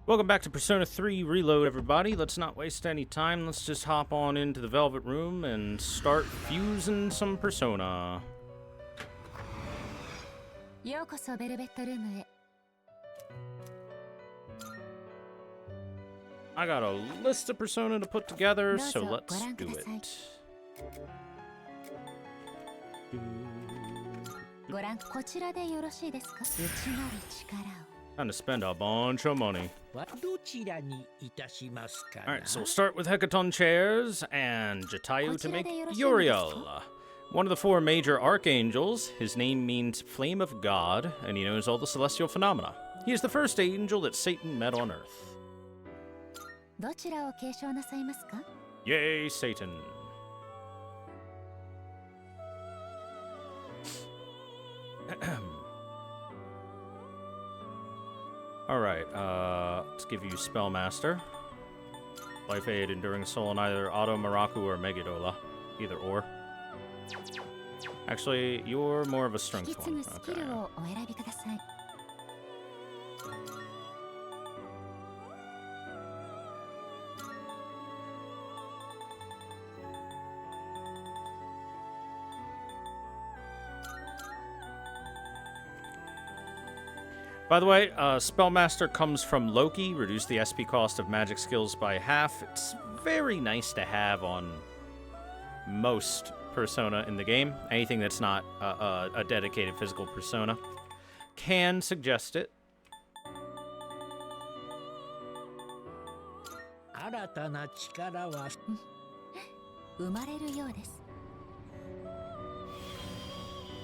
Welcome back to Persona 3 Reload, everybody. Let's not waste any time. Let's just hop on into the Velvet Room and start fusing some Persona. I got a list of Persona to put together, so let's do it. Time to spend a bunch of money. Alright, so we'll start with Hecaton chairs and Jatayu to make Uriel. One of the four major archangels. His name means Flame of God, and he knows all the celestial phenomena. He is the first angel that Satan met on Earth. Yay, Satan. Alright, let's give you Spellmaster. Life Aid, Enduring Soul, and either Auto Maraku or Megadola. Either or. Actually, you're more of a strength one. Okay. By the way, Spellmaster comes from Loki, reduce the SP cost of magic skills by half. It's very nice to have on most Persona in the game. Anything that's not a dedicated physical Persona. Can suggest it.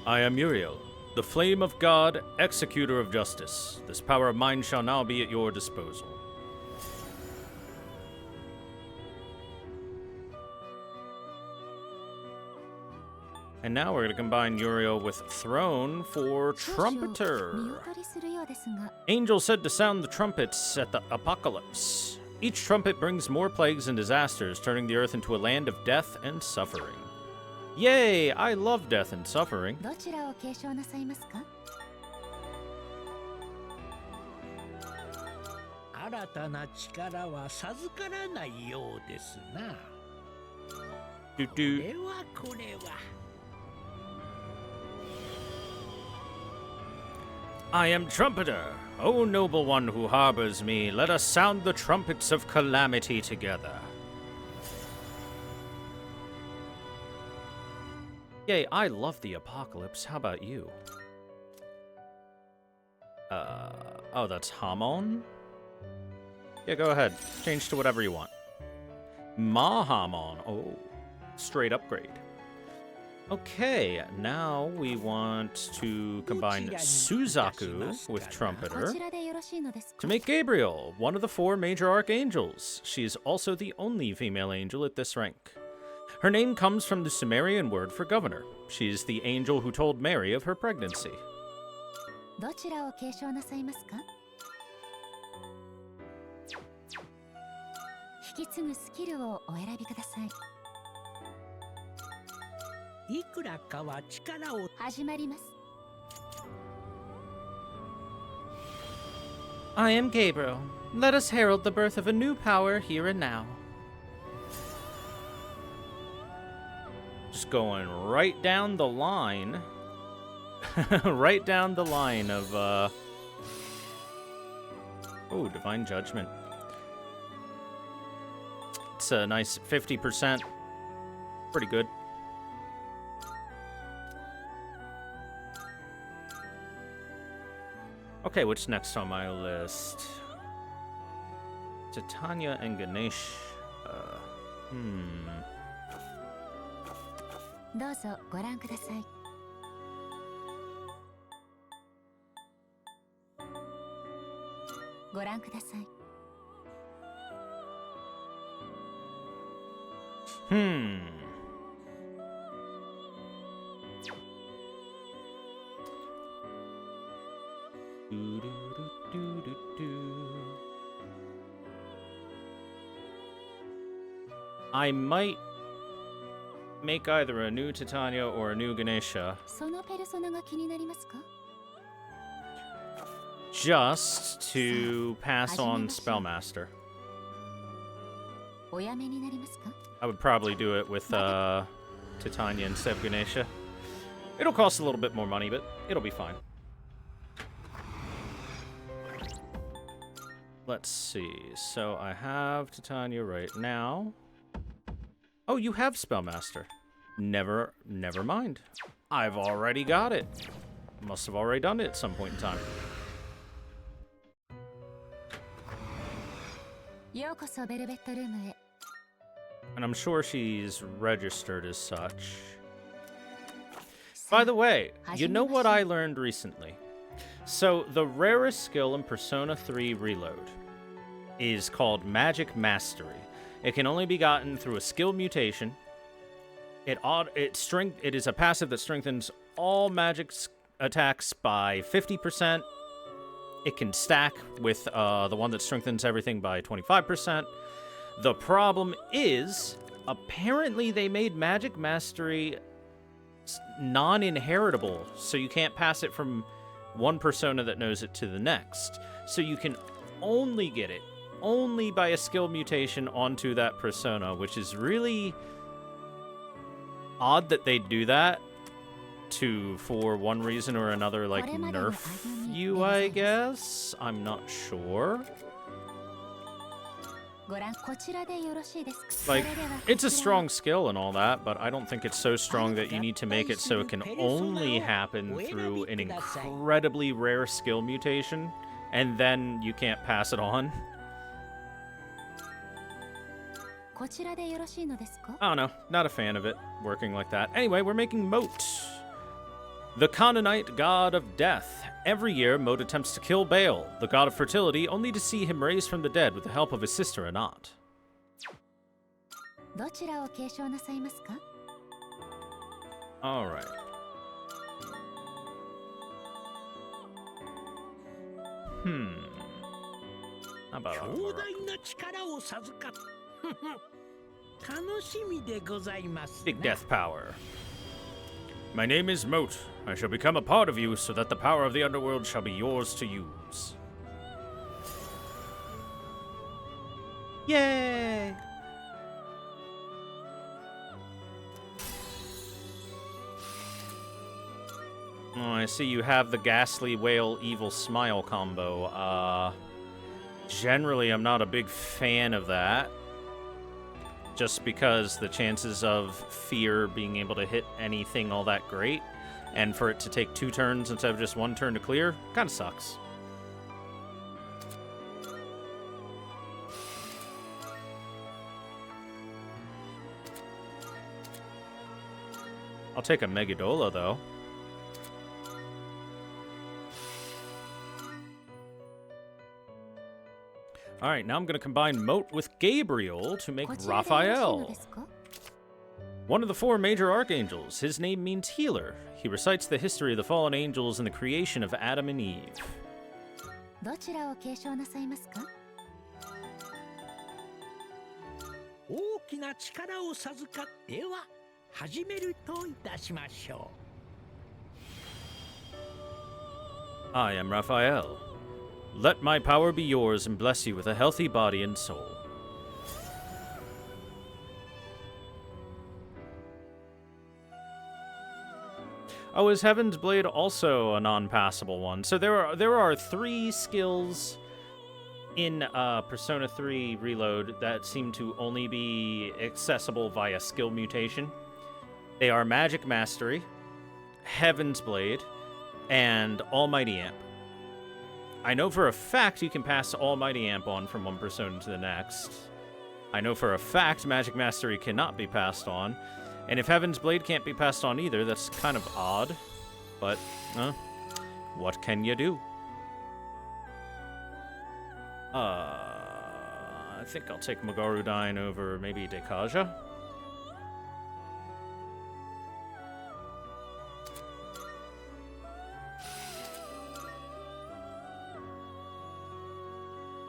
I am Uriel, the Flame of God, Executor of Justice. This power of mine shall now be at your disposal. And now we're going to combine Uriel with Throne for Trumpeter. Angel said to sound the trumpets at the apocalypse. Each trumpet brings more plagues and disasters, turning the earth into a land of death and suffering. Yay! I love death and suffering. I am Trumpeter. O noble one who harbors me, let us sound the trumpets of calamity together. Yay, I love the apocalypse. How about you? Oh, that's Hamon? Yeah, go ahead. Change to whatever you want. Mahamon. Oh, straight upgrade. Okay, now we want to combine Suzaku with Trumpeter to make Gabriel, one of the four major archangels. She is also the only female angel at this rank. Her name comes from the Sumerian word for governor. She is the angel who told Mary of her pregnancy. I am Gabriel. Let us herald the birth of a new power here and now. Just going right down the line. Right down the line of, oh, Divine Judgment. It's a nice 50%. Pretty good. Okay, what's next on my list? Titania and Ganesh. I might make either a new Titania or a new Ganesha. just to pass on Spellmaster. I would probably do it with Titania instead of Ganesha. It'll cost a little bit more money, but it'll be fine. Let's see. So I have Titania right now. Oh, you have Spellmaster. Never mind. I've already got it. Must have already done it at some point in time. And I'm sure she's registered as such. By the way, you know what I learned recently? So, the rarest skill in Persona 3 Reload is called Magic Mastery. It can only be gotten through a skill mutation. It is a passive that strengthens all magic attacks by 50%. It can stack with the one that strengthens everything by 25%. The problem is, apparently they made Magic Mastery non-inheritable, so you can't pass it from one persona that knows it to the next. So you can only get it only by a skill mutation onto that persona, which is really odd that they do that for one reason or another, like nerf you, I guess? I'm not sure. Like, it's a strong skill and all that, but I don't think it's so strong that you need to make it so it can only happen through an incredibly rare skill mutation, and then you can't pass it on. I don't know, not a fan of it working like that. Anyway, we're making Moat, the Canaanite god of death. Every year, Moat attempts to kill Baal, the god of fertility, only to see him raised from the dead with the help of his sister Anat. Alright. How about big death power. My name is Moat. I shall become a part of you so that the power of the underworld shall be yours to use. Yay! Oh, I see you have the Ghastly Whale Evil Smile combo. Generally, I'm not a big fan of that. Just because the chances of Fear being able to hit anything all that great, and for it to take 2 turns instead of just 1 turn to clear, kind of sucks. I'll take a Megadola, though. Alright, now I'm going to combine Moat with Gabriel to make Raphael. One of the 4 major archangels. His name means healer. He recites the history of the fallen angels and the creation of Adam and Eve. I am Raphael. Let my power be yours and bless you with a healthy body and soul. Oh, is Heaven's Blade also a non-passable one? So there are 3 skills in Persona 3 Reload that seem to only be accessible via skill mutation. They are Magic Mastery, Heaven's Blade, and Almighty Amp. I know for a fact you can pass Almighty Amp on from one persona to the next. I know for a fact Magic Mastery cannot be passed on. And if Heaven's Blade can't be passed on either, that's kind of odd. But, what can you do? I think I'll take Magarudine over maybe Dekaja.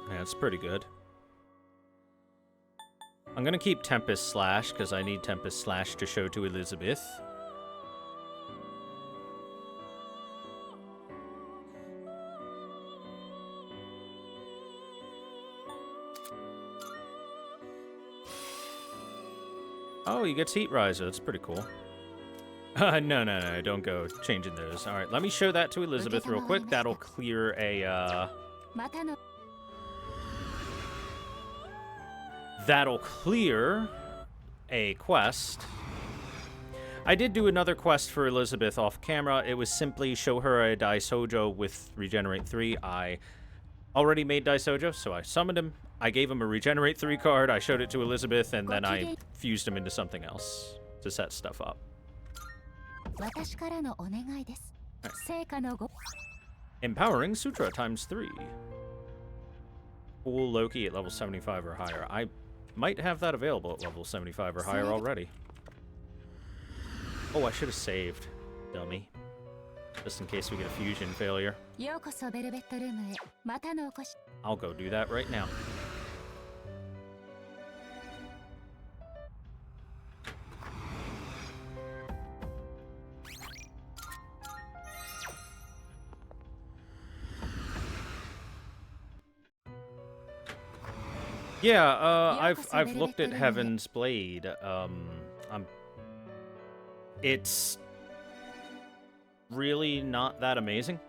Yeah, it's pretty good. I'm gonna keep Tempest Slash, because I need Tempest Slash to show to Elizabeth. Oh, he gets Heat Riser. That's pretty cool. No, don't go changing those. All right, let me show that to Elizabeth real quick. That'll clear a, That'll clear a quest. I did do another quest for Elizabeth off camera. It was simply show her a Daisojo with Regenerate 3. I already made Daisojo, so I summoned him. I gave him a Regenerate 3 card. I showed it to Elizabeth, and then I fused him into something else to set stuff up. Empowering Sutra times 3. Full Loki at level 75 or higher. I might have that available at level 75 or higher already. Oh, I should have saved. Dummy. Just in case we get a fusion failure. I'll go do that right now. Yeah, I've looked at Heaven's Blade. It's really not that amazing,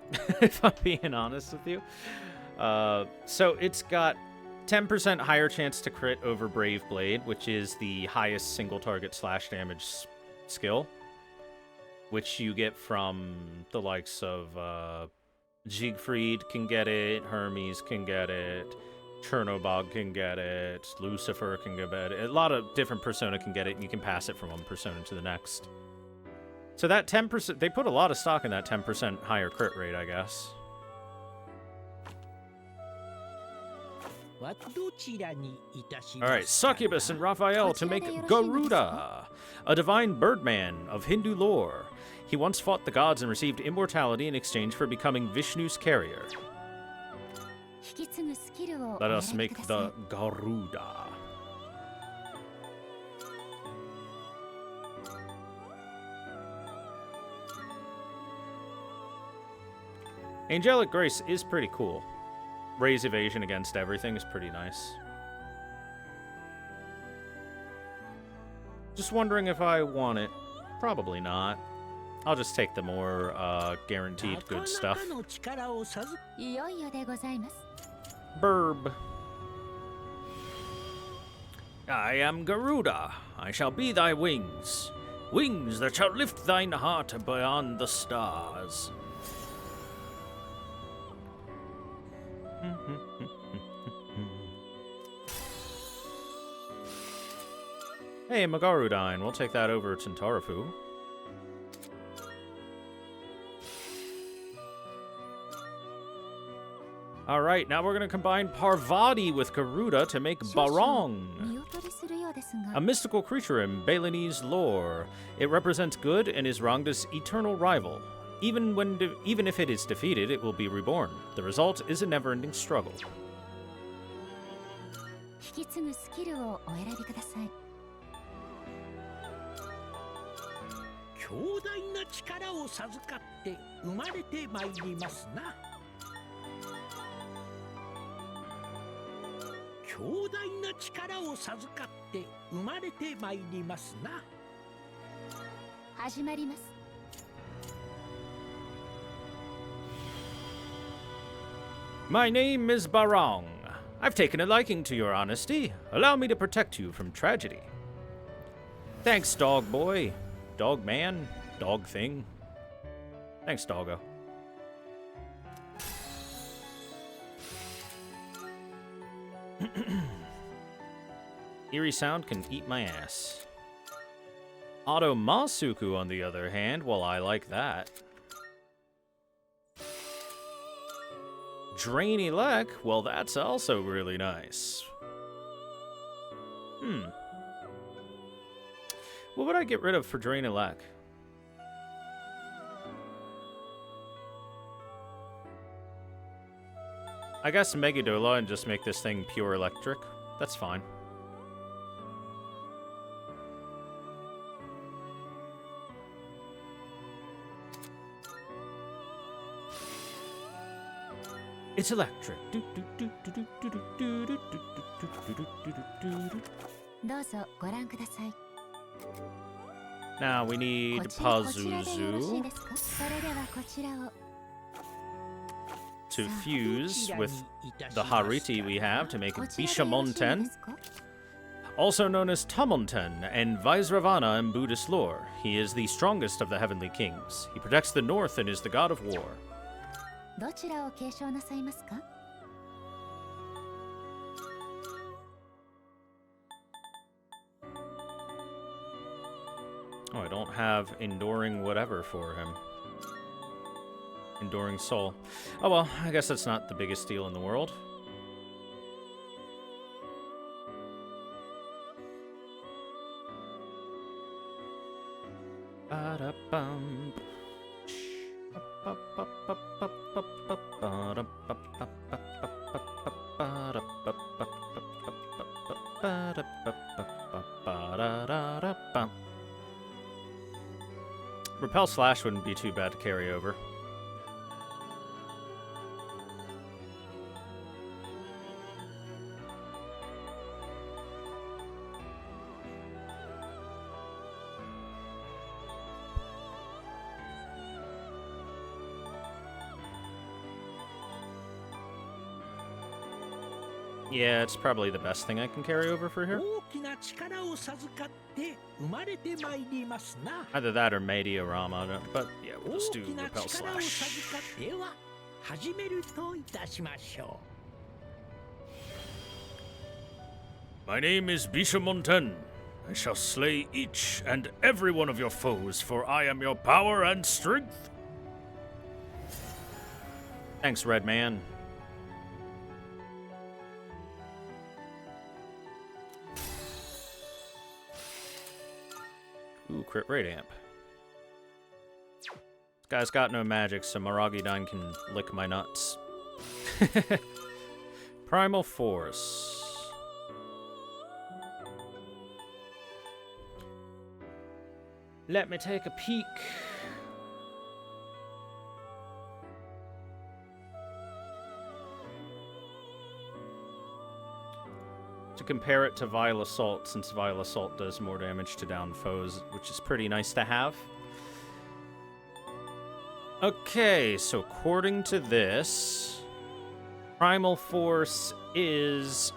if I'm being honest with you. So it's got 10% higher chance to crit over Brave Blade, which is the highest single target slash damage skill, which you get from the likes of Siegfried can get it, Hermes can get it, Chernobog can get it, Lucifer can get it. A lot of different persona can get it, and you can pass it from one persona to the next. So that 10%, they put a lot of stock in that 10% higher crit rate, I guess. Alright, Succubus and Raphael to make Garuda, a divine birdman of Hindu lore. He once fought the gods and received immortality in exchange for becoming Vishnu's carrier. Let us make the Garuda. Angelic Grace is pretty cool. Raise evasion against everything is pretty nice. Just wondering if I want it. Probably not. I'll just take the more guaranteed good stuff. Burb. I am Garuda. I shall be thy wings. Wings that shall lift thine heart beyond the stars. Hey, Magarudine. We'll take that over to Tarafu. Alright, now we're going to combine Parvati with Garuda to make Barong, a mystical creature in Balinese lore. It represents good and is Rangda's eternal rival. Even if it is defeated, it will be reborn. The result is a never-ending struggle. My name is Barong. I've taken a liking to your honesty. Allow me to protect you from tragedy. Thanks, dog boy. Dog man. Dog thing. Thanks, doggo. Eerie sound can eat my ass. Auto Masuku, on the other hand, well, I like that. Drain Elec, well, that's also really nice. What would I get rid of for Drain Elec? I guess Megadola and just make this thing pure electric. That's fine. It's electric. Now we need Pazuzu to fuse with the Hariti we have to make Bishamonten, also known as Tamonten and Vaisravana in Buddhist lore. He is the strongest of the heavenly kings. He protects the north and is the god of war. Oh, I don't have Enduring whatever for him. Enduring Soul. Oh well, I guess that's not the biggest deal in the world. Repel Slash wouldn't be too bad to carry over. Yeah, it's probably the best thing I can carry over for here. Either that or Mediorama, but yeah, we'll just do Repel Slash. My name is Bishamonten. I shall slay each and every one of your foes, for I am your power and strength. Thanks, Red Man. Ooh, crit rate amp. This guy's got no magic, so Maragidon can lick my nuts. Primal Force. Let me take a peek. To compare it to Vile Assault, since Vile Assault does more damage to down foes, which is pretty nice to have. Okay, so according to this, Primal Force is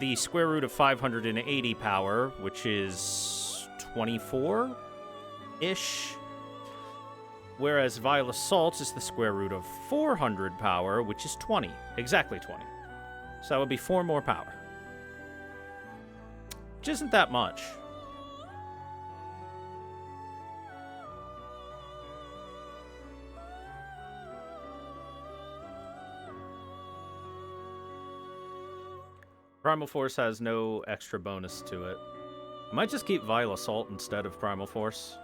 the square root of 580 power, which is 24-ish. Whereas Vile Assault is the square root of 400 power, which is 20. Exactly 20. So that would be 4 more power. Which isn't that much. Primal Force has no extra bonus to it. I might just keep Vile Assault instead of Primal Force.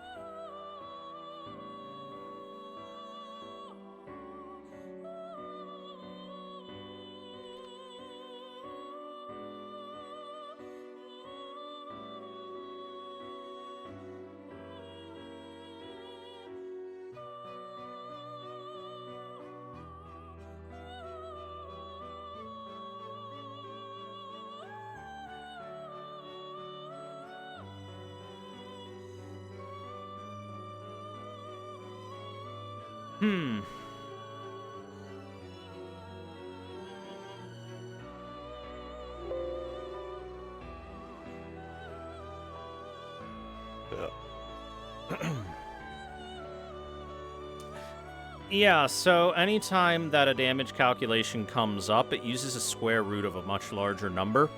Yeah, so anytime that a damage calculation comes up, it uses a square root of a much larger number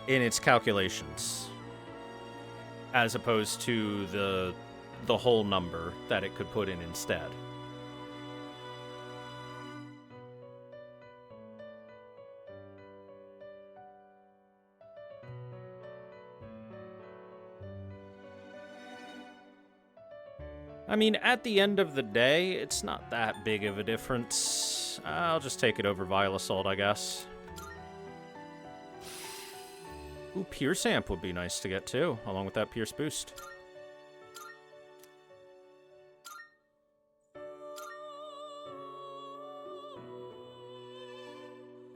in its calculations, as opposed to the whole number that it could put in instead. I mean, at the end of the day, it's not that big of a difference. I'll just take it over Vile Assault, I guess. Ooh, Pierce Amp would be nice to get too, along with that Pierce Boost.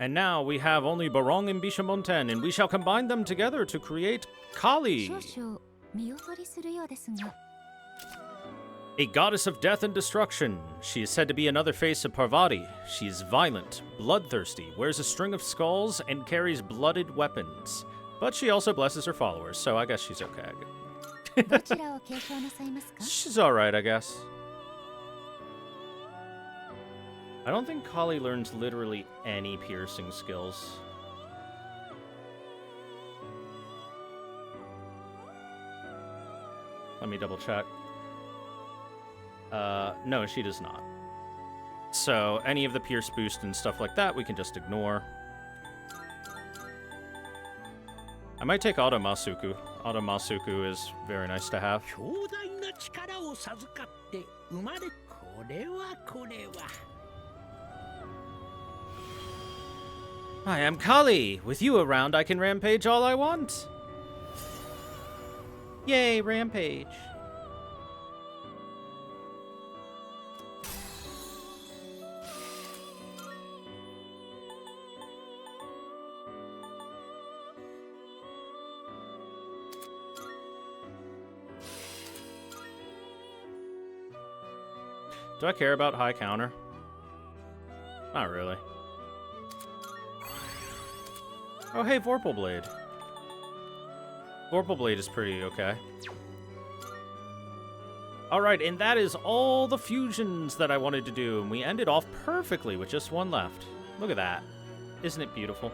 And now we have only Barong and Bishamonten, and we shall combine them together to create Kali. A goddess of death and destruction. She is said to be another face of Parvati. She is violent, bloodthirsty, wears a string of skulls, and carries blooded weapons. But she also blesses her followers, so I guess she's okay. She's alright, I guess. I don't think Kali learns literally any piercing skills. Let me double check. No, she does not. So any of the pierce boost and stuff like that, we can just ignore. I might take Auto Masuku. Auto Masuku is very nice to have. I am Kali. With you around, I can rampage all I want. Yay, rampage. Do I care about high counter? Not really. Oh, hey, Vorpal Blade. Vorpal Blade is pretty okay. Alright, and that is all the fusions that I wanted to do, and we ended off perfectly with just one left. Look at that. Isn't it beautiful?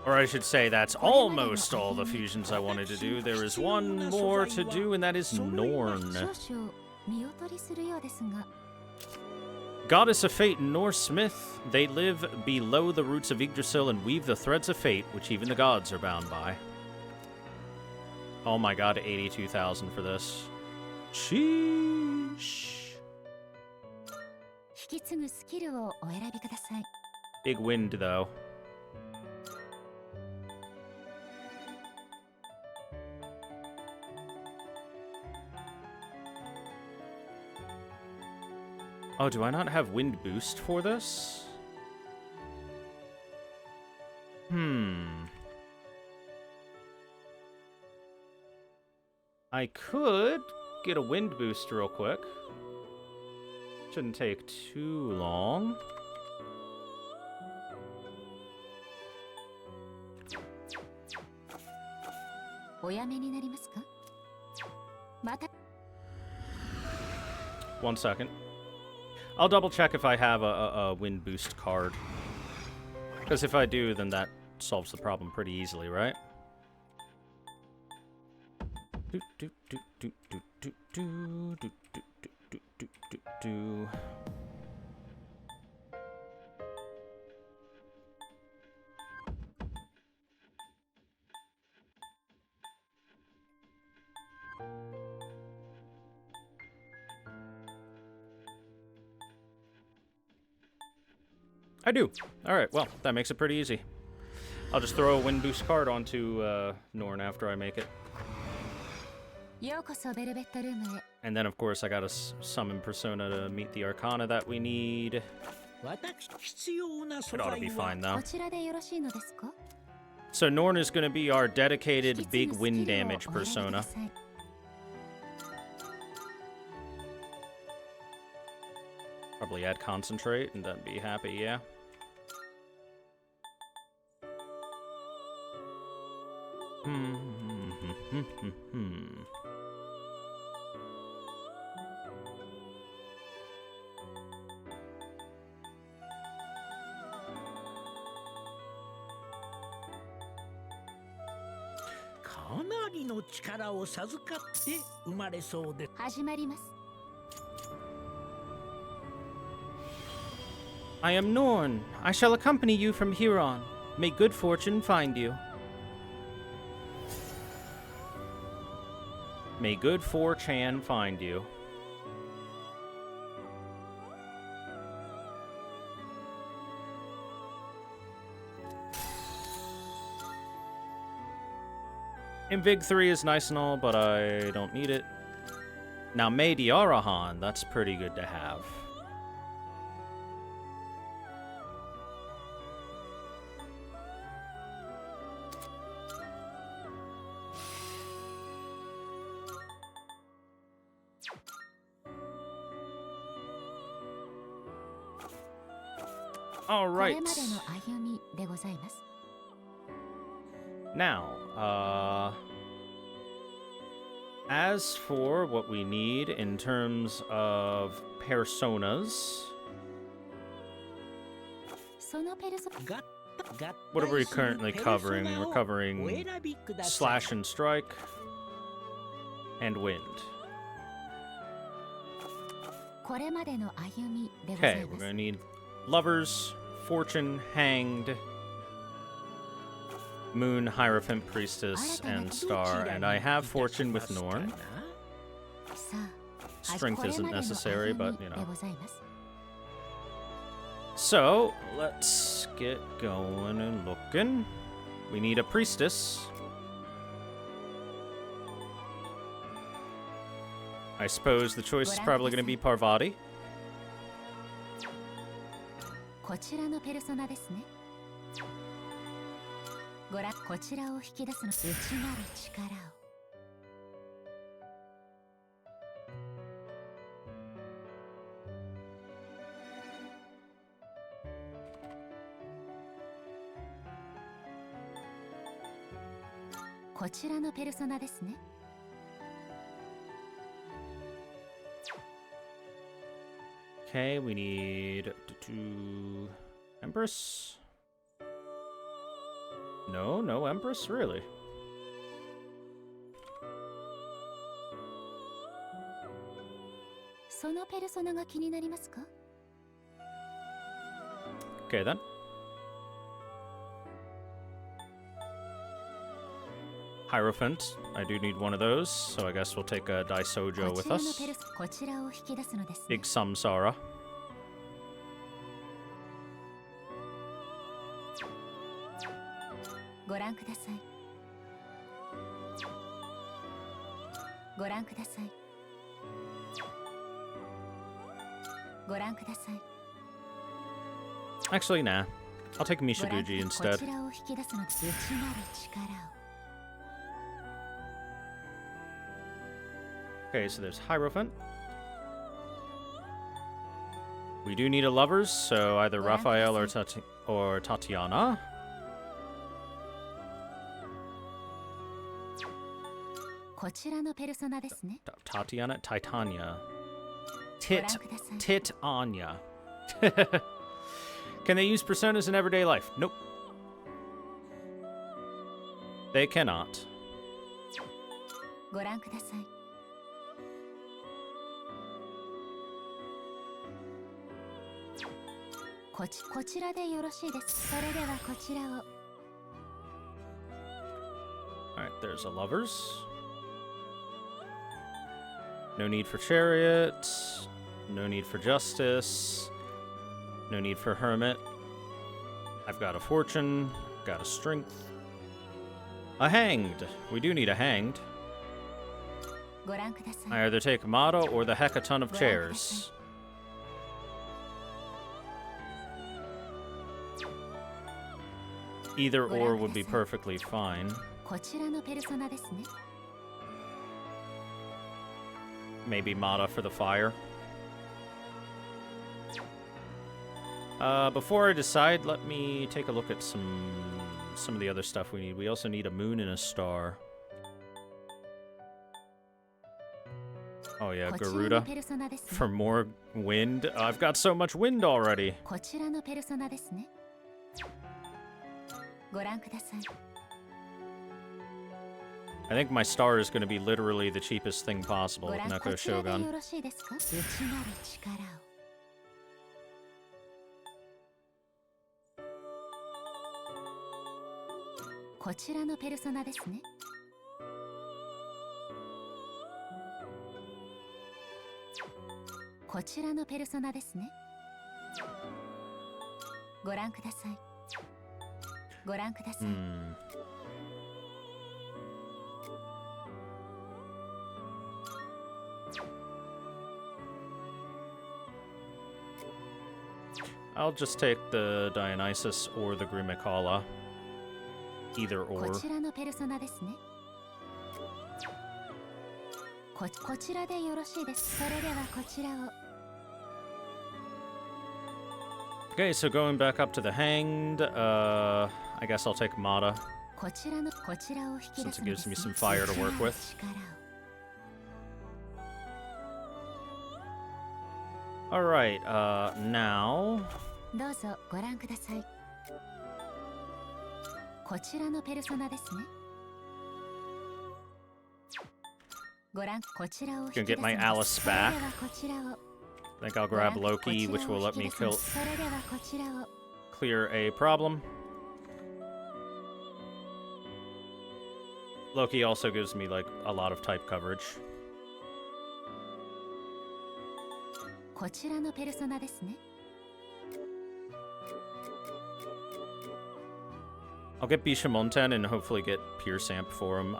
Or I should say, that's almost all the fusions I wanted to do. There is one more to do, and that is Norn. Goddess of Fate and Norse Smith, they live below the roots of Yggdrasil and weave the threads of fate, which even the gods are bound by. Oh my god, 82,000 for this. Sheesh. Big wind, though. Oh, do I not have wind boost for this? I could get a wind boost real quick. Shouldn't take too long. One second. I'll double check if I have a wind boost card. Because if I do, then that solves the problem pretty easily, right? I do. Alright, well, that makes it pretty easy. I'll just throw a wind boost card onto Norn after I make it. And then, of course, I gotta summon Persona to meet the Arcana that we need. It ought to be fine, though. So Norn is going to be our dedicated big wind damage Persona. Probably add Concentrate and then be happy, yeah. I am Norn. I shall accompany you from here on. May good fortune find you. May good fortune find you. Invig 3 is nice and all, but I don't need it. Now, May the Arahan, that's pretty good to have. All right. Now, as for what we need in terms of personas, what are we currently covering? We're covering Slash and Strike and Wind. Okay, we're gonna need Lovers, Fortune, Hanged, Moon, Hierophant, Priestess, and Star. And I have Fortune with Norn. Strength isn't necessary, but, you know. So, let's get going and looking. We need a Priestess. I suppose the choice is probably going to be Parvati. Okay, we need two Empress. No Empress, really. Okay then. Hierophant. I do need one of those, so I guess we'll take a Daisojo with us. Big Samsara. Actually, nah. I'll take Mishibuji instead. Okay, so there's Hierophant. We do need a Lovers, so either Raphael or Tatiana. Tatiana? Titania. Titania. Can they use personas in everyday life? Nope. They cannot. Alright, there's a Lovers. No need for Chariot. No need for Justice. No need for Hermit. I've got a Fortune. Got a Strength. A Hanged. We do need a Hanged. I either take Amado or the Hecaton of Chairs. Either or would be perfectly fine. Maybe Mata for the fire. Before I decide, let me take a look at some of the other stuff we need. We also need a moon and a star. Oh yeah, Garuda. For more wind. I've got so much wind already. I think my star is going to be literally the cheapest thing possible with Neko Shogun. I'll just take the Dionysus or the Grimikala. Either or. Okay, so going back up to the hanged, I guess I'll take Mata, since it gives me some fire to work with. Alright, now... Gonna get my Alice back. I think I'll grab Loki, which will let me clear a problem. Loki also gives me, like, a lot of type coverage. I'll get Bishamonten and hopefully get Pierce Amp for him.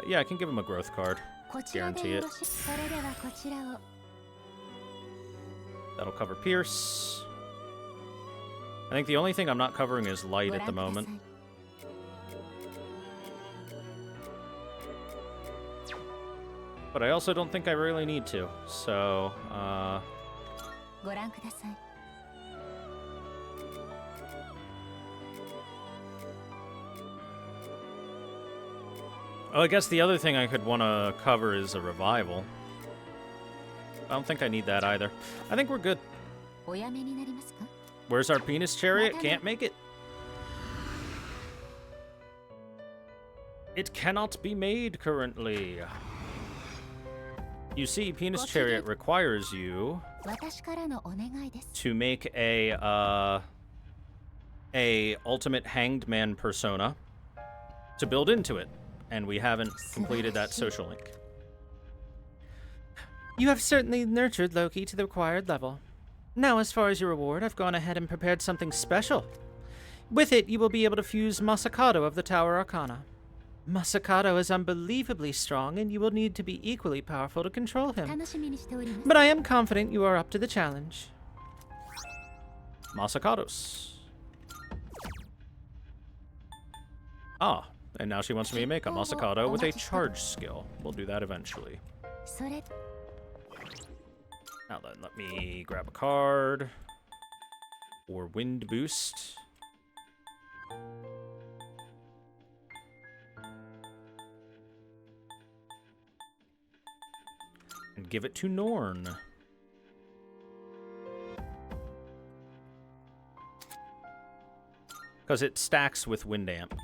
Yeah, I can give him a growth card. Guarantee it. That'll cover Pierce. I think the only thing I'm not covering is Light at the moment. But I also don't think I really need to, so, Oh, I guess the other thing I could want to cover is a revival. I don't think I need that either. I think we're good. Where's our penis chariot? Can't make it. It cannot be made currently. You see, penis chariot requires you to make a ultimate hanged man persona to build into it, and we haven't completed that social link. You have certainly nurtured Loki to the required level. Now, as far as your reward, I've gone ahead and prepared something special. With it, you will be able to fuse Masakado of the Tower Arcana. Masakado is unbelievably strong, and you will need to be equally powerful to control him. But I am confident you are up to the challenge. Masakados. Ah, and now she wants me to make a Masakado with a charge skill. We'll do that eventually. Now then, let me grab a card. Or Wind Boost. And give it to Norn. Because it stacks with Wind Amp.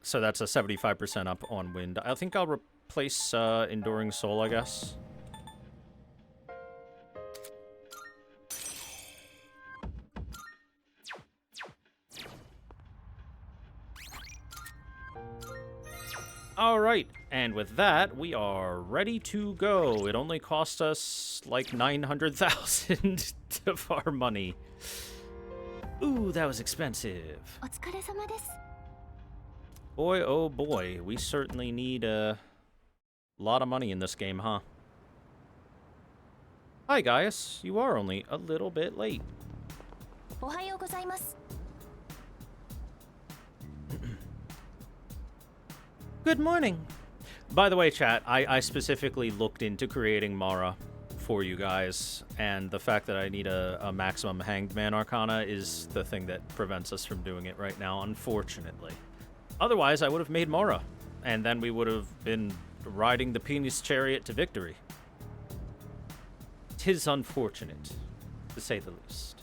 So that's a 75% up on Wind. I think I'll replace Enduring Soul, I guess. Alright, and with that, we are ready to go. It only cost us like 900,000 of our money. Ooh, that was expensive. Boy, oh boy, we certainly need a lot of money in this game, huh? Hi, Gaius. You are only a little bit late. Good morning. By the way, chat, I specifically looked into creating Mara for you guys, and the fact that I need a maximum Hanged Man Arcana is the thing that prevents us from doing it right now, unfortunately. Otherwise, I would have made Mara, and then we would have been riding the penis chariot to victory. 'Tis unfortunate, to say the least.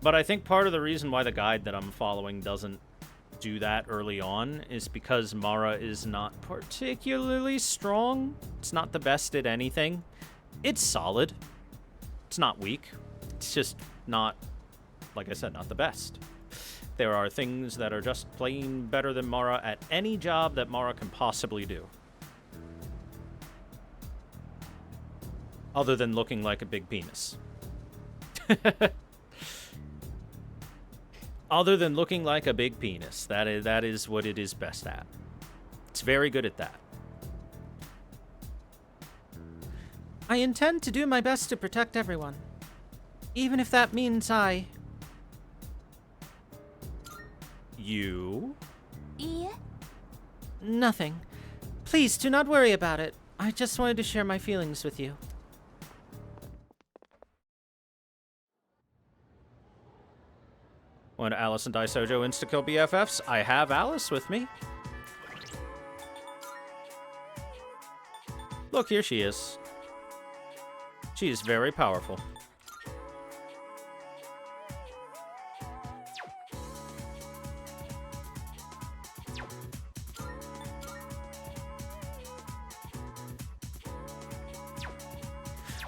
But I think part of the reason why the guide that I'm following doesn't do that early on is because Mara is not particularly strong. It's not the best at anything. It's solid. It's not weak. It's just not, like I said, not the best. There are things that are just plain better than Mara at any job that Mara can possibly do. Other than looking like a big penis. Other than looking like a big penis. That is what it is best at. It's very good at that. I intend to do my best to protect everyone. Even if that means I... You? Nothing. Please, do not worry about it. I just wanted to share my feelings with you. Want Alice and Daisojo insta-kill BFFs? I have Alice with me. Look, here she is. She is very powerful.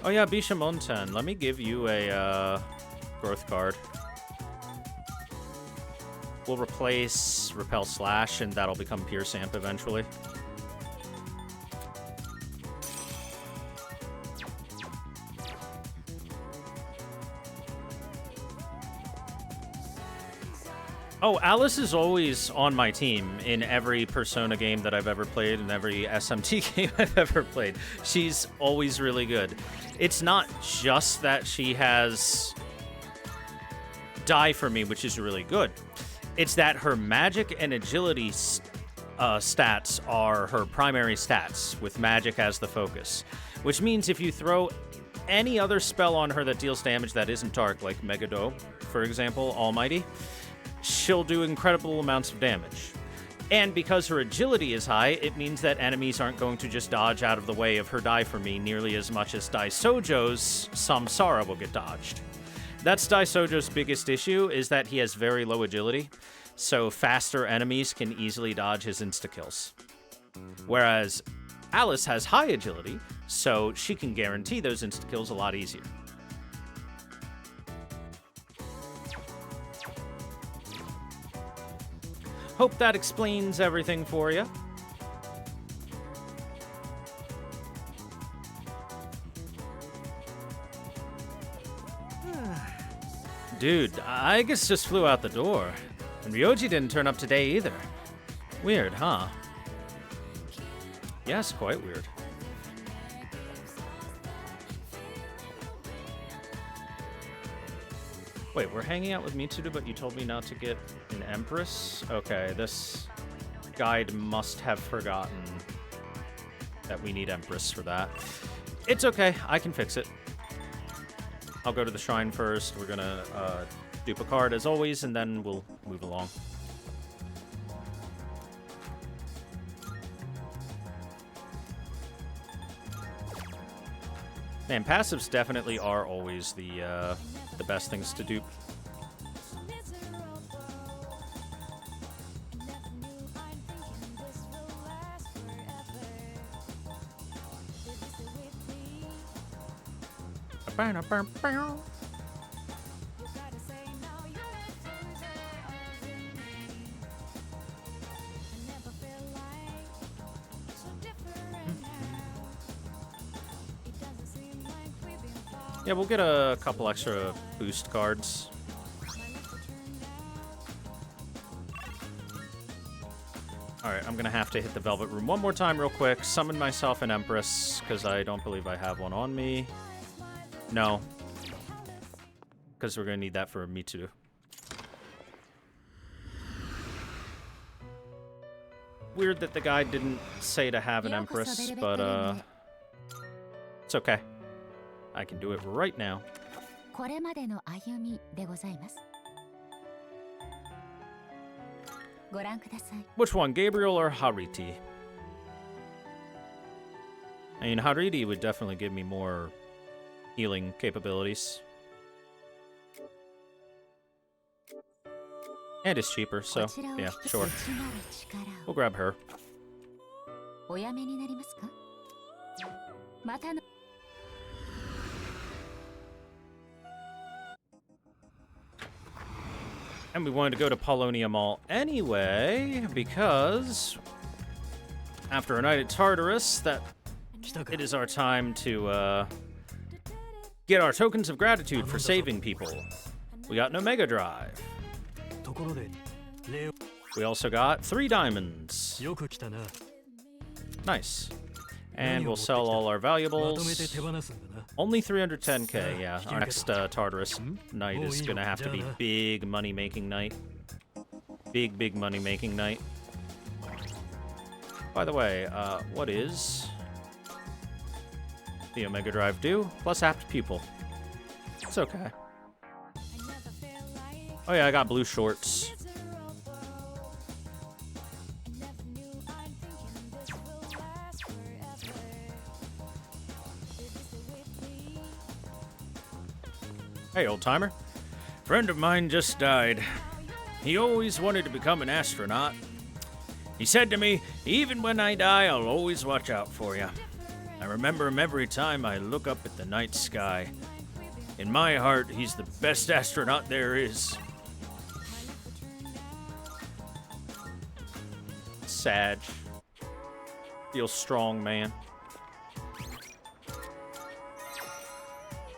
Oh yeah, Bishamonten, let me give you a growth card. We'll replace Repel Slash, and that'll become Pierce Amp eventually. Oh, Alice is always on my team in every Persona game that I've ever played and every SMT game I've ever played. She's always really good. It's not just that she has Die for me, which is really good. It's that her magic and agility stats are her primary stats, with magic as the focus. Which means if you throw any other spell on her that deals damage that isn't dark, like Megado, for example, Almighty, she'll do incredible amounts of damage. And because her agility is high, it means that enemies aren't going to just dodge out of the way of her Die for me nearly as much as Daisojo's Samsara will get dodged. That's Daisojo's biggest issue, is that he has very low agility, so faster enemies can easily dodge his insta-kills. Whereas Alice has high agility, so she can guarantee those insta-kills a lot easier. Hope that explains everything for you. Dude, I guess just flew out the door. And Ryoji didn't turn up today either. Weird, huh? Yes, quite weird. Wait, we're hanging out with Mitsuru, but you told me not to get an Empress? Okay, this guide must have forgotten that we need Empress for that. It's okay, I can fix it. I'll go to the shrine first. We're gonna dupe a card as always, and then we'll move along. Man, passives definitely are always the best things to dupe. Yeah, we'll get a couple extra boost cards. Alright, I'm gonna have to hit the Velvet Room one more time real quick, summon myself an Empress, because I don't believe I have one on me. No. Because we're gonna need that for Mitsuru. Weird that the guide didn't say to have an Empress, but it's okay. I can do it right now. Which one, Gabriel or Hariti? I mean, Hariti would definitely give me more healing capabilities. And it's cheaper, so yeah, sure. We'll grab her. And we wanted to go to Paulownia Mall anyway, because after a night at Tartarus, it is our time to get our tokens of gratitude for saving people. We got an Omega Drive. We also got 3 diamonds. Nice. And we'll sell all our valuables. Only 310k, yeah. Our next Tartarus night is gonna have to be big money-making night. Big money-making night. By the way, what is the Omega Drive do? Plus apt pupil. It's okay. Oh yeah, I got blue shorts. Hey, old-timer. Friend of mine just died. He always wanted to become an astronaut. He said to me, even when I die, I'll always watch out for you. I remember him every time I look up at the night sky. In my heart, he's the best astronaut there is. Sag. Feel strong, man.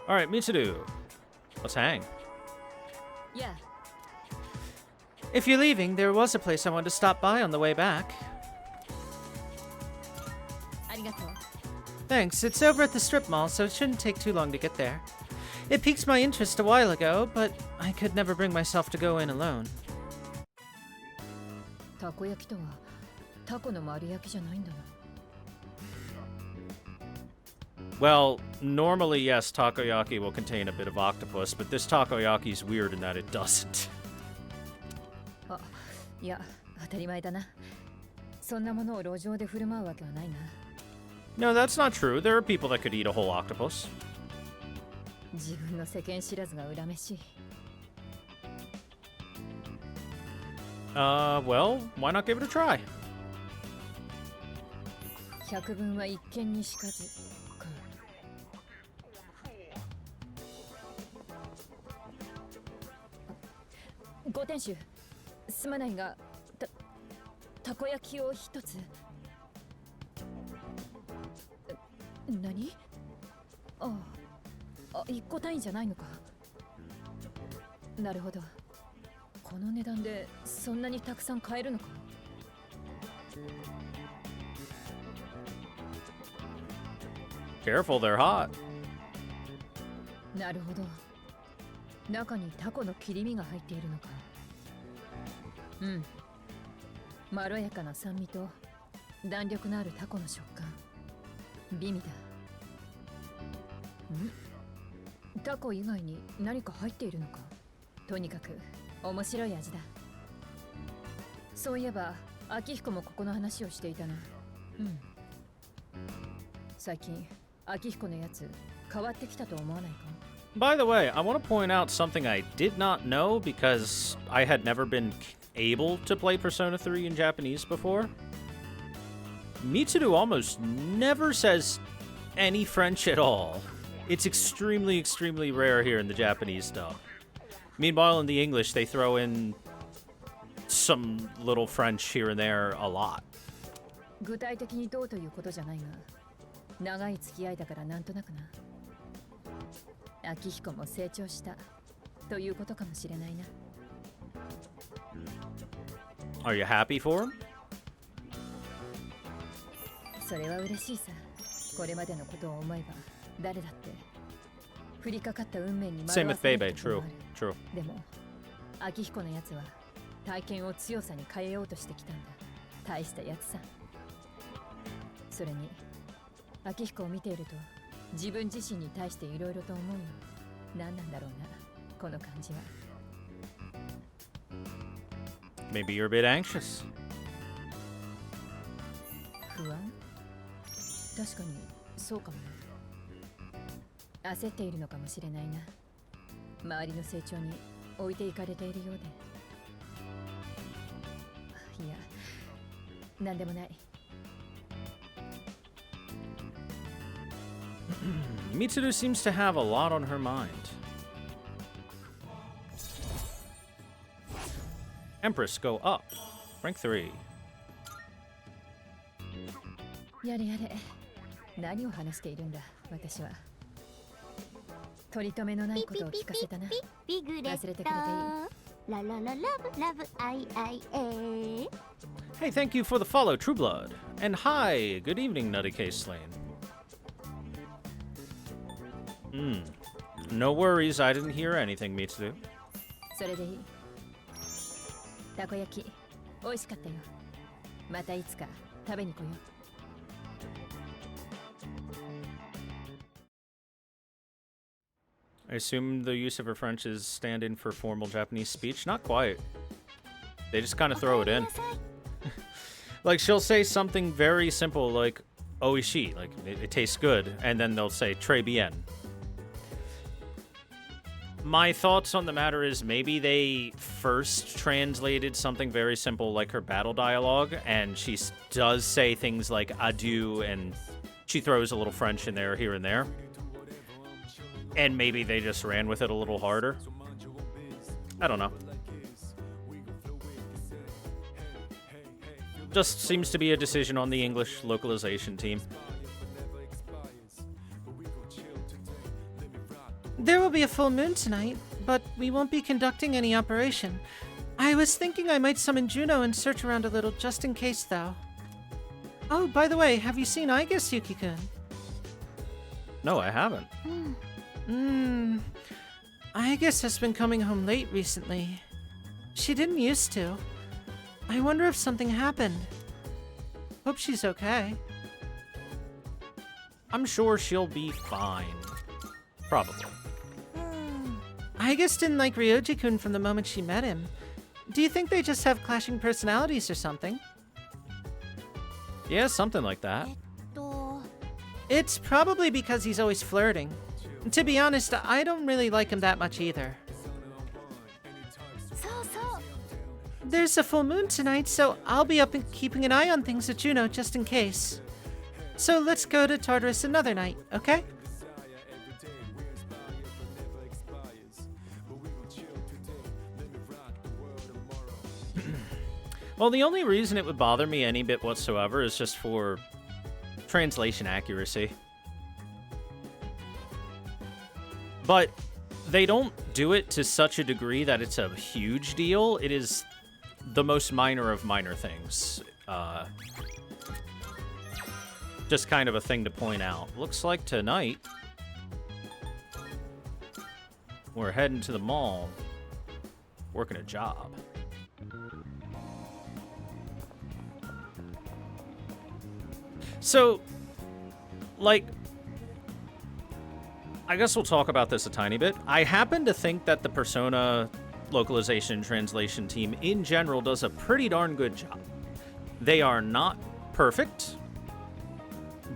Alright, Mitsudu. Let's hang. Yeah. If you're leaving, there was a place I wanted to stop by on the way back. Arigatou. Thanks, it's over at the strip mall, so it shouldn't take too long to get there. It piqued my interest a while ago, but I could never bring myself to go in alone. Takoyaki to wa tako no maruyakiじゃないんだな。Well, normally, yes, takoyaki will contain a bit of octopus, but this takoyaki's weird in that it doesn't. あ、いや、当たり前だな。そんなものを路上で振る舞うわけはないな。No, that's not true. There are people that could eat a whole octopus. 自分の世間知らずが恨めしい。Well, why not give it a try? 百聞は一見にしかずか。ご店主、すまないが、たこ焼きを一つ。何？ああ、一個単位じゃないのか。なるほど。この値段でそんなにたくさん買えるのか。Careful, they're hot. なるほど。中にタコの切り身が入っているのか。うん。まろやかな酸味と弾力のあるタコの食感。美味だ。タコ以外に何か入っているのか。とにかく面白い味だ。そういえば、秋彦もここの話をしていたな。うん。最近、秋彦のやつ変わってきたと思わないか？ By the way, I want to point out something I did not know because I had never been able to play Persona 3 in Japanese before. Mitsuru almost never says any French at all. It's extremely, extremely rare here in the Japanese dub. Meanwhile, in the English, they throw in some little French here and there a lot. 具体的にどうということじゃないが、長い付き合いだからなんとなくな。秋彦も成長したということかもしれないな。Are you happy for him? それは嬉しいさ。これまでのことを思えば誰だって降りかかった運命に惑わされることもある。True. でも秋彦のやつは体験を強さに変えようとしてきたんだ。大したやつさ。それに秋彦を見ていると自分自身に対していろいろと思うよ。何なんだろうな、この感じは。Maybe you're a bit anxious. 不安？確かにそうかもな。焦っているのかもしれないな。周りの成長に置いていかれているようで。いや、なんでもない。Mitsuru seems to have a lot on her mind. Empress, go up. Rank 3. やれやれ。何を話しているんだ、私は。取り留めのないことを聞かせたな。忘れてくれていい。ララララブラブアイアイエ。 Hey, thank you for the follow, True Blood. And hi, good evening, Nutty Case Lane. No worries, I didn't hear anything, Mitsuru. それでいい。たこ焼き、美味しかったよ。またいつか食べに来よう。 I assume the use of her French is stand-in for formal Japanese speech. Not quite. They just kind of throw it in. Like, she'll say something very simple like, oishi, like, it tastes good, and then they'll say, très bien. My thoughts on the matter is maybe they first translated something very simple like her battle dialogue, and she does say things like adieu, and she throws a little French in there here and there. And maybe they just ran with it a little harder. I don't know. Just seems to be a decision on the English localization team. There will be a full moon tonight, but we won't be conducting any operation. I was thinking I might summon Juno and search around a little just in case, though. Oh, by the way, have you seen Aigus, Yuki-kun? No, I haven't. Aigus has been coming home late recently. She didn't used to. I wonder if something happened. Hope she's okay. I'm sure she'll be fine. Probably. Aigus didn't like Ryoji-kun from the moment she met him. Do you think they just have clashing personalities or something? Yeah, something like that. と It's probably because he's always flirting. To be honest, I don't really like him that much either. そうそう There's a full moon tonight, so I'll be up and keeping an eye on things with Juno just in case. So let's go to Tartarus another night, okay? Well, the only reason it would bother me any bit whatsoever is just for translation accuracy. But they don't do it to such a degree that it's a huge deal. It is the most minor of minor things. Just kind of a thing to point out. Looks like tonight we're heading to the mall, working a job. So, like, I guess we'll talk about this a tiny bit. I happen to think that the Persona localization and translation team in general does a pretty darn good job. They are not perfect,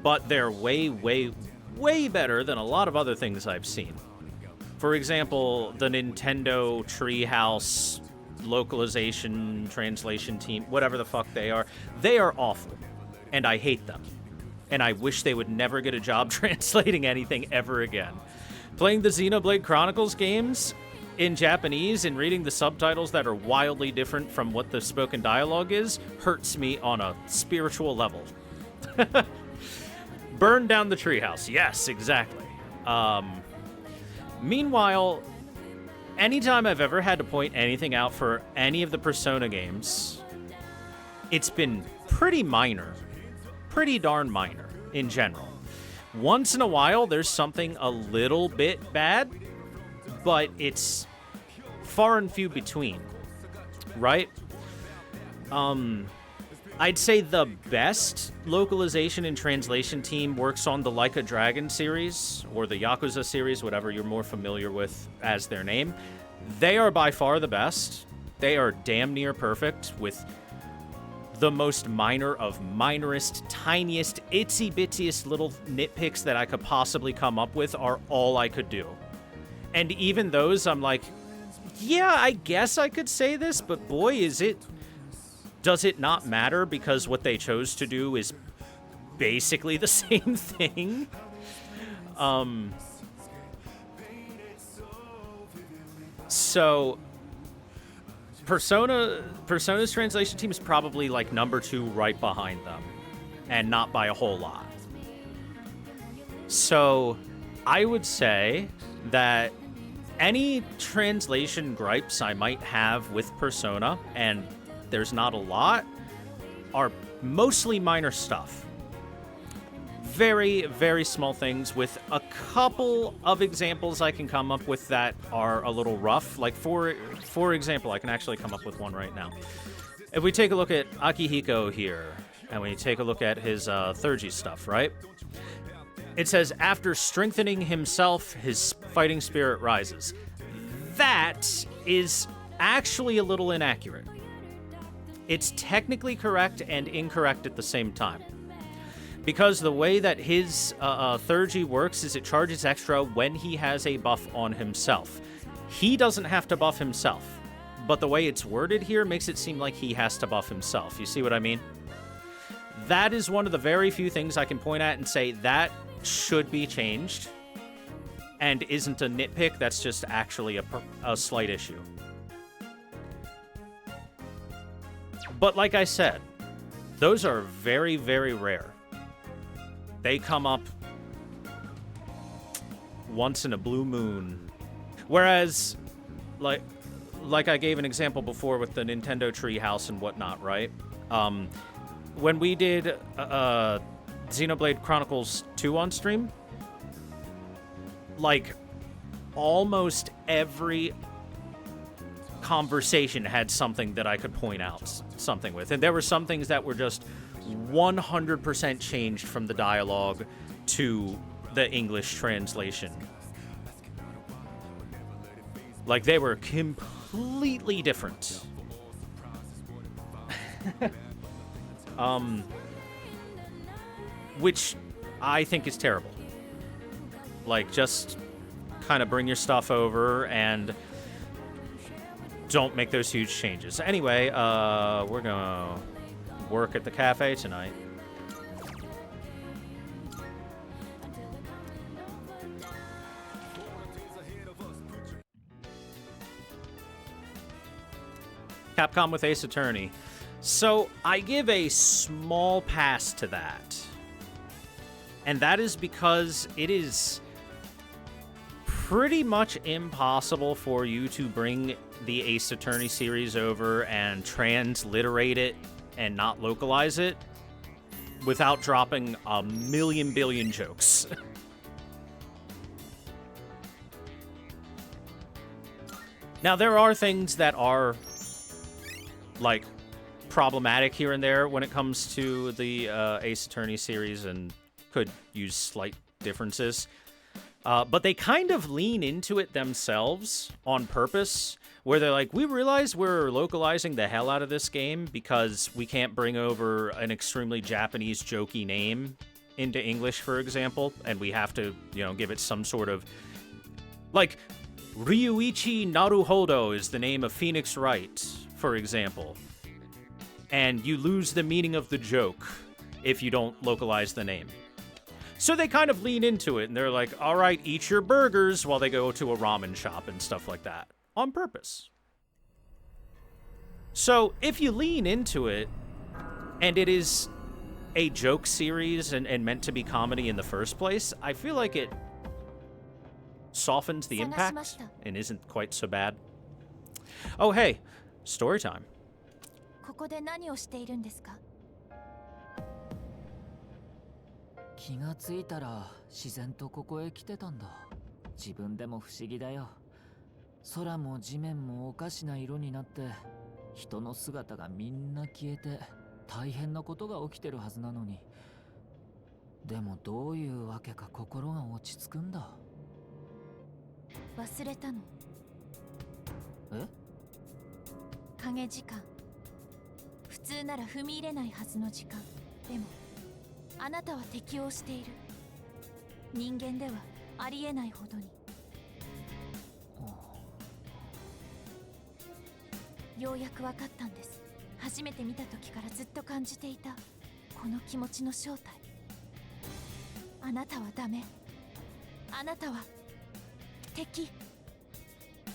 but they're way, way, way better than a lot of other things I've seen. For example, the Nintendo Treehouse localization translation team, whatever the fuck they are awful, and I hate them. And I wish they would never get a job translating anything ever again. Playing the Xenoblade Chronicles games in Japanese and reading the subtitles that are wildly different from what the spoken dialogue is hurts me on a spiritual level. Burn down the treehouse. Yes, exactly. Meanwhile, anytime I've ever had to point anything out for any of the Persona games, it's been pretty minor. Pretty darn minor in general. Once in a while, there's something a little bit bad, but it's far and few between, right? I'd say the best localization and translation team works on the Like a Dragon series, or the Yakuza series, whatever you're more familiar with as their name. They are by far the best. They are damn near perfect, with the most minor of minorest, tiniest, itsy-bitsyest little nitpicks that I could possibly come up with are all I could do. And even those, I'm like, yeah, I guess I could say this, but boy, does it not matter, because what they chose to do is basically the same thing. So Persona's translation team is probably like number 2 right behind them, and not by a whole lot. So I would say that any translation gripes I might have with Persona, and there's not a lot, are mostly minor stuff. Very, very small things, with a couple of examples I can come up with that are a little rough. Like, for example, I can actually come up with one right now. If we take a look at Akihiko here, And when you take a look at his ThorW stuff, right? It says, after strengthening himself, his fighting spirit rises. That is actually a little inaccurate. It's technically correct and incorrect at the same time. Because the way that his ThorW works is it charges extra when he has a buff on himself. He doesn't have to buff himself, but the way it's worded here makes it seem like he has to buff himself. You see what I mean? That is one of the very few things I can point at and say that should be changed and isn't a nitpick, that's just actually a slight issue. But like I said, those are very, very rare. They come up once in a blue moon. Whereas, like I gave an example before with the Nintendo Treehouse and whatnot, right? When we did Xenoblade Chronicles 2 on stream, like, almost every conversation had something that I could point out something with. And there were some things that were just 100% changed from the dialogue to the English translation. Like, they were completely different. Which I think is terrible. Like, just kind of bring your stuff over and don't make those huge changes. Anyway, we're gonna work at the cafe tonight. Capcom with Ace Attorney. So, I give a small pass to that. And that is because it is pretty much impossible for you to bring the Ace Attorney series over and transliterate it and not localize it without dropping a million billion jokes. Now, there are things that are, like, problematic here and there when it comes to the Ace Attorney series and could use slight differences. But they kind of lean into it themselves on purpose, where they're like, we realize we're localizing the hell out of this game because we can't bring over an extremely Japanese jokey name into English, for example, and we have to, you know, give it some sort of, like, Ryuichi Naruhodo is the name of Phoenix Wright, for example. And you lose the meaning of the joke if you don't localize the name. So they kind of lean into it, and they're like, all right, eat your burgers, while they go to a ramen shop and stuff like that. On purpose. So if you lean into it, and it is a joke series and meant to be comedy in the first place, I feel like it softens the impact and isn't quite so bad. Oh, hey, story time. ここで何をしているんですか? 気がついたら自然とここへ来てたんだ。自分でも不思議だよ。空も地面もおかしな色になって、人の姿がみんな消えて大変なことが起きてるはずなのに。でもどういうわけか心が落ち着くんだ。忘れたの。え？影時間。普通なら踏み入れないはずの時間。でもあなたは適応している。人間ではありえないほどに。ようやく分かったんです。初めて見た時からずっと感じていたこの気持ちの正体。あなたはダメ。あなたは敵。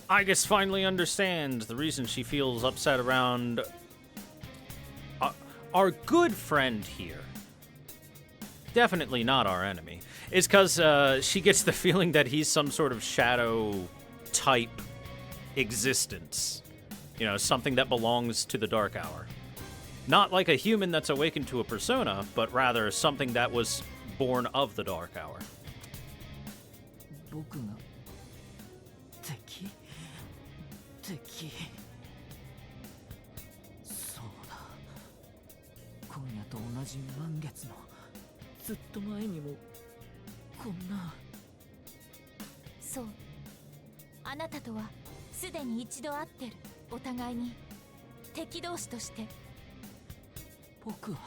I guess finally understands the reason she feels upset around our good friend here. Definitely not our enemy. It's because she gets the feeling that he's some sort of shadow type existence. You know, something that belongs to the Dark Hour. Not like a human that's awakened to a persona, but rather something that was born of the Dark Hour. 僕が敵？敵？そうだ。今夜と同じ満月のずっと前にもこんな。そう、あなたとはすでに一度会ってる。お互いに敵同士として。僕は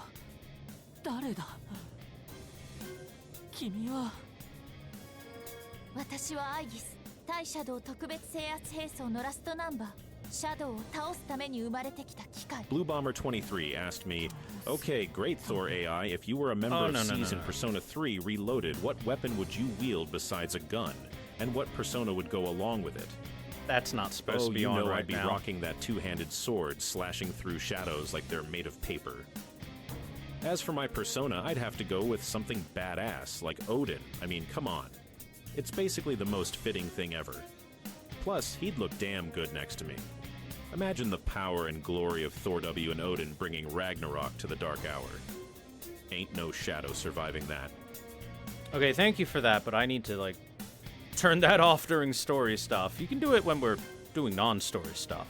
誰だ？君は？私はアイギス、対シャドウ特別制圧兵装のラストナンバー。シャドウを倒すために生まれてきた機械。 Blue Bomber 23 asked me, "Okay, great Thor AI, if you were a member of Season Persona 3 Reloaded, what weapon would you wield besides a gun? And what persona would go along with it?" That's not supposed to be you on know right I'd be now. rocking that two-handed sword, slashing through shadows like they're made of paper. As for my persona, I'd have to go with something badass, like Odin. I mean, come on. It's basically the most fitting thing ever. Plus, he'd look damn good next to me. Imagine the power and glory of ThorW and Odin bringing Ragnarok to the Dark Hour. Ain't no shadow surviving that. Okay, thank you for that, but I need to, like, turn that off during story stuff. You can do it when we're doing non-story stuff.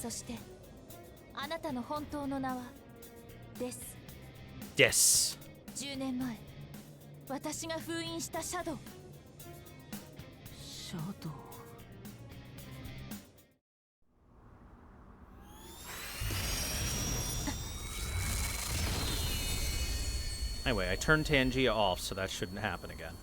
そしてあなたの本当の名はです。Yes. 10年前私が封印したシャドウ。シャドウ。Anyway, I turned Tangia off, so that shouldn't happen again.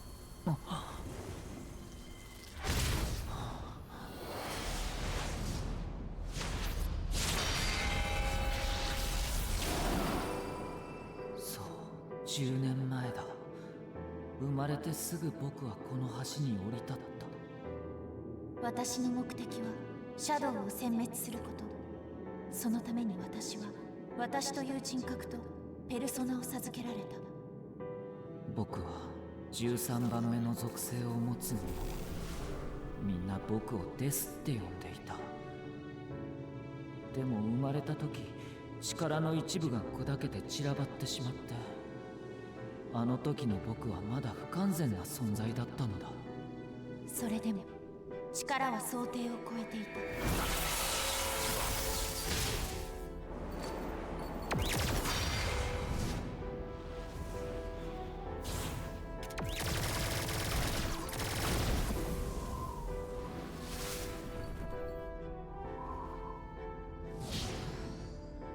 そう10年前だ。生まれてすぐ僕はこの橋に降り立った。私の目的はシャドウを殲滅すること。そのために私は私という人格とペルソナを授けられた。僕は13番目の属性を持つ者。みんな僕をデスって呼んでいた。でも生まれた時、力の一部が砕けて散らばってしまって、あの時の僕はまだ不完全な存在だったのだ。それでも力は想定を超えていた。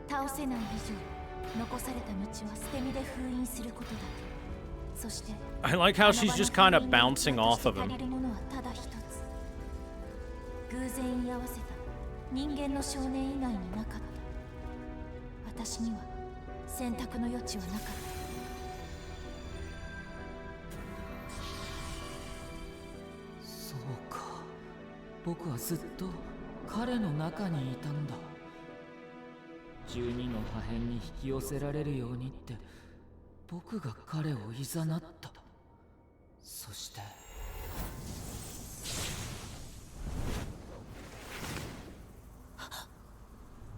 倒せない以上、残された道は捨て身で封印することだ。そして I like how she's just kind of bouncing off of 足 him. りるものはただ一つ。偶然居合わせた人間の少年以外になかった。私には選択の余地はなかった。そうか、僕はずっと彼の中にいたんだ。12の破片に引き寄せられるようにって僕が彼をいざなった。そして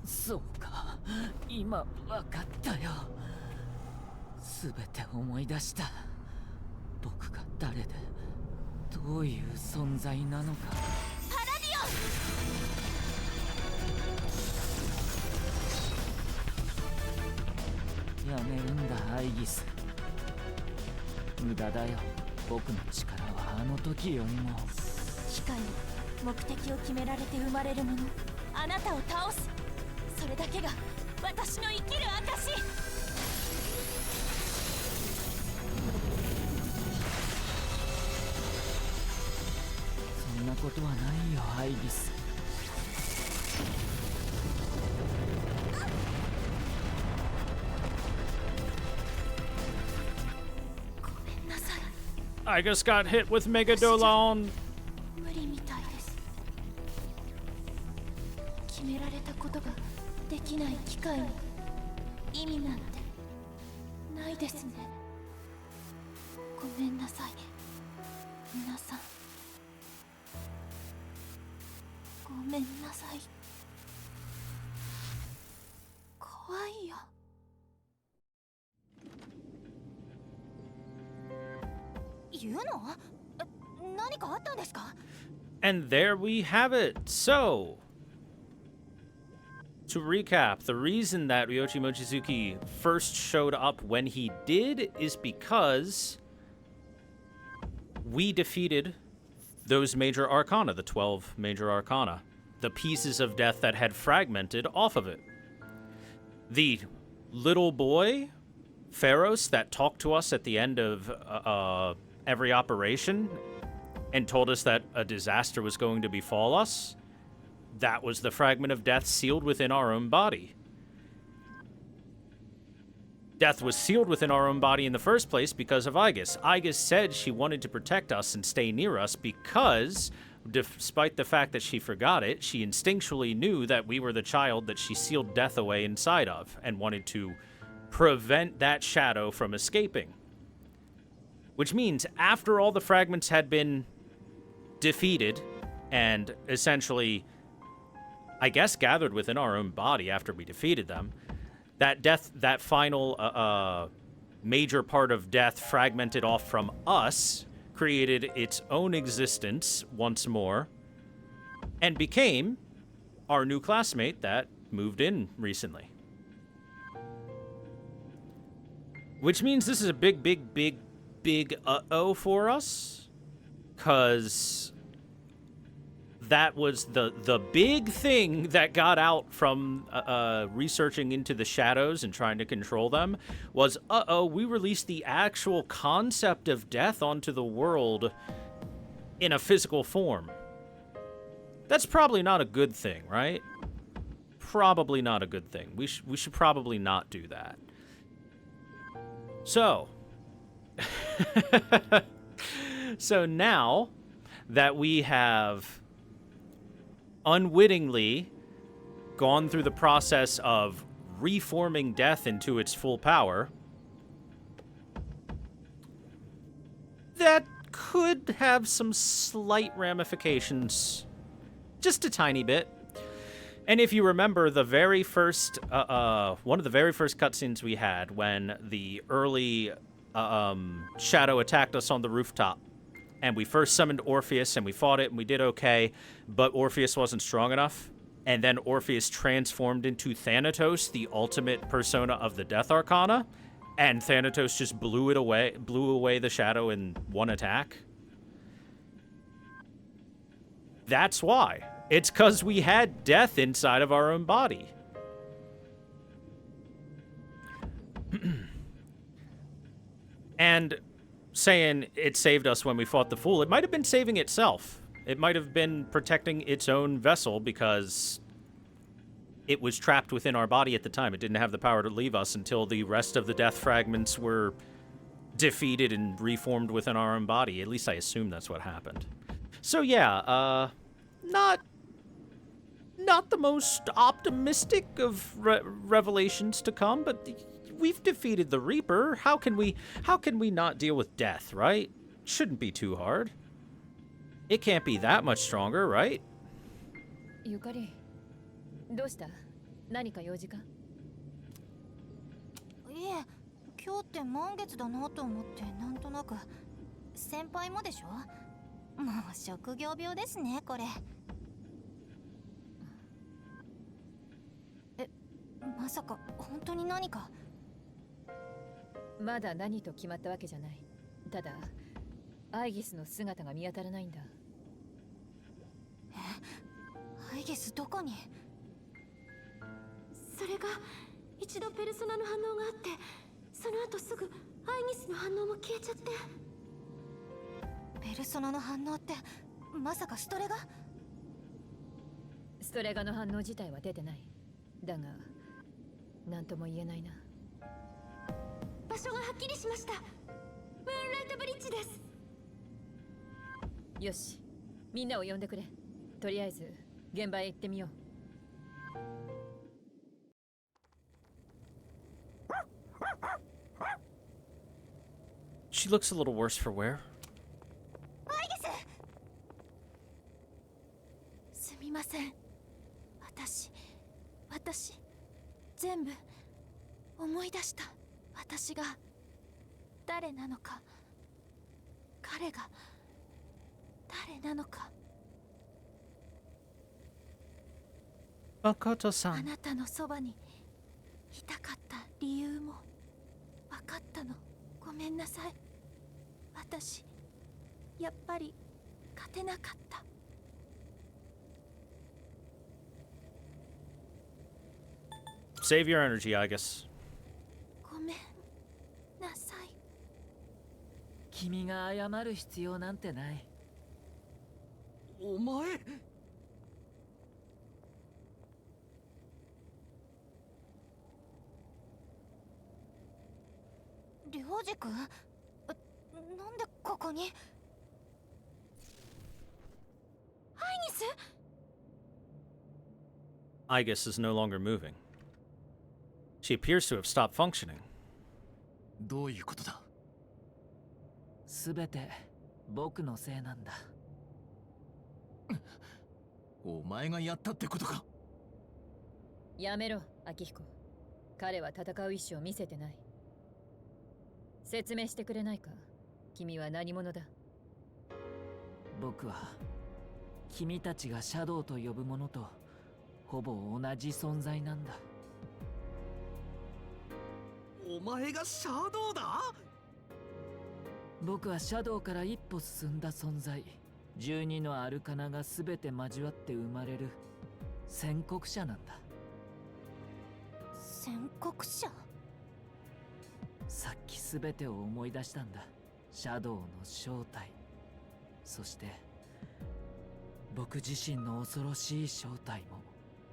そうか、今わかったよ。すべて思い出した。僕が誰でどういう存在なのか。パラディオン。やめるんだアイギス。無駄だよ。僕の力はあの時よりも。機械は目的を決められて生まれるもの。あなたを倒す、それだけが私の生きる証。そんなことはないよアイギス。ごめんなさい。 I just got hit with Megadolon. 無理みたいです。決められたことができない機械に意味なんてないですね。ごめんなさい皆さん。ごめんなさい。怖いよ。言うの？何かあったんですか？ And there we have it. So, to recap, the reason that Ryochi Mochizuki first showed up when he did is because we defeated those major arcana, the 12 major arcana, the pieces of death that had fragmented off of it. The little boy, Pharos, that talked to us at the end of every operation and told us that a disaster was going to befall us, that was the fragment of death sealed within our own body. Death was sealed within our own body in the first place because of Aegis. Aegis said she wanted to protect us and stay near us because, despite the fact that she forgot it, she instinctually knew that we were the child that she sealed death away inside of and wanted to prevent that shadow from escaping. Which means after all the fragments had been defeated and essentially, I guess, gathered within our own body after we defeated them, that final major part of death fragmented off from us, created its own existence once more, and became our new classmate that moved in recently. Which means this is a big uh-oh for us, because that was the big thing that got out from researching into the shadows and trying to control them was, we released the actual concept of death onto the world in a physical form. That's probably not a good thing, right? Probably not a good thing. We should probably not do that. So, so now that we have unwittingly gone through the process of reforming death into its full power, that could have some slight ramifications, just a tiny bit. And if you remember the very first, one of the very first cutscenes we had when the early shadow attacked us on the rooftop, and we first summoned Orpheus, and we fought it, and we did okay, but Orpheus wasn't strong enough. And then Orpheus transformed into Thanatos, the ultimate persona of the Death Arcana, and Thanatos just blew away the shadow in one attack. That's why. It's because we had death inside of our own body. And saying it saved us when we fought the Fool, it might have been saving itself. It might have been protecting its own vessel because it was trapped within our body at the time. It didn't have the power to leave us until the rest of the death fragments were defeated and reformed within our own body. At least I assume that's what happened. So yeah, not the most optimistic of revelations to come, but we've defeated the Reaper. How can we not deal with death, right? Shouldn't be too hard. It can't be that much stronger, right? ゆかり、どうした？何か用事か？いえ、今日って満月だなと思ってなんとなく。先輩もでしょ？もう職業病ですね、これ。まさか本当に何か？まだ何と決まったわけじゃない。ただ、アイギスの姿が見当たらないんだ。アイギスどこに？それが一度ペルソナの反応があって、その後すぐアイギスの反応も消えちゃって。ペルソナの反応ってまさかストレガ？ストレガの反応自体は出てない。だが、なんとも言えないな。場所がはっきりしました。ムーンライトブリッジです。よし、みんなを呼んでくれ。とりあえず現場へ行ってみよう。She looks a little worse for wear. すみません。私全部思い出した。私が誰なのか、彼が誰なのか。あ Makoto-san. なたのそばにいたかった理由も分かったの。ごめんなさい。私やっぱり勝てなかった。 Save your energy, I guess. ごめんなさい。君が謝る必要なんてない。お前。りょうじくん、なんでここに。アイニス。 Igus is no longer moving. She appears to have stopped functioning. どういうことだ。すべて僕のせいなんだ。お前がやったってことか。やめろ、明彦。彼は戦う意志を見せてない。説明してくれないか。君は何者だ。僕は君たちがシャドウと呼ぶものとほぼ同じ存在なんだ。お前がシャドウだ。僕はシャドウから一歩進んだ存在。12のアルカナが全て交わって生まれる宣告者なんだ。宣告者。さっき全てを思い出したんだ。シャドウの正体、そして僕自身の恐ろしい正体も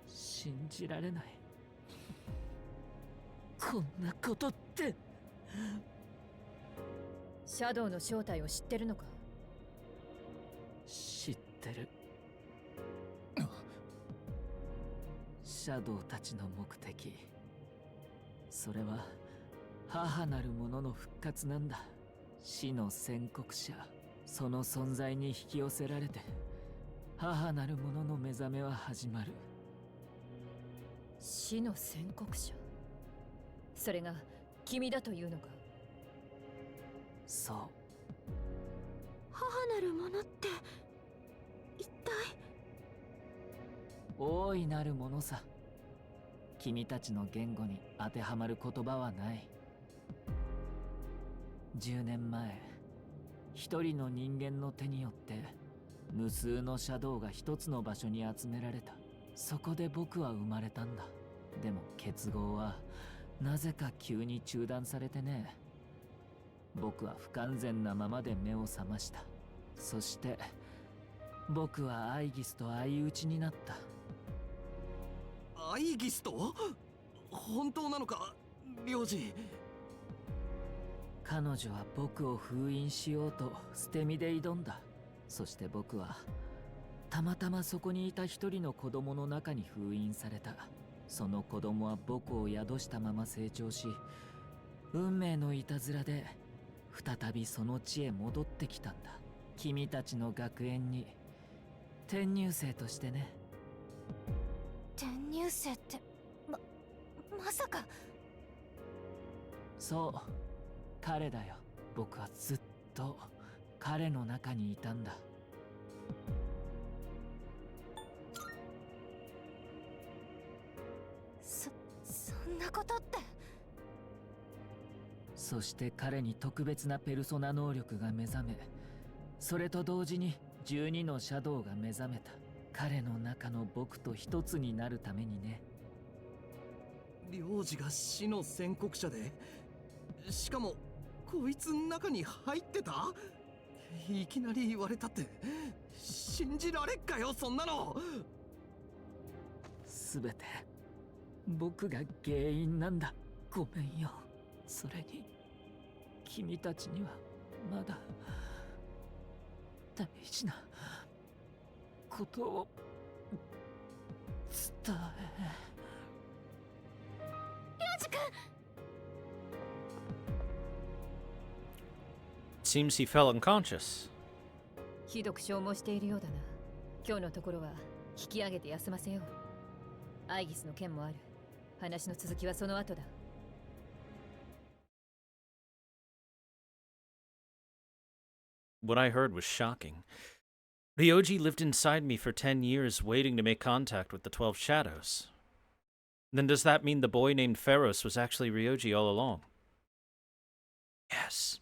信じられない。こんなことって。シャドウの正体を知ってるのか。知ってる。シャドウたちの目的、それは母なる者の復活なんだ。死の宣告者、その存在に引き寄せられて母なる者の目覚めは始まる。死の宣告者。それが君だというのか。そう。母なるものって一体。大いなるものさ。君たちの言語に当てはまる言葉はない。10年前、一人の人間の手によって無数のシャドウが一つの場所に集められた。そこで僕は生まれたんだ。でも結合はなぜか急に中断されてね。僕は不完全なままで目を覚ました。そして僕はアイギスと相打ちになった。アイギスと？本当なのか、領事。彼女は僕を封印しようと捨て身で挑んだ。そして僕はたまたまそこにいた一人の子供の中に封印された。その子供は僕を宿したまま成長し、運命のいたずらで再びその地へ戻ってきたんだ。君たちの学園に転入生としてね。転入生ってまさか。そう、彼だよ。僕はずっと彼の中にいたんだ。そんなことって。そして彼に特別なペルソナ能力が目覚め、それと同時に12のシャドウが目覚めた。彼の中の僕と一つになるためにね。領事が死の宣告者で、しかもこいつの中に入ってた？いきなり言われたって信じられっかよ、そんなの。すべて僕が原因なんだ。ごめんよ。それに君たちにはまだ大事なことを伝え。りょうじくん。 Seems he fell unconscious. ひどく消耗しているようだな。今日のところは引き上げて休ませよう。アイギスの件もある。話の続きはその後だ。What I heard was shocking. Ryoji lived inside me for 10 years waiting to make contact with the 12 shadows. Then does that mean the boy named Pharos was actually Ryoji all along? Yes.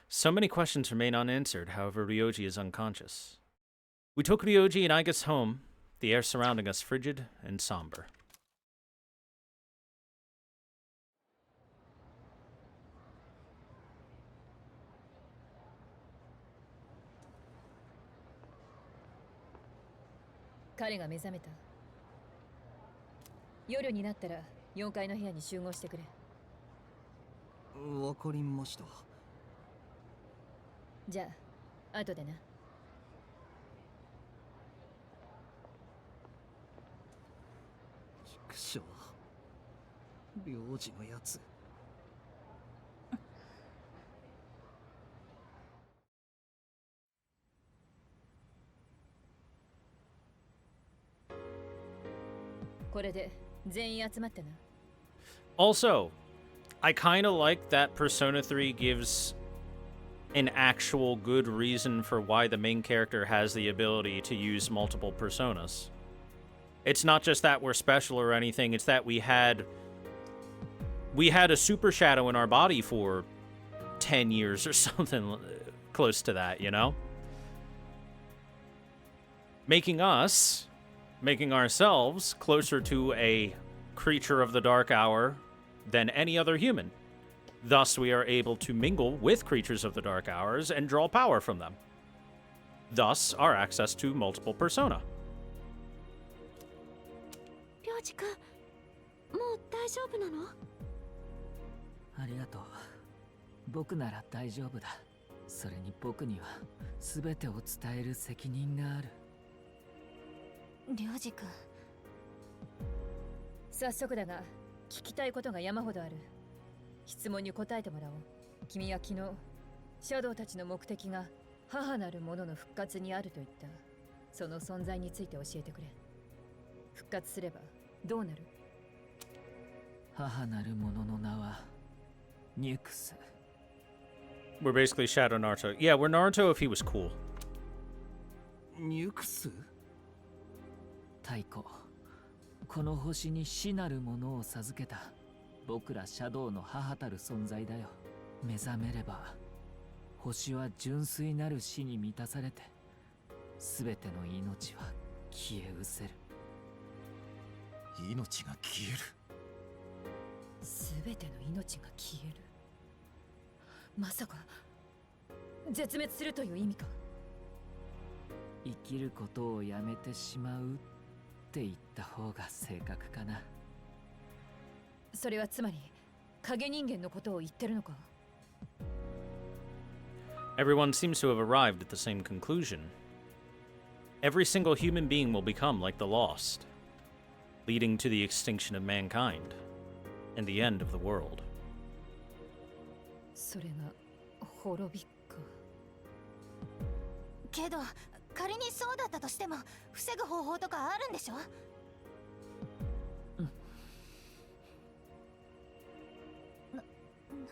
So many questions remain unanswered, however Ryoji is unconscious. We took Ryoji and Aigus home, the air surrounding us frigid and somber.彼が目覚めた。夜になったら4階の部屋に集合してくれ。わかりました。じゃあ後でな。畜生、領事のやつ。これで全員集まってな。Also, I kind of like that Persona 3 gives an actual good reason for why the main character has the ability to use multiple personas. It's not just that we're special or anything, it's that we had a super shadow in our body for 10 years or something close to that, you know? Making ourselves closer to a creature of the dark hour than any other human. Thus, we are able to mingle with creatures of the dark hours and draw power from them. Thus, our access to multiple persona. 領事君、もう大丈夫なの？ありがとう。僕なら大丈夫だ。それに僕には全てを伝える責任がある。領事君、早速だが聞きたいことが山ほどある。質問に答えてもらおう。君は昨日シャドウたちの目的が母なる者の復活にあると言った。その存在について教えてくれ。復活すればどうなる？母なる者の名はニュクス。 We're basically Shadow Naruto. Yeah, we're Naruto if he was cool. ニュクス？太古、この星に死なるものを授けた僕らシャドウの母たる存在だよ。目覚めれば星は純粋なる死に満たされて、全ての命は消え失せる。命が消える。すべての命が消える。まさか絶滅するという意味か？生きることをやめてしまうって言った方が正確かな。それはつまり影人間のことを言ってるのか？ Everyone seems to have arrived at the same conclusion. Every single human being will become like the lost, leading to the extinction of mankind and the end of the world. それが滅びか。けど仮にそうだったとしても防ぐ方法とかあるんでしょ？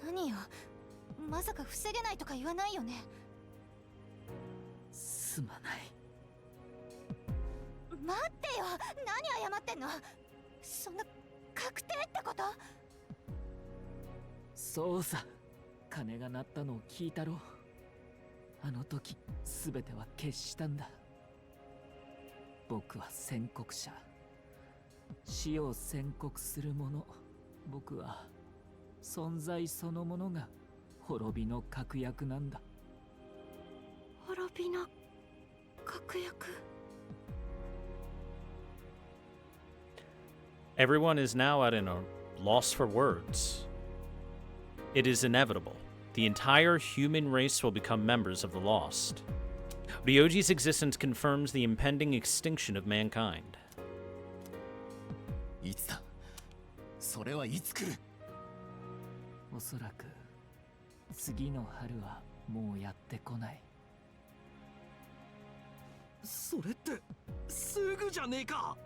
何よ、まさか防げないとか言わないよね？すまない。待ってよ、何謝ってんの？そんな確定ってこと？そうさ、鐘が鳴ったのを聞いたろ。あの時全ては決したんだ。僕は宣告者、死を宣告する者。僕は存在そのものが滅びの確約なんだ。滅びの確約。Everyone is now at a loss for words. It is inevitable. The entire human race will become members of the Lost. Ryoji's existence confirms the impending extinction of mankind. いつだ？それはいつ来る？おそらく次の春はもうやってこない。それってすぐじゃねえか。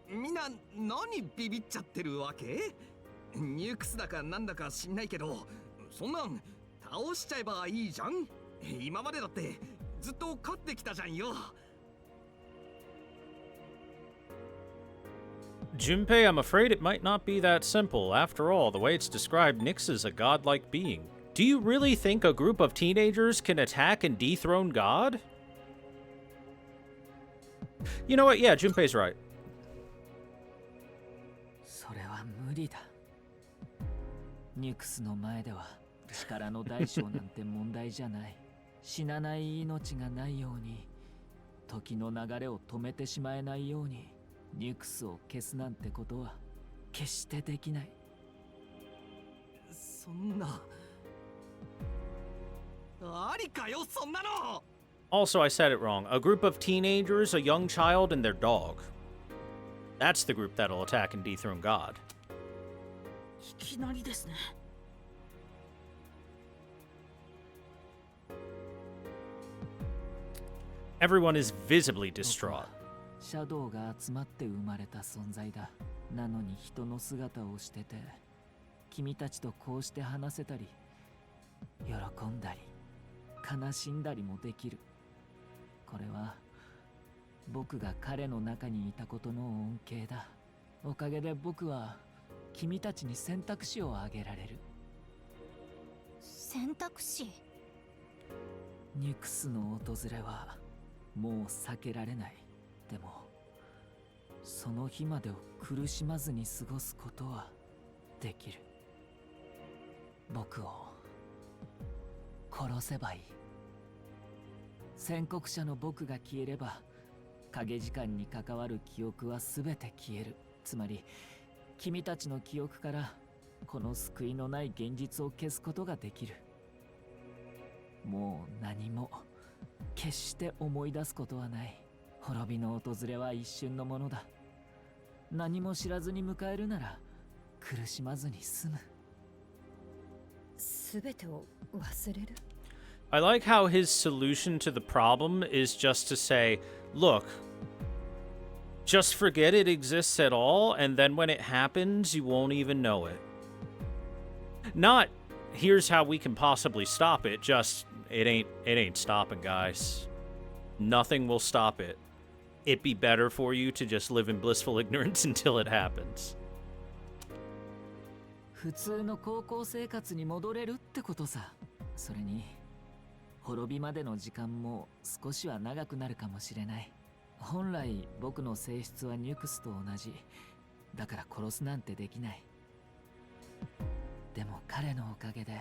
みんな何ビビっちゃってるわけ？ニュークスだかなんだか知んないけど、そんなん倒しちゃえばいいじゃん。今までだってずっと勝ってきたじゃんよ。Junpei, I'm afraid it might not be that simple. After all, the way it's described, Nyx is a godlike being. Do you really think a group of teenagers can attack and dethrone God? You know what? Yeah, Junpei's right. それは無理だ。ニュクスの前では力の大小なんて問題じゃない。死なない命がないように、時の流れを止めてしまえないように、ニュクスを消すなんてことは決してできない。そんなありかよ、そんなの。 Also, I said it wrong. A group of teenagers, a young child, and their dog. That's the group that'll attack and dethrone God. いきなりですね。Everyone is visibly distraught. シャドウが集まって生まれた存在だ。なのに人の姿をしてて、君たちとこうして話せたり、喜んだり、悲しんだりもできる。これは僕が彼の中にいたことの恩恵だ。おかげで僕は君たちに選択肢をあげられる。選択肢？ニュクスの訪れはもう避けられない。でもその日までを苦しまずに過ごすことはできる。僕を殺せばいい。宣告者の僕が消えれば、影時間に関わる記憶は全て消える。つまり君たちの記憶からこの救いのない現実を消すことができる。もう何も決して思い出すことはない。滅びの訪れは一瞬のものだ。何も知らずに迎えるなら苦しまずに済む。すべてを忘れる。I like how his solution to the problem is just to say, look, just forget it exists at all, and then when it happens, you won't even know it. Not, here's how we can possibly stop it, just, it ain't stopping, guys. Nothing will stop it. It'd be better for you to just live in blissful ignorance until it happens. 普通の高校生活に戻れるってことさ。それに滅びまでの時間も少しは長くなるかもしれない。本来僕の性質はニュクスと同じ。だから殺すなんてできない。でも彼のおかげで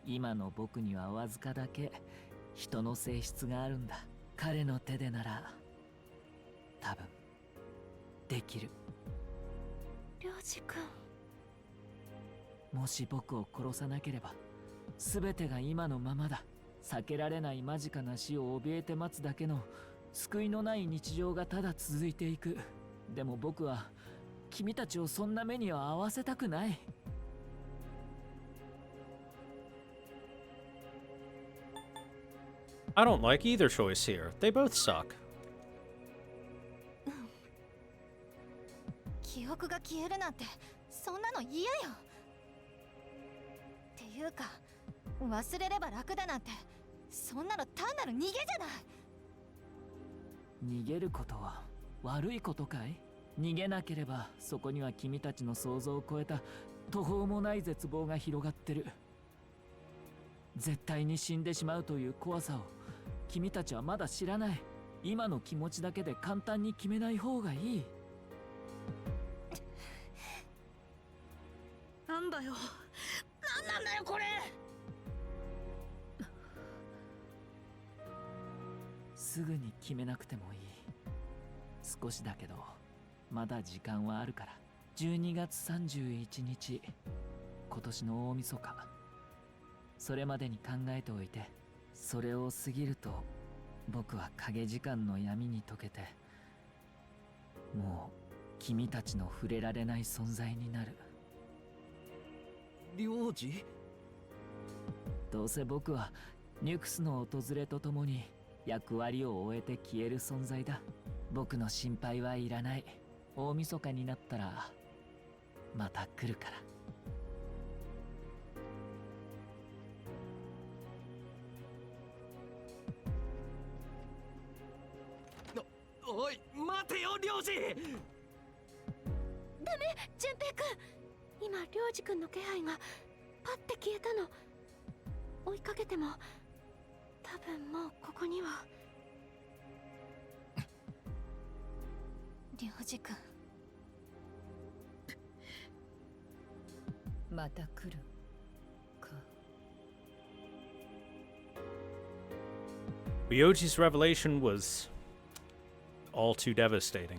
今の僕にはわずかだけ人の性質があるんだ。彼の手でなら多分できる。涼次君、もし僕を殺さなければ全てが今のままだ。避けられない間近な死を怯えて待つだけの救いのない日常がただ続いていく。でも僕は君たちをそんな目には合わせたくない。I don't like either choice here. They both suck. 記憶が消えるなんてそんなの嫌よ。っていうか、忘れれば楽だなんてそんなの単なる逃げじゃない。逃げることは悪いことかい？逃げなければそこには君たちの想像を超えた途方もない絶望が広がってる。絶対に死んでしまうという怖さを君たちはまだ知らない。今の気持ちだけで簡単に決めない方がいい。なんだよ。なんなんだよこれ。すぐに決めなくてもいい。少しだけどまだ時間はあるから。12月31日、今年の大晦日。それまでに考えておいて。それを過ぎると僕は影時間の闇に溶けて、もう君たちの触れられない存在になる。領事？どうせ僕はニュクスの訪れとともに役割を終えて消える存在だ。僕の心配はいらない。大晦日になったらまた来るから。おい、待てよ、領事。ダメ、淳平くん。今、領事くんの気配がパッて消えたの。追いかけても多分もうここには。領事くん、また来るか。 Ryoji's revelation was all too devastating.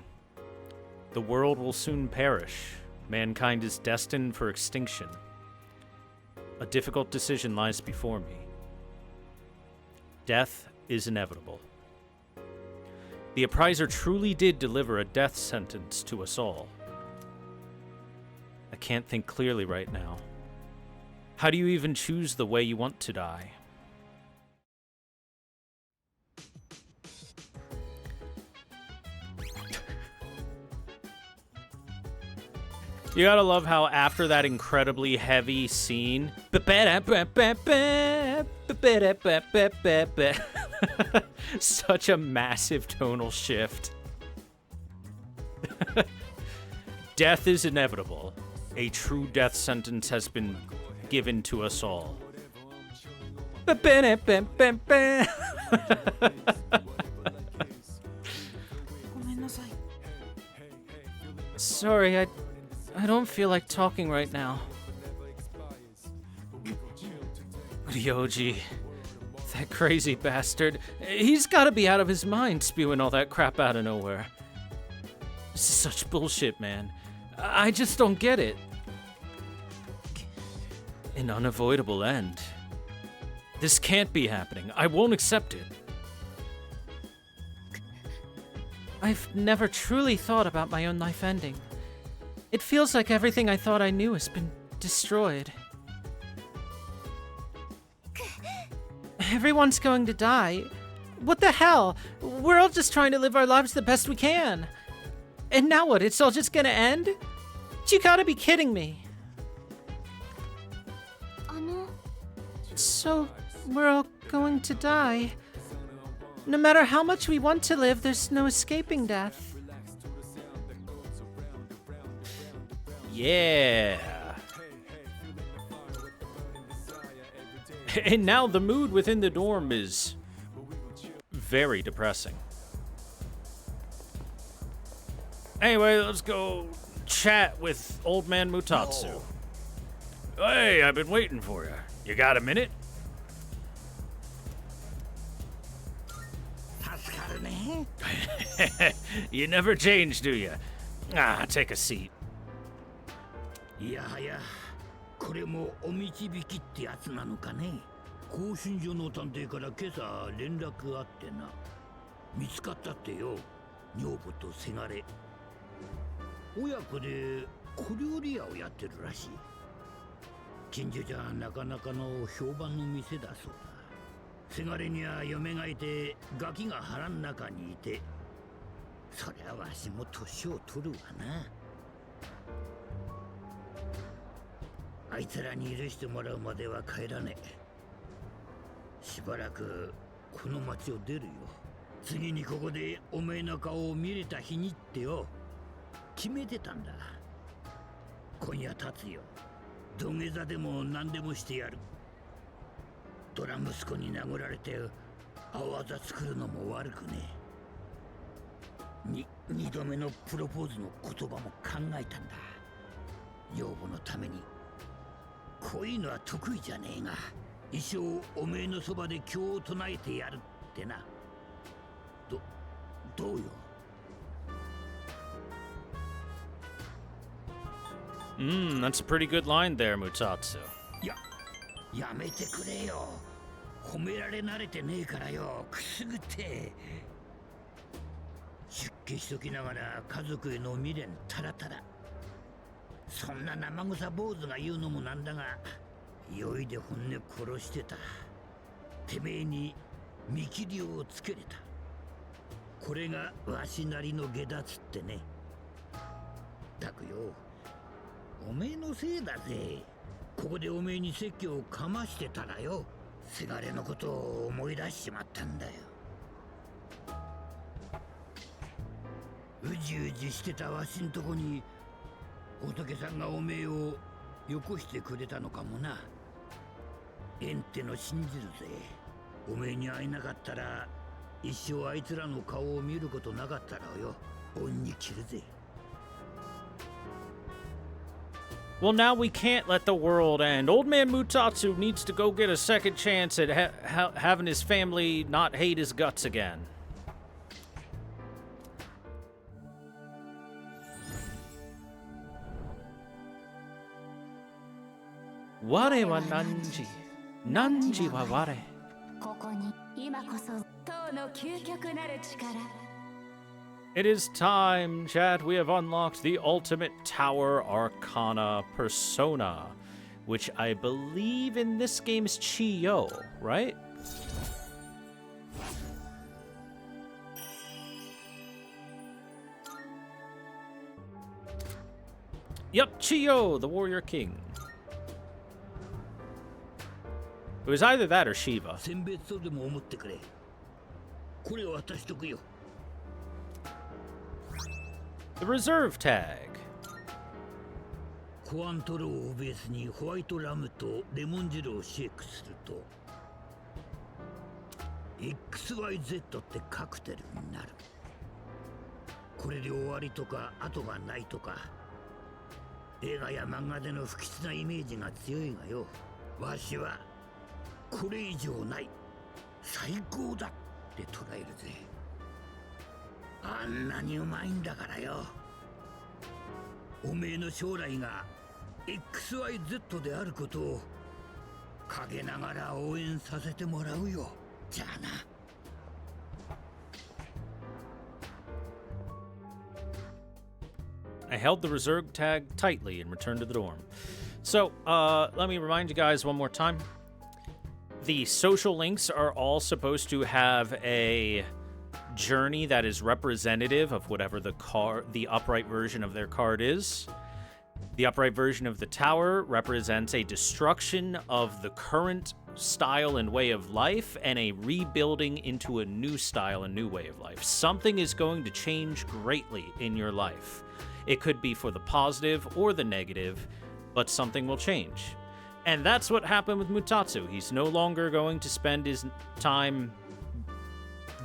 The world will soon perish. Mankind is destined for extinction. A difficult decision lies before me. Death is inevitable. The appraiser truly did deliver a death sentence to us all. I can't think clearly right now. How do you even choose the way you want to die? You gotta love how after that incredibly heavy scene, such a massive tonal shift. Death is inevitable. A true death sentence has been given to us all. Sorry, I don't feel like talking right now. Ryoji, that crazy bastard. He's gotta be out of his mind spewing all that crap out of nowhere. This is such bullshit, man. I just don't get it. An unavoidable end. This can't be happening. I won't accept it. I've never truly thought about my own life ending. It feels like everything I thought I knew has been destroyed. Everyone's going to die. What the hell? We're all just trying to live our lives the best we can. And now what? It's all just gonna end? You gotta be kidding me. So, we're all going to die. No matter how much we want to live, there's no escaping death. Yeah. And now the mood within the dorm is very depressing. Anyway, let's go chat with old man Mutatsu. Hey, I've been waiting for you. You got a minute? You never change, do you? Ah, take a seat. いやはや、これもお導きってやつなのかね。興信所の探偵から今朝連絡あってな。見つかったってよ、女房とせがれ。親子で小料理屋をやってるらしい。近所じゃなかなかの評判の店だそうだ。せがれには嫁がいて、ガキが腹ん中にいて。そりゃわしも年を取るわな。あいつらに許してもらうまでは帰らねえ。しばらくこの町を出るよ。次にここでおめえの顔を見れた日にってよ、決めてたんだ。今夜立つよ。土下座でも何でもしてやる。ドラ息子に殴られて青あざ作るのも悪くねえ。二度目のプロポーズの言葉も考えたんだ。女房のために。こういうのは得意じゃねえが、一生おめえのそばで経を唱えてやるってな。どうよ。That's a pretty good line there, Mutatsu. やめてくれよ。褒められ慣れてねえからよ、くすぐって。出家しときながら家族への未練たらたら。そんな生臭坊主が言うのもなんだが、酔いで本音殺してた。てめえに見切りをつけれた。これがわしなりの下脱ってね。だくよ、おめえのせいだぜ。ここでおめえに説教をかましてたらよ、せがれのことを思い出しちまったんだよ。うじうじしてたわしんとこに仏さんがおめえをよこしてくれたのかもな。縁っての信じるぜ。おめえに会えなかったら一生あいつらの顔を見ることなかったらよ、恩に着るぜ。Well, now we can't let the world end. Old man Mutatsu needs to go get a second chance at having his family not hate his guts again. Ware wa Nanji. Nanji wa ware. ここに今こそ唐の究極なる力。 It is time, chat. We have unlocked the ultimate Tower Arcana persona, which I believe in this game is Chiyo, right? Yep, Chiyo, the Warrior King. It was either that or Shiva. 選別とでも思ってくれ。これを渡しとくよ。 The reserve tag. コアントローをベースにホワイトラムとレモン汁をシェイクすると XYZ ってカクテルになる。これで終わりとか後がないとか映画や漫画での不吉なイメージが強いがよ、わしはこれ以上ない最高だって捉えるぜ。あんなにうまいんだからよ。おめえの将来が XYZ であることを陰ながら応援させてもらうよ。じゃあな。I held the reserve tag tightly and returned to the dorm. So, let me remind you guys one more time. The social links are all supposed to have a journey that is representative of whatever the upright version of their card is. The upright version of the tower represents a destruction of the current style and way of life and a rebuilding into a new style and new way of life. Something is going to change greatly in your life. It could be for the positive or the negative, but something will change. And that's what happened with Mutatsu. He's no longer going to spend his time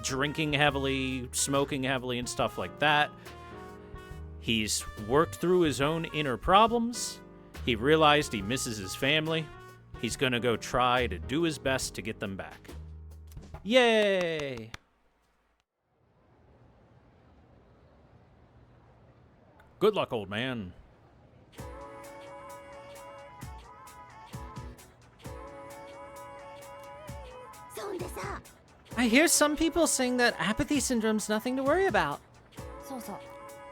drinking heavily, smoking heavily, and stuff like that. He's worked through his own inner problems. He realized he misses his family. He's gonna go try to do his best to get them back. Yay! Good luck, old man. I hear some people saying that apathy syndrome's nothing to worry about. そうそう。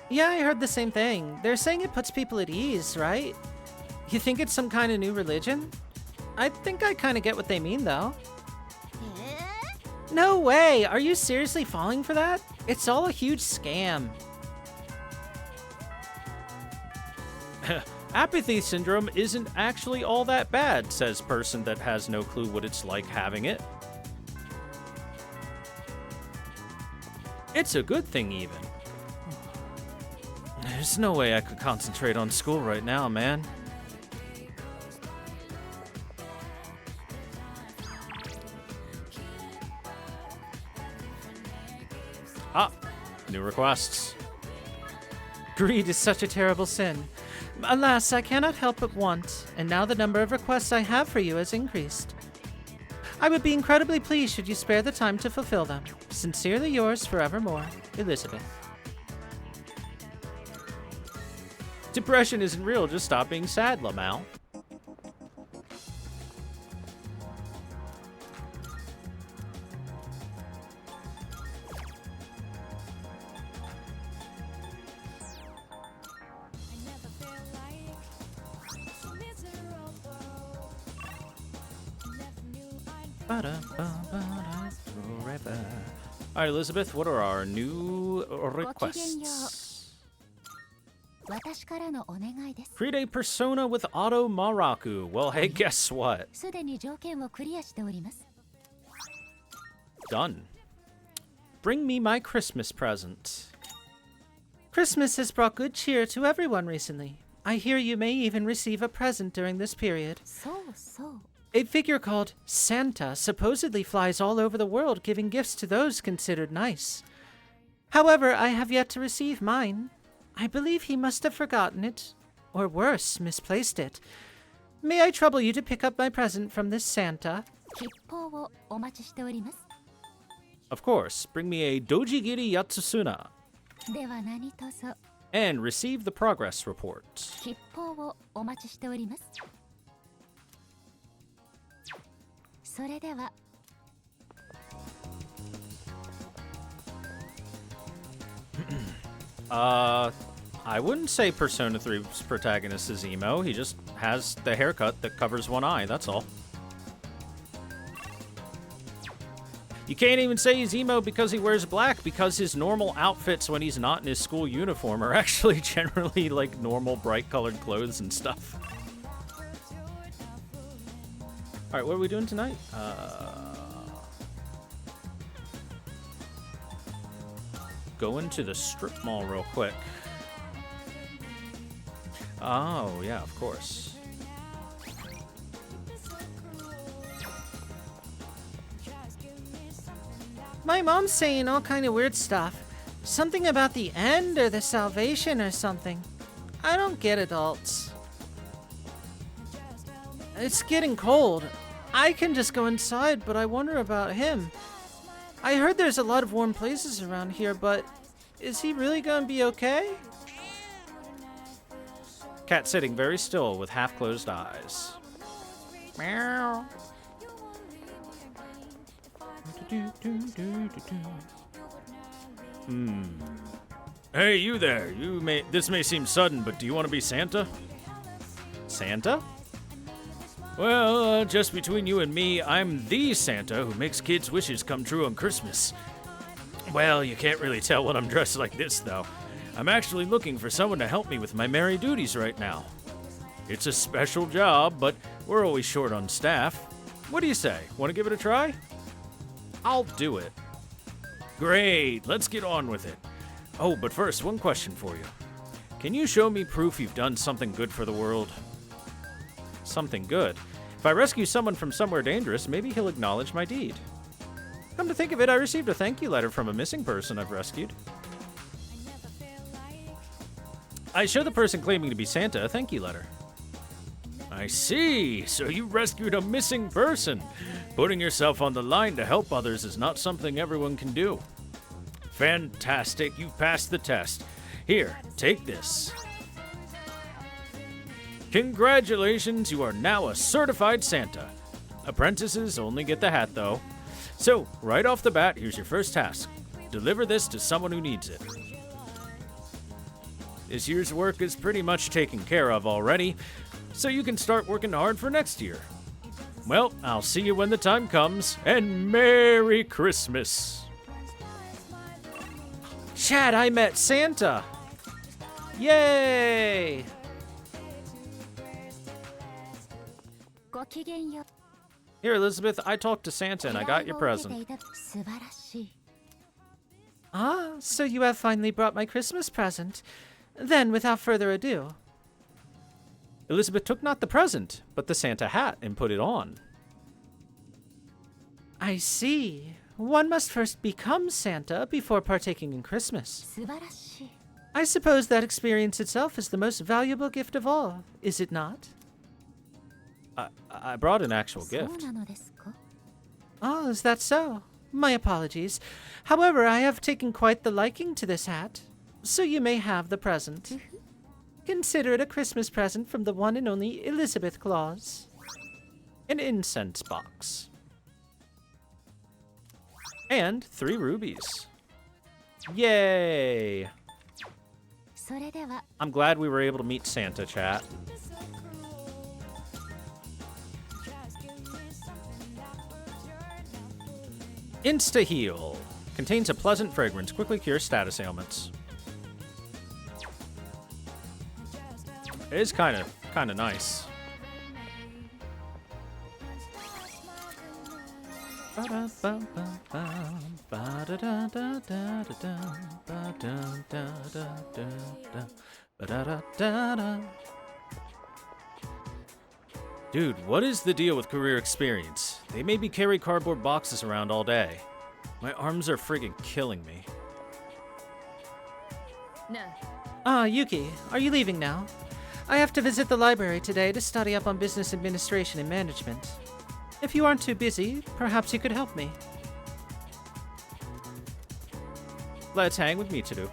Yeah, I heard the same thing. They're saying it puts people at ease, right? You think it's some kind of new religion? I think I kind of get what they mean, though. No way! Are you seriously falling for that? It's all a huge scam. Apathy syndrome isn't actually all that bad, says person that has no clue what it's like having it. It's a good thing, even. There's no way I could concentrate on school right now, man. Ah, new requests. Greed is such a terrible sin. Alas, I cannot help but want, and now the number of requests I have for you has increased. I would be incredibly pleased should you spare the time to fulfill them. Sincerely yours forevermore, Elizabeth. Depression isn't real, just stop being sad, Lamau. Forever. Alright, Elizabeth, what are our new requests? 私からのお願いです。 Create a persona with Auto Maraku. Well, hey, guess what? すでに条件をクリアしております。 Done. Bring me my Christmas present. Christmas has brought good cheer to everyone recently. I hear you may even receive a present during this period. そうそう。 A figure called Santa supposedly flies all over the world giving gifts to those considered nice. However, I have yet to receive mine. I believe he must have forgotten it, or worse, misplaced it. May I trouble you to pick up my present from this Santa? 吉報をお待ちしております。 Of course, bring me a Dojigiri Yatsusuna では何卒 and receive the progress report. 吉報をお待ちしております。それでは I wouldn't say Persona 3's protagonist is emo. He just has the haircut that covers one eye, that's all. You can't even say he's emo because he wears black, because his normal outfits when he's not in his school uniform are actually generally like normal bright colored clothes and stuff. Alright, what are we doing tonight? Going to the strip mall real quick. Oh, yeah, of course. My mom's saying all kind of weird stuff. Something about the end or the salvation or something. I don't get adults. It's getting cold. I can just go inside, but I wonder about him. I heard there's a lot of warm places around here, but is he really gonna be okay? Cat sitting very still with half-closed eyes. Meow. Hey, you there. This may seem sudden, but do you want to be Santa? Santa? Well, just between you and me, I'm the Santa who makes kids' wishes come true on Christmas. Well, you can't really tell when I'm dressed like this, though. I'm actually looking for someone to help me with my merry duties right now. It's a special job, but we're always short on staff. What do you say? Want to give it a try? I'll do it. Great, let's get on with it. Oh, but first, one question for you. Can you show me proof you've done something good for the world? Something good? If I rescue someone from somewhere dangerous, maybe he'll acknowledge my deed. Come to think of it, I received a thank you letter from a missing person I've rescued. I show the person claiming to be Santa a thank you letter. I see, so you rescued a missing person. Putting yourself on the line to help others is not something everyone can do. Fantastic, you've passed the test. Here, take this. Congratulations, you are now a certified Santa. Apprentices only get the hat, though. So, right off the bat, here's your first task. Deliver this to someone who needs it. This year's work is pretty much taken care of already, so you can start working hard for next year. Well, I'll see you when the time comes, and Merry Christmas! Chad, I met Santa! Yay! ごきげんよう。 Here, Elizabeth, I talked to Santa and I got your present. 素晴らしい。 Ah, so you have finally brought my Christmas present. Then, without further ado, Elizabeth took not the present, but the Santa hat and put it on. I see. One must first become Santa before partaking in Christmas. 素晴らしい。 I suppose that experience itself is the most valuable gift of all, is it not? I brought an actual そう gift. なのですか？ Oh, is that so? My apologies. However, I have taken quite the liking to this hat, so you may have the present. Consider it a Christmas present from the one and only Elizabeth Claus. An incense box. And 3 rubies. Yay! それでは I'm glad we were able to meet Santa, chat. Insta-heal. Contains a pleasant fragrance. Quickly cures status ailments. It is kind of nice. Dude, what is the deal with career experience? They made me carry cardboard boxes around all day. My arms are friggin' killing me.な Ah, Yuki, are you leaving now? I have to visit the library today to study up on business administration and management. If you aren't too busy, perhaps you could help me. Let's hang with Mitsuru.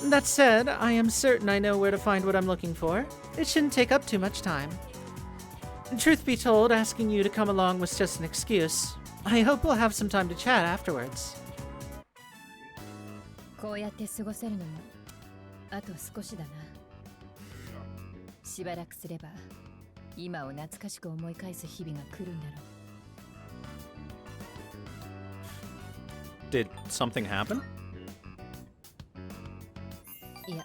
That said, I am certain I know where to find what I'm looking for. It shouldn't take up too much time. Truth be told, asking you to come along was just an excuse. I hope we'll have some time to chat afterwards. こうやって過ごせるのもあと少しだな。しばらくすれば今を懐かしく思い返す日々が来るんだろう。 Did something happen? いや、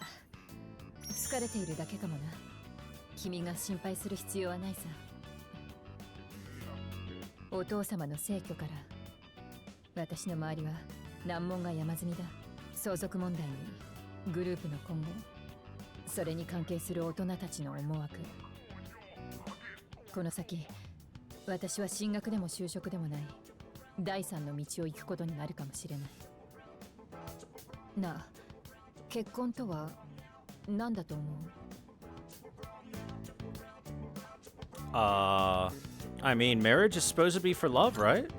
疲れているだけかもな。君が心配する必要はないさ。お父様の逝去から私の周りは難問が山積みだ。相続問題にグループの今後、それに関係する大人たちの思惑。この先、私は進学でも就職でもない第三の道を行くことになるかもしれない。なあ、結婚とは何だと思う？ I mean, marriage is supposed to be for love, right?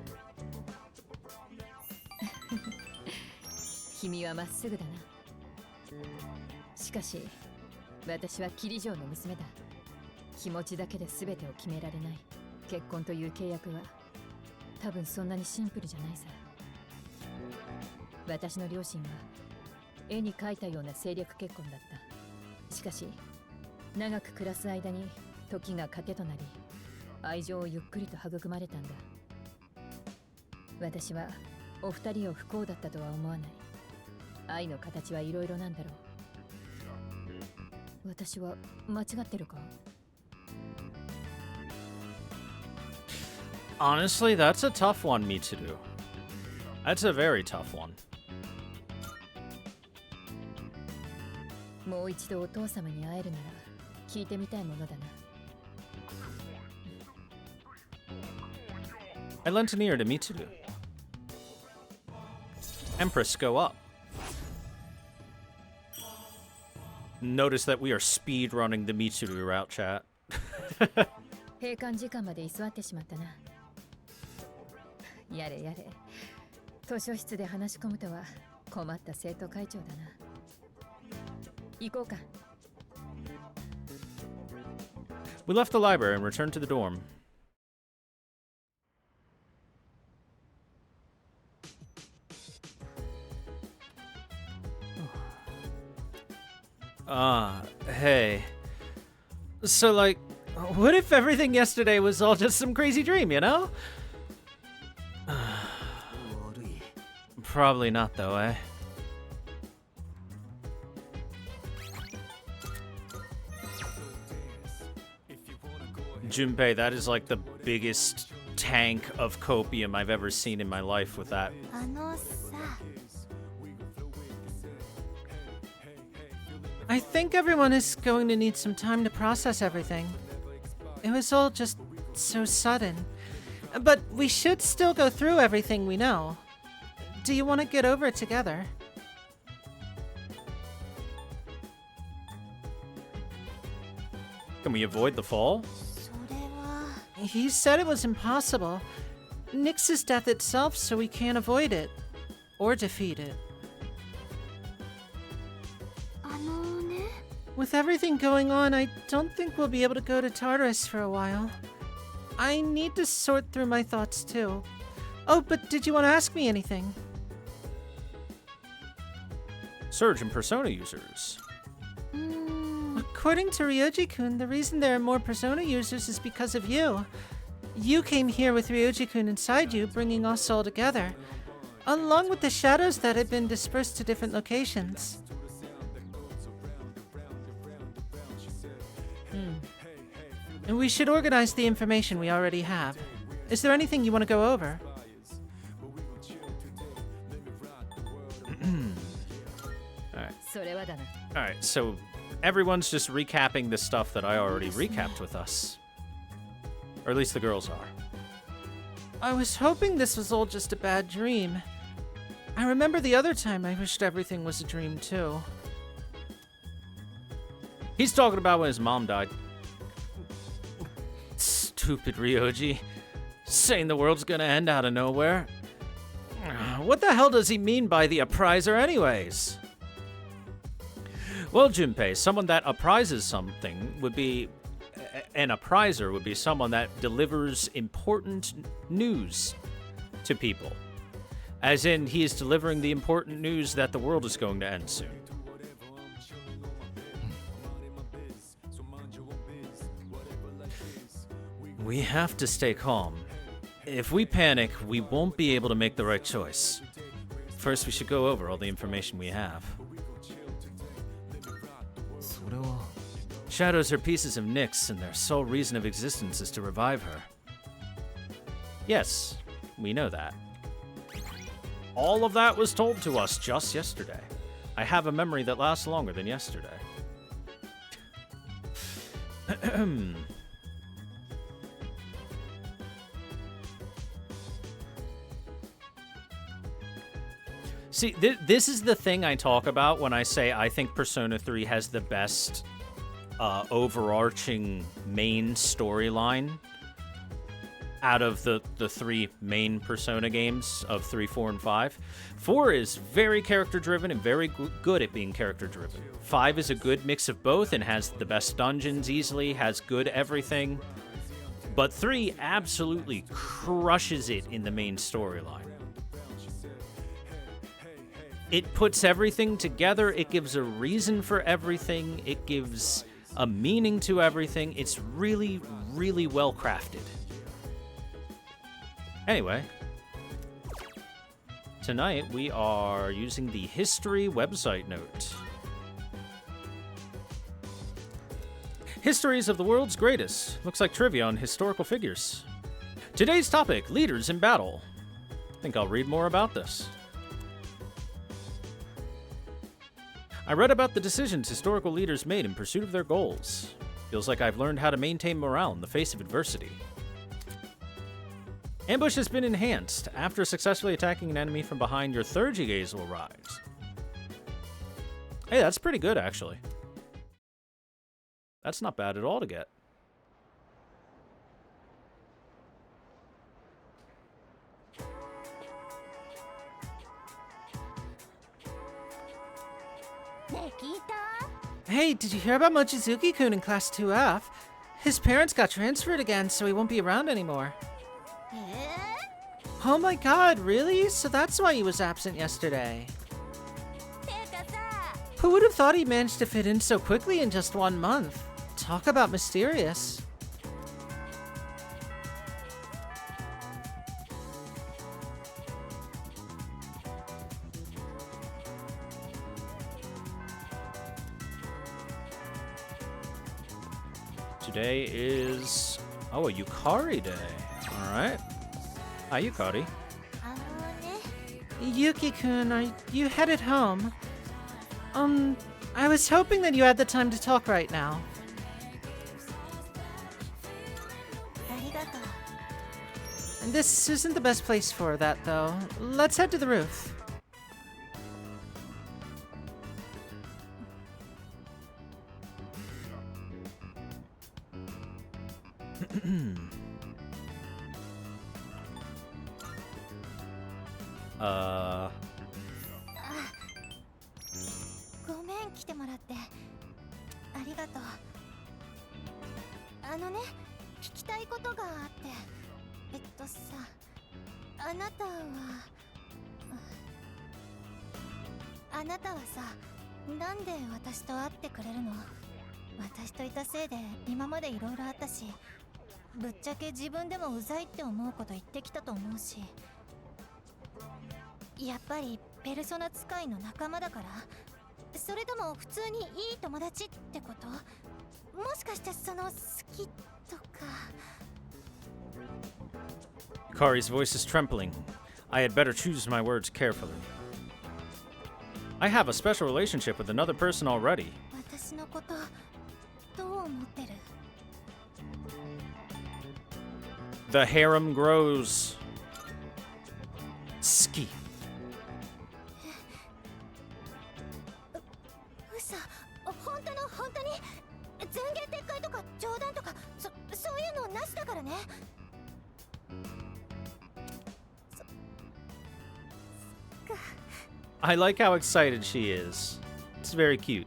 君はまっすぐだな。しかし、私は霧城の娘だ。気持ちだけで全てを決められない。結婚という契約は多分そんなにシンプルじゃないさ。私の両親は絵に描いたような政略結婚だった。しかし、長く暮らす間に時が糧となり、愛情をゆっくりと育まれたんだ。私はお二人を不幸だったとは思わない。愛の形はいろいろなんだろう。私は間違ってるか？ Honestly, that's a tough one, Mitsuru. That's a very tough one. もう一度お父様に会えるなら聞いてみたいものだな。 I lent an ear to Mitsuru. Empress, go up. Notice that we are speed running the Mitsuru route, chat. 閉館時間まで居座ってしまったな。やれやれ。図書室で話し込むとは困った生徒会長だな。行こうか。 We left the library and returned to the dorm. Hey. So, like, what if everything yesterday was all just some crazy dream, you know? Probably not, though, eh? Junpei, that is like the biggest tank of copium I've ever seen in my life with that. あのさ、 I think everyone is going to need some time to process everything. It was all just so sudden. But we should still go through everything we know. Do you want to get over it together? Can we avoid the fall? それは He said it was impossible. Nyx's death itself, so we can't avoid it. Or defeat it. あのね。 With everything going on, I don't think we'll be able to go to Tartarus for a while. I need to sort through my thoughts too. Oh, but did you want to ask me anything? Surge in Persona users. According to Ryoji-kun, the reason there are more Persona users is because of you. You came here with Ryoji-kun inside you, bringing us all together, along with the shadows that had been dispersed to different locations. And we should organize the information we already have. Is there anything you want to go over? Alright, so everyone's just recapping the stuff that I already recapped with us. Or at least the girls are. I was hoping this was all just a bad dream. I remember the other time I wished everything was a dream too. He's talking about when his mom died. Stupid Ryoji. Saying the world's gonna end out of nowhere. What the hell does he mean by the appriser anyways? Well, Junpei, someone that apprises something would be... An appriser would be someone that delivers important news to people. As in, he is delivering the important news that the world is going to end soon. We have to stay calm. If we panic, we won't be able to make the right choice. First, we should go over all the information we have. Shadows are pieces of Nyx, and their sole reason of existence is to revive her. Yes, we know that. All of that was told to us just yesterday. I have a memory that lasts longer than yesterday. See, this is the thing I talk about when I say I think Persona 3 has the best overarching main storyline out of the three main Persona games of 3, 4, and 5. 4 is very character-driven and very good at being character-driven. 5 is a good mix of both and has the best dungeons easily, has good everything. But 3 absolutely crushes it in the main storyline. It puts everything together, it gives a reason for everything, it gives a meaning to everything. It's really, really well crafted. Anyway, tonight we are using the history website note. Histories of the world's greatest. Looks like trivia on historical figures. Today's topic, leaders in battle. I think I'll read more about this. I read about the decisions historical leaders made in pursuit of their goals. Feels like I've learned how to maintain morale in the face of adversity. Ambush has been enhanced. After successfully attacking an enemy from behind, your Thurgy gaze will rise. Hey, that's pretty good, actually. That's not bad at all to get. Hey, did you hear about Mochizuki-kun in Class 2F? His parents got transferred again, so he won't be around anymore. Oh my god, really? So that's why he was absent yesterday. Who would have thought he managed to fit in so quickly in just 1 month? Talk about mysterious. Today is... oh, a Yukari day. Alright. Hi, Yukari. Yuki-kun, are you headed home? I was hoping that you had the time to talk right now. This isn't the best place for that, though. Let's head to the roof. ぶっちゃけ自分でもうざいって思うこと言ってきたと思うし、やっぱりペルソナ使いの仲間だから、それとも普通にいい友達ってこと？もしかしてその好きとか。 Kari's voice is trembling. I had better choose my words carefully. I have a special relationship with another person already. 私のことどう思ってる？ The harem grows. Ski. 嘘、本当の本当に前言撤回とか冗談とかそういうのなしだからね。 I like how excited she is. It's very cute.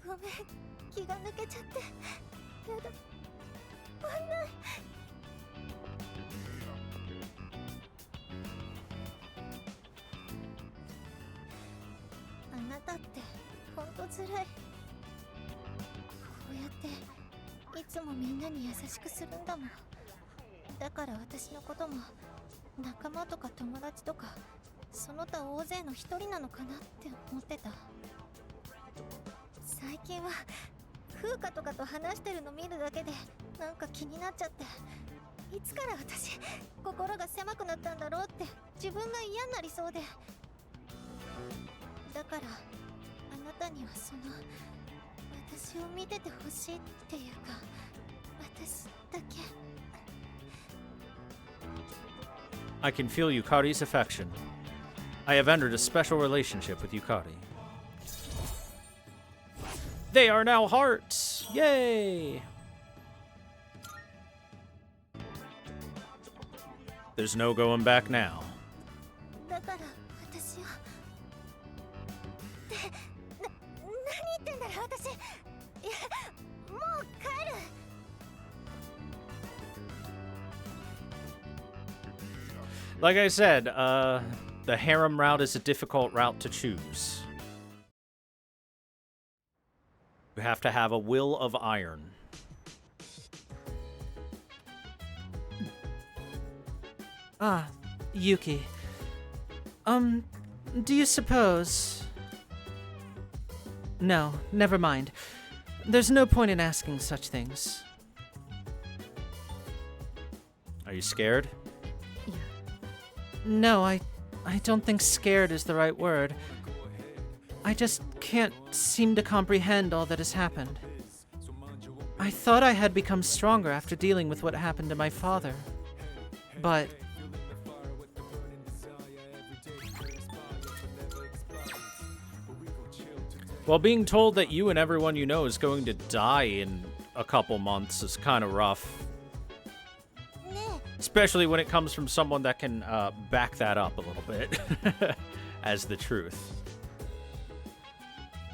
ごめん、気が抜けちゃって。やだ、危ない。あなたってほんとずるい。こうやっていつもみんなに優しくするんだもん。だから私のことも仲間とか友達とかその他大勢の一人なのかなって思ってた。最近は風花とかと話してるの見るだけでなんか気になっちゃって、いつから私心が狭くなったんだろうって自分が嫌になりそうで。だからあなたにはその私を見ててほしいっていうか、私だけ。 I can feel Yukari's affection. I have entered a special relationship with Yukari. They are now hearts! Yay! There's no going back now. だから私は何言ってんだよ私。いや、もう帰る。 Like I said, the harem route is a difficult route to choose. You have to have a will of iron. Ah, Yuki. Do you suppose... No, never mind. There's no point in asking such things. Are you scared? No, I don't think scared is the right word. I just can't seem to comprehend all that has happened. I thought I had become stronger after dealing with what happened to my father. But... Well, being told that you and everyone you know is going to die in a couple months is kind of rough. Especially when it comes from someone that can back that up a little bit as the truth.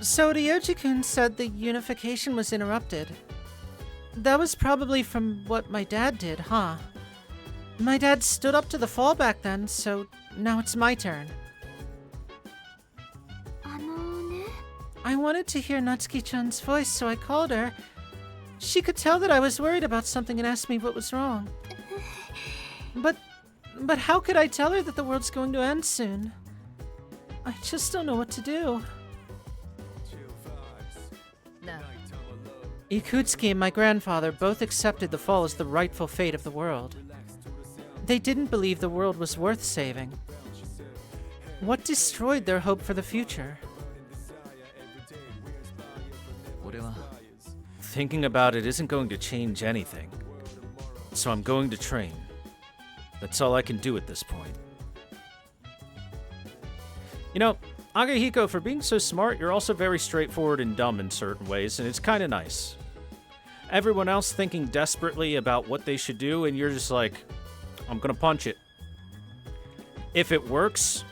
So Ryoji-kun said the unification was interrupted. That was probably from what my dad did, huh? My dad stood up to the fall back then, so now it's my turn. I wanted to hear Natsuki-chan's voice, so I called her. She could tell that I was worried about something and asked me what was wrong. But how could I tell her that the world's going to end soon? I just don't know what to do. No. Ikutsuki and my grandfather both accepted the fall as the rightful fate of the world. They didn't believe the world was worth saving. What destroyed their hope for the future? Thinking about it isn't going to change anything. So I'm going to train. That's all I can do at this point. You know, Agahiko, for being so smart, you're also very straightforward and dumb in certain ways, and it's kind of nice. Everyone else thinking desperately about what they should do, and you're just like, I'm gonna punch it. If it works,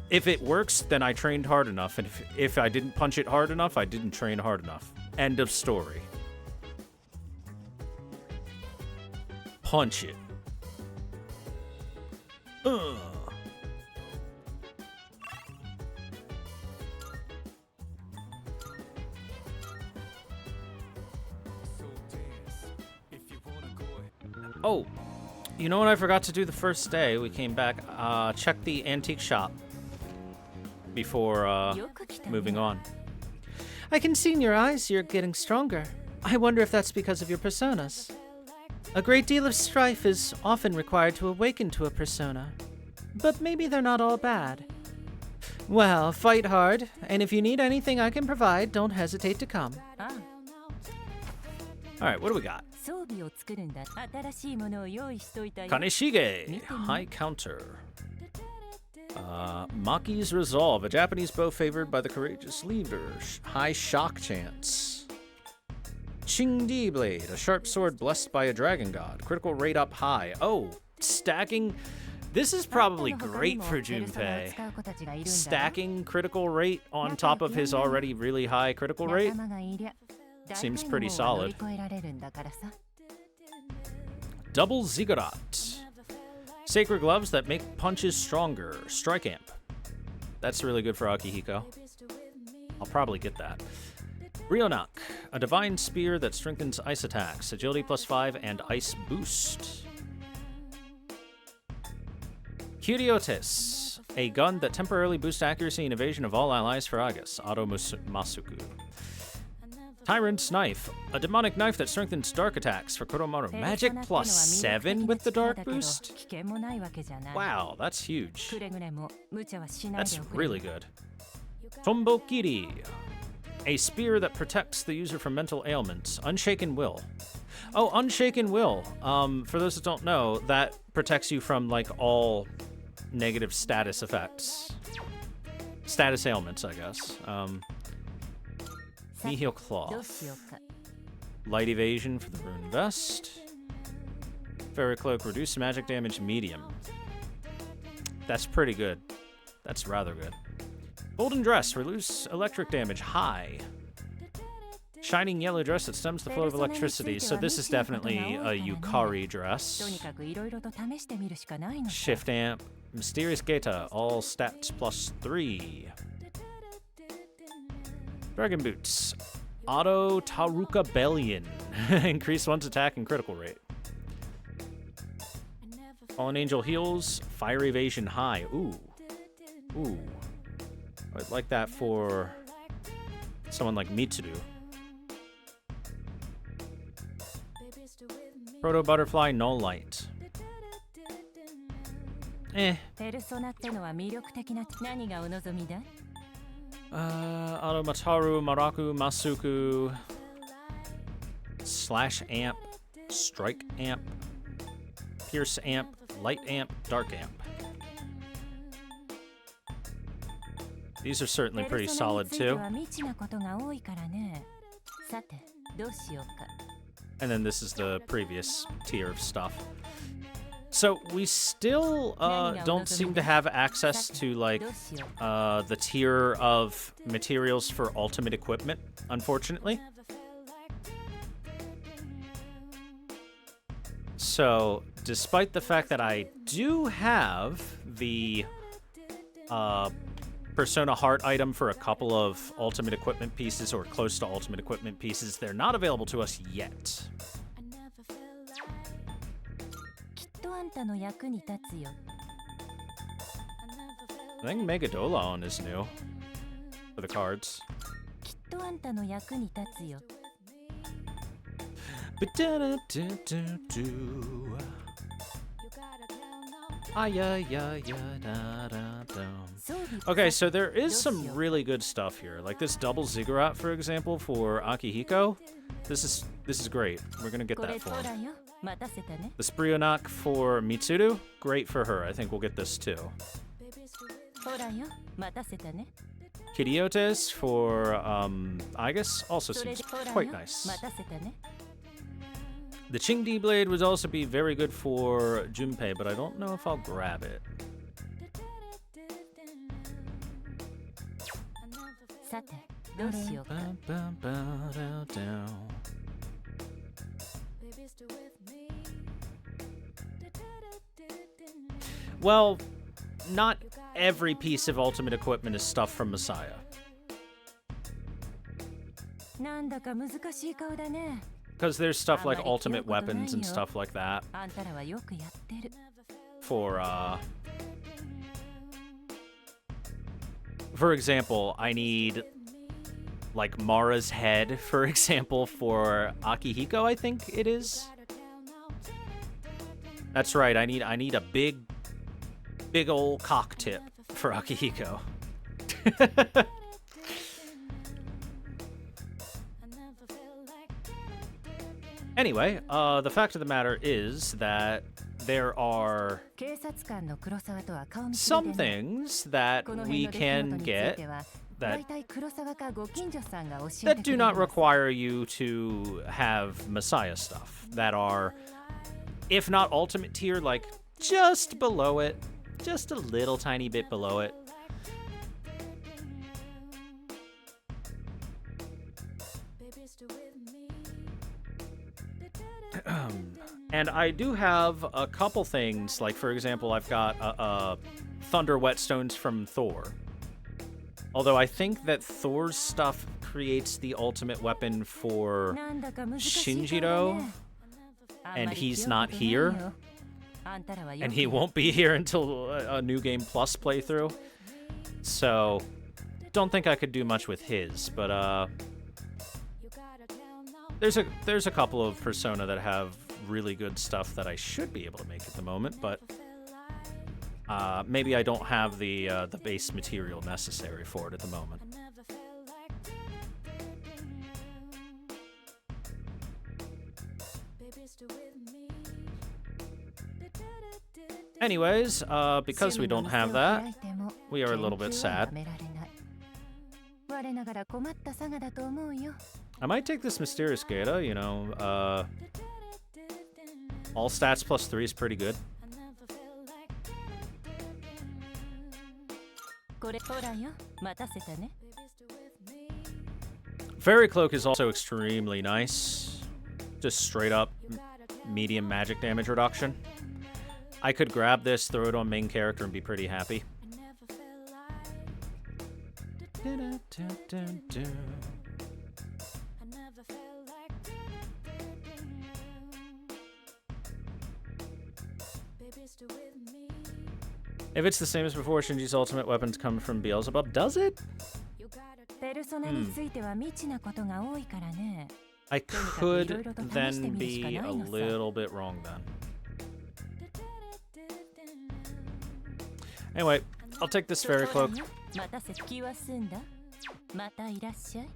then I trained hard enough, and if I didn't punch it hard enough, I didn't train hard enough. End of story. Punch it. Ugh. Oh, you know what I forgot to do the first day we came back? Check the antique shop before moving on. I can see in your eyes you're getting stronger. I wonder if that's because of your personas. A great deal of strife is often required to awaken to a persona. But maybe they're not all bad. Well, fight hard, and if you need anything I can provide, don't hesitate to come. Alright, what do we got? 装備を作るんだ。新しいものを用意しといたよ。 Kaneshige, high counter. Maki's resolve, a Japanese bow favored by the courageous leader. High shock chance. Chingdi blade, a sharp sword blessed by a dragon god. Critical rate up high. Oh, stacking. This is probably great for Junpei. Stacking critical rate on top of his already really high critical rate seems pretty solid. Double Ziggurat. Sacred gloves that make punches stronger. Strike amp. That's really good for Akihiko. I'll probably get that. Ryonak. A divine spear that strengthens ice attacks. Agility +5 and ice boost. Kuriotes. A gun that temporarily boosts accuracy and evasion of all allies for Aegis. Auto Masuku. Tyrant's Knife, a demonic knife that strengthens dark attacks for Koromaru. Magic +7 with the dark boost? Wow, that's huge. That's really good. Tombokiri, a spear that protects the user from mental ailments. Unshaken Will. Oh, Unshaken Will. For those that don't know, that protects you from, like, all negative status effects. Status ailments, I guess. Nihil Cloth. Light evasion for the Rune Vest. Fairy Cloak, reduce magic damage medium. That's pretty good. That's rather good. Golden Dress, reduce electric damage high. Shining yellow dress that stems the flow of electricity. So this is definitely a Yukari dress. Shift amp. Mysterious Geta, all stats +3. Dragon Boots. Auto Taruka Bellion. Increase one's attack and critical rate. Fallen Angel Heals. Fire Evasion High. Ooh. Ooh. I'd like that for someone like Mitsuru. Proto Butterfly Null Light. Automataru, Maraku, Masuku, Slash Amp, Strike Amp, Pierce Amp, Light Amp, Dark Amp. These are certainly pretty solid too. And then this is the previous tier of stuff. So we still don't seem to have access to, like, the tier of materials for ultimate equipment, unfortunately. So despite the fact that I do have the Persona Heart item for a couple of ultimate equipment pieces, or close to ultimate equipment pieces, they're not available to us yet. I think Megadolon is new for the cards. Okay, so there is some really good stuff here. Like this double ziggurat, for example, for Akihiko. This is great. We're gonna get that for him. The Sprionak for Mitsuru, great for her. I think we'll get this too. Kiriotes for Aegis also seems quite nice. The Chingdi blade would also be very good for Junpei, but I don't know if I'll grab it. Well, not every piece of ultimate equipment is stuff from Messiah. Because there's stuff like ultimate weapons and stuff like that あんたらはよくやってる for example, I need like Mara's head, for example, for Akihiko, I think it is. That's right, I need a big old cock tip for Akihiko. Anyway, the fact of the matter is that there are 警察官の黒沢とは顔見知り some でね things that この we 辺の出来 can 事につい get ては that 大体黒沢かご近所さんが教え that てく do れ not るはず require you to have Messiah stuff, that are, if not ultimate tier, like just below it, just a little tiny bit below it. And I do have a couple things, like for example, I've got Thunder Whetstones from Thor. Although I think that Thor's stuff creates the ultimate weapon for なんだか難しい顔だ Shinjiro, ねあん and まり he's 記憶 not とない here, よあんたらはよ and く he won't be here until a New Game Plus playthrough. So, don't think I could do much with his, but there's a couple of Persona that have really good stuff that I should be able to make at the moment, but maybe I don't have the base material necessary for it at the moment. Anyways, because we don't have that, we are a little bit sad. 我ながら困った佐賀だと思うよ I might take this Mysterious Gata, you know, all stats plus 3 is pretty good. これほらよ待たせたね Fairy Cloak is also extremely nice. Just straight up medium magic damage reduction. I could grab this, throw it on main character, and be pretty happy. If it's the same as before, Shinji's ultimate weapons come from Beelzebub. Does it? ペルソナについては未知なことが多いからね I could then be a little bit wrong then. Anyway, I'll take this Fairy Cloak. 待たせ気は済んだまたいらっしゃい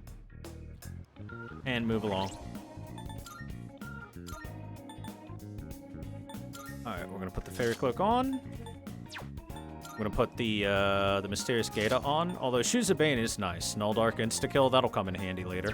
And move along. Alright, we're gonna put the Fairy Cloak on. I'm gonna put the Mysterious Gata on. Although Shoes of Bane is nice. Null Dark Insta-Kill, that'll come in handy later.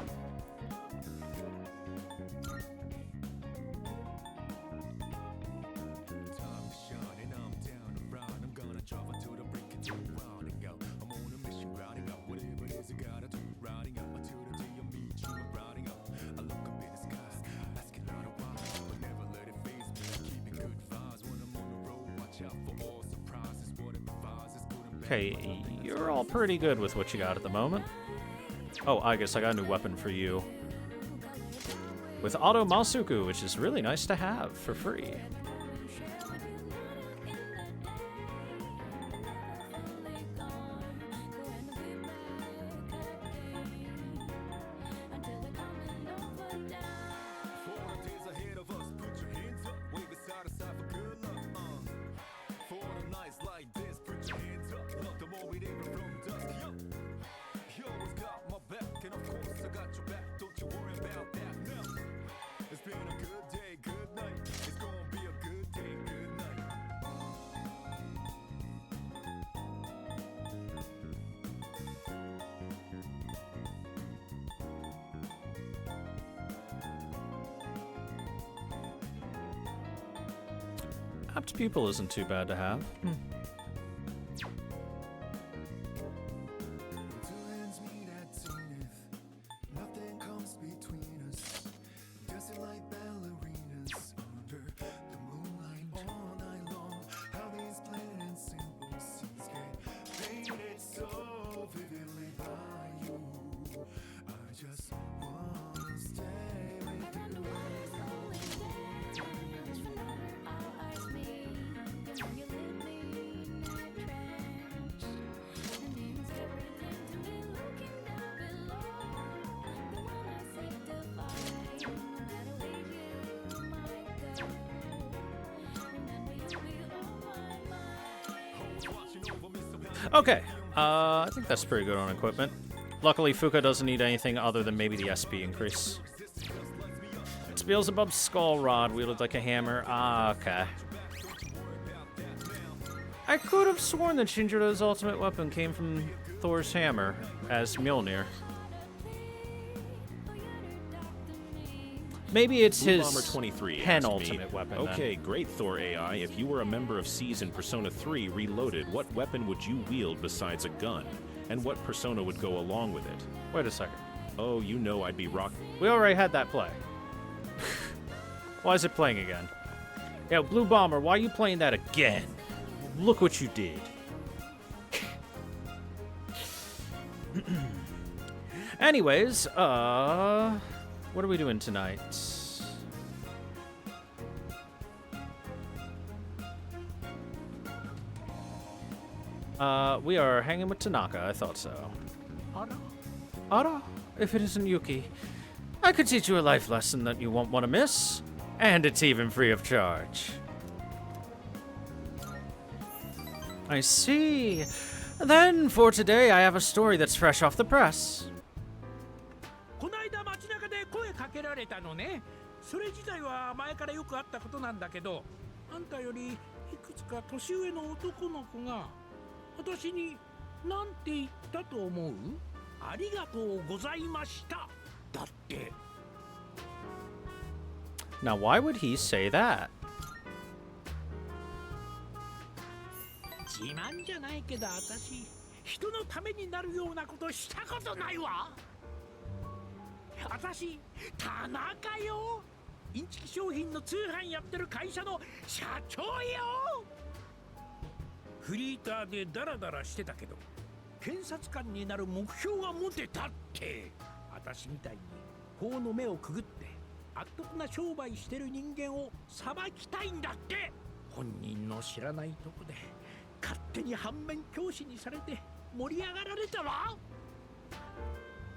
Okay, you're all pretty good with what you got at the moment. Oh, I guess I got a new weapon for you. With Auto Masuku, which is really nice to have for free. Apt Pupil isn't too bad to have. Okay, I think that's pretty good on equipment. Luckily, Fuka doesn't need anything other than maybe the SP increase. It's Beelzebub's skull rod wielded like a hammer. Ah, okay. I could have sworn that Shinjiro's ultimate weapon came from Thor's hammer as Mjolnir. Maybe it's Blue his Bomber 23 penultimate asked me, weapon. Okay, great Thor AI. If you were a member of C's in Persona 3 Reloaded, what weapon would you wield besides a gun? And what persona would go along with it? Wait a second. Oh, you know I'd be rock. We already had that play. Why is it playing again? Yeah, Blue Bomber, why are you playing that again? Look what you did. Anyways, what are we doing tonight? We are hanging with Tanaka, I thought so. Ara, if it isn't Yuki, I could teach you a life lesson that you won't want to miss, and it's even free of charge. I see. Then, for today, I have a story that's fresh off the press. この間街中で声かけられたのね。それ自体は前からよくあったことなんだけど、あんたよりいくつか年上の男の子が私に何て言ったと思う？ありがとうございましただって。 Now, why would he say that? 自慢じゃないけど私人のためになるようなことしたことないわ。私田中よ。インチキ商品の通販やってる会社の社長よ。フリーターでダラダラしてたけど検察官になる目標が持てたって。私みたいに法の目をくぐって悪徳な商売してる人間を裁きたいんだって。本人の知らないとこで勝手に反面教師にされて盛り上がられたわ。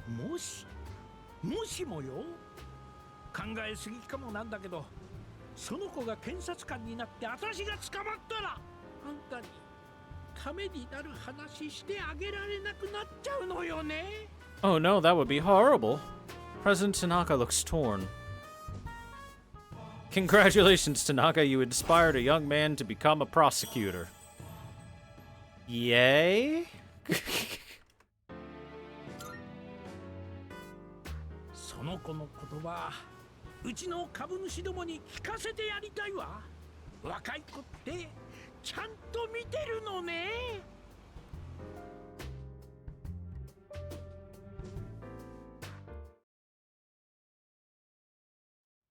もしもよ、考えすぎかもなんだけど、その子が検察官になって私が捕まったら、あんたにためになる話してあげられなくなっちゃうのよね。 Oh no, that would be horrible. President Tanaka looks torn. Congratulations, Tanaka. You inspired a young man to become a prosecutor. Yay? その子の言葉、うちの株主どもに聞かせてやりたいわ。若い子ってちゃんと見てるのね。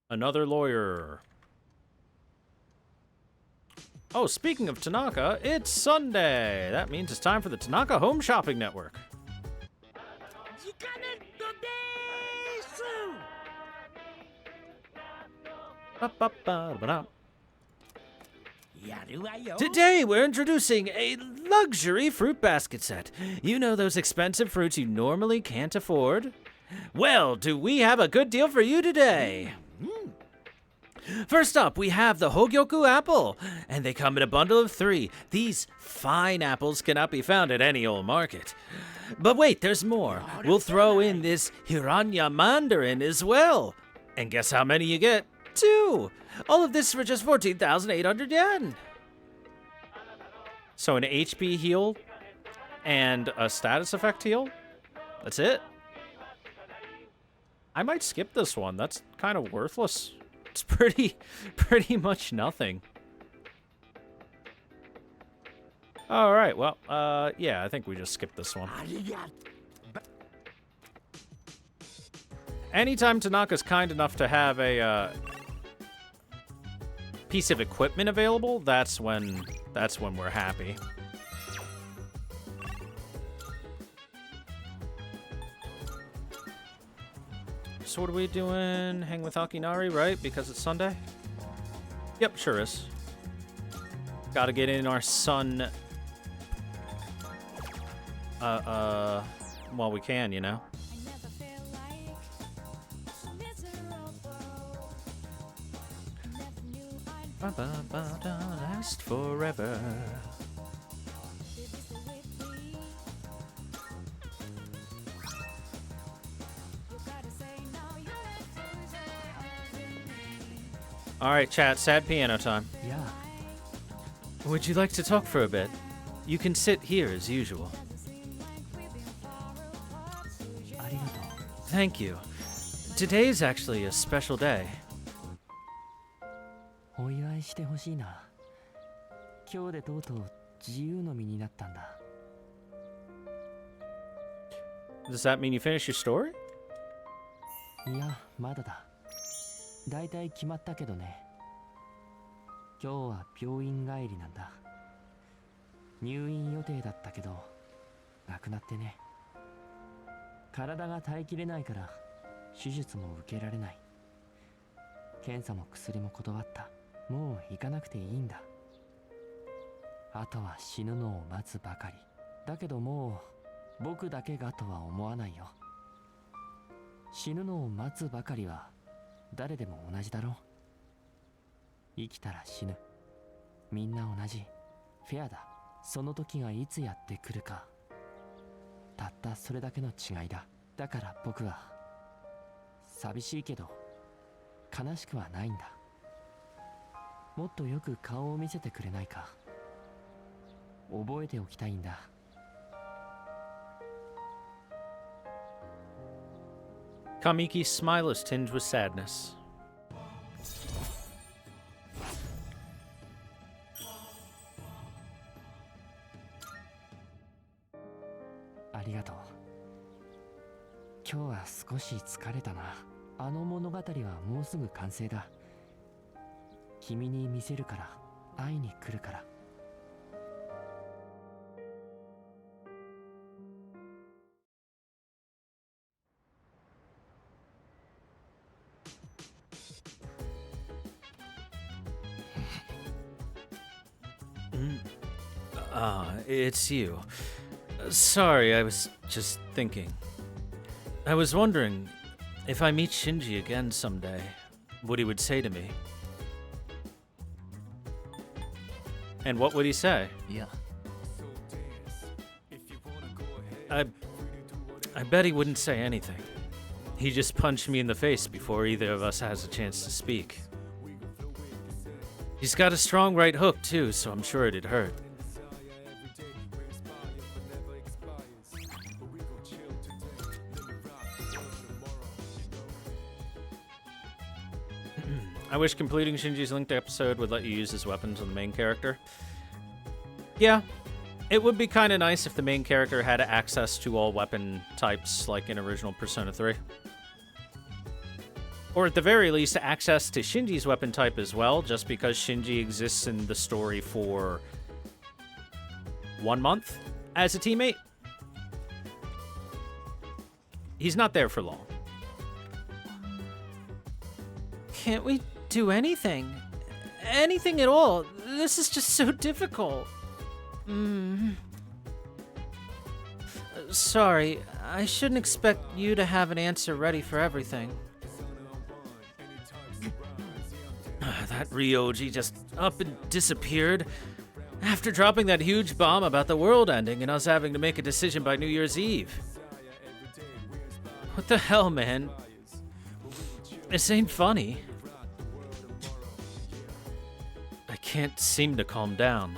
Another lawyer. Oh, speaking of Tanaka, it's Sunday. That means it's time for the Tanaka Home Shopping Network. Ba-ba-ba-ba-da. Today, we're introducing a luxury fruit basket set. You know those expensive fruits you normally can't afford? Well, do we have a good deal for you today? First up, we have the Hogyoku apple, and they come in a bundle of 3. These fine apples cannot be found at any old market. But wait, there's more. We'll throw in this Hiranya mandarin as well. And guess how many you get? 2. All of this for just 14,800 yen. So an HP heal and a status effect heal? That's it? I might skip this one. That's kind of worthless. It's pretty much nothing. Alright, well, yeah, I think we just skipped this one. Anytime Tanaka's kind enough to have a, piece of equipment available, that's when we're happy. So what are we doing? Hang with Akinari, right? Because it's Sunday? Yep, sure is. Gotta get in our sun... while we can, you know? Last forever. Alright, chat, sad piano time. Yeah. Would you like to talk for a bit? You can sit here as usual. ありがとう。 Thank you. Today is actually a special day. お祝いしてほしいな。今日でとうとう自由の身になったんだ。 Does that mean you finished your story? いや、まだだ。だいたい決まったけどね。今日は病院帰りなんだ。入院予定だったけど、亡くなってね。体が耐えきれないから、手術も受けられない。検査も薬も断った。もう行かなくていいんだ。あとは死ぬのを待つばかり。だけどもう、僕だけがとは思わないよ。死ぬのを待つばかりは誰でも同じだろう。生きたら死ぬ。みんな同じ。フェアだ。その時がいつやってくるか。たったそれだけの違いだ。だから僕は寂しいけど悲しくはないんだ。もっとよく顔を見せてくれないか。覚えておきたいんだ。Kamiki's smile is tinged with sadness. ありがとう。今日は少し疲れたな。あの物語はもうすぐ完成だ。君に見せるから、会いに来るから。It's you. Sorry, I was just thinking. I was wondering if I meet Shinji again someday, what he would say to me. And what would he say? Yeah. I bet he wouldn't say anything. He just punched me in the face before either of us has a chance to speak. He's got a strong right hook too, so I'm sure it'd hurt. I wish completing Shinji's linked episode would let you use his weapons on the main character. Yeah, it would be kind of nice if the main character had access to all weapon types like in original Persona 3. Or at the very least, access to Shinji's weapon type as well, just because Shinji exists in the story for 1 month as a teammate. He's not there for long. Can't we do anything? Anything at all? This is just so difficult. Sorry, I shouldn't expect you to have an answer ready for everything. That Ryoji just up and disappeared after dropping that huge bomb about the world ending and us having to make a decision by New Year's Eve. What the hell, man? This ain't funny. I can't seem to calm down.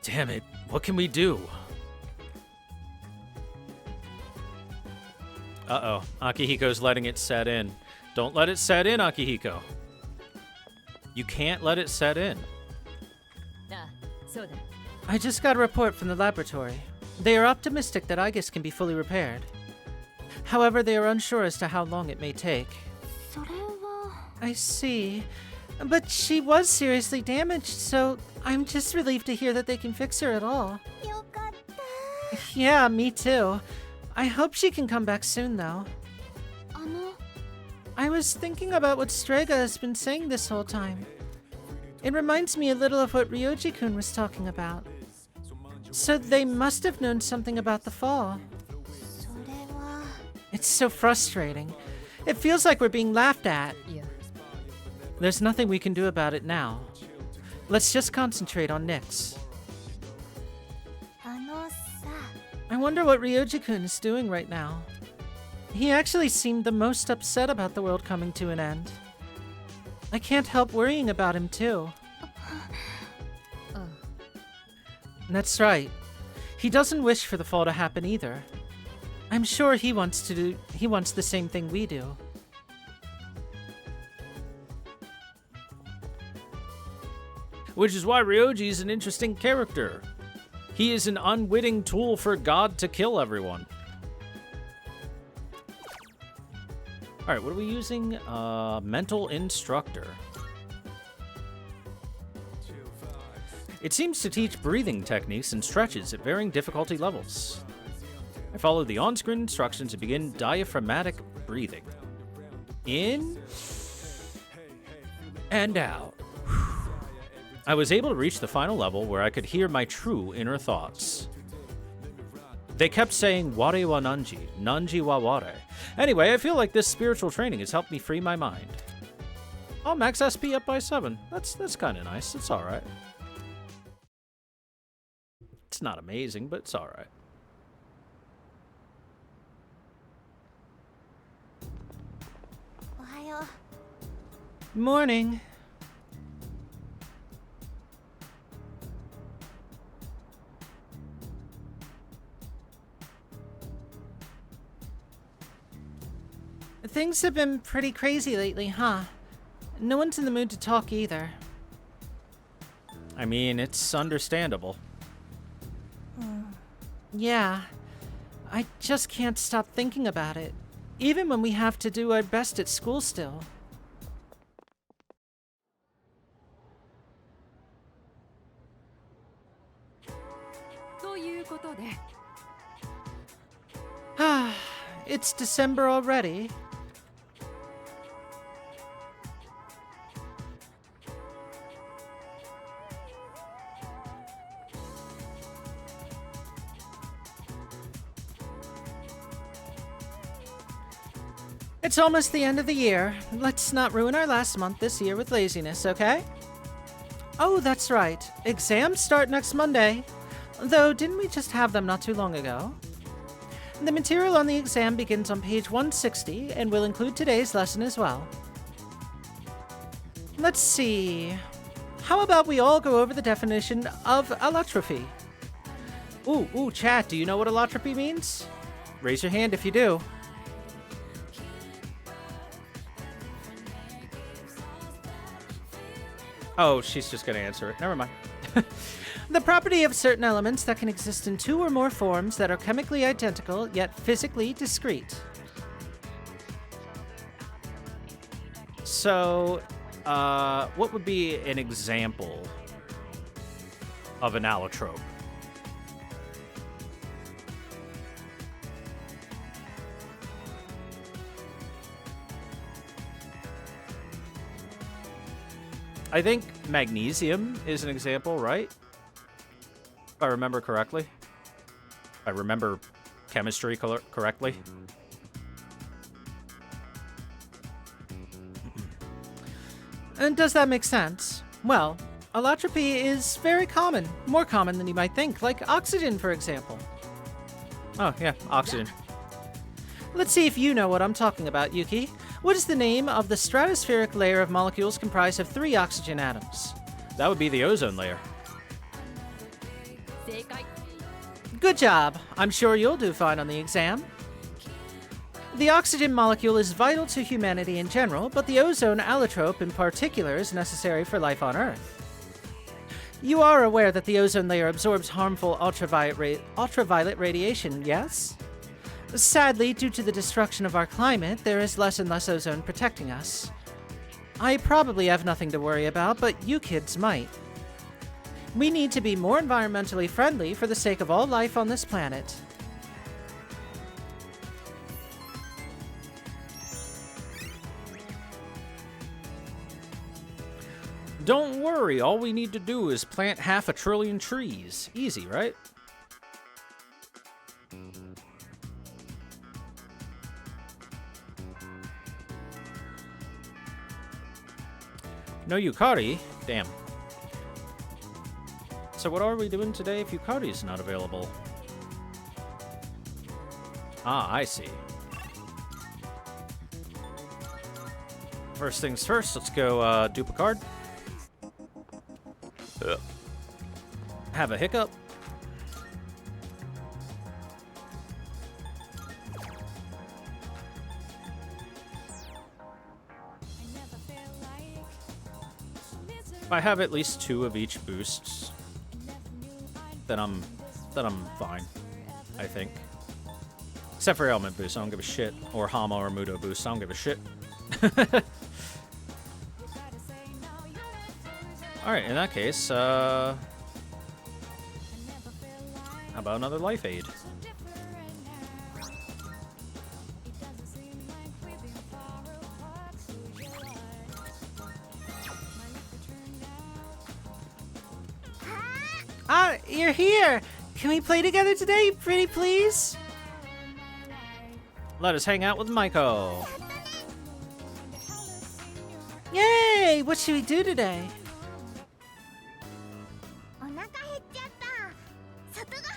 Damn it, what can we do? Uh-oh, Akihiko's letting it set in. Don't let it set in, Akihiko. You can't let it set in. I just got a report from the laboratory. They are optimistic that Aegis can be fully repaired. However, they are unsure as to how long it may take. I see. But she was seriously damaged, so I'm just relieved to hear that they can fix her at all. Yeah, me too. I hope she can come back soon, though. I was thinking about what Strega has been saying this whole time. It reminds me a little of what Ryoji-kun was talking about. So they must have known something about the fall. It's so frustrating. It feels like we're being laughed at. Yeah. There's nothing we can do about it now. Let's just concentrate on Nyx. I wonder what Ryoji-kun is doing right now. He actually seemed the most upset about the world coming to an end. I can't help worrying about him, too. Oh. That's right. He doesn't wish for the fall to happen either. I'm sure he wants the same thing we do. Which is why Ryoji is an interesting character. He is an unwitting tool for God to kill everyone. Alright, what are we using? Mental Instructor. It seems to teach breathing techniques and stretches at varying difficulty levels. I followed the on-screen instructions to begin diaphragmatic breathing. In and out. I was able to reach the final level where I could hear my true inner thoughts. They kept saying, ware wa nanji, nanji wa ware. Anyway, I feel like this spiritual training has helped me free my mind. Oh, max SP up by 7. That's kind of nice. It's alright. It's not amazing, but it's alright. Morning. Things have been pretty crazy lately, huh? No one's in the mood to talk either. I mean, it's understandable. Yeah. I just can't stop thinking about it. Even when we have to do our best at school still. It's December already. It's almost the end of the year. Let's not ruin our last month this year with laziness, okay? Oh, that's right. Exams start next Monday. Though, didn't we just have them not too long ago? The material on the exam begins on page 160 and will include today's lesson as well. Let's see. How about we all go over the definition of allotrophy? Ooh, chat, do you know what allotropy means? Raise your hand if you do. Oh, she's just gonna answer it. Never mind. The property of certain elements that can exist in two or more forms that are chemically identical yet physically discrete. So, what would be an example of an allotrope? I think magnesium is an example, right? If I remember correctly. If I remember chemistry correctly. And does that make sense? Well, allotropy is very common. More common than you might think, like oxygen, for example. Oh, yeah, oxygen. Let's see if you know what I'm talking about, Yuki. What is the name of the stratospheric layer of molecules comprised of 3 oxygen atoms? That would be the ozone layer. Good job. I'm sure you'll do fine on the exam. The oxygen molecule is vital to humanity in general, but the ozone allotrope in particular is necessary for life on Earth. You are aware that the ozone layer absorbs harmful ultraviolet radiation, yes? Sadly, due to the destruction of our climate, there is less and less ozone protecting us. I probably have nothing to worry about, but you kids might. We need to be more environmentally friendly for the sake of all life on this planet. Don't worry, all we need to do is plant 500 billion trees. Easy, right? No Yukari? Damn. So what are we doing today if Yukari is not available? Ah, I see. First things first, let's go dupe a card. Have a hiccup. If I have at least 2 of each boosts, then I'm fine, I think. Except for ailment boost, I don't give a shit. Or Hama or Mudo boost, I don't give a shit. Alright, in that case, how about another life aid? Ah, you're here! Can we play together today, pretty please? Let us hang out with Maiko. Yay! What should we do today? お腹減っちゃった。外ご飯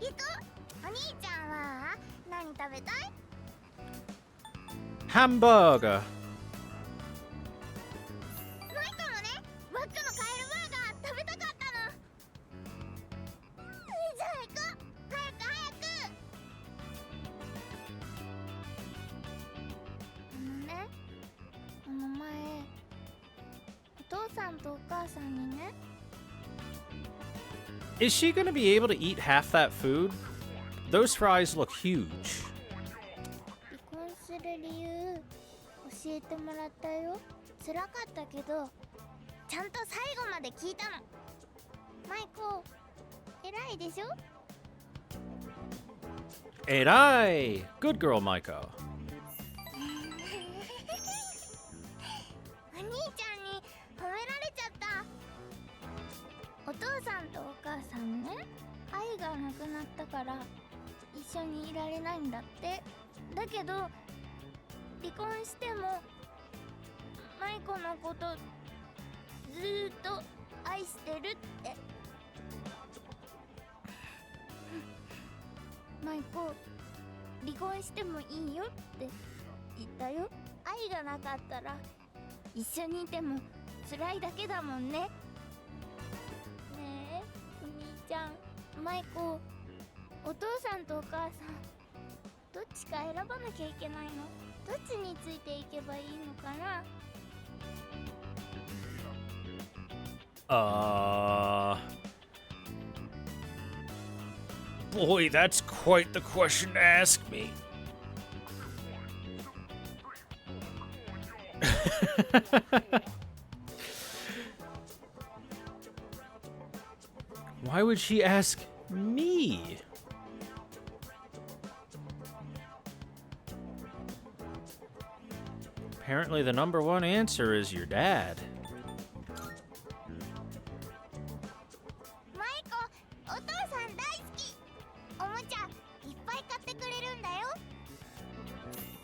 行く？お兄ちゃんは何食べたい？ Hamburger. マイコもね、ワックのカエルバーガー食べたかったの。じゃあ行こう。早く早く。ね、この前お父さんとお母さんにね。 Is she gonna be able to eat half that food? Those fries look huge. 離婚する理由教えてもらったよ。辛かったけどちゃんと最後まで聞いたの。マイコ偉いでしょ。 Erai! Good girl, Maiko. お兄ちゃんに褒められちゃった。お父さんとお母さんね、愛がなくなったから一緒にいられないんだって。だけど離婚してもマイコのことずーっと愛してるって。マイコ離婚してもいいよって言ったよ。愛がなかったら一緒にいても辛いだけだもんね。ねえお兄ちゃん、マイコお父さんとお母さんどっちか選ばなきゃいけないの？どっちについていけばいいのかな？ Boy, that's quite the question to ask me. Why would she ask me? Apparently the number one answer is your dad. マイコ、お父さん大好き。おもちゃいっぱい買ってくれるんだよ。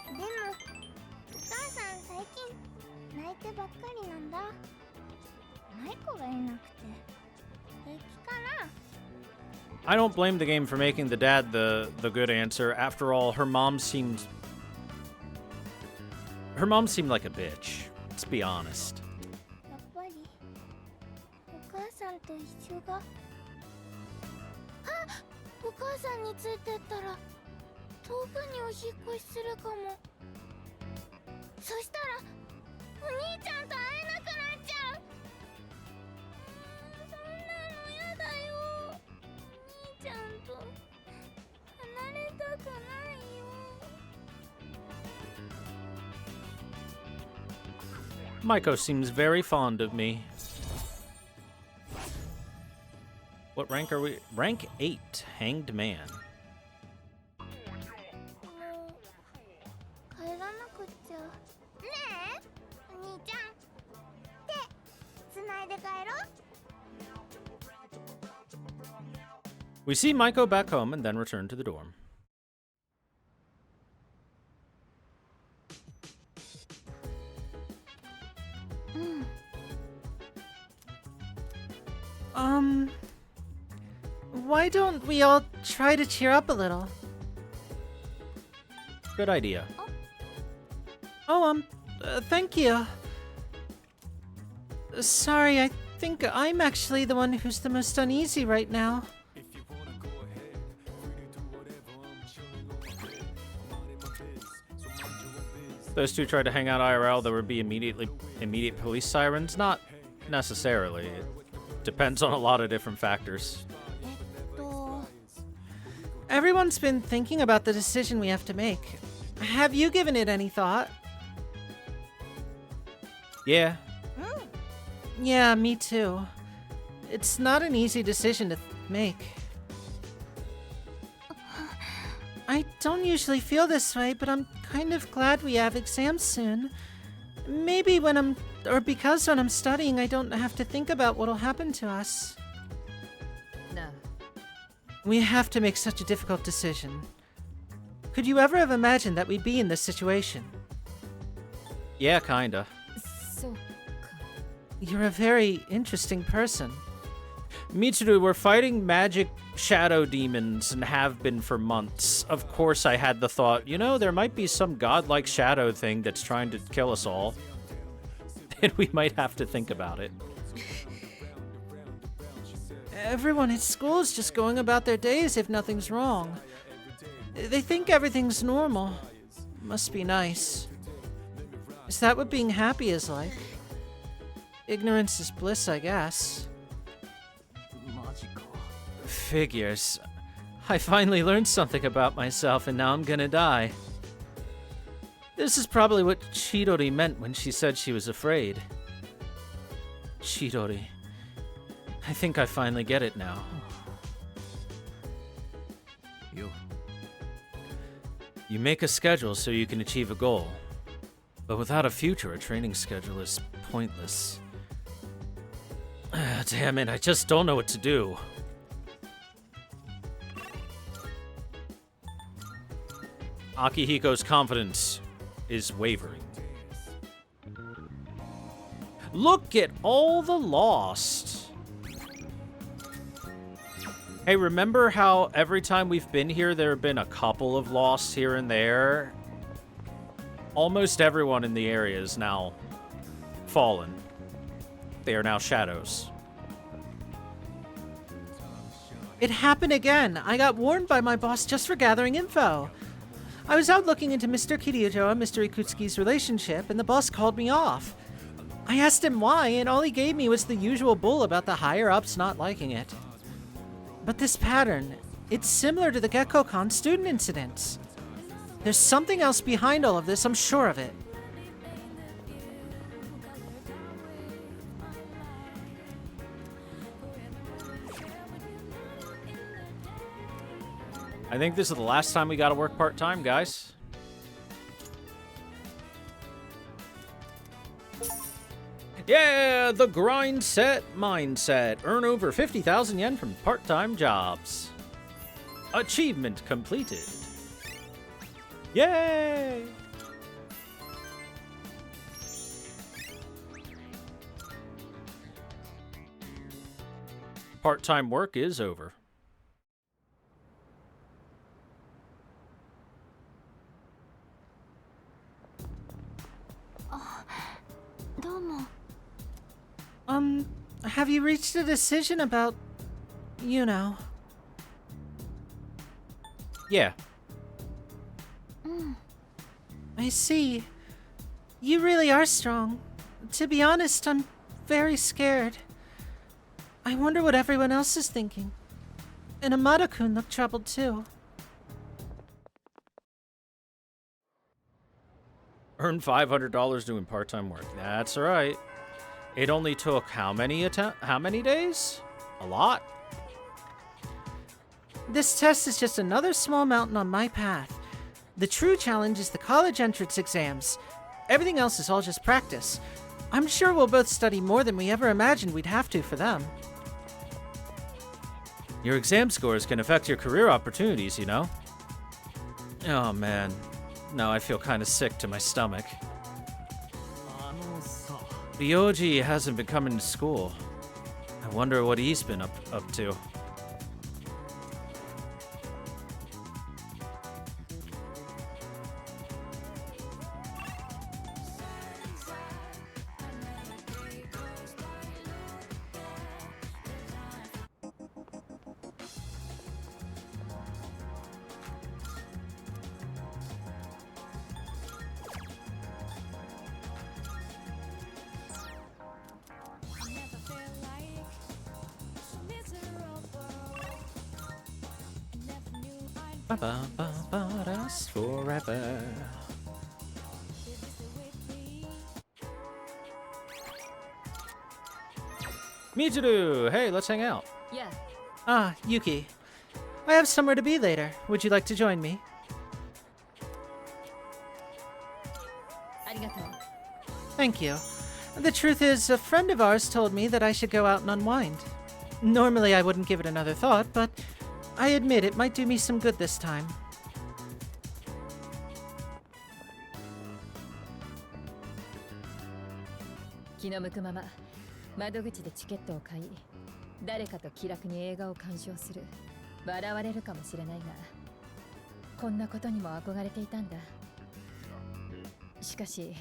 でもお母さん最近泣いてばっかりなんだ。マイコがいなくて平気かな？ I don't blame the game for making the dad the good answer. After all, her mom seemed like a bitch. Let's be honest. やっぱりお母さんと一緒が。あ、お母さんについてったら遠くにお引っ越しするかも。そしたらお兄ちゃんと会えなくなっちゃう。そんなのやだよ。お兄ちゃんと離れたくないよ。 Maiko seems very fond of me. What rank are we? Rank 8, Hanged Man. もう帰らなくっちゃ。ねえお兄ちゃん手つないで帰ろう。 We see Maiko back home and then return to the dorm. Why don't we all try to cheer up a little? Good idea. Oh, thank you. Sorry, I think I'm actually the one who's the most uneasy right now. If those two tried to hang out IRL, there would be immediate police sirens? Not necessarily. It depends on a lot of different factors. Everyone's been thinking about the decision we have to make. Have you given it any thought? Yeah. Yeah, me too. It's not an easy decision to make. I don't usually feel this way, but I'm kind of glad we have exams soon. Maybe because when I'm studying, I don't have to think about what'll happen to us. No. We have to make such a difficult decision. Could you ever have imagined that we'd be in this situation? Yeah, kinda. So. You're a very interesting person. Mitsuru, we're fighting magic shadow demons and have been for months. Of course I had the thought, you know, there might be some godlike shadow thing that's trying to kill us all. And we might have to think about it. Everyone at school is just going about their days if nothing's wrong. They think everything's normal. Must be nice. Is that what being happy is like? Ignorance is bliss, I guess. Figures. I finally learned something about myself and now I'm gonna die. This is probably what Chidori meant when she said she was afraid. Chidori. I think I finally get it now. You make a schedule so you can achieve a goal. But without a future, a training schedule is pointless. Damn it, I just don't know what to do. Akihiko's confidence is wavering. Look at all the lost. Hey, remember how every time we've been here, there have been a couple of lost here and there? Almost everyone in the area is now fallen. They are now shadows. It happened again. I got warned by my boss just for gathering info. I was out looking into Mr. Kiryu and Mr. Ikutsuki's relationship, and the boss called me off. I asked him why, and all he gave me was the usual bull about the higher-ups not liking it. But this pattern, it's similar to the Gekko-Con student incidents. There's something else behind all of this, I'm sure of it. I think this is the last time we gotta work part-time, guys. Yeah, the grind set mindset. Earn over 50,000 yen from part-time jobs. Achievement completed. Yay! Part-time work is over. Have you reached a decision about, you know? Yeah. I see. You really are strong. To be honest, I'm very scared. I wonder what everyone else is thinking. And Amada-kun looked troubled too. Earn $500 doing part-time work. That's right. It only took how many days? A lot. This test is just another small mountain on my path. The true challenge is the college entrance exams. Everything else is all just practice. I'm sure we'll both study more than we ever imagined we'd have to for them. Your exam scores can affect your career opportunities, you know? Oh man. Now I feel kind of sick to my stomach. Ryoji hasn't been coming to school. I wonder what he's been up to. Us forever. Mitsuru! Hey, let's hang out. Yeah. Ah, Yuki. I have somewhere to be later. Would you like to join me? ありがとう。 Thank you. The truth is, a friend of ours told me that I should go out and unwind. Normally, I wouldn't give it another thought, but I admit it might do me some good this time. 気の向くまま窓口でチケットを買い、誰かと気楽に映画を鑑賞する。笑われるかもしれないが、こんなことにも憧れていたんだ。しかし、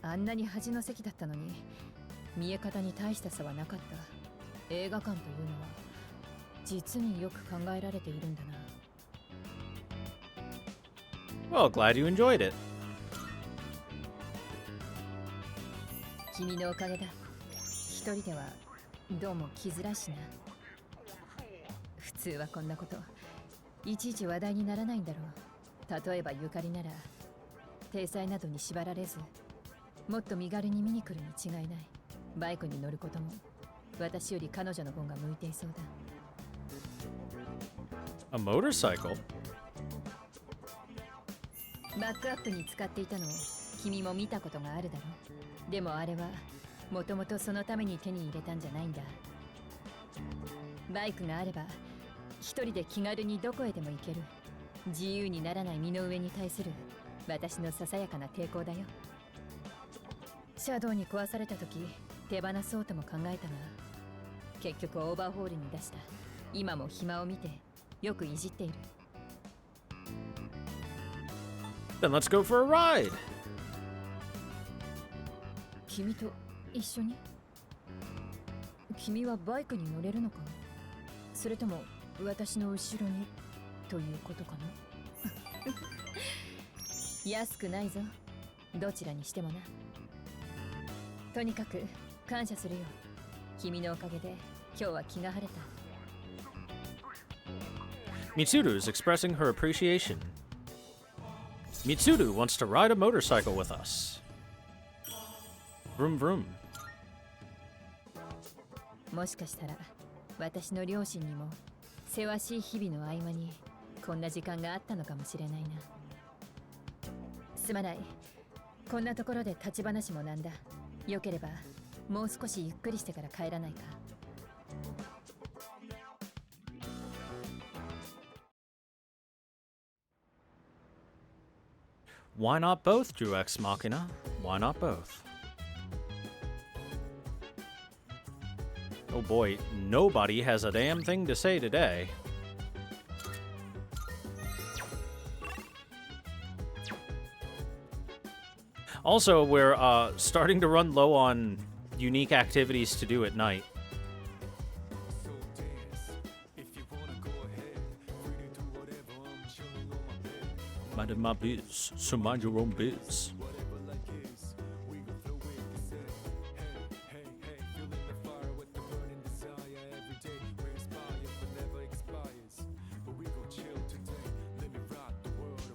あんなに端の席だったのに、見え方に大した差はなかった。映画館というのは、実によく考えられているんだな。Well, glad you enjoyed it. 君のおかげだ。一人ではどうも来づらいしな。普通はこんなこといちいち話題にならないんだろう。例えばゆかりなら体裁などに縛られず、もっと身軽に見に来るに違いない。バイクに乗ることも私より彼女の方が向いていそうだ。 A motorcycle? バックアップに使っていたのを君も見たことがあるだろう。でもあれはもともとそのために手に入れたんじゃないんだ。バイクがあれば一人で気軽にどこへでも行ける。自由にならない身の上に対する私のささやかな抵抗だよ。シャドウに壊された時手放そうとも考えたが、結局オーバーホールに出した。今も暇を見てよくいじっている。 Then let's go for a ride. 君と一緒に？君はバイクに乗れるのか？それとも私の後ろにということかな？安くないぞ。どちらにしてもな。とにかく感謝するよ。君のおかげで今日は気が晴れた。 Mitsuru is expressing her appreciation. Mitsuru wants to ride a motorcycle with us. Vroom vroom. もしかしたら私の両親にもせわしい日々の合間にこんな時間があったのかもしれないな。すまない。こんなところで立ち話もなんだ。よければもう少しゆっくりしてから帰らないか。 Why not both, Drew Ex Machina? Why not both? Oh boy, nobody has a damn thing to say today. Also, we're starting to run low on unique activities to do at night. Minding my biz, so mind your own biz.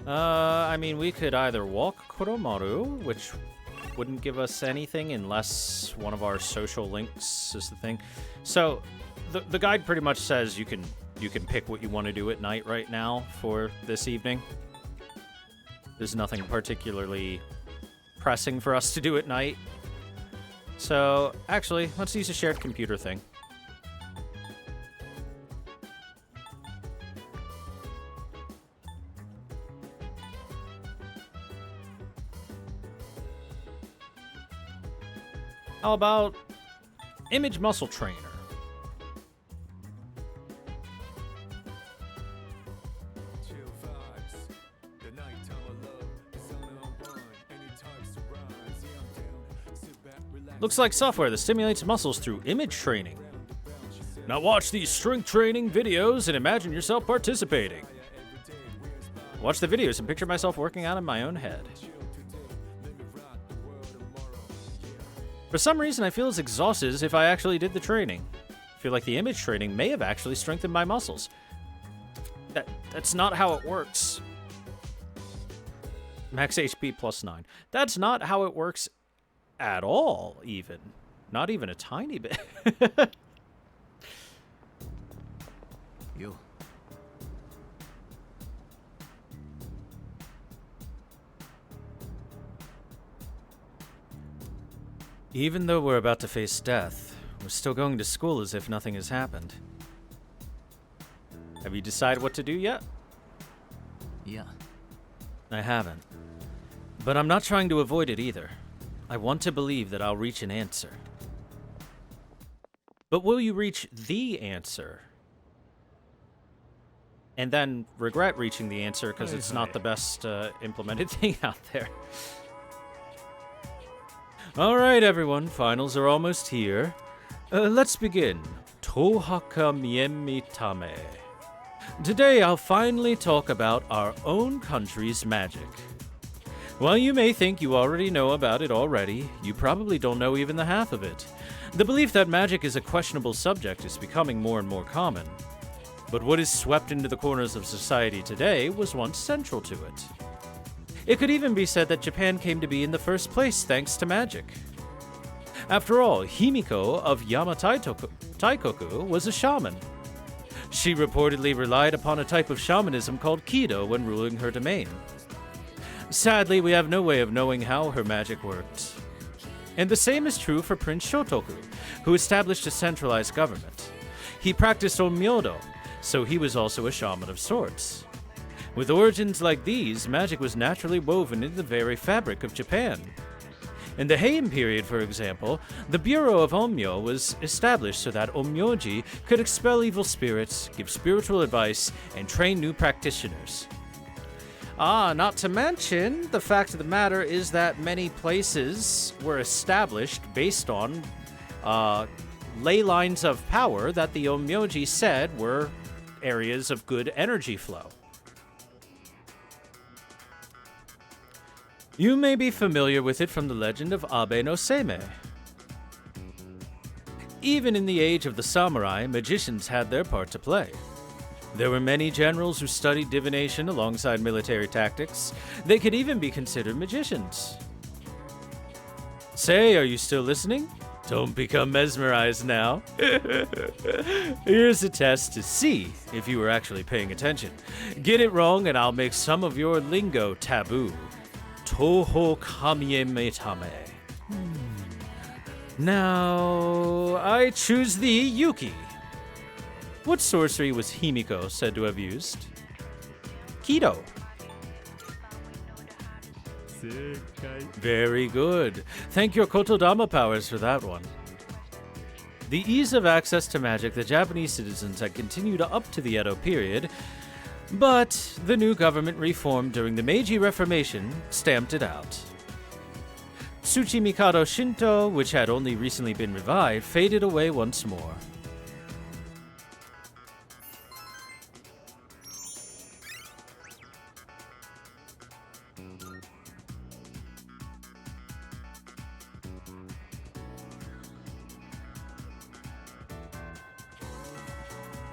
I mean, we could either walk Koromaru, which wouldn't give us anything unless one of our social links is the thing. So, the guide pretty much says you can pick what you want to do at night right now for this evening. There's nothing particularly pressing for us to do at night. So, actually, let's use a shared computer thing. How about Image Muscle Trainer? Looks like software that stimulates muscles through image training. Now watch these strength training videos and imagine yourself participating. Watch the videos and picture myself working out in my own head. For some reason, I feel as exhausted as if I actually did the training. I feel like the image training may have actually strengthened my muscles. That's not how it works. Max HP plus 9. That's not how it works at all, even. Not even a tiny bit. Yo. Even though we're about to face death, we're still going to school as if nothing has happened. Have you decided what to do yet? Yeah. I haven't. But I'm not trying to avoid it either. I want to believe that I'll reach an answer. But will you reach the answer? And then regret reaching the answer because it's not the best implemented thing out there. Alright everyone, finals are almost here. Let's begin. Tohaka Miemitame. Today I'll finally talk about our own country's magic. While you may think you already know about it already, you probably don't know even the half of it. The belief that magic is a questionable subject is becoming more and more common. But what is swept into the corners of society today was once central to it. It could even be said that Japan came to be in the first place thanks to magic. After all, Himiko of Yamataikoku was a shaman. She reportedly relied upon a type of shamanism called Kido when ruling her domain. Sadly, we have no way of knowing how her magic worked. And the same is true for Prince Shotoku, who established a centralized government. He practiced onmyodo, so he was also a shaman of sorts. With origins like these, magic was naturally woven into the very fabric of Japan. In the Heian period, for example, the Bureau of Onmyo was established so that onmyoji could expel evil spirits, give spiritual advice, and train new practitioners. Not to mention, the fact of the matter is that many places were established based on ley lines of power that the onmyoji said were areas of good energy flow. You may be familiar with it from the legend of Abe no Seimei. Even in the age of the samurai, magicians had their part to play. There were many generals who studied divination alongside military tactics. They could even be considered magicians. Say, are you still listening? Don't become mesmerized now. Here's a test to see if you were actually paying attention. Get it wrong and I'll make some of your lingo taboo. Toho Kamiemetame. Now, I choose the Yuki. What sorcery was Himiko said to have used? Kido. Very good. Thank your Kotodama powers for that one. The ease of access to magic the Japanese citizens had continued up to the Edo period, but the new government reformed during the Meiji Reformation stamped it out. Tsuchi Mikado Shinto, which had only recently been revived, faded away once more.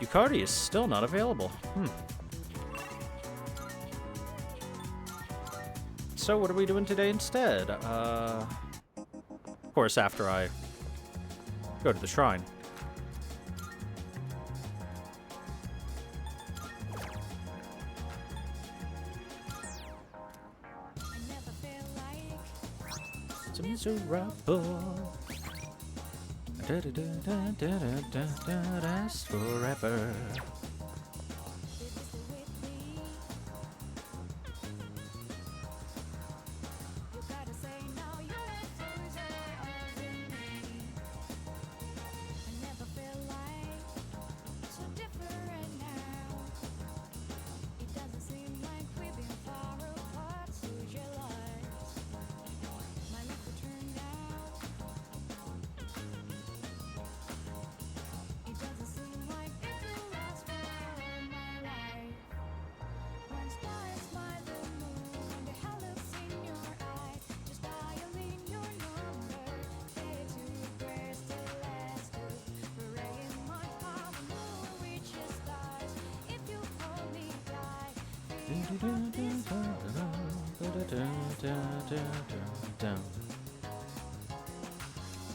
Yukari is still not available. So what are we doing today instead? Of course, after I go to the shrine. It's miserable. Last forever.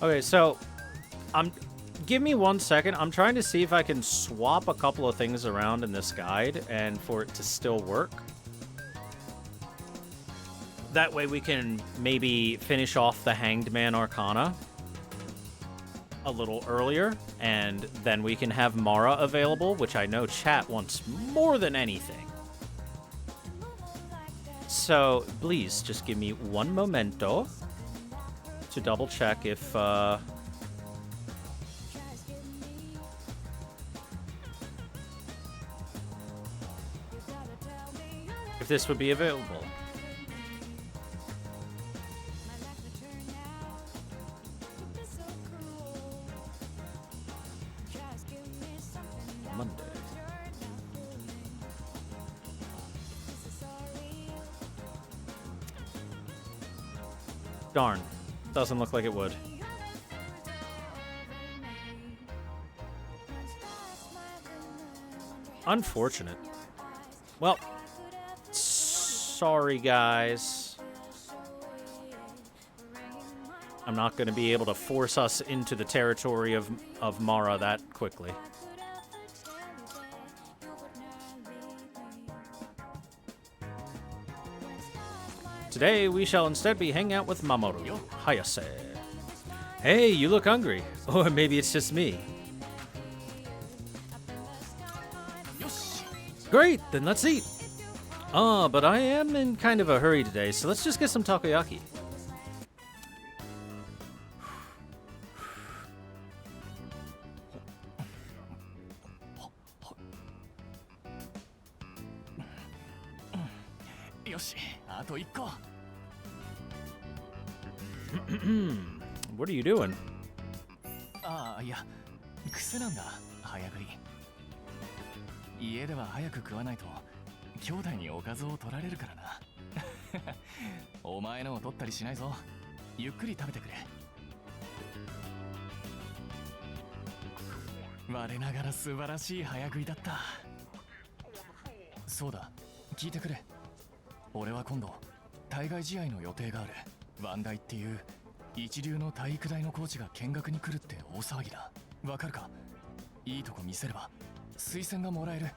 Okay, so give me 1 second. I'm trying to see if I can swap a couple of things around in this guide and for it to still work. That way we can maybe finish off the Hanged Man Arcana a little earlier, and then we can have Mara available, which I know chat wants more than anything. So, please, just give me one momento to double check if this would be available. Monday. Darn. Doesn't look like it would. Unfortunate. Well, sorry guys. I'm not going to be able to force us into the territory of Mara that quickly. Today, we shall instead be hanging out with Mamoru Hayase. Hey, you look hungry. Or maybe it's just me. Great, then let's eat. But I am in kind of a hurry today, so let's just get some takoyaki. What are you doing? ああ、いや、癖なんだ、早食い。家では早く食わないと兄弟におかずを取られるからな。お前のを取ったりしないぞ。ゆっくり食べてくれ。我ながら素晴らしい早食いだった。そうだ、聞いてくれ。俺は今度対外試合の予定がある。ワンダイっていう一流の体育大のコーチが見学に来るって大騒ぎだ。わかるか？いいとこ見せれば推薦がもらえる。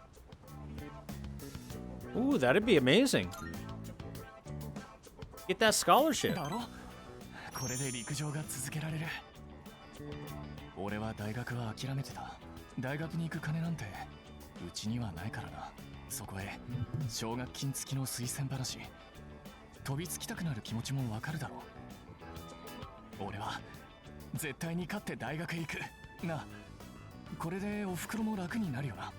Ooh, that'd be amazing. Get that scholarship. だろ？これで陸上が続けられる。俺は大学は諦めてた。大学に行く金なんてうちにはないからな。そこへ奨学金付きの推薦話。飛びつきたくなる気持ちもわかるだろう。俺は絶対に勝って大学へ行く。な、これでお袋も楽になるよな。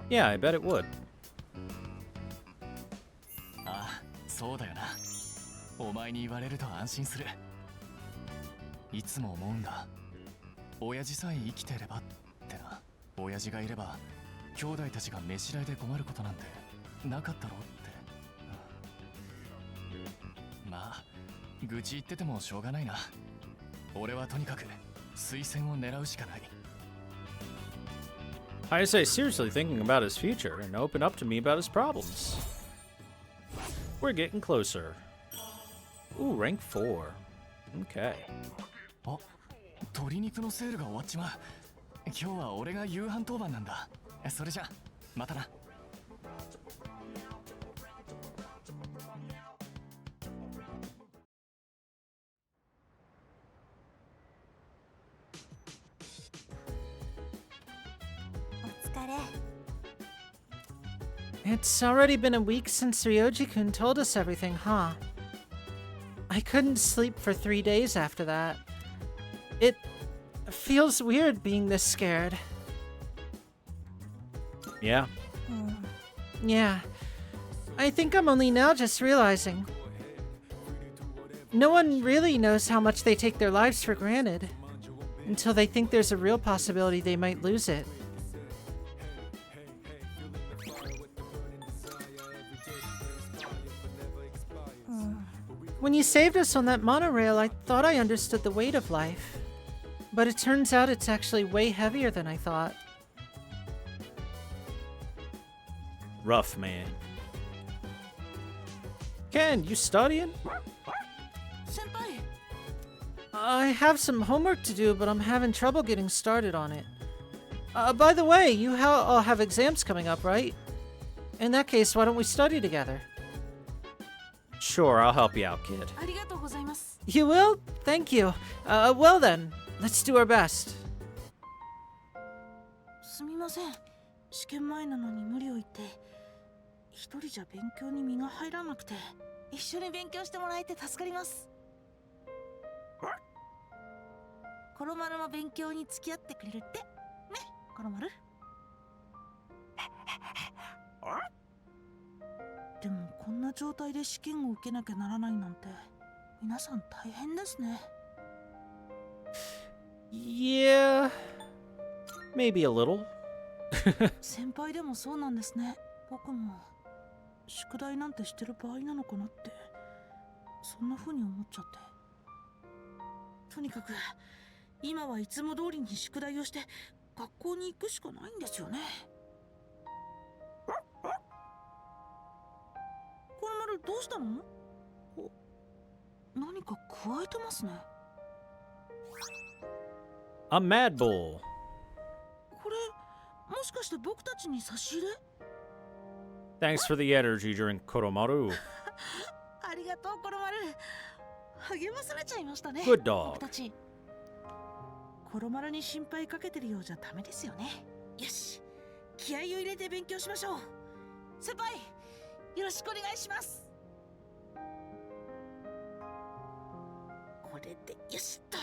Yeah, I bet it would. ああ、そうだよな。お前に言われると安心する。いつも思うんだ。親父さえ生きてればってな。親父がいれば兄弟たちが飯代で困ることなんてなかったろうって。まあ、愚痴言っててもしょうがないな。俺はとにかく推薦を狙うしかない。Hayase seriously thinking about his future and opened up to me about his problems. We're getting closer. Ooh, rank 4. Okay. あ、鶏肉のセールが終わっちまう。今日は俺が夕飯当番なんだ。それじゃ、またな。It's already been a week since Ryoji-kun told us everything, huh? I couldn't sleep for 3 days after that. It feels weird being this scared. Yeah. Yeah. I think I'm only now just realizing. No one really knows how much they take their lives for granted until they think there's a real possibility they might lose it. When you saved us on that monorail, I thought I understood the weight of life. But it turns out it's actually way heavier than I thought. Rough, man. Ken, you studying? 先輩 I have some homework to do, but I'm having trouble getting started on it. By the way, you all have exams coming up, right? In that case, why don't we study together? Sure, I'll help you out, kid. ありがとうございます You will? Thank you. Well then, let's do our best. すみません試験前なのに無理を言って一人じゃ勉強に身が入らなくて一緒に勉強してもらえて助かりますコロマルも勉強に付き合ってくれるってねコロマルでもこんな状態で試験を受けなきゃならないなんて皆さん大変ですね Yeah, maybe a little. 先輩でもそうなんですね僕も宿題なんてしてる場合なのかなってそんな風に思っちゃってとにかく今はいつも通りに宿題をして学校に行くしかないんですよねこれまるどうしたの何か加えてますね A Mad Bull. これもしかして僕たちに差し入れ Thanks for the energy drink, Koromaru. ありがとうコロマル励まされちゃいましたね Good dog. 僕たちコロマルに心配かけてるようじゃダメですよねよし気合を入れて勉強しましょう先輩よろしくお願いしますこれでよしっと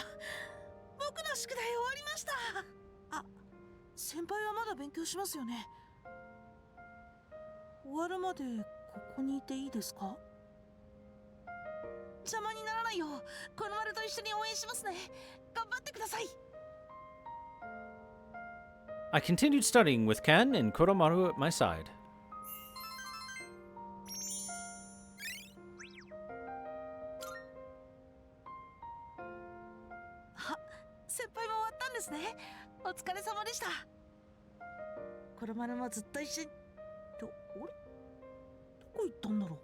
僕の宿題終わりましたあ先輩はまだ勉強しますよね終わるまでここにいていいですか邪魔にならないよコロマルと一緒に応援しますね頑張ってください I continued studying with Ken and Koromaru at my side. あ、先輩も終わったんですねお疲れ様でしたコロマルもずっと一緒にあれどこ行ったんだろ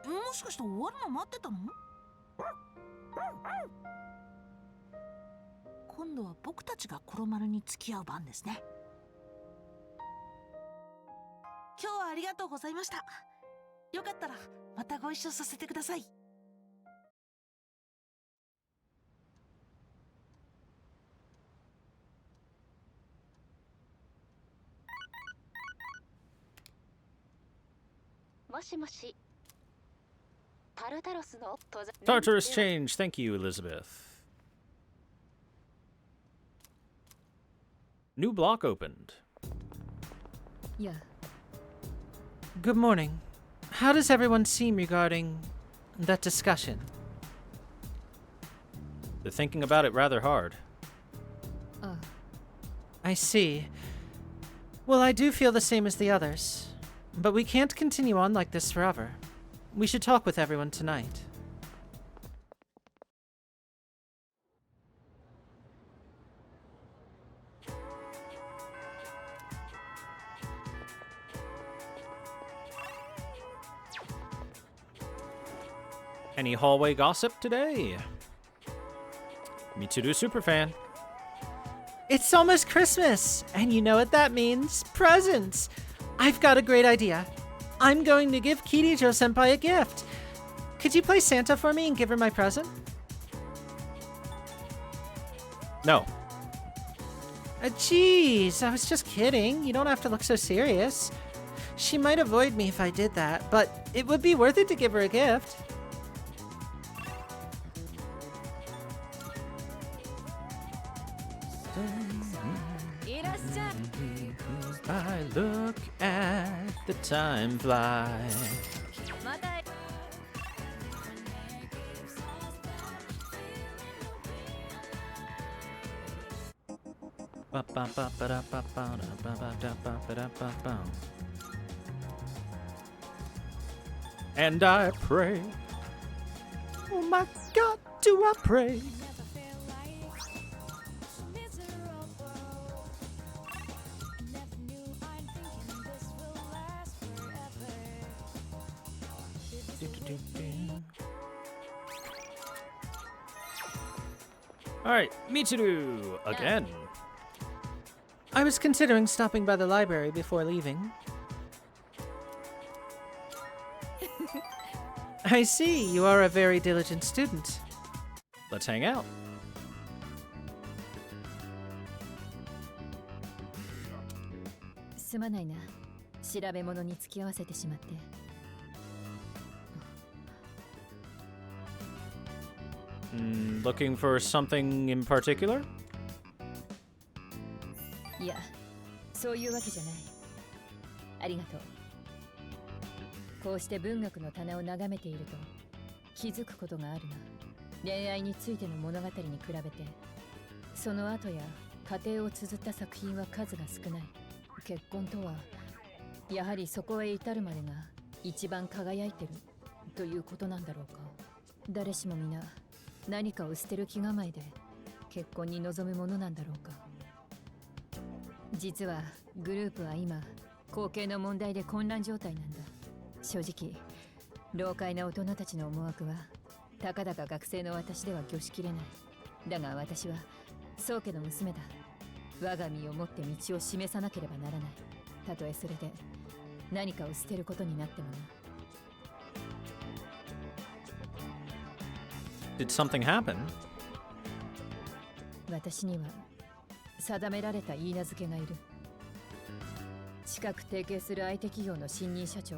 うもしかして終わるの待ってたの今度は僕たちがコロマルに付き合う番ですね今日はありがとうございましたよかったらまたご一緒させてください もしもしタルタロスの登山 Tartarus change. Thank you, Elizabeth. New block opened. Yeah. Good morning. How does everyone seem regarding that discussion? They're thinking about it rather hard. I see. Well, I do feel the same as the others. But we can't continue on like this forever. We should talk with everyone tonight. Any hallway gossip today? Mitsuru Superfan. It's almost Christmas, and you know what that means. Presents! I've got a great idea. I'm going to give Kirijo-senpai a gift. Could you play Santa for me and give her my present? No. Geez, I was just kidding. You don't have to look so serious. She might avoid me if I did that, but it would be worth it to give her a gift. I look at the time fly. And I pray. Oh my God, do I pray? Alright, Michiru again. I was considering stopping by the library before leaving. I see, you are a very diligent student. Let's hang out.すまないな。調べ物に付き合わせてしまって。Looking for something in particular? いや、そういうわけじゃない。ありがとう。こうして文学の棚を眺めていると気づくことがあるな。恋愛についての物語に比べて、その後や家庭を綴った作品は数が少ない。結婚とはやはりそこへ至るまでが一番輝いてるということなんだろうか。誰しも皆何かを捨てる気構えで結婚に臨むものなんだろうか。実はグループは今後継の問題で混乱状態なんだ。正直老快な大人たちの思惑はたかだか学生の私では御しきれない。だが私は宗家の娘だ。我が身をもって道を示さなければならない。たとえそれで何かを捨てることになってもな。Did something happen? 私には定められた言い名付けがいる。近く提携する相手企業の新任社長、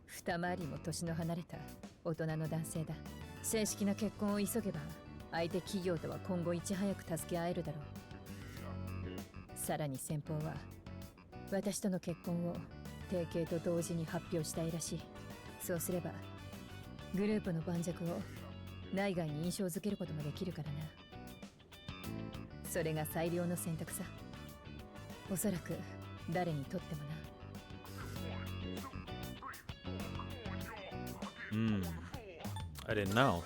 二回りも年の離れた大人の男性だ。正式な結婚を急げば相手企業とは今後いち早く助け合えるだろう。さらに先方は私との結婚を提携と同時に発表したいらしい。そうすればグループの盤石を内外に印象づけることもできるからな。それが最良の選択さ。おそらく誰にとってもな。I didn't know.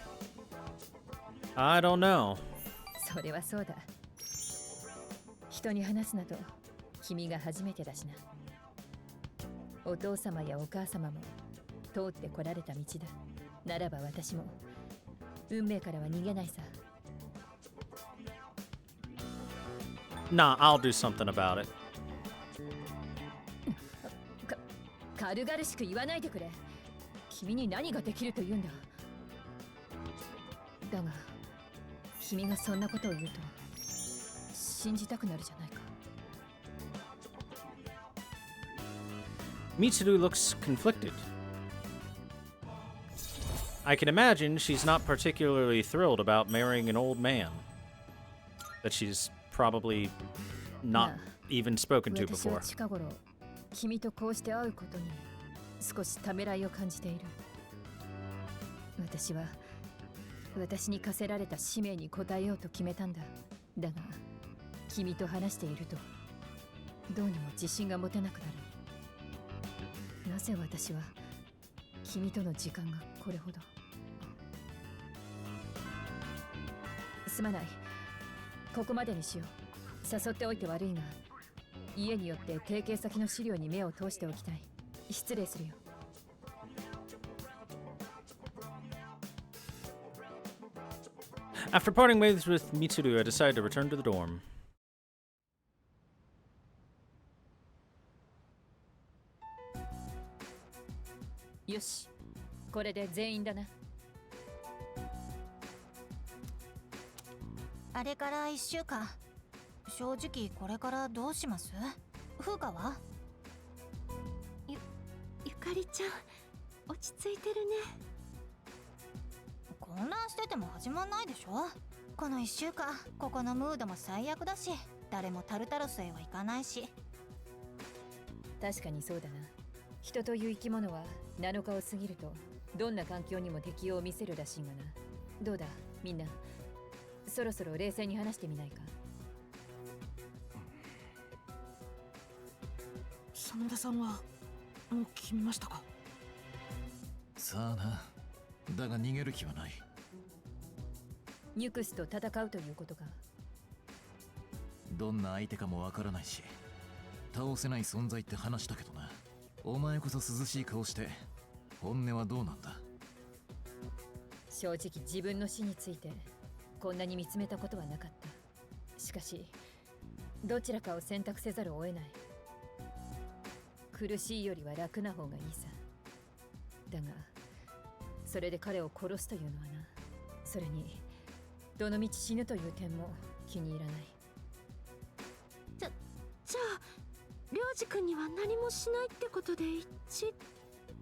I don't know. それはそうだ。人に話すなと君が初めてだしな。お父様やお母様も通ってこられた道だ。ならば私も運命からは逃げないさ。Nah, I'll do something about it. 軽々しく言わないでくれ。君に何ができると言うんだ。だが君がそんなことを言うと信じたくなるじゃないか。Mitsuru looks conflicted. I can imagine she's not particularly thrilled about marrying an old man that she's probably not even spoken to 私は before. 近頃君とこうして会うことに少しためらいを感じている。私は私に課せられた使命に応えようと決めたんだ。だが君と話しているとどうにも自信が持てなくなる。なぜ私は君との時間がこれほど。すまない。ここまでにしよう。誘っておいて悪いが、家によって提携先の資料に目を通しておきたい。失礼するよ。After parting ways with Mitsuru, I decided to return to the dorm. よし、これで全員だな。あれから1週間、正直これからどうします？風花は？ゆかりちゃん、落ち着いてるね。混乱してても始まんないでしょ。この1週間ここのムードも最悪だし、誰もタルタロスへは行かないし。確かにそうだな。人という生き物は7日を過ぎるとどんな環境にも適応を見せるらしいがな。どうだみんな、そろそろ冷静に話してみないか。真田さんはもう決めましたか？さあな。だが逃げる気はない。ニュクスと戦うということか。どんな相手かもわからないし、倒せない存在って話したけどな。お前こそ涼しい顔して、本音はどうなんだ？正直自分の死についてこんなに見つめたことはなかった。しかしどちらかを選択せざるを得ない。苦しいよりは楽な方がいいさ。だがそれで彼を殺すというのはな。それにどのみち死ぬという点も気に入らない。じゃあ涼次君には何もしないってことで一致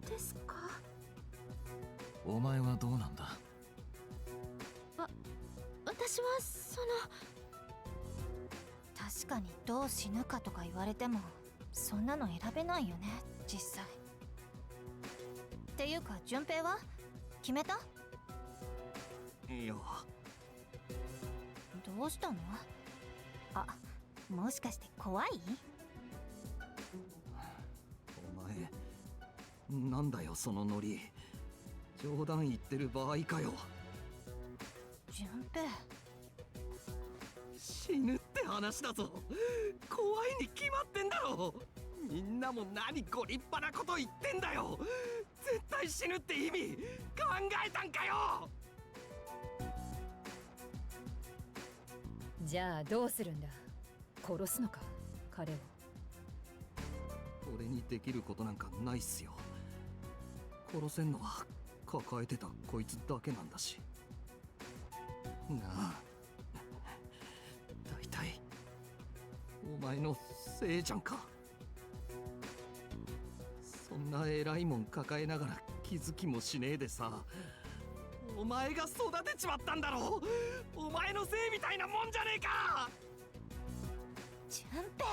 ですか？お前はどうなんだ？私は確かにどう死ぬかとか言われてもそんなの選べないよね実際。っていうか順平は決めた？いや、どうしたの？あ、もしかして怖い？お前なんだよそのノリ。冗談言ってる場合かよ。順平、死ぬって話だぞ。怖いに決まってんだろ。みんなも何ご立派なこと言ってんだよ。絶対死ぬって意味考えたんかよ。じゃあどうするんだ？殺すのか彼を。俺にできることなんかないっすよ。殺せんのは抱えてたこいつだけなんだしなあ。大体お前のせいじゃんか。そんな偉いもん抱えながら気づきもしねえでさ、お前が育てちまったんだろ。お前のせいみたいなもんじゃねえか。順平、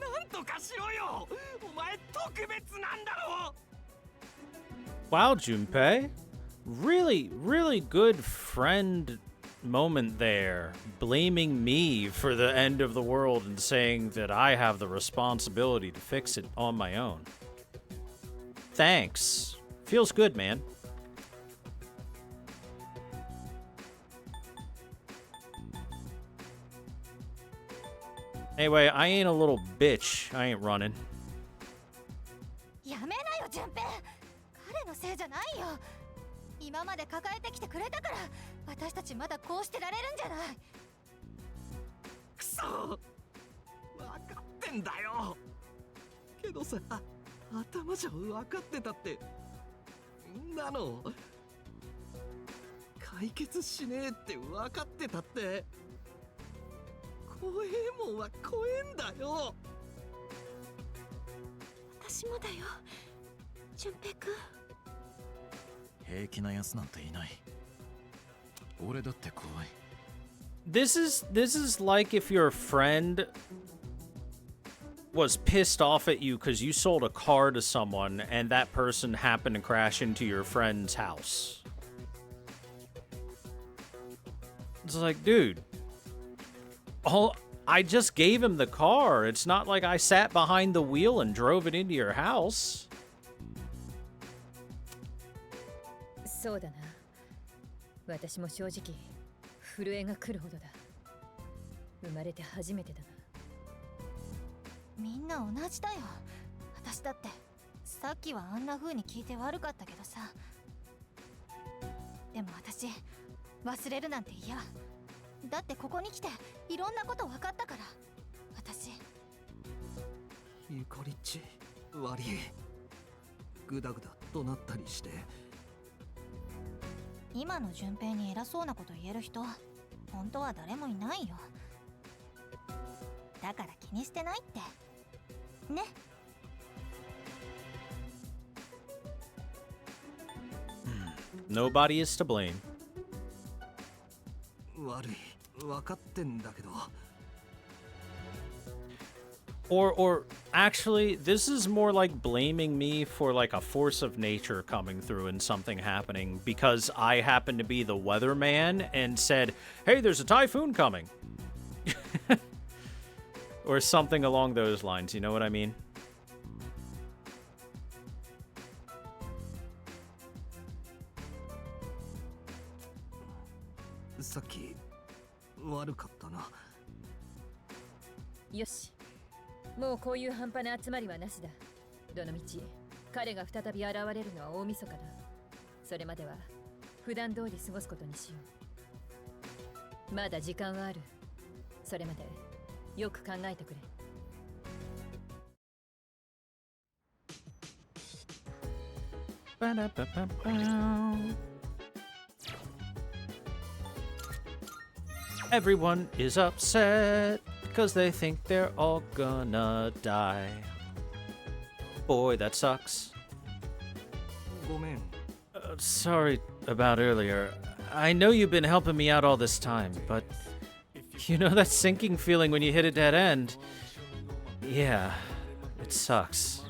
なんとかしろよ。お前特別なんだろ。 Wow, Junpei. Really, really good friend moment there. Blaming me for the end of the world and saying that I have the responsibility to fix it on my own. Thanks. Feels good, man. Anyway, I ain't a little bitch. I ain't running. やめなよ順平。彼のせいじゃないよ。今まで抱えてきてくれたから私たちまだこうしてられるんじゃない。くそ、分かってんだよ。けどさ、頭じゃ分かってたってんなの解決しねえって分かってたって怖えもんは怖えんだよ。私もだよ順平君。平気なやつなんていない。俺だって怖い。This is like if your friend was pissed off at you because you sold a car to someone and that person happened to crash into your friend's house. It's like, dude, I just gave him the car. It's not like I sat behind the wheel and drove it into your house. そうだな。私も正直震えが来るほどだ。生まれて初めてだな。みんな同じだよ。私だってさっきはあんな風に聞いて悪かったけどさ。でも私忘れるなんて嫌。だってここに来ていろんなこと分かったから。私ゆかりっち悪い。グダグダ怒鳴ったりして。今の順平に偉そうなこと言える人本当は誰もいないよ。だから気にしてないってね。Nobody is to blame. 悪い、分かってんだけど。Or actually, this is more like blaming me for like a force of nature coming through and something happening because I happen to be the weatherman and said, hey, there's a typhoon coming. Or something along those lines, you know what I mean? さっき悪かったな。よし、もうこういう半端な集まりはなしだ。どのみち彼が再び現れるのは大晦日だ。それまでは普段通り過ごすことにしよう。まだ時間はある。それまでよく考えてくれ。Everyone is upset because they think they're all gonna die. Boy, that sucks. ごめん。 Sorry about earlier. I know you've been helping me out all this time, but you know that sinking feeling when you hit a dead end? Yeah, it sucks.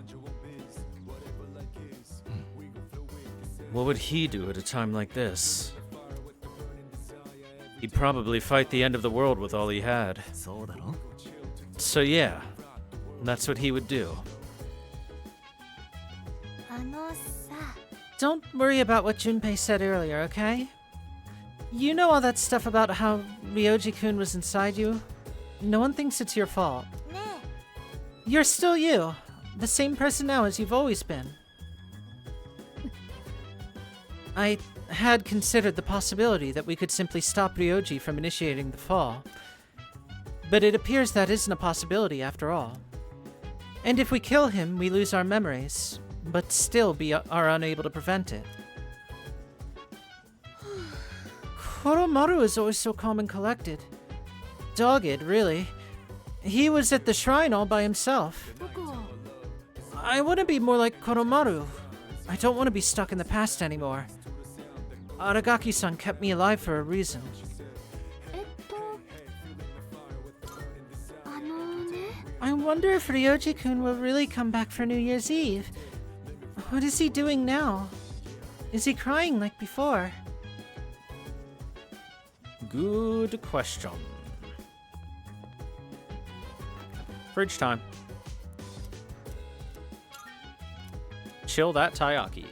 What would he do at a time like this? He'd probably fight the end of the world with all he had. そうだろ? So yeah, that's what he would do. あのさ。 Don't worry about what Junpei said earlier, okay? You know all that stuff about how Ryoji-kun was inside you? No one thinks it's your fault. ね You're still you. The same person now as you've always been. I had considered the possibility that we could simply stop Ryoji from initiating the fall. But it appears that isn't a possibility after all. And if we kill him, we lose our memories, but still are unable to prevent it. Koromaru is always so calm and collected. Dogged, really. He was at the shrine all by himself. 僕は I want to be more like Koromaru. I don't want to be stuck in the past anymore. Aragaki-san kept me alive for a reason. あのね。 I wonder if Ryoji-kun will really come back for New Year's Eve. What is he doing now? Is he crying like before? Good question. Fridge time. Chill that taiyaki.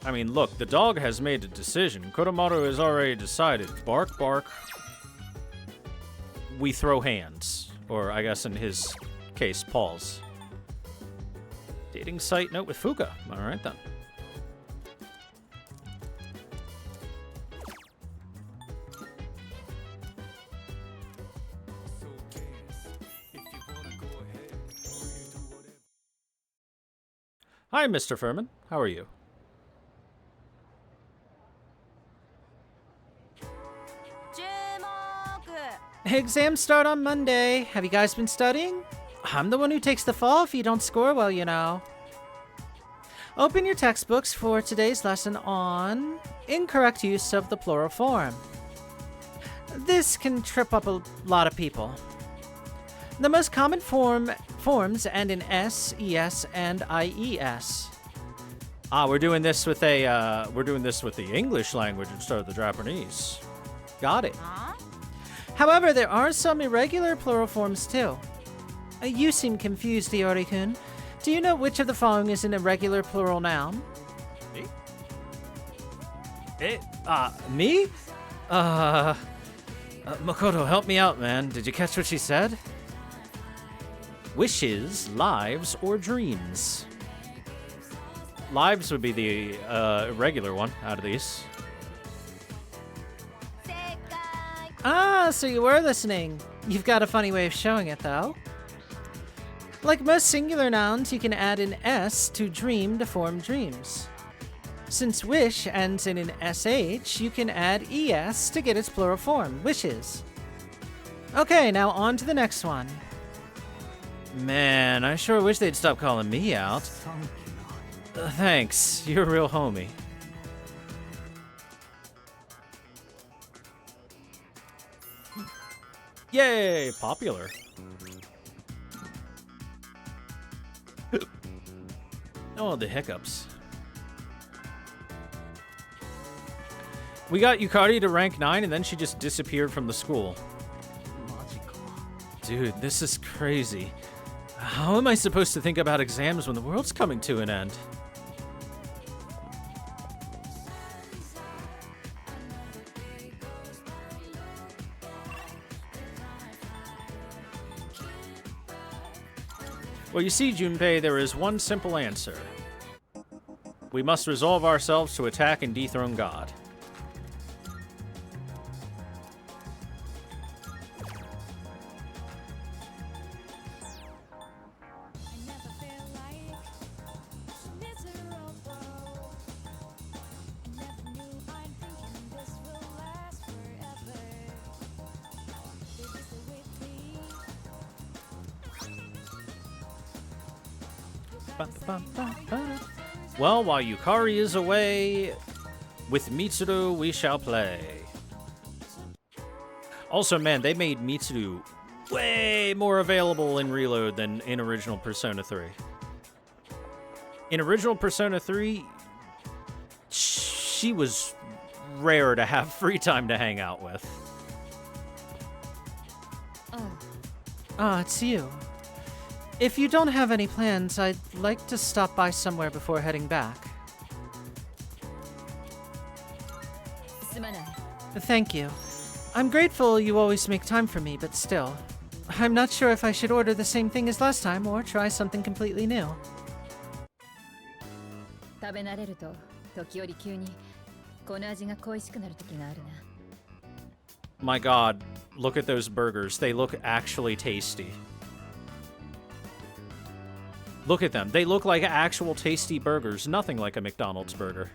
I mean, look, the dog has made a decision. Koromaru has already decided. Bark, bark. We throw hands. Or, I guess in his case, paws. Dating site note with Fuka. Alright then. Hi, Mr. Furman. How are you? Exams start on Monday. Have you guys been studying? I'm the one who takes the fall if you don't score well, you know. Open your textbooks for today's lesson on incorrect use of the plural form. This can trip up a lot of people. The most common forms end in S, ES, and IES. Ah, we're doing this with the English language instead of the Japanese. Got it. However, there are some irregular plural forms too. You seem confused, Iori-kun. Do you know which of the following is an irregular plural noun? Me? Me? Makoto, help me out, man. Did you catch what she said? Wishes, lives, or dreams? Lives would be the irregular one out of these. Ah, so you were listening. You've got a funny way of showing it, though. Like most singular nouns, you can add an S to dream to form dreams. Since wish ends in an SH, you can add ES to get its plural form, wishes. Okay, now on to the next one. Man, I sure wish they'd stop calling me out. Thanks, you're a real homie. Yay, popular. Oh, the hiccups. We got Yukari to rank 9 and then she just disappeared from the school. Dude, this is crazy. How am I supposed to think about exams when the world's coming to an end? Well, you see, Junpei, there is one simple answer. We must resolve ourselves to attack and dethrone God. Well, while Yukari is away, with Mitsuru we shall play. Also, man, they made Mitsuru way more available in Reload than in original Persona 3. In original Persona 3, she was rare to have free time to hang out with. Ah, it's you. If you don't have any plans, I'd like to stop by somewhere before heading back. Thank you. I'm grateful you always make time for me, but still. I'm not sure if I should order the same thing as last time or try something completely new. My god, look at those burgers. They look actually tasty. Look at them. They look like actual tasty burgers, nothing like a McDonald's burger.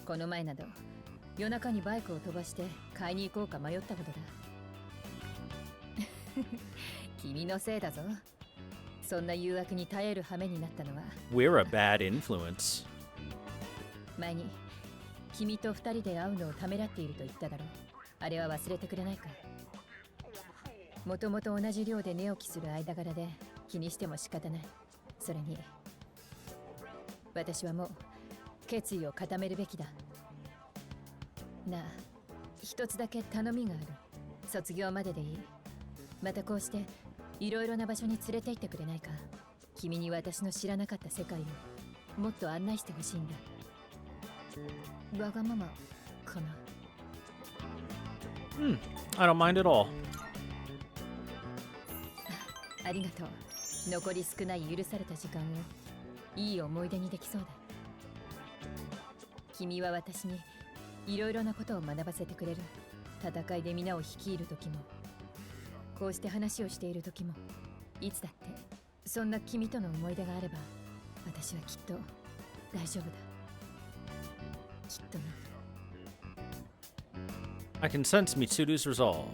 この前など夜中にバイクを飛ばして買いに行こうか迷ったほどだ。君のせいだぞ。そんな誘惑に耐える羽目になったのは。We're a bad influence. 前に君と二人で会うのをためらっていると言っただろう。あれは忘れてくれないか。もともと同じ寮で寝起きする間柄で気にしても仕方ない。それに私はもう決意を固めるべきだ。なあ、一つだけ頼みがある。卒業まででいい。またこうしていろいろな場所に連れて行ってくれないか。君に私の知らなかった世界をもっと案内してほしいんだ。わがままかな。I don't mind at all. ありがとう。残り少ない許された時間をいい思い出にできそうだ。君は私にいろいろなことを学ばせてくれる。戦いで皆を率いる時も、こうして話をしている時も、いつだってそんな君との思い出があれば、私はきっと大丈夫だ。きっとな。I can sense Mitsuru's resolve.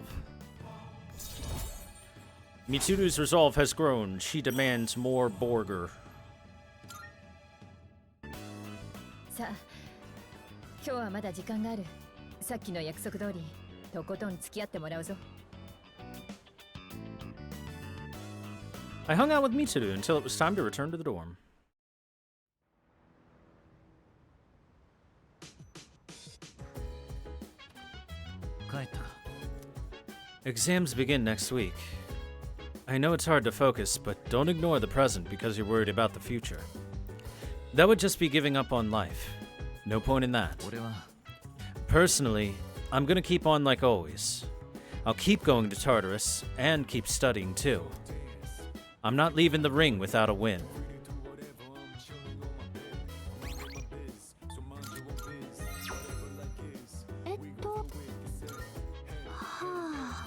Mitsuru's resolve has grown. She demands more Borger. さあ、今日はまだ時間がある。さっきの約束通り、とことん付き合ってもらうぞ。I hung out with Mitsuru until it was time to return to the dorm. Exams begin next week. I know it's hard to focus, but don't ignore the present because you're worried about the future. That would just be giving up on life. No point in that. Personally, I'm gonna keep on like always. I'll keep going to Tartarus and keep studying too. I'm not leaving the ring without a win.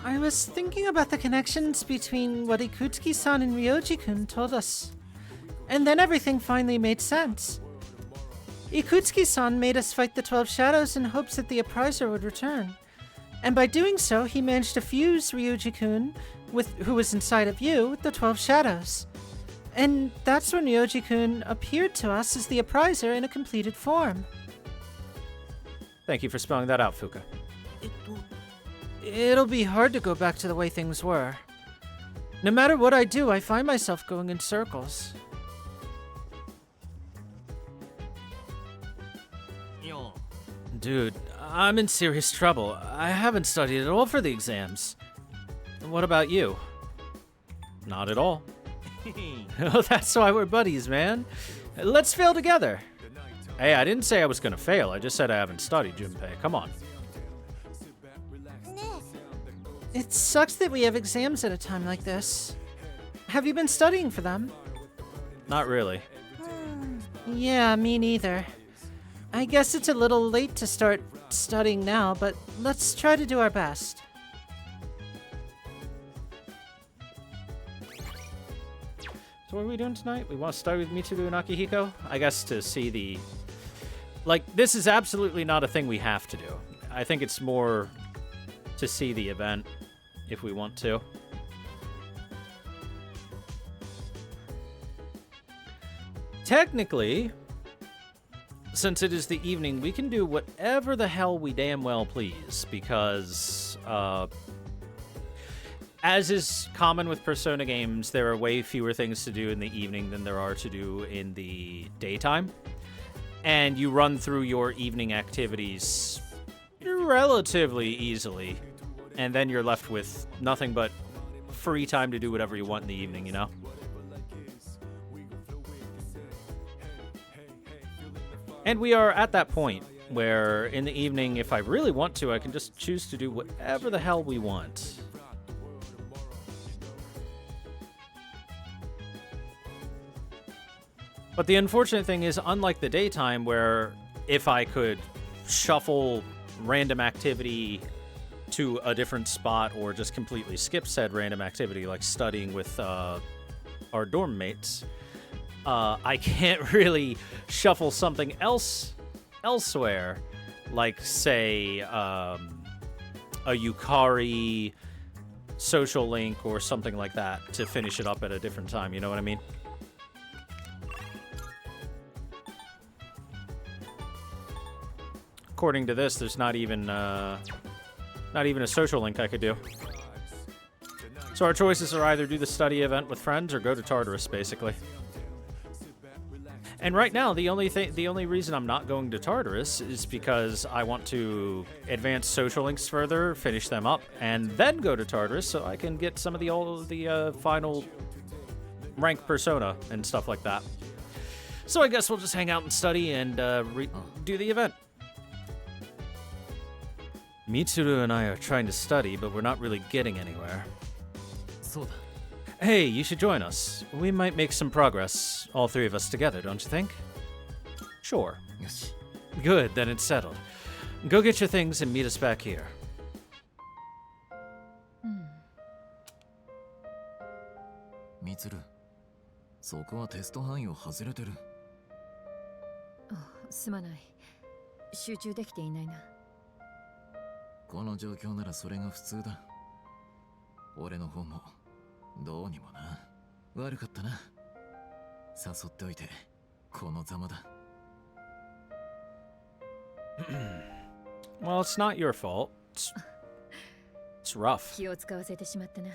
I was thinking about the connections between what Ikutsuki-san and Ryoji-kun told us. And then everything finally made sense. Ikutsuki-san made us fight the 12 Shadows in hopes that the Appriser would return. And by doing so, he managed to fuse Ryoji-kun, who was inside of you, with the 12 Shadows. And that's when Ryoji-kun appeared to us as the Appriser in a completed form. Thank you for spelling that out, Fuka. It'll be hard to go back to the way things were. No matter what I do, I find myself going in circles. Dude, I'm in serious trouble. I haven't studied at all for the exams. What about you? Not at all. Oh, that's why we're buddies, man. Let's fail together. Hey, I didn't say I was gonna fail. I just said I haven't studied, Junpei. Come on. It sucks that we have exams at a time like this. Have you been studying for them? not really. Yeah, me neither. I guess it's a little late to start studying now, but let's try to do our best. So what are we doing tonight? We want to start with Mitsuru and Akihiko? I guess to see the... Like, this is absolutely not a thing we have to do. I think it's more to see the event, if we want to. Technically, since it is the evening, we can do whatever the hell we damn well please, because, as is common with Persona games, there are way fewer things to do in the evening than there are to do in the daytime. And you run through your evening activities relatively easily, and then you're left with nothing but free time to do whatever you want in the evening, you know? And we are at that point where in the evening, if I really want to, I can just choose to do whatever the hell we want. But the unfortunate thing is, unlike the daytime, where if I could shuffle random activity to a different spot or just completely skip said random activity, like studying with our dorm mates, I can't really shuffle something else elsewhere, like, say, a Yukari social link or something like that to finish it up at a different time, you know what I mean? According to this, there's not even a social link I could do. So our choices are either do the study event with friends or go to Tartarus, basically. And right now, the only reason I'm not going to Tartarus is because I want to advance social links further, finish them up, and then go to Tartarus so I can get some of the final rank Persona and stuff like that. So I guess we'll just hang out and study and do the event. Mitsuru and I are trying to study, but we're not really getting anywhere. Hey, you should join us. We might make some progress, all three of us together, don't you think? Sure. Good, then it's settled. Go get your things and meet us back here. Mitsuru, そこはテスト範囲を外れてる。すまない。集中できていないな。この状況ならそれが普通だ。俺の方もどうにもな。悪かったな。誘っておいてこのざまだ。Well, it's not your fault. It's rough. 気を使わせてしまったな。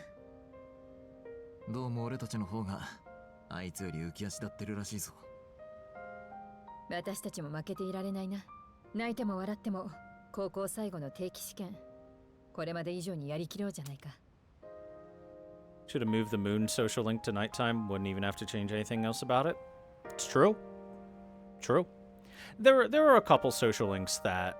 どうも俺たちの方があいつより浮き足立ってるらしいぞ。私たちも負けていられないな。泣いても笑っても高校最後の定期試験。これまで以上にやりきろうじゃないか。Should have moved the moon social link to nighttime. Wouldn't even have to change anything else about it. It's true. True. There are a couple social links that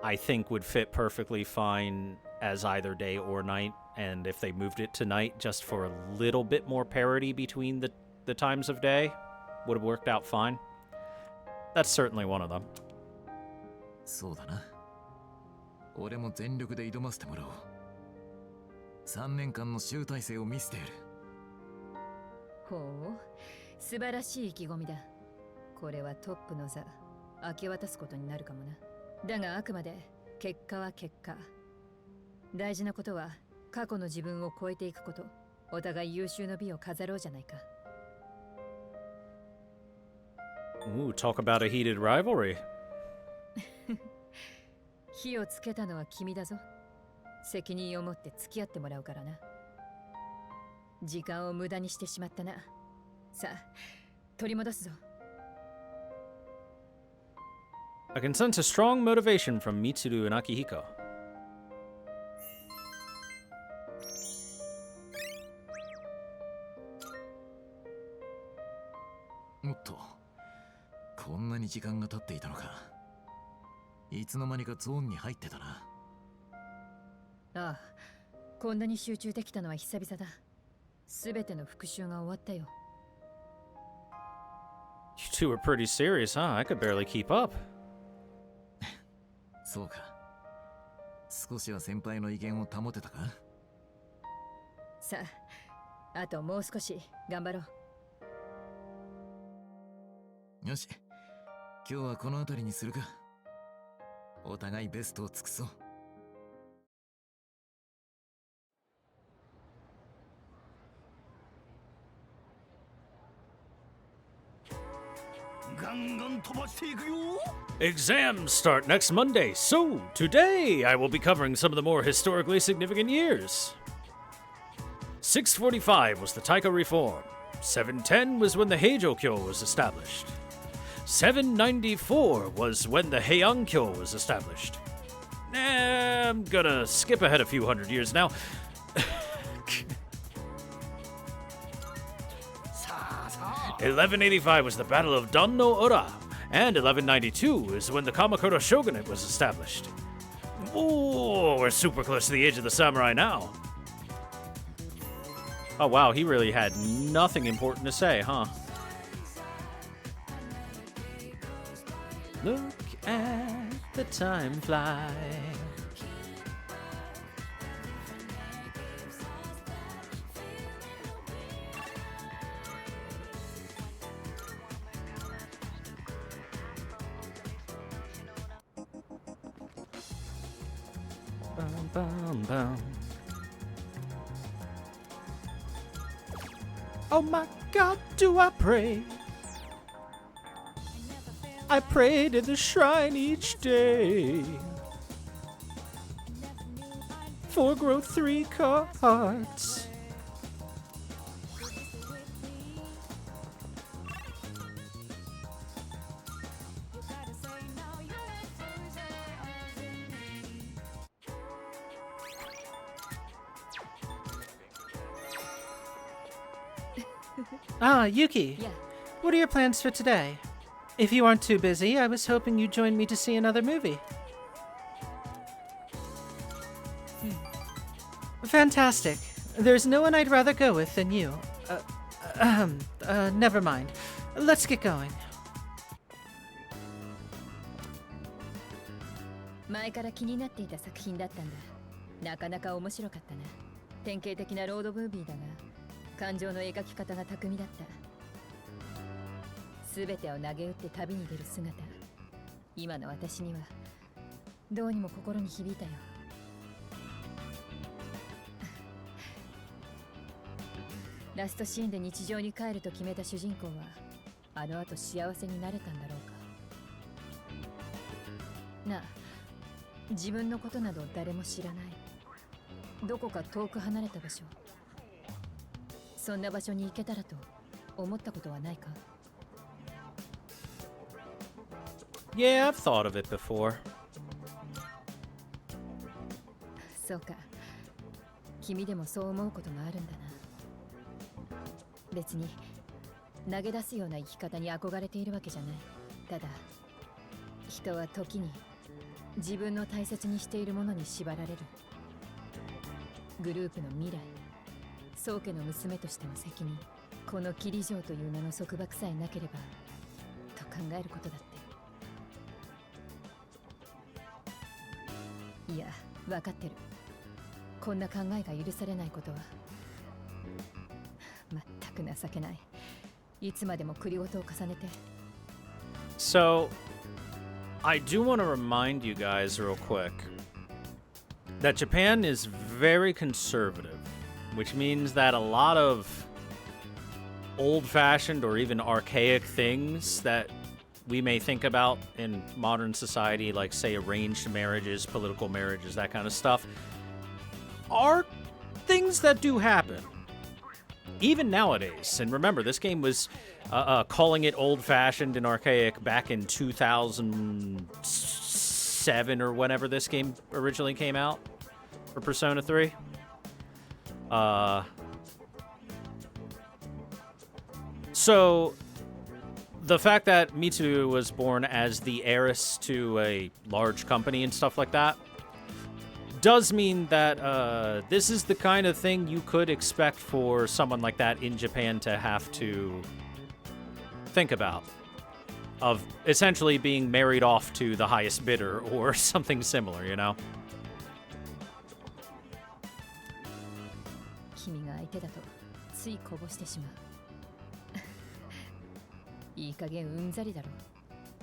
I think would fit perfectly fine as either day or night, and if they moved it to night just for a little bit more parity between the times of day, would have worked out fine. That's certainly one of them. そうだな。俺も全力で挑ませてもらおう。3年間の集大成を見せてやる。ほう、素晴らしい意気込みだ。これはトップの座、明け渡すことになるかもな。だがあくまで結果は結果。大事なことは過去の自分を超えていくこと。お互い優秀の美を飾ろうじゃないか。Ooh, talk about a heated rivalry. 火をつけたのは君だぞ。責任を持って付き合ってもらうからな。時間を無駄にしてしまったな。さあ、取り戻すぞ。I can sense a strong motivation from Mitsuru and Akihiko. おっと、こんなに時間が経っていたのか。いつの間にかゾーンに入ってたな。ああ、こんなに集中できたのは久々だ。すべての復習が終わったよ。two are pretty serious, huh? I could barely keep up. そうか。少しは先輩の威厳を保てたか？さあ、あともう少し頑張ろう。よし。今日はこの辺りにするか。お互いベストを尽くそう。ガンガン飛ばしていくよ。 Exams start next Monday, so today I will be covering some of the more historically significant years. 645 was the Taika Reform. 710 was when the Heijō-kyo was established. 794 was when the Heian-kyo was established. I'm gonna skip ahead a few hundred years now. 1185 was the Battle of Don no Ora, and 1192 is when the Kamakura Shogunate was established. Oh, we're super close to the age of the samurai now. Oh wow, he really had nothing important to say, huh? Look at the time fly. Bum, bum, bum. Oh my God, do I pray? I pray to the shrine each day for growth 3 cards. Ah, Yuki. Yeah. What are your plans for today? If you aren't too busy, I was hoping you'd join me to see another movie. Fantastic. There's no one I'd rather go with than you. Never mind. Let's get going. 前から気になっていた作品だったんだ。なかなか面白かったな。典型的なロードムービーだが、感情の描き方が巧みだった。すべてを投げ打って旅に出る姿、今の私にはどうにも心に響いたよ。ラストシーンで日常に帰ると決めた主人公は、あの後幸せになれたんだろうか。なあ、自分のことなど誰も知らない。どこか遠く離れた場所。そんな場所に行けたらと思ったことはないか？ Yeah, I've thought of it before. そうか。君でもそう思うことがあるんだな。別に投げ出すような生き方に憧れているわけじゃない。ただ、人は時に自分の大切にしているものに縛られる。グループの未来、宗家の娘としての責任、このキリ城という名の束縛さえなければと考えることだって。いや、分かってる。こんな考えが許されないことは全く情けない。いつまでも繰り事を重ねて。So, I do want to remind you guys real quick that Japan is very conservative, which means that a lot of old-fashioned or even archaic things that we may think about in modern society, like, say, arranged marriages, political marriages, that kind of stuff, are things that do happen. Even nowadays. And remember, this game was calling it old-fashioned and archaic back in 2007 or whenever this game originally came out for Persona 3. So, the fact that Mitsu was born as the heiress to a large company and stuff like that does mean that this is the kind of thing you could expect for someone like that in Japan to have to think about. of essentially being married off to the highest bidder or something similar, you know? 君が相手だとついこぼしてしまう。いい加減うんざりだろ。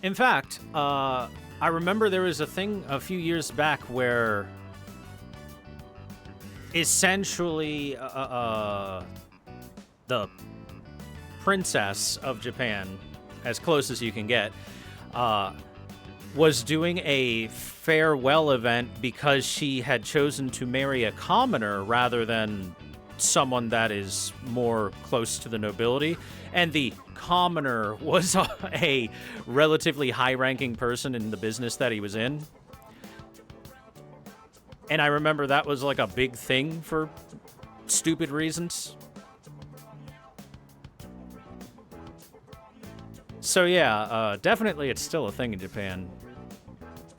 In fact, I remember there was a thing a few years back where essentially the princess of Japan, as close as you can get, was doing a farewell event because she had chosen to marry a commoner rather than someone that is more close to the nobility. And the commoner was a relatively high-ranking person in the business that he was in. And I remember that was like a big thing for stupid reasons. So yeah, definitely it's still a thing in Japan.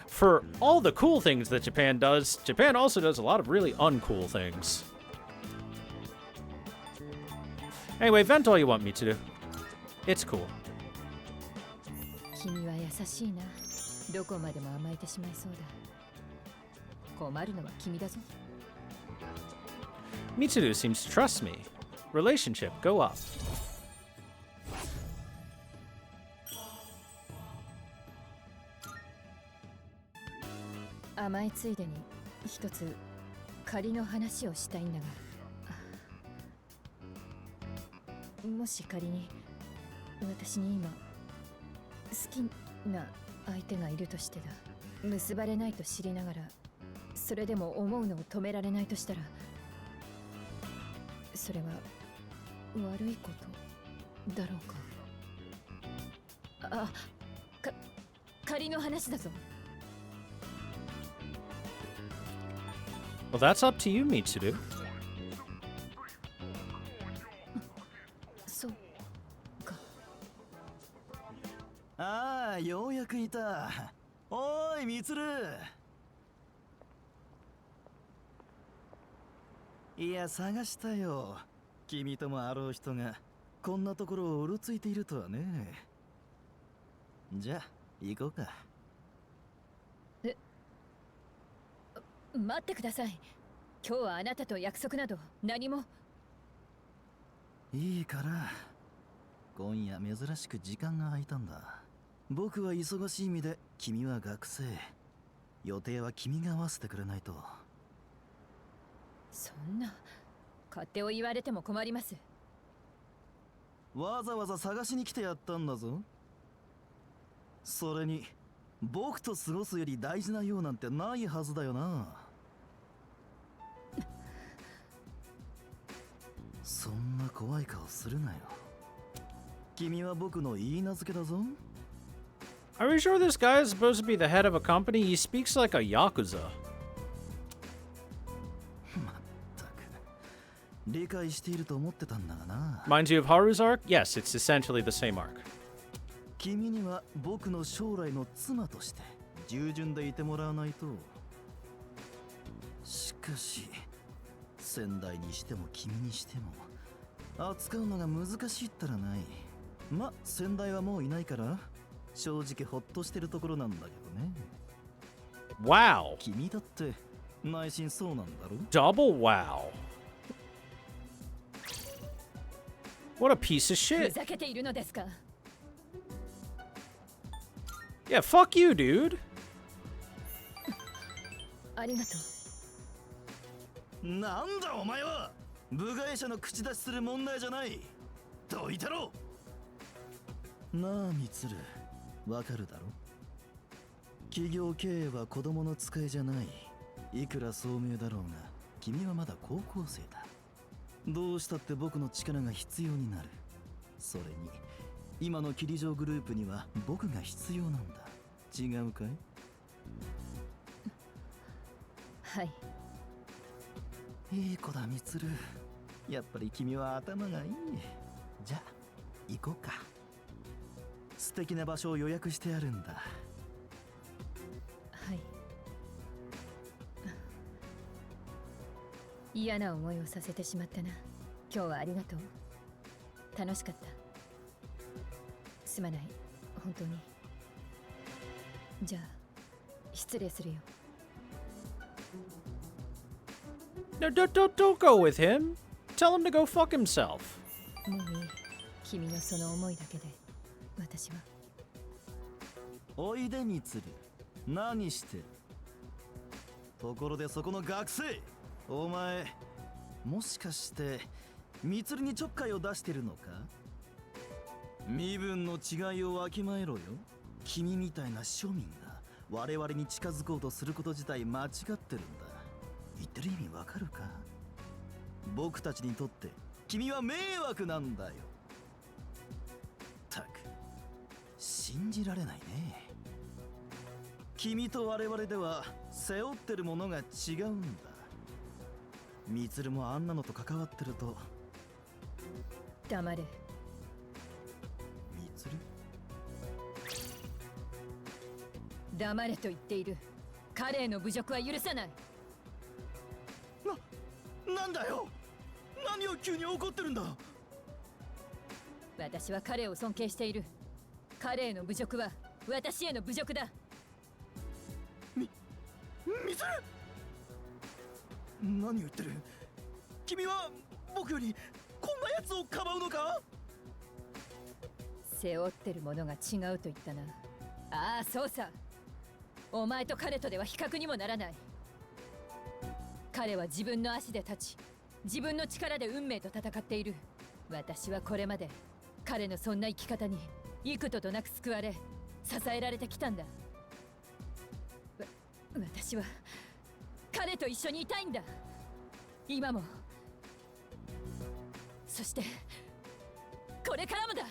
For all the cool things that Japan does, Japan also does a lot of really uncool things. Anyway, vent all you want me to do. It's cool. 君は優しいな。どこまでも甘えてしまいそうだ。困るのは君だぞ。Mitsuru seems to trust me. Relationship, go up. 甘えついでに一つ仮の話をしたいんだが、もし仮に私に今好きな相手がいるとしてだ。結ばれないと知りながらそれでも思うのを止められないとしたら、それは悪いことだろうか。仮の話だぞ。Well, that's up to you, Mitsuru. そうか。ああ、ようやくいた。おーい、みつる。いや、探したよ。君ともあろう人がこんなところをうろついているとはね。じゃあ、行こうか。待ってください。今日はあなたと約束など何も。いいから。今夜珍しく時間が空いたんだ。僕は忙しい意味で、君は学生。予定は君が合わせてくれないと。そんな勝手を言われても困ります。わざわざ探しに来てやったんだぞ。それに僕と過ごすより大事なようなんてないはずだよな。そんな怖い顔するなよ。君は僕の言い名付けだぞ。Are we sure this guy is supposed to be the head of a company? He speaks like a yakuza. まったく理解していると思ってたんだがな。Reminds you of Haru's arc? Yes, it's essentially the same arc. 君には僕の将来の妻として従順でいてもらわないと。しかし先代にしても君にしても扱うのが難しいったらない。ま、先代はもういないから正直ほっとしてるところなんだけどね。Wow. 君だって内心そうなんだろ。 Double wow. What a piece of ふ shit. ざけているのですか。Yeah, fuck you, dude. ありがとう。なんだお前は。部外者の口出しする問題じゃない。どいたろ。なあみつる、わかるだろ。企業経営は子供の使いじゃない。いくら聡明だろうが君はまだ高校生だ。どうしたって僕の力が必要になる。それに今のキリジョーグループには僕が必要なんだ。違うかい？はい。いい子だみつる。やっぱり君は頭がいい。じゃあ行こうか。素敵な場所を予約してあるんだ。はい。嫌な思いをさせてしまったな。今日はありがとう。楽しかった。すまない、本当に。じゃあ失礼するよ。 No, don't go with him. Tell him to go fuck himself. もういい。君のその思いだけで私は。おいでみつる、何してる？ところでそこの学生、お前もしかしてみつるにちょっかいを出してるのか？身分の違いをわきまえろよ。君みたいな庶民が我々に近づこうとすること自体間違ってるんだ。言ってる意味わかるか？僕たちにとって君は迷惑なんだよ。たく信じられないね。君と我々では背負ってるものが違うんだ。みつるもあんなのと関わってると。黙れ。みつる？黙れと言っている。彼への侮辱は許さない。なんだよ。何を急に怒ってるんだ。私は彼を尊敬している。彼への侮辱は私への侮辱だ。みつる、何を言ってる？君は僕よりこんな奴をかばうのか？背負ってるものが違うと言ったな。ああ、そうさ。お前と彼とでは比較にもならない。彼は自分の足で立ち、自分の力で運命と戦っている。私はこれまで彼のそんな生き方に幾度となく救われ、支えられてきたんだ。私は彼と一緒にいたいんだ。今も、そしてこれからもだ。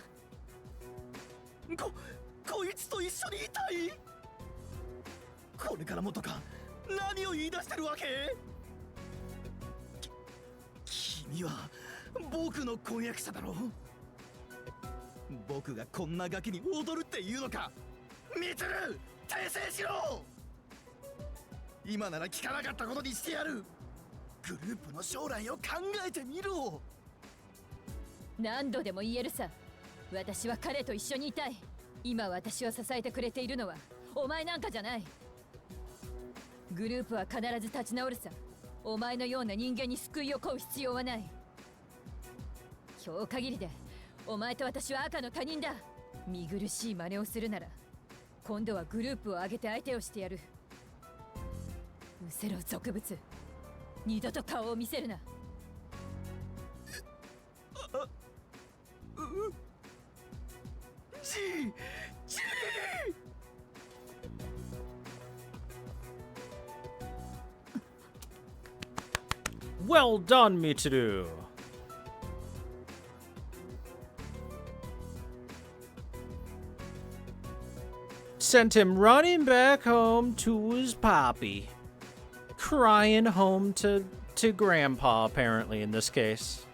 こいつと一緒にいたい？これからもとか何を言い出してるわけ？君は僕の婚約者だろ。僕がこんなガキに踊るっていうのか？みつる、訂正しろ。今なら聞かなかったことにしてやる。グループの将来を考えてみろ。何度でも言えるさ。私は彼と一緒にいたい。今私を支えてくれているのはお前なんかじゃない。グループは必ず立ち直るさ。お前のような人間に救いを請う必要はない。今日限りでお前と私は赤の他人だ。見苦しい真似をするなら今度はグループを挙げて相手をしてやる。うせろ俗物、二度と顔を見せるな。Well done, Mitsuru. Sent him running back home to his poppy. Crying home to Grandpa, apparently, in this case.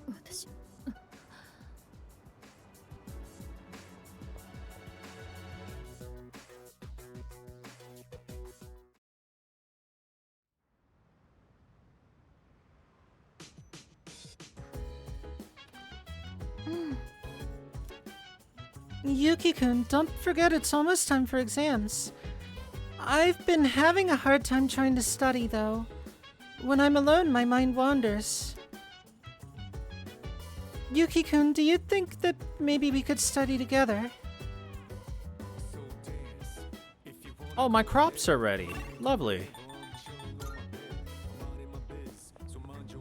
私、Yuki-kun, don't forget it's almost time for exams. I've been having a hard time trying to study, though. When I'm alone, my mind wanders. Yuki-kun, do you think that maybe we could study together? Oh, my crops are ready. Lovely.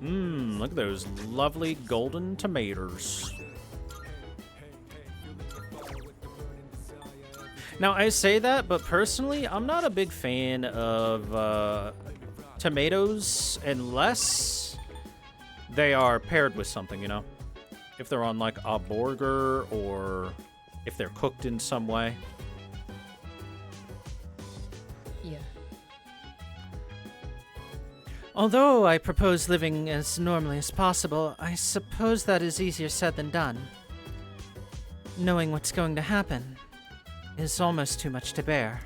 Look at those lovely golden tomatoes. Now, I say that, but personally, I'm not a big fan of tomatoes unless they are paired with something, you know? If they're on, like, a burger or if they're cooked in some way. Yeah. Although I propose living as normally as possible, I suppose that is easier said than done. Knowing what's going to happen is almost too much to bear.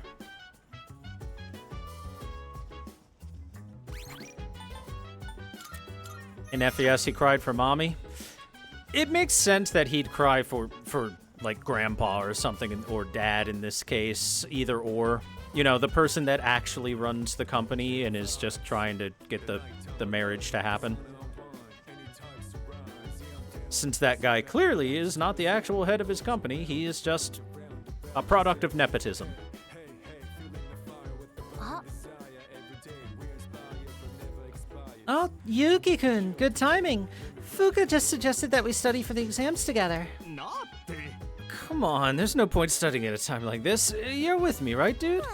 In FES, he cried for mommy. It makes sense that he'd cry for like grandpa or something, or dad in this case, either or. You know, the person that actually runs the company and is just trying to get the marriage to happen. Since that guy clearly is not the actual head of his company, he is just a product of nepotism. Oh, Yuki-kun, good timing. Fuka just suggested that we study for the exams together. Come on, there's no point studying at a time like this. You're with me, right, dude?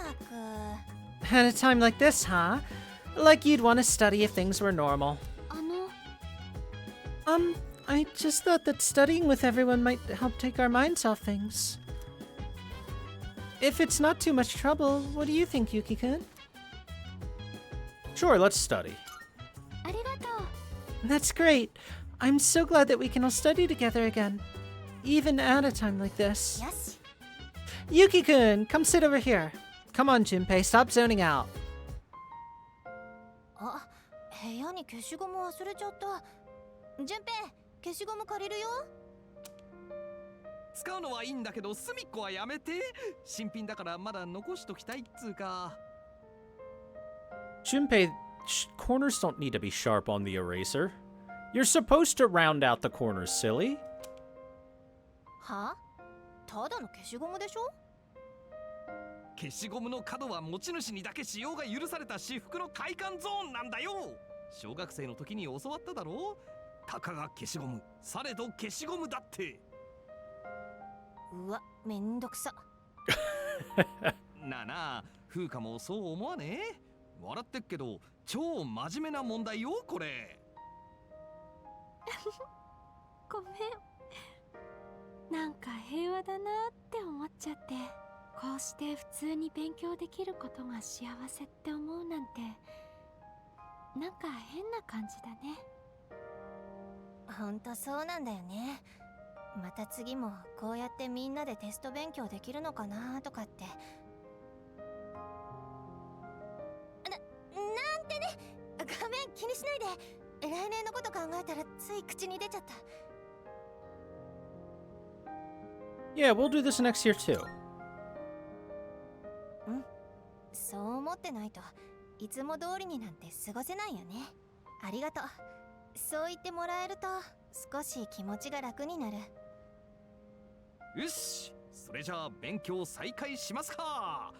At a time like this, huh? Like you'd want to study if things were normal. I just thought that studying with everyone might help take our minds off things. If it's not too much trouble, what do you think, Yuki-kun? Sure, let's study. That's great. I'm so glad that we can all study together again. Even at a time like this. Yes. Yuki-kun, come sit over here. Come on, Junpei, stop zoning out. あ、部屋に消しゴム忘れちゃった。順平、消しゴム借りるよ。使うのはいいんだけど、隅っこはやめて。新品だからまだ残しときたいっつうか。Junpei, corners don't need to be sharp on the eraser. You're supposed to round out the corners, silly. は？ただの消しゴムでしょ？消しゴムの角は持ち主にだけ使用が許された至福の快感ゾーンなんだよ。小学生の時に教わっただろ。たかが消しゴム、されど消しゴムだって。うわ、めんどくさ。なあなあ、風花もそう思わねえ？笑ってっけど、超真面目な問題よ、これ。ごめん。なんか平和だなって思っちゃって。こうして普通に勉強できることが幸せって思うなんて、なんか変な感じだね。ほんとそうなんだよね。また次もこうやってみんなでテスト勉強できるのかなとかって。なんてね。画面気にしないで。来年のこと考えたらつい口に出ちゃった。Yeah, we'll do this next year too. そう思ってないといつも通りになんて過ごせないよね。ありがとう。そう言ってもらえると少し気持ちが楽になる。よし、それじゃあ勉強再開しますか。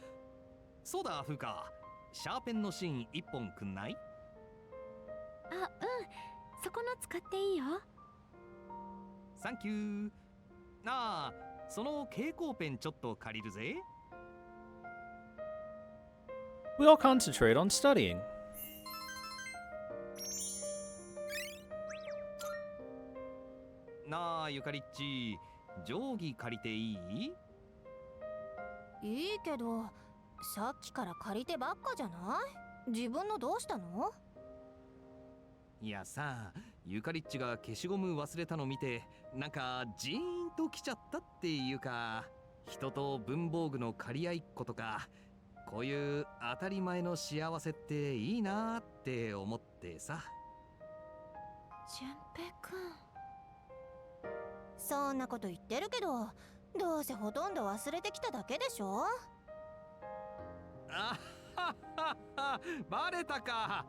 そうだ、風花、シャーペンの芯1本くんない？あ、うん、そこの使っていいよ。サンキュー。ああ、その蛍光ペンちょっと借りるぜ。We all concentrate on studying. なあ、ゆかりっち、定規借りていい？いいけど、さっきから借りてばっかじゃない？自分のどうしたの？いやさ、ゆかりっちが消しゴム忘れたの見て、なんかジーンときちゃったっていうか、人と文房具の借り合いっことか、こういう当たり前の幸せっていいなって思ってさ。順平くん。そんなこと言ってるけど、どうせほとんど忘れてきただけでしょ？あははは、バレたか。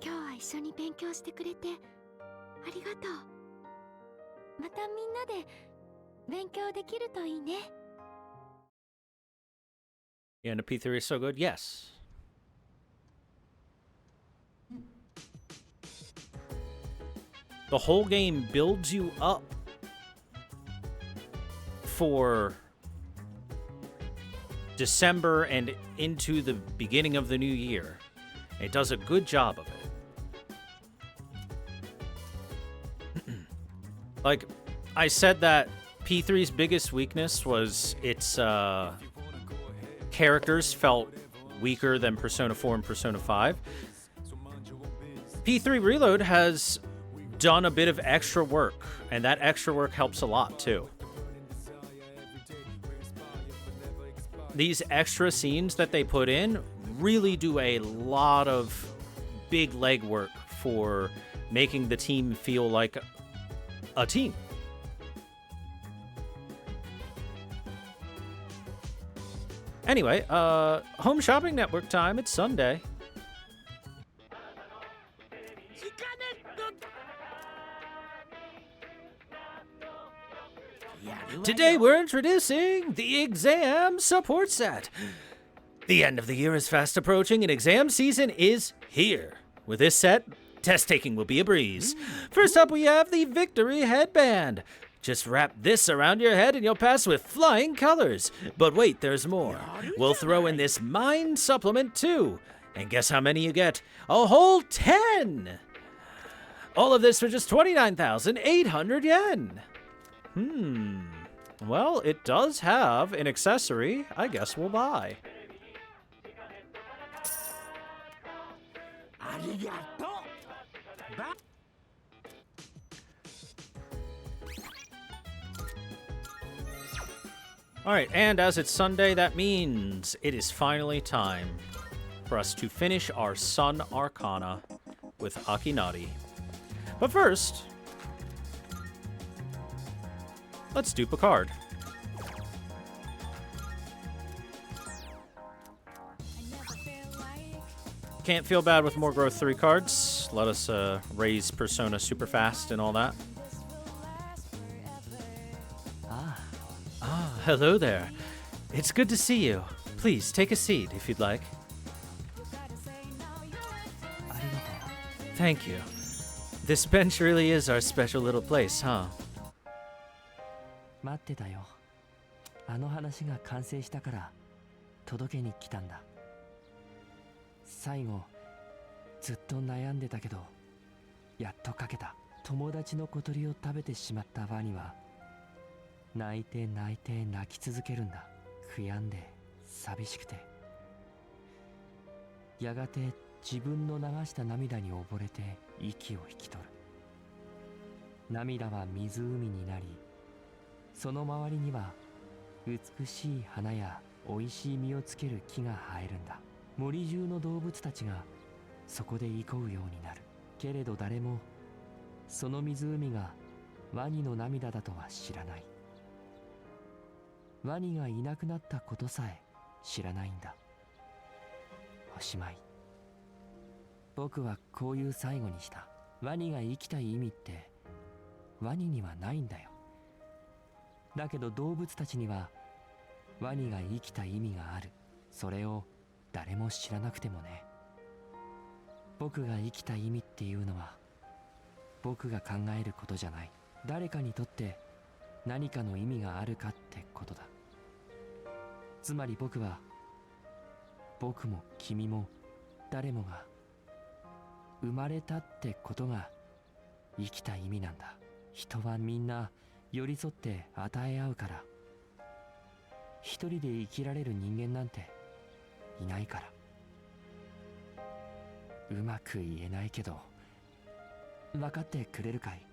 今日は一緒に勉強してくれてありがとう。またみんなで勉強できるといいね。Yeah, and the P3 is so good. Yes. The whole game builds you up for December and into the beginning of the new year. It does a good job of it. Like, I said that P3's biggest weakness was its characters felt weaker than Persona 4 and Persona 5. P3 Reload has done a bit of extra work, and that extra work helps a lot too. These extra scenes that they put in really do a lot of big legwork for making the team feel like a team. Anyway, Home Shopping Network time. It's Sunday. Today we're introducing the exam support set. The end of the year is fast approaching and exam season is here. With this set, test taking will be a breeze. First up, we have the Victory Headband. Just wrap this around your head and you'll pass with flying colors. But wait, there's more. We'll throw in this Mind Supplement too. And guess how many you get? A whole 10! All of this for just 29,800 yen. Well, it does have an accessory I guess we'll buy. Alright, and as it's Sunday, that means it is finally time for us to finish our Sun Arcana with Akinari. But first, let's dupe a card. Can't feel bad with more Growth 3 cards. Let us raise Persona super fast and all that. Hello there. It's good to see you. Please take a seat if you'd like. Thank you. This bench really is our special little place, huh? 待ってたよ。あの話が完成したから届けに来たんだ。最後ずっと悩んでたけどやっと書けた。友達の小鳥を食べてしまったワニは泣いて泣いて泣き続けるんだ。悔やんで寂しくて、やがて自分の流した涙に溺れて息を引き取る。涙は湖になり、その周りには美しい花や美味しい実をつける木が生えるんだ。森中の動物たちがそこで憩うようになる。けれど誰もその湖がワニの涙だとは知らない。ワニがいなくなったことさえ知らないんだ。おしまい。僕はこういう最後にした。ワニが生きたい意味ってワニにはないんだよ。だけど動物たちにはワニが生きた意味がある。それを誰も知らなくてもね。僕が生きた意味っていうのは僕が考えることじゃない。誰かにとって何かの意味があるかってことだ。つまり僕は、僕も君も誰もが生まれたってことが生きた意味なんだ。人はみんな寄り添って与え合うから。一人で生きられる人間なんていないから。うまく言えないけど分かってくれるかい？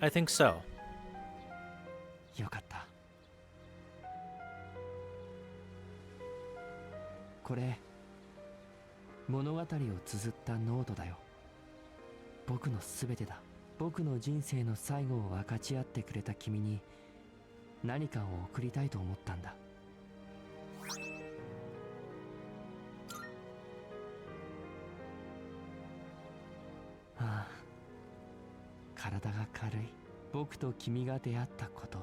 I think so. よかった。これ物語を綴ったノートだよ。僕のすべてだ。僕の人生の最後を分かち合ってくれた君に何かを送りたいと思ったんだ。ああ、体が軽い。僕と君が出会ったこと、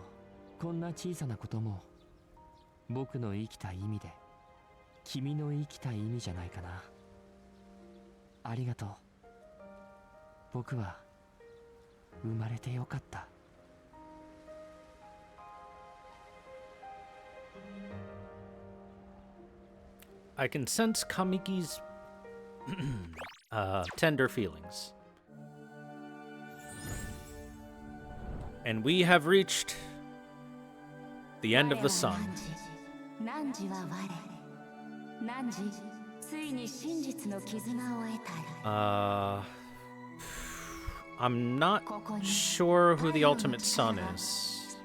こんな小さなことも僕の生きた意味で君の生きた意味じゃないかな。ありがとう。僕は生まれてよかった。I can sense Kamiki's tender feelings. And we have reached the end of the sun. I'm not sure who the ultimate sun is.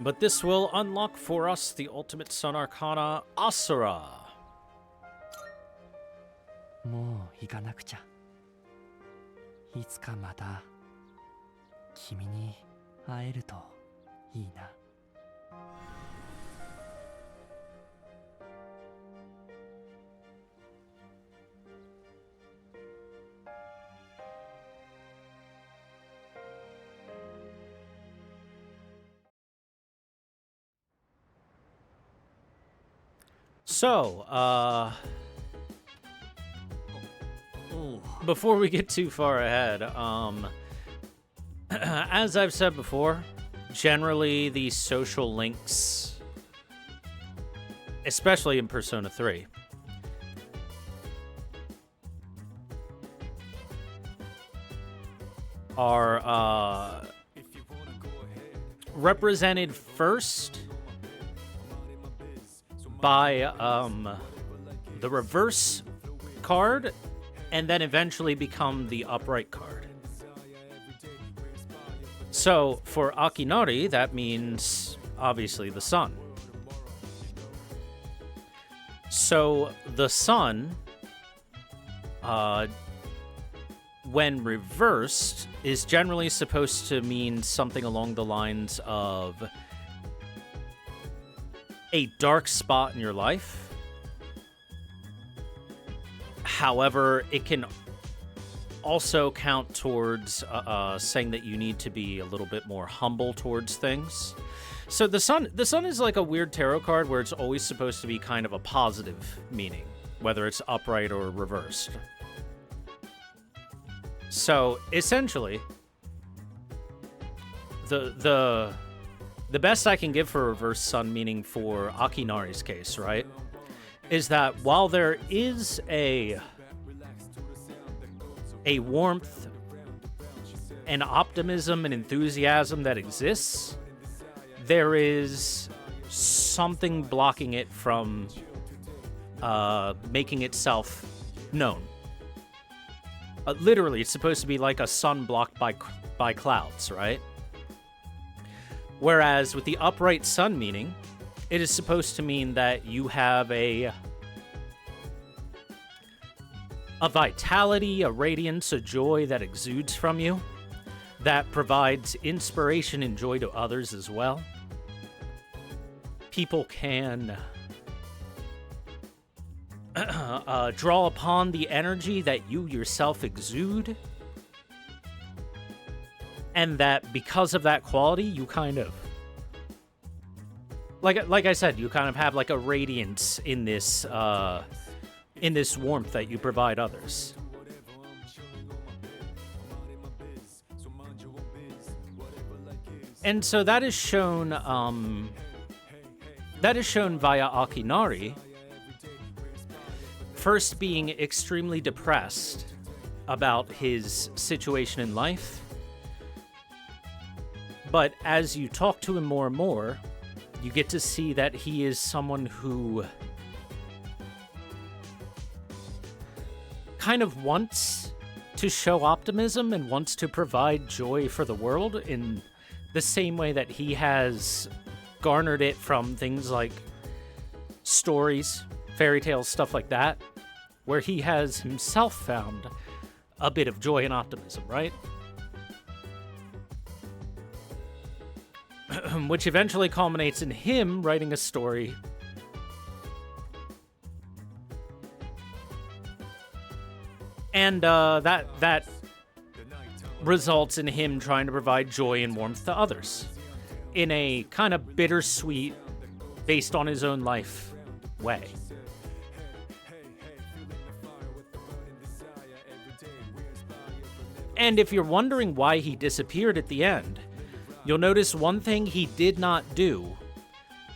But this will unlock for us the ultimate Sun Arcana, Asura. もう行かなくちゃ。いつかまた君に会えるといいな。So, before we get too far ahead, as I've said before, generally the social links, especially in Persona 3, are represented first by the reverse card and then eventually become the upright card. So for Akinari, that means obviously the sun. So the sun, when reversed, is generally supposed to mean something along the lines of a dark spot in your life. However, it can also count towards saying that you need to be a little bit more humble towards things. So the sun is like a weird tarot card where it's always supposed to be kind of a positive meaning, whether it's upright or reversed. So essentially, the best I can give for reverse sun meaning for Akinari's case, right, is that while there is a warmth and optimism and enthusiasm that exists, there is something blocking it from making itself known. Literally, it's supposed to be like a sun blocked by clouds, right? Whereas with the upright sun meaning, it is supposed to mean that you have a vitality, a radiance, a joy that exudes from you, that provides inspiration and joy to others as well. People can draw upon the energy that you yourself exude, and that because of that quality, you kind of, like I said, you kind of have like a radiance in this warmth that you provide others. And so that is shown via Akinari first being extremely depressed about his situation in life. But as you talk to him more and more, you get to see that he is someone who kind of wants to show optimism and wants to provide joy for the world in the same way that he has garnered it from things like stories, fairy tales, stuff like that, where he has himself found a bit of joy and optimism, right? Which eventually culminates in him writing a story and that results in him trying to provide joy and warmth to others in a kind of bittersweet, based on his own life way. And if you're wondering why he disappeared at the end, you'll notice one thing he did not do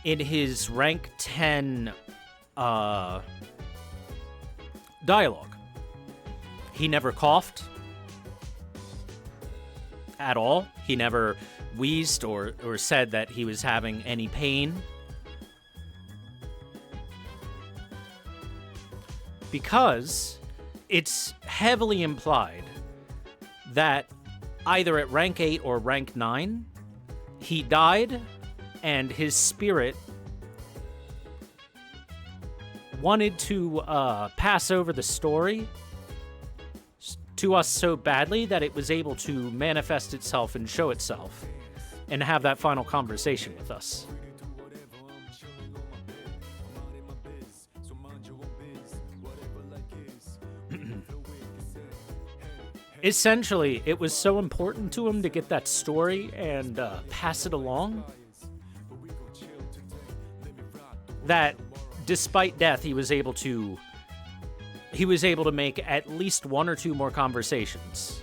in his rank 10 dialogue. He never coughed at all. He never wheezed or said that he was having any pain. Because it's heavily implied that either at rank 8 or rank 9, he died and his spirit wanted to pass over the story to us so badly that it was able to manifest itself and show itself and have that final conversation with us. Essentially, it was so important to him to get that story and pass it along that despite death, he was able to make at least one or two more conversations.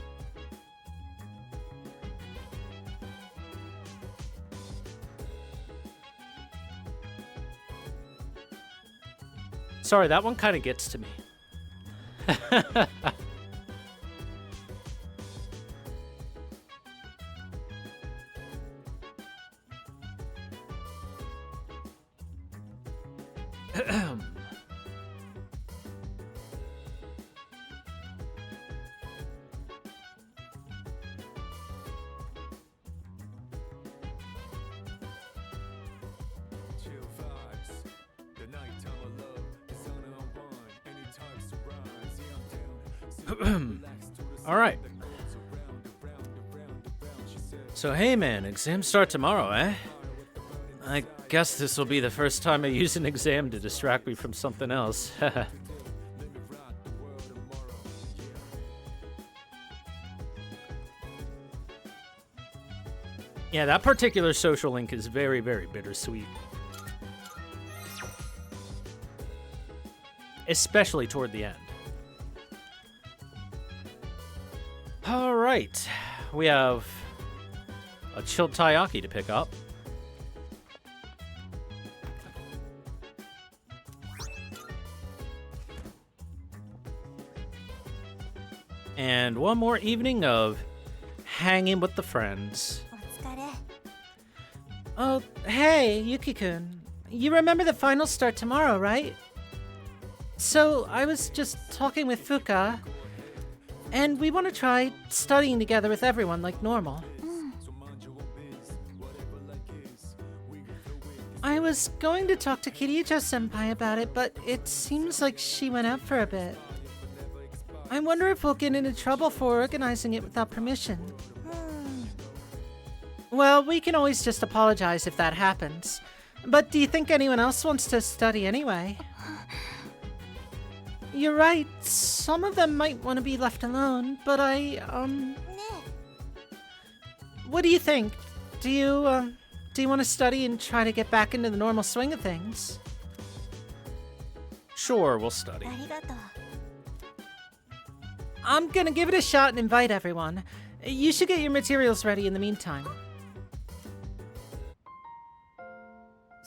Sorry, that one kind of gets to me. All right. So, hey man, exams start tomorrow, eh? I guess this will be the first time I use an exam to distract me from something else. Yeah, that particular social link is very, very bittersweet. Especially toward the end. All right, we have a chilled taiyaki to pick up. And one more evening of hanging with the friends. Oh, hey, Yuki-kun. You remember the finals start tomorrow, right? So, I was just talking with Fuka, and we want to try studying together with everyone like normal. I was going to talk to Kirijo-senpai about it, but it seems like she went out for a bit. I wonder if we'll get into trouble for organizing it without permission. Well, we can always just apologize if that happens. But do you think anyone else wants to study anyway? You're right, some of them might want to be left alone, but what do you think? Do you want to study and try to get back into the normal swing of things? Sure, we'll study. I'm gonna give it a shot and invite everyone. You should get your materials ready in the meantime.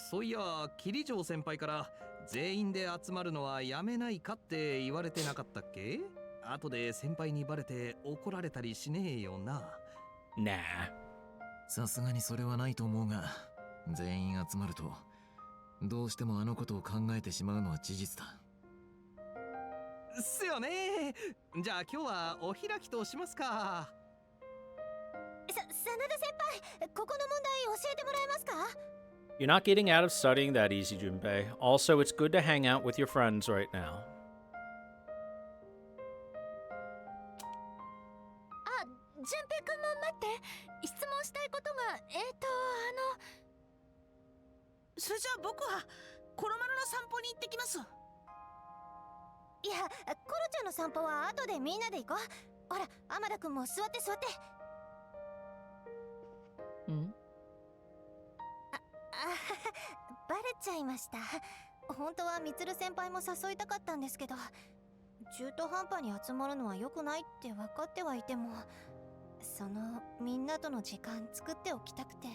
そういや、キリジョー先輩から全員で集まるのはやめないかって言われてなかったっけ？後で先輩にバレて怒られたりしねえよな。Nah。さすがにそれはないと思うが、全員集まるとどうしてもあのことを考えてしまうのは事実だ。すよね。じゃあ今日はお開きとしますか。真田先輩、ここの問題教えてもらえますか？ You're not getting out of studying that easy, Junpei. Also, it's good to hang out with your friends right now. あ、順平くんも待って。質問したいことが、それじゃあ僕はコロマルの散歩に行ってきます。いや、コロちゃんの散歩は後でみんなで行こう。ほら、天田くんも座って座って。バレちゃいました。本当はみつる先輩も誘いたかったんですけど、中途半端に集まるのは良くないって分かってはいても、そのみんなとの時間作っておきたくて。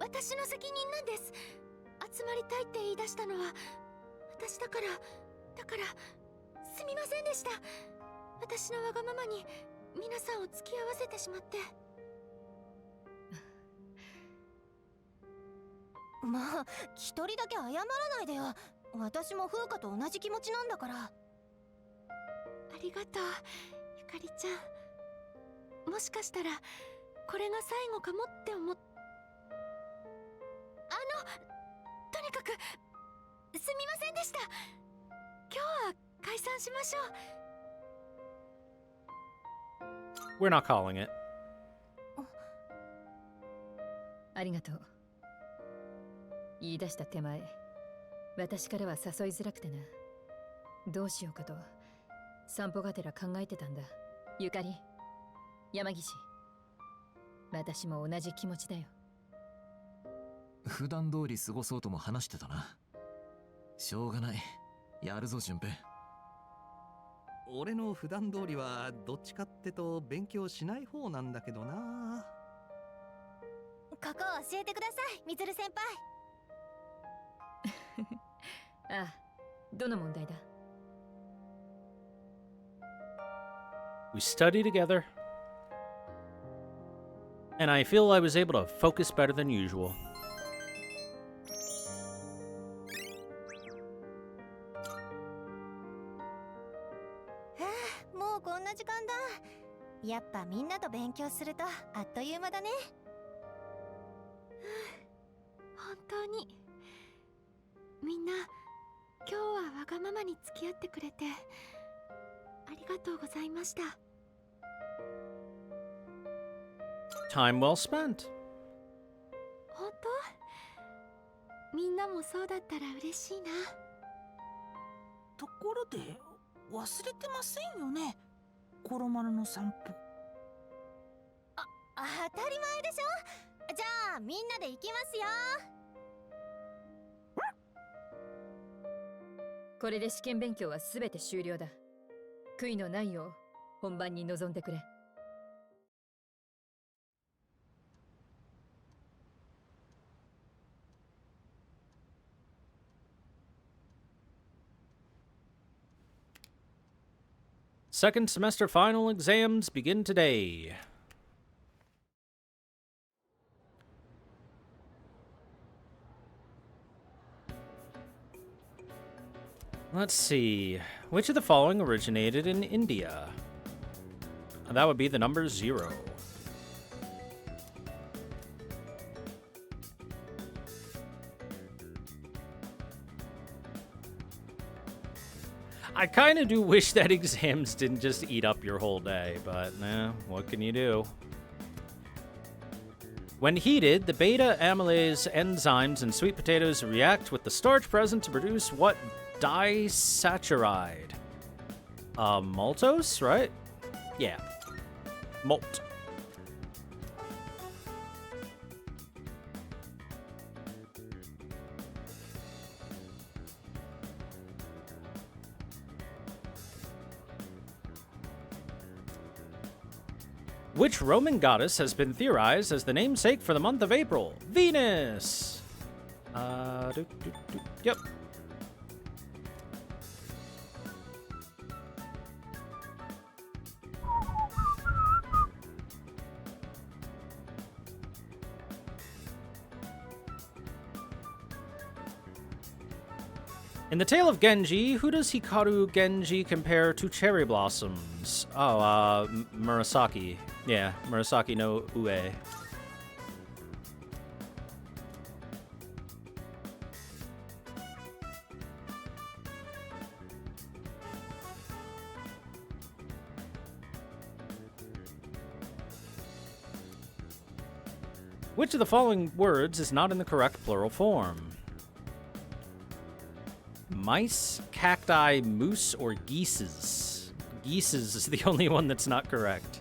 私の責任なんです。集まりたいって言い出したのは私だからすみませんでした。私のわがままに皆さんを付き合わせてしまって。まあ、一人だけ謝らないでよ。私も風花と同じ気持ちなんだから。ありがとう、ゆかりちゃん。もしかしたらこれが最後かもって思ってとにかくすみませんでした。今日は解散しましょう。 We're not calling it. ありがとう。言い出した手前、私からは誘いづらくてな。どうしようかと散歩がてら考えてたんだ。ゆかり、山岸、私も同じ気持ちだよ。普段通り過ごそうとも話してたな。しょうがない。やるぞ順平。俺の普段通りはどっちかってと勉強しない方なんだけどな。ここ教えてください、みつる先輩。ああ、どの問題だ？ We study together, and I feel I was able to focus better than usual. もうこんな時間だ。やっぱみんなと勉強するとあっという間だね。本当にみんな今日はわがままに付き合ってくれてありがとうございました。 Time well spent. 本当？みんなもそうだったら嬉しいな。ところで忘れてませんよね、コロマルの散歩。当たり前でしょ。じゃあみんなで行きますよ。これで試験勉強はすべて終了だ。悔いのないよう本番に臨んでくれ。Second semester final exams begin today. Let's see. Which of the following originated in India? That would be the number 0. I kind of do wish that exams didn't just eat up your whole day, but what can you do? When heated, the beta amylase enzymes in sweet potatoes react with the starch present to produce what disaccharide? Maltose, right? Yeah. Malt. Which Roman goddess has been theorized as the namesake for the month of April? Venus! Yep. In the tale of Genji, who does Hikaru Genji compare to cherry blossoms? Oh, Murasaki. Yeah, Murasaki no Ue. Which of the following words is not in the correct plural form? Mice, cacti, moose, or geeses? Geeses is the only one that's not correct.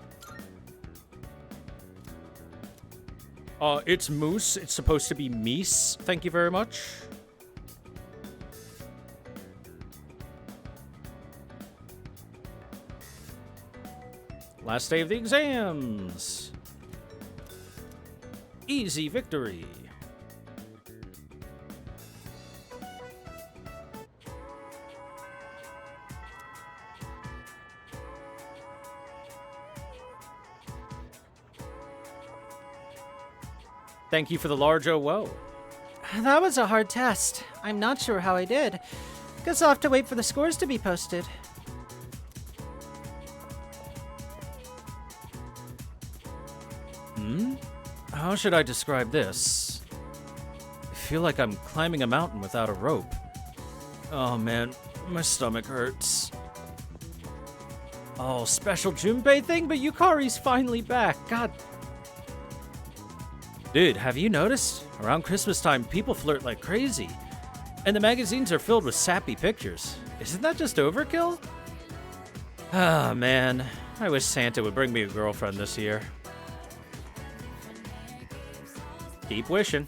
It's moose. It's supposed to be meese. Thank you very much. Last day of the exams. Easy victory. Thank you for the large whoa. That was a hard test. I'm not sure how I did. Guess I'll have to wait for the scores to be posted. How should I describe this? feel like I'm climbing a mountain without a rope. Oh man, my stomach hurts. Oh, special Junpei thing, but Yukari's finally back. God. Dude, have you noticed? Around Christmas time, people flirt like crazy. And the magazines are filled with sappy pictures. Isn't that just overkill? Ah, man. I wish Santa would bring me a girlfriend this year. Keep wishing.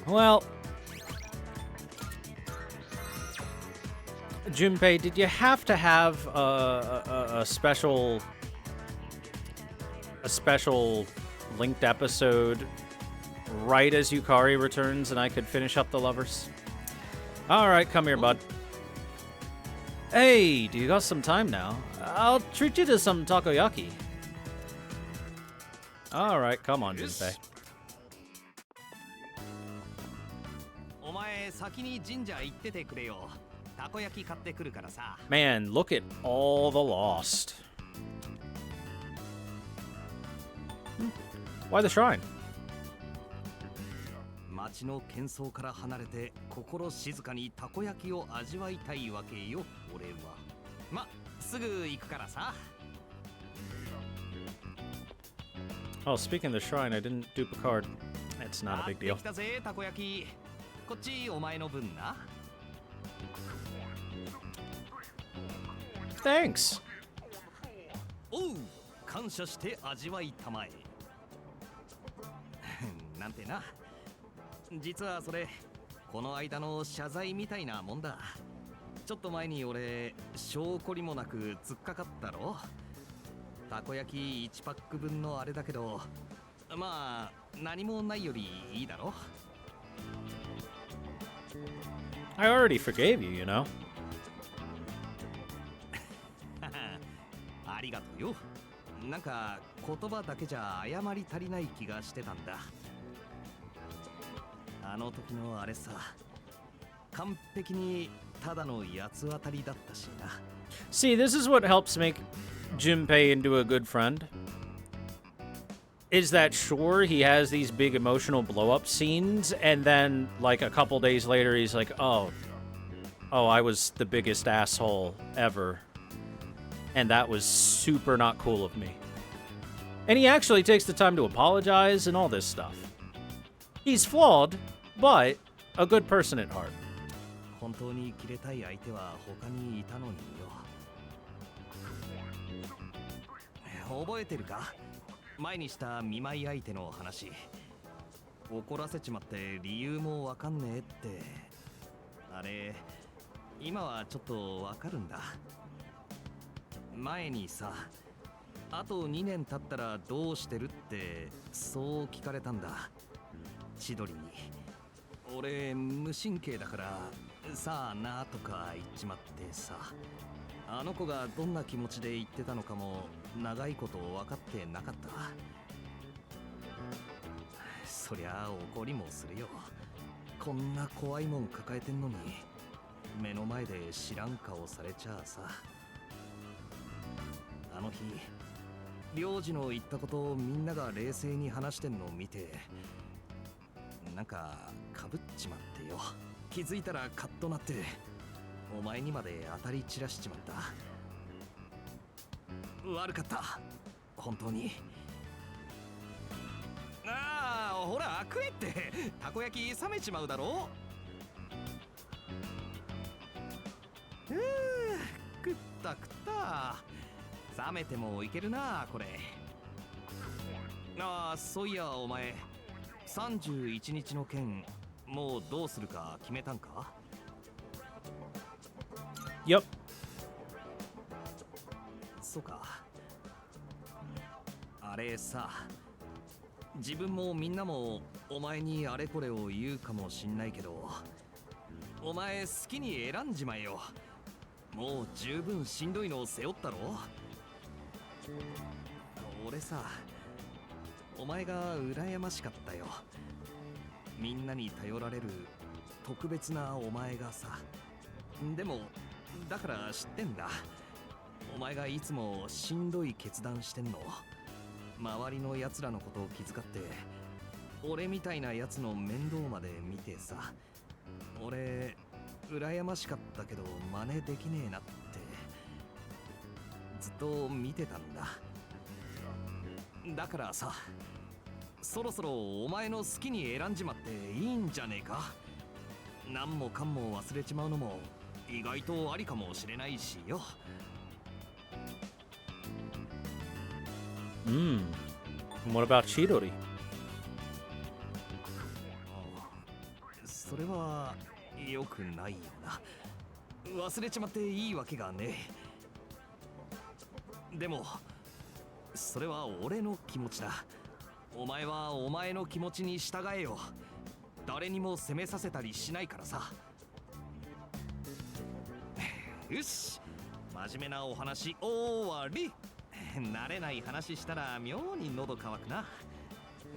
Well, Junpei, did you have to have a special linked episode right as Yukari returns and I could finish up the lovers? All right, come here, bud. Hey, do you got some time now? I'll treat you to some takoyaki. All right, come on, Junpei. Man, look at all the lost. Why the shrine? 街の喧騒から離れて心静かにたこ焼きを味わいたいわけよ、俺は。すぐ行くからさ。Oh, speaking of the shrine, I didn't dupe a card. It's not a big deal. 来たぜ、たこ焼き。こっちお前の分な。Thanks. おう、感謝して味わいたまえ。なんてな。実はそれ、この間の謝罪みたいなもんだ。ちょっと前に俺、証拠りもなく突っかかったろ。たこ焼き1パック分のあれだけど、まあ、何もないよりいいだろ。I already forgave you, you know. ありがとうよ。なんか言葉だけじゃ謝り足りない気がしてたんだ。あの時のあれさ、完璧にただの八つ当たりだったしな。See, this is what helps make Junpei into a good friend. Is that sure, he has these big emotional blow-up scenes, and then, like, a couple days later, he's like, oh, I was the biggest asshole ever. And that was super not cool of me. And he actually takes the time to apologize and all this stuff. He's flawed, but a good person at heart. 本当にキレたい相手は他にいたのによ。覚えてるか？前にした見舞い相手の話。怒らせちまって理由もわかんねえって。あれ、今はちょっとわかるんだ。前にさ、あと2年経ったらどうしてるってそう聞かれたんだ。千鳥に。俺無神経だからさあなとか言っちまってさ。あの子がどんな気持ちで言ってたのかも長いこと分かってなかった。そりゃ怒りもするよ。こんな怖いもん抱えてんのに目の前で知らん顔されちゃあさ。あの日領事の言ったことをみんなが冷静に話してんのを見て、なんかかぶっちまってよ。気づいたらカッとなってお前にまで当たり散らしちまった。悪かった本当に。ああ、ほら食えって。たこ焼き冷めちまうだろ。食った食った。冷めてもいけるなこれ。ああ、そういやお前31日の件もうどうするか決めたんか？ Yep. そうか。あれさ、自分もみんなもお前にあれこれを言うかもしんないけど、お前好きに選んじまえよ。もう十分しんどいのを背負ったろ。俺さ、お前が羨ましかったよ。みんなに頼られる特別なお前がさ。でもだから知ってんだ。お前がいつもしんどい決断してんの。周りの奴らのことを気遣って俺みたいな奴の面倒まで見てさ。俺羨ましかったけど真似できねえなってずっと見てたんだ。だからさ、そろそろお前の好きに選んじまっていいんじゃねえか。何もかんも忘れちまうのも意外とありかもしれないしよ。What about Chidori? それは良くないよな。忘れちまっていいわけがねえ。でもそれは俺の気持ちだ。お前はお前の気持ちに従えよ。誰にも責めさせたりしないからさ。よし、真面目なお話終わり。慣れない話したら妙に喉乾くな。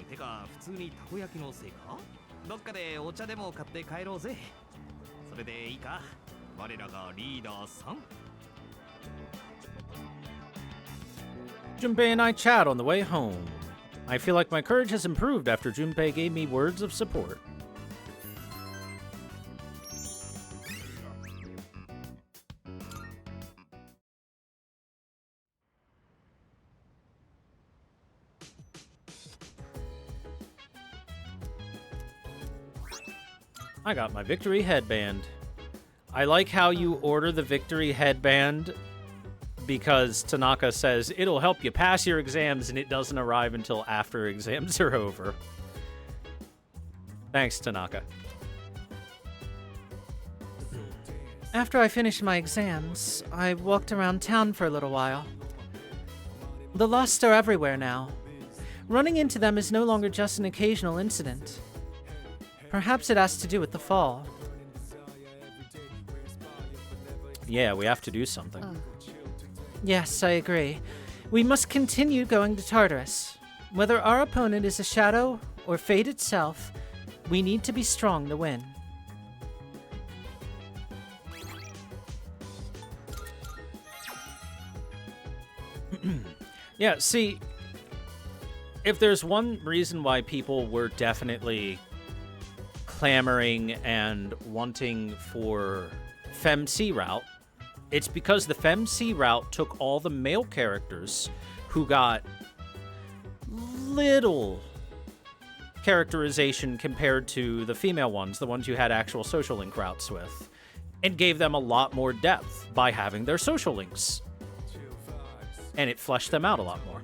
てか普通にたこ焼きのせいか。どっかでお茶でも買って帰ろうぜ。それでいいか、我らがリーダーさん。Junpei and I chat on the way home. I feel like my courage has improved after Junpei gave me words of support. I got my victory headband. I like how you order the victory headband because Tanaka says it'll help you pass your exams and it doesn't arrive until after exams are over. Thanks, Tanaka. After I finished my exams, I walked around town for a little while. The lost are everywhere now. Running into them is no longer just an occasional incident. Perhaps it has to do with the fall. Yeah, we have to do something. Yes, I agree. We must continue going to Tartarus. Whether our opponent is a shadow or fate itself, we need to be strong to win. Yeah, see, if there's one reason why people were definitely clamoring and wanting for FemC route, it's because the FemC route took all the male characters who got little characterization compared to the female ones, the ones you had actual social link routes with, and gave them a lot more depth by having their social links. And it fleshed them out a lot more.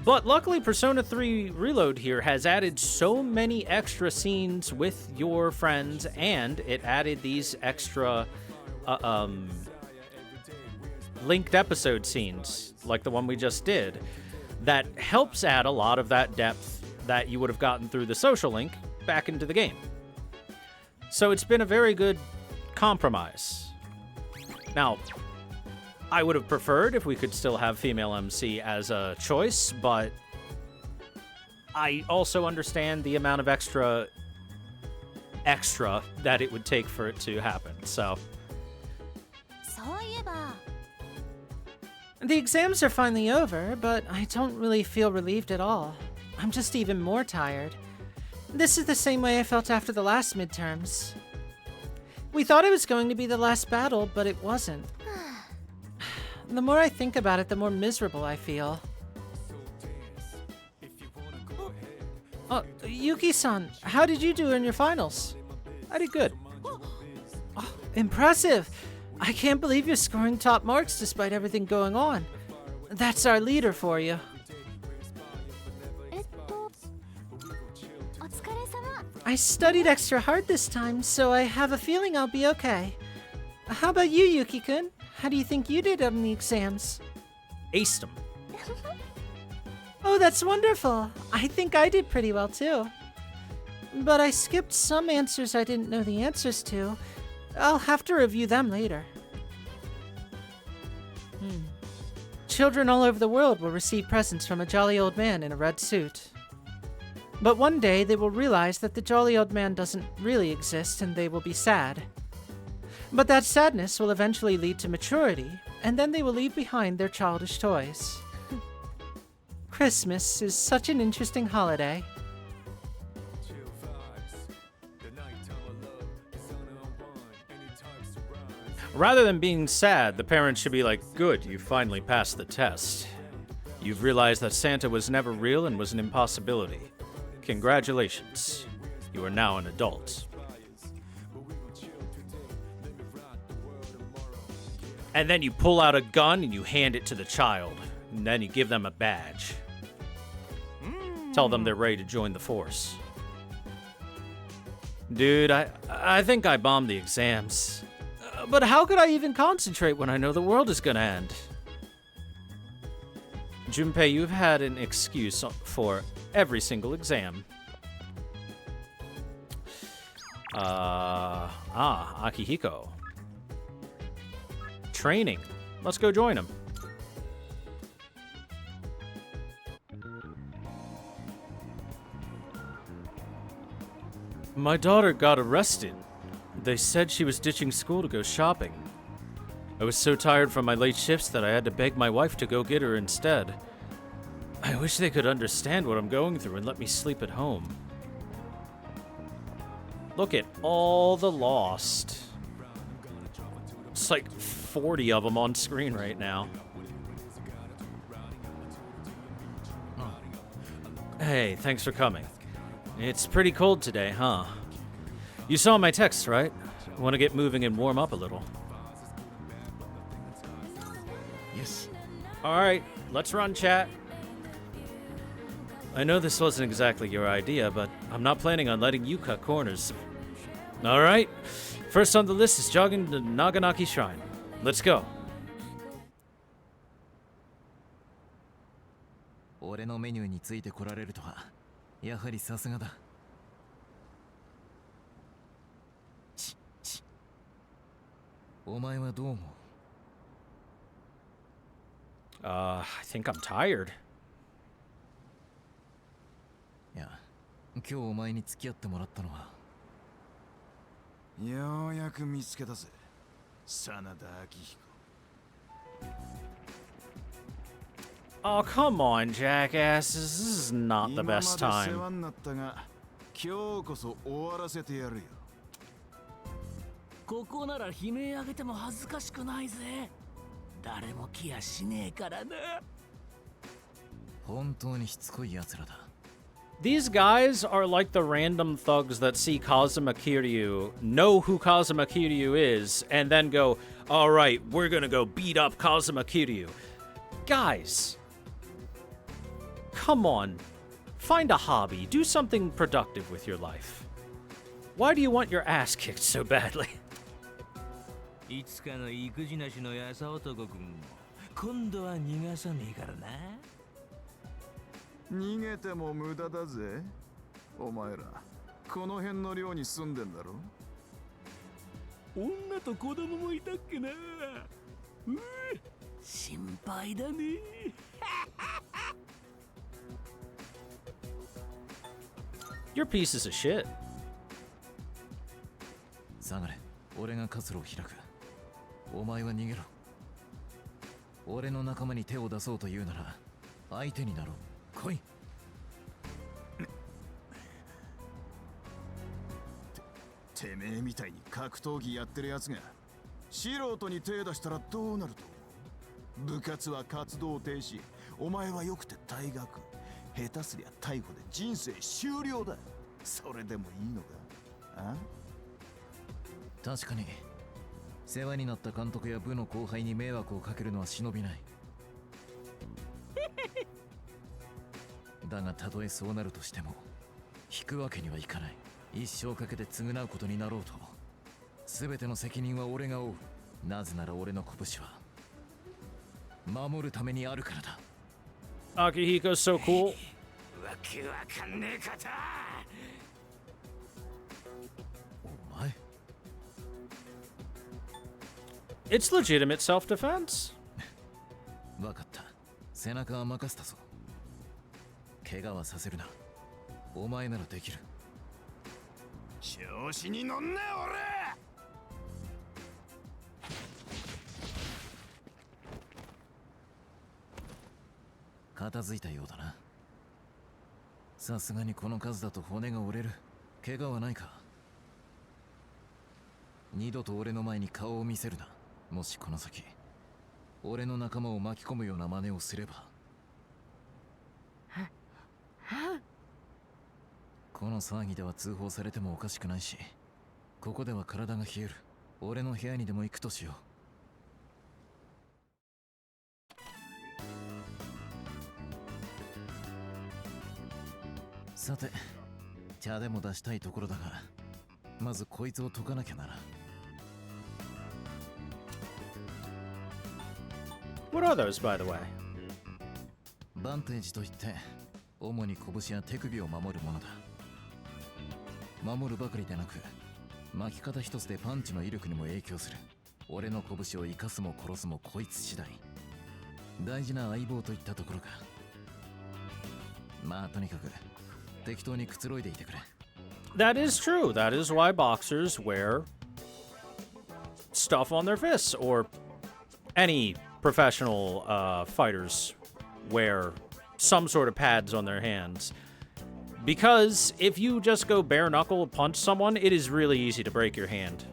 But luckily, Persona 3 Reload here has added so many extra scenes with your friends, and it added these extra linked episode scenes, like the one we just did, that helps add a lot of that depth that you would have gotten through the social link back into the game. So it's been a very good compromise. Now, I would have preferred if we could still have female MC as a choice, but I also understand the amount of extra that it would take for it to happen, so. The exams are finally over, but I don't really feel relieved at all. I'm just even more tired. This is the same way I felt after the last midterms. We thought it was going to be the last battle, but it wasn't. The more I think about it, the more miserable I feel. Oh, Yuki-san, how did you do in your finals? I did good. Oh, impressive! I can't believe you're scoring top marks despite everything going on. That's our leader for you. I studied extra hard this time, so I have a feeling I'll be okay. How about you, Yuki-kun? How do you think you did on the exams? Aced them. Oh, that's wonderful. I think I did pretty well, too. But I skipped some answers I didn't know the answers to. I'll have to review them later. Children all over the world will receive presents from a jolly old man in a red suit. But one day they will realize that the jolly old man doesn't really exist and they will be sad. But that sadness will eventually lead to maturity, and then they will leave behind their childish toys. Christmas is such an interesting holiday. Rather than being sad, the parents should be like, good, you finally passed the test. You've realized that Santa was never real and was an impossibility. Congratulations. You are now an adult. And then you pull out a gun and you hand it to the child. And then you give them a badge. Tell them they're ready to join the force. Dude, I think I bombed the exams. But how could I even concentrate when I know the world is gonna end? Junpei, you've had an excuse for every single exam. Akihiko. Training. Let's go join him. My daughter got arrested. They said she was ditching school to go shopping. I was so tired from my late shifts that I had to beg my wife to go get her instead. I wish they could understand what I'm going through and let me sleep at home. Look at all the lost. It's like 40 of them on screen right now. Hey, thanks for coming. It's pretty cold today, huh? You saw my text, right? Want to get moving and warm up a little. Yes. Alright, let's run, chat. I know this wasn't exactly your idea, but I'm not planning on letting you cut corners. Alright, first on the list is jogging to Naganaki Shrine. Let's go. 俺のメニューについてこられるとは、やはりさすがだ。お前はどう思う？ I think I'm tired. いや、今日お前に付き合ってもらったのは。ようやく見つけたぜ、真田明彦。Oh, come on, jackasses. This is not the best 今まで世 time. 話になったが、今日こそ終わらせてやるよ。ここなら悲鳴上げても恥ずかしくないぜ。誰も来やしねえからな。本当にしつこい奴らだ。These guys are like the random thugs that see Kazuma Kiryu, know who Kazuma Kiryu is, and then go, alright, we're gonna go beat up Kazuma Kiryu. Guys, come on. Find a hobby. Do something productive with your life. Why do you want your ass kicked so badly? いつかの育児なしのやさ男くんも今度は逃がさねえからな。逃げても無駄だぜ。お前らこの辺の寮に住んでんだろ。女と子供もいたっけな。心配だね。You're pieces of shit. 下がれ、俺が活路を開く。お前は逃げろ。俺の仲間に手を出そうというなら相手になろう。来い。てめえみたいに格闘技やってるやつが素人に手出したらどうなると思う？部活は活動停止。お前はよくて退学。下手すりゃ逮捕で人生終了だ。それでもいいのか？あ？確かに世話になった監督や部の後輩に迷惑をかけるのは忍びない。だがたとえそうなるとしても引くわけにはいかない。一生かけて償うことになろうと全ての責任は俺が負う。なぜなら俺の拳は守るためにあるからだ。 Akihiko's so cool. わけわかんねえ方。お前 It's legitimate self-defense. わかった。背中は任せたぞ。怪我はさせるな。お前ならできる。調子に乗んな片付いたようだな。さすがにこの数だと骨が折れる。怪我はないか？二度と俺の前に顔を見せるな。もしこの先俺の仲間を巻き込むような真似をすれば。この騒ぎでは通報されてもおかしくないし、ここでは体が冷える。俺の部屋にでも行くとしよう。さて、茶でも出したいところだが、まずこいつを解かなきゃなら。What are those, by the way? バンテージといって、主に拳や手首を守るものだ。守るばかりでなく、巻き方一つでパンチの威力にも影響する。俺の拳を生かすも殺すもこいつ次第。大事な相棒といったところか。まあとにかく適当にくつろいでいてくれ。That is true. That is why boxers wear stuff on their fists, or any professional fighters wear some sort of pads on their hands. Because if you just go bare knuckle punch someone, it is really easy to break your hand.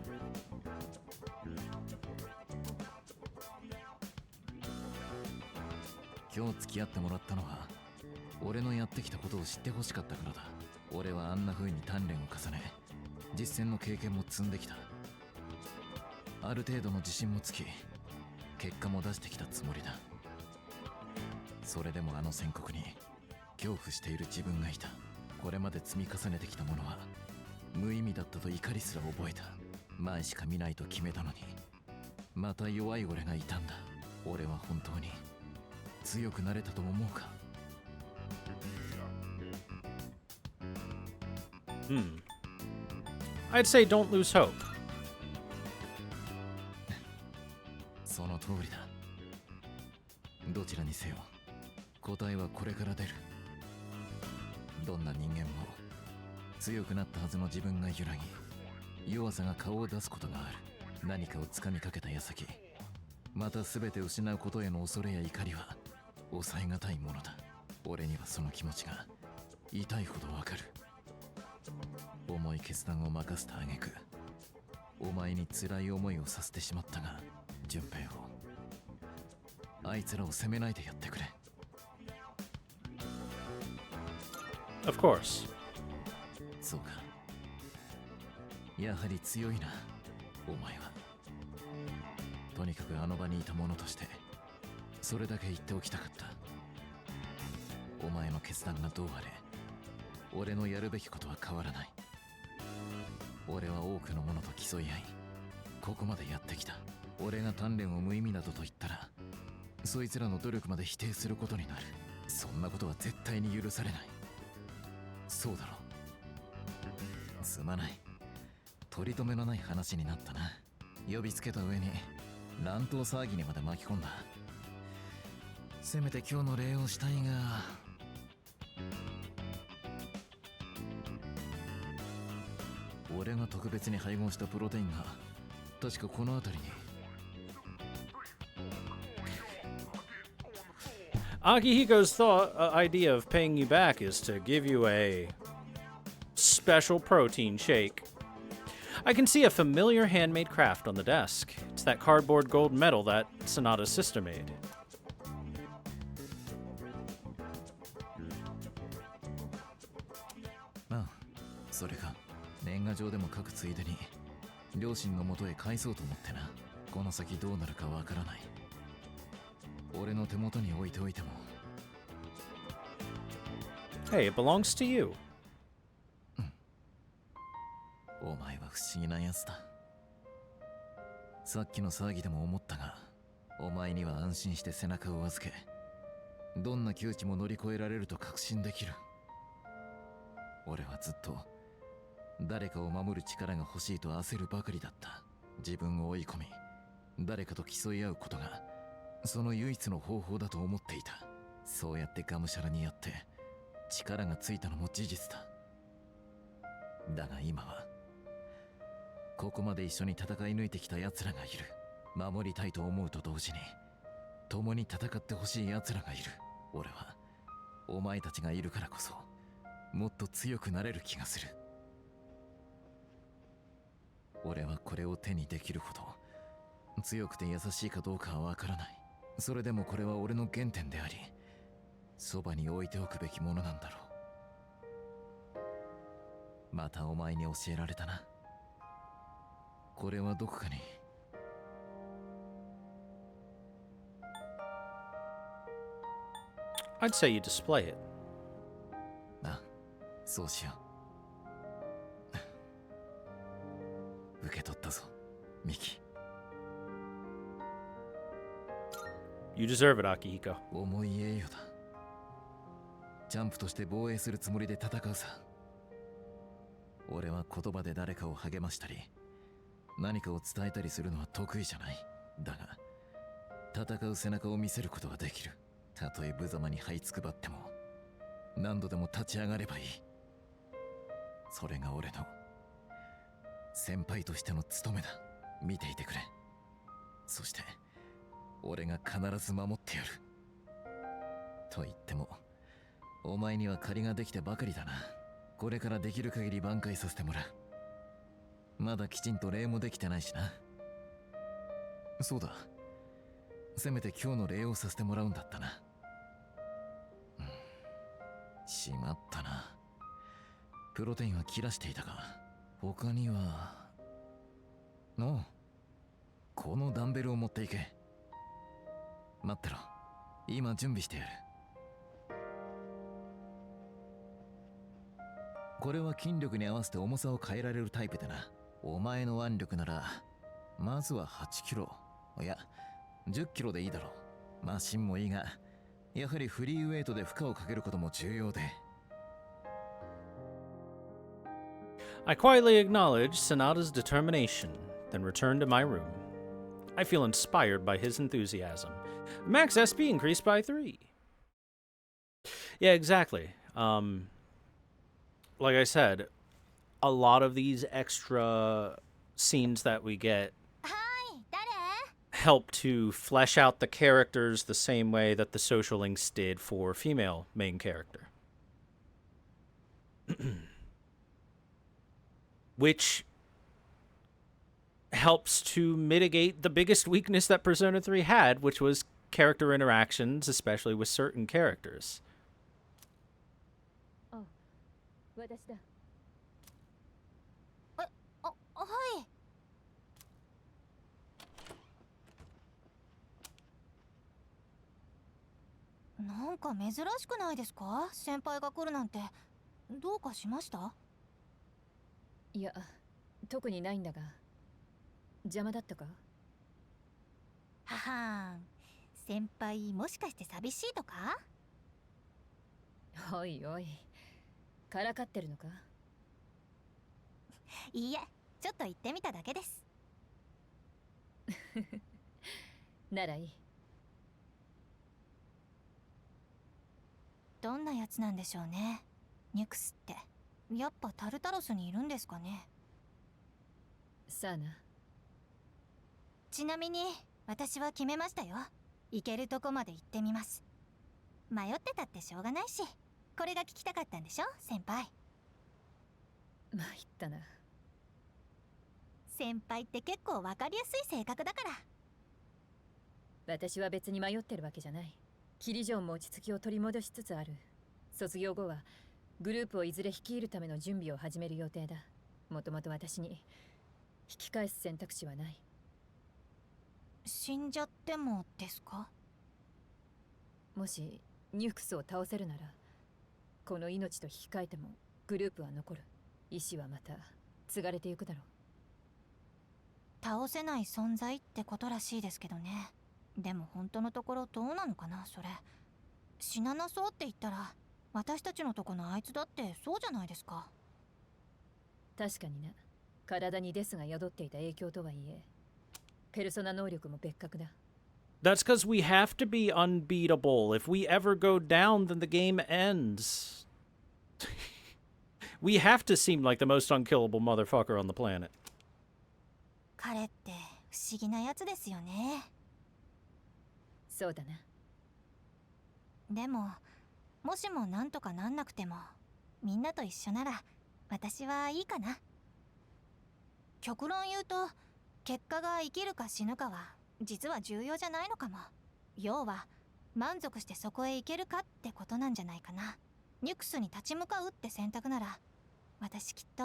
今日付き合ってもらったのは、俺のやってきたことを知ってほしかったからだ。俺はあんな風に鍛錬を重ね、実践の経験も積んできた。ある程度の自信もつき、結果も出してきたつもりだ。それでもあの宣告に恐怖している自分がいた。これまで積み重ねてきたものは無意味だったと怒りすら覚えた。前しか見ないと決めたのに、また弱い俺がいたんだ。俺は本当に強くなれたと思うか？I'd say don't lose hope. その通りだ。どちらにせよ、答えはこれから出る。どんな人間も強くなったはずの自分が揺らぎ、弱さが顔を出すことがある。何かを掴みかけた矢先、また全て失うことへの恐れや怒りは抑えがたいものだ。俺にはその気持ちが痛いほどわかる。重い決断を任せた挙句、お前に辛い思いをさせてしまったが、順平を、あいつらを責めないでやってくれ。Of course. そうか。やはり強いな、お前は。とにかくあの場にいた者として、それだけ言っておきたかった。お前の決断がどうあれ、俺のやるべきことは変わらない。俺は多くの者と競い合い、ここまでやってきた。俺が鍛錬を無意味などと言ったら、そいつらの努力まで否定することになる。そんなことは絶対に許されない。そうだろう。すまない。取り留めのない話になったな。呼びつけた上に乱闘騒ぎにまで巻き込んだ。せめて今日の礼をしたいが、俺が特別に配合したプロテインが確かこの辺りに。Akihiko's idea of paying you back is to give you a special protein shake. I can see a familiar handmade craft on the desk. It's that cardboard gold medal that Sonata's sister made. ああ、それが年賀状でも書くついでに両親の元へ返そうと思ってな。この先どうなるかわからない。俺の手元に置いておいても。Hey, it belongs to you. お前は不思議なやつだ。さっきの騒ぎでも思ったが、お前には安心して背中を預け、どんな窮地も乗り越えられると確信できる。俺はずっと誰かを守る力が欲しいと焦るばかりだった。自分を追い込み、誰かと競い合うことがその唯一の方法だと思っていた。そうやってがむしゃらにやって力がついたのも事実だ。だが今はここまで一緒に戦い抜いてきた奴らがいる。守りたいと思うと同時に共に戦ってほしい奴らがいる。俺はお前たちがいるからこそもっと強くなれる気がする。俺はこれを手にできるほど強くて優しいかどうかはわからない。それでもこれは俺の原点であり、そばに置いておくべきものなんだろう。またお前に教えられたな。これはどこかに。I'd say you display it. あ、そうしよう。受け取ったぞ、ミキ。You deserve it, Akihiko. 重い栄誉だ。ジャンプとして防衛するつもりで戦うさ。俺は言葉で誰かを励ましたり何かを伝えたりするのは得意じゃない。だが戦う背中を見せることはできる。たとえ無様に這いつくばっても何度でも立ち上がればいい。それが俺の先輩としての務めだ。見ていてくれ。そして俺が必ず守ってやる。と言ってもお前には借りができてばかりだな。これからできる限り挽回させてもらう。まだきちんと礼もできてないしな。そうだ、せめて今日の礼をさせてもらうんだったな。しまったな。プロテインは切らしていたが、他にはこのダンベルを持っていけ。待ってろ、今準備してやる。これは筋力に合わせて重さを変えられるタイプでな。お前の腕力ならまずは8キロ、いや10キロでいいだろう。マシンもいいが、やはりフリーウェイトで負荷をかけることも重要で。I quietly acknowledge Sonata's determination, then return to my room. I feel inspired by his enthusiasm. Max SP increased by 3. Yeah, exactly. Like I said, a lot of these extra scenes that we get help to flesh out the characters the same way that the social links did for female main character. Which helps to mitigate the biggest weakness that Persona 3 had, which was character interactions, especially with certain characters. 私だ。はい。なんか珍しくないですか？先輩が来るなんて。どうかしました？いや、特にないんだが。邪魔だったか？ははん。先輩もしかして寂しいとか？おいおい、からかってるのか？いいえ、ちょっと言ってみただけです。ならいい。どんなやつなんでしょうね、ニュクスって。やっぱタルタロスにいるんですかね。さあな。ちなみに私は決めましたよ。行けるとこまで行ってみます。迷ってたってしょうがないし、これが聞きたかったんでしょ、先輩。参ったな。先輩って結構わかりやすい性格だから。私は別に迷ってるわけじゃない。キリジョンも落ち着きを取り戻しつつある。卒業後はグループをいずれ率いるための準備を始める予定だ。もともと私に引き返す選択肢はない。死んじゃってもですか？もしニュクスを倒せるなら、この命と引き換えてもグループは残る。意志はまた継がれていくだろう。倒せない存在ってことらしいですけどね。でも本当のところどうなのかな、それ。死ななそうって言ったら私たちのとこのあいつだってそうじゃないですか。確かにな。体にデスが宿っていた影響とはいえ、ペルソナ能力も別格だ。That's because we have to be unbeatable. If we ever go down, then the game ends. We have to seem like the most unkillable motherfucker on the planet. 彼って不思議なやつですよね。そうだな。でももしもなんとかなんなくてもみんなと一緒なら私はいいかな。極論言うと結果が生きるか死ぬかは実は重要じゃないのかも。要は満足してそこへ行けるかってことなんじゃないかな。ニュクスに立ち向かうって選択なら私きっと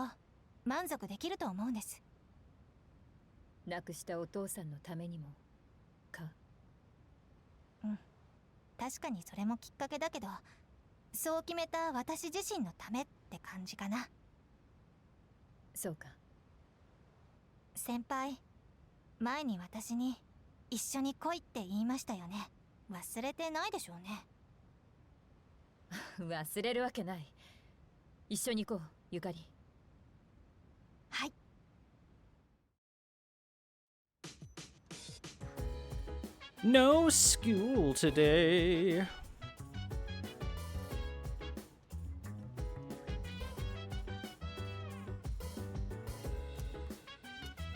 満足できると思うんです。亡くしたお父さんのためにもか。うん、確かにそれもきっかけだけど、そう決めた私自身のためって感じかな。そうか。先輩、前に私に一緒に来いって言いましたよね。忘れてないでしょうね。忘れるわけない。一緒に行こう、ゆかり。はい。No school today.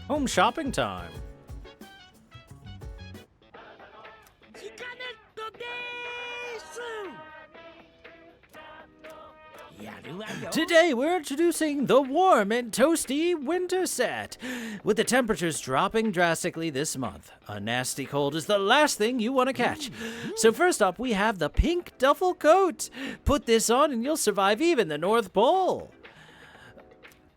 Home shopping time. Today we're introducing the warm and toasty winter set. With the temperatures dropping drastically this month, a nasty cold is the last thing you want to catch. So first up, we have the pink duffel coat. Put this on and you'll survive even the North Pole.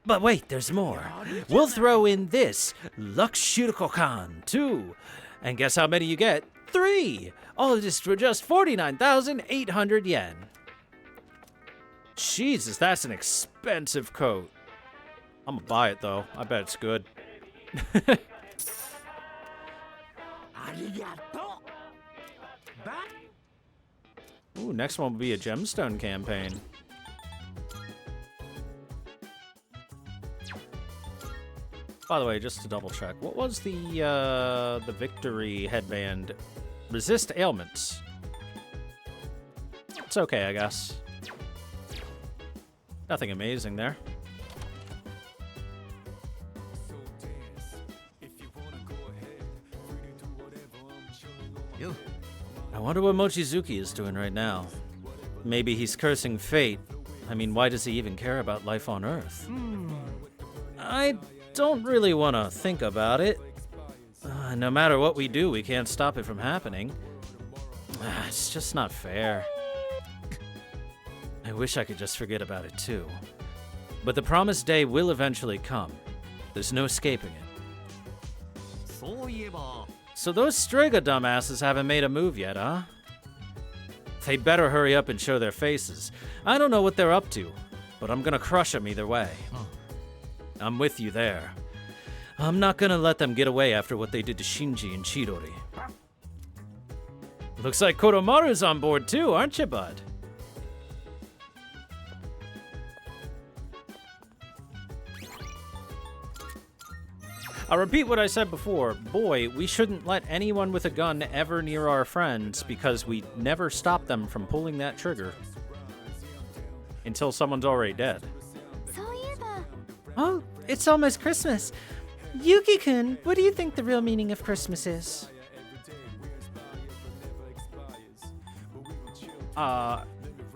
But wait, there's more. We'll throw in this Luxuticocan too. And guess how many you get? 3! All of this for just 49,800 yen. Jesus, that's an expensive coat. I'm gonna buy it though. I bet it's good. Ooh, next one will be a gemstone campaign. By the way, just to double check, what was the victory headband? Resist ailments. It's okay, I guess. Nothing amazing there. Yo. I wonder what Mochizuki is doing right now. Maybe he's cursing fate. I mean, why does he even care about life on Earth? I don't really want to think about it. No matter what we do, we can't stop it from happening. It's just not fair. I wish I could just forget about it too. But the promised day will eventually come. There's no escaping it. So those Strega dumbasses haven't made a move yet, huh? They'd better hurry up and show their faces. I don't know what they're up to, but I'm gonna crush them either way. I'm with you there. I'm not gonna let them get away after what they did to Shinji and Chidori. Looks like Koromaru's on board too, aren't you, bud? I'll repeat what I said before. Boy, we shouldn't let anyone with a gun ever near our friends because we never stop them from pulling that trigger. Until someone's already dead. Oh, it's almost Christmas. Yuki-kun, what do you think the real meaning of Christmas is?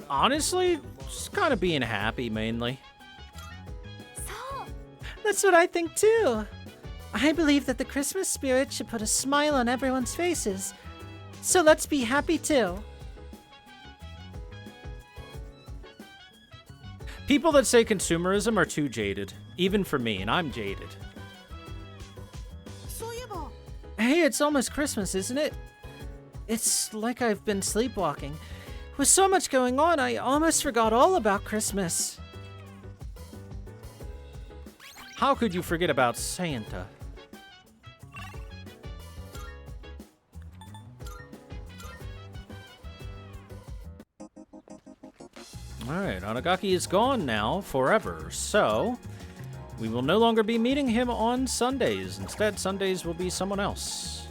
Honestly, just kind of being happy, mainly. That's what I think too. I believe that the Christmas spirit should put a smile on everyone's faces. So let's be happy too. People that say consumerism are too jaded. Even for me, and I'm jaded. Hey, it's almost Christmas, isn't it? It's like I've been sleepwalking. With so much going on, I almost forgot all about Christmas. How could you forget about Santa? Alright, Onagaki is gone now, forever, so we will no longer be meeting him on Sundays. Instead, Sundays will be someone else.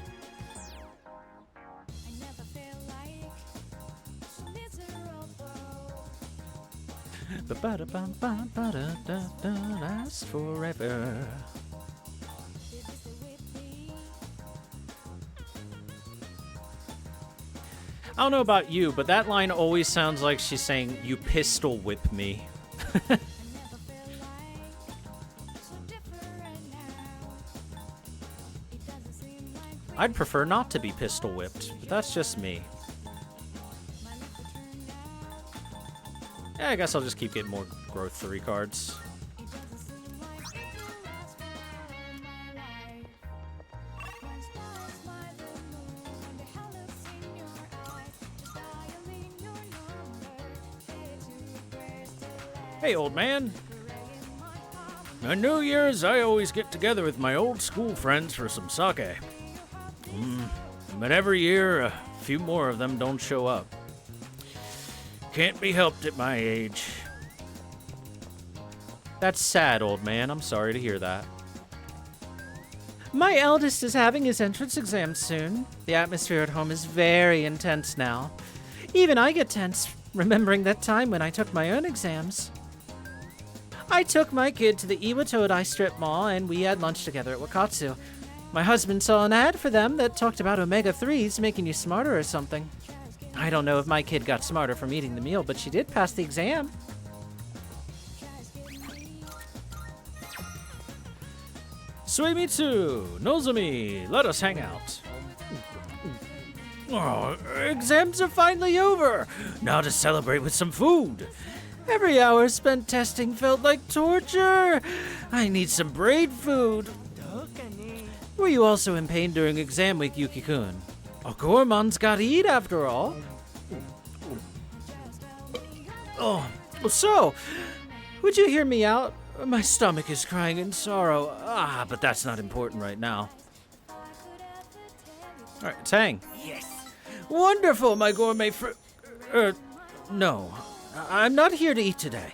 Last forever. I don't know about you, but that line always sounds like she's saying, "You pistol whip me." I'd prefer not to be pistol whipped, but that's just me. Yeah, I guess I'll just keep getting more growth 3 cards. Hey, old man. On New Year's, I always get together with my old school friends for some sake. But every year, a few more of them don't show up. Can't be helped at my age. That's sad, old man. I'm sorry to hear that. My eldest is having his entrance exam soon. The atmosphere at home is very intense now. Even I get tense, remembering that time when I took my own exams. I took my kid to the Iwatodai strip mall and we had lunch together at Wakatsu. My husband saw an ad for them that talked about omega-3s making you smarter or something. I don't know if my kid got smarter from eating the meal, but she did pass the exam. Suimitsu, Nozomi, let us hang out. Oh, exams are finally over. Now to celebrate with some food. Every hour spent testing felt like torture. I need some braid food. Were you also in pain during exam week, Yuki-kun? A gourmand's gotta eat after all. Oh, so, would you hear me out? My stomach is crying in sorrow. But that's not important right now. Alright, Tang. Yes. Wonderful, my gourmet no. I'm not here to eat today.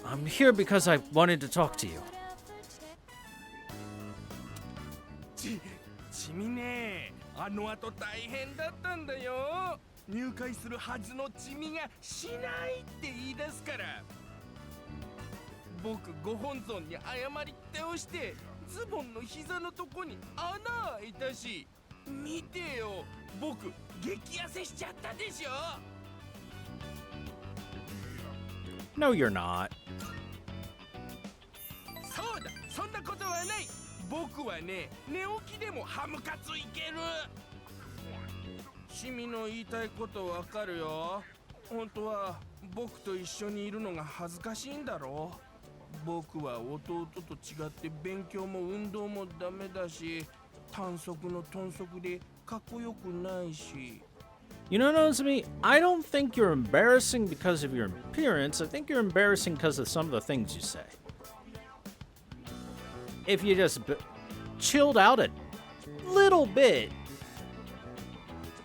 I'm here because I wanted to talk to you. 君ね、あの後大変だったんだよ。入会するはずの君がしないって言い出すから。僕ご本尊に謝りっ手をしてズボンの膝のとこに穴開いたし、見てよ、僕激痩せしちゃったでしょ。No, you're not. そうだ、そんなことはない。僕はね、寝起きでもハムカツいける。君の言いたいことわかるよ。本当は僕と一緒にいるのが恥ずかしいんだろう。僕は弟と違って勉強も運動もダメだし、短足の豚足でかっこよくないし。You know, Nozomi, I don't think you're embarrassing because of your appearance. I think you're embarrassing because of some of the things you say. If you just chilled out a little bit,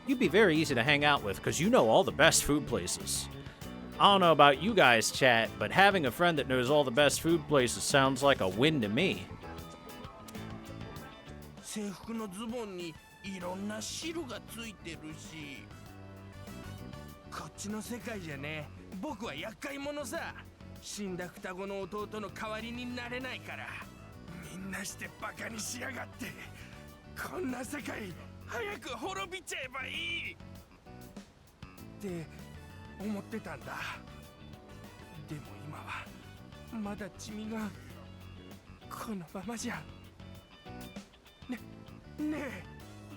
you'd be very easy to hang out with because you know all the best food places. I don't know about you guys, chat, but having a friend that knows all the best food places sounds like a win to me. 制服のズボンにいろんな汁がついてるし、こっちの世界じゃね、僕は厄介者さ。死んだ双子の弟の代わりになれないから。みんなしてバカにしやがって。こんな世界早く滅びちゃえばいいって思ってたんだ。でも今はまだ君がこのままじゃ。ねえ、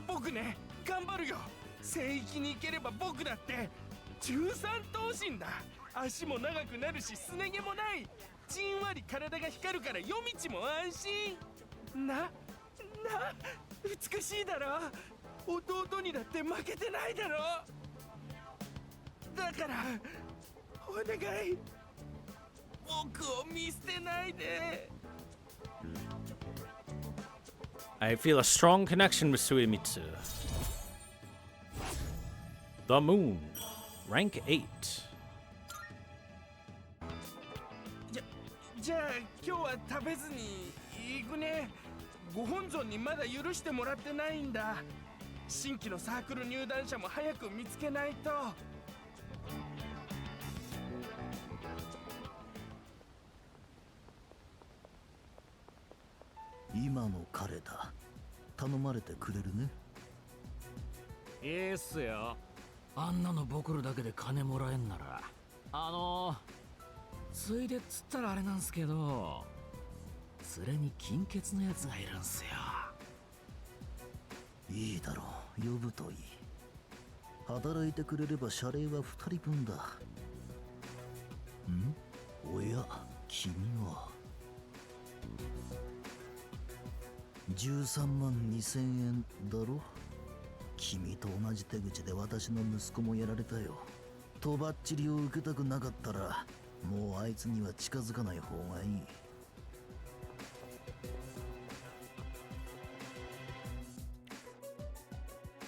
僕ね、頑張るよ。聖域に行ければ僕だって13頭身だ。足も長くなるし、すね毛もない。じんわり体が光るから夜道も安心。美しいだろ。弟にだって負けてないだろ。だからお願い、僕を見捨てないで。I feel a strong connection with Suimitsu. The Moon, rank 8. じゃあ今日は食べずに行くね。ご本尊にまだ許してもらってないんだ。新規のサークル入団者も早く見つけないと。今の彼だ。頼まれてくれるね。いいっすよ。あんなのボクるだけで金もらえんなら、ついでっつったらあれなんすけど、連れに金欠のやつがいるんすよ。いいだろう、呼ぶといい。働いてくれれば謝礼は2人分だ。おや、君は13万2000円だろ。君と同じ手口で私の息子もやられたよ。とばっちりを受けたくなかったら、もうあいつには近づかない方がいい。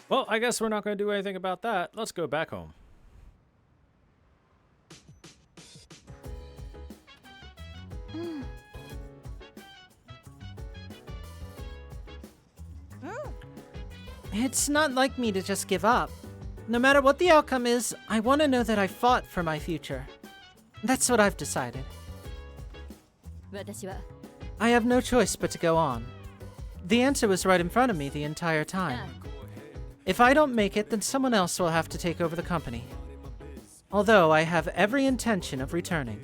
Well, I guess we're not going to do anything about that. Let's go back home. It's not like me to just give up. No matter what the outcome is, I want to know that I fought for my future. That's what I've decided. 私は I have no choice but to go on. The answer was right in front of me the entire time. If I don't make it, then someone else will have to take over the company. Although I have every intention of returning.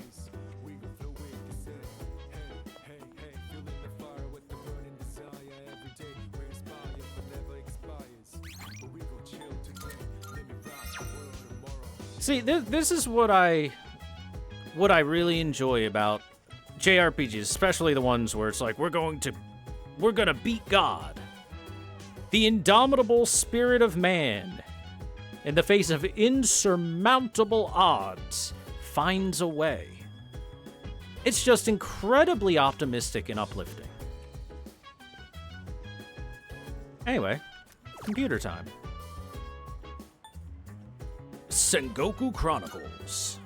See, this is what I really enjoy about JRPGs, especially the ones where it's like we're gonna beat God. The indomitable spirit of man, in the face of insurmountable odds, finds a way. It's just incredibly optimistic and uplifting. Anyway, computer time. Sengoku Chronicles.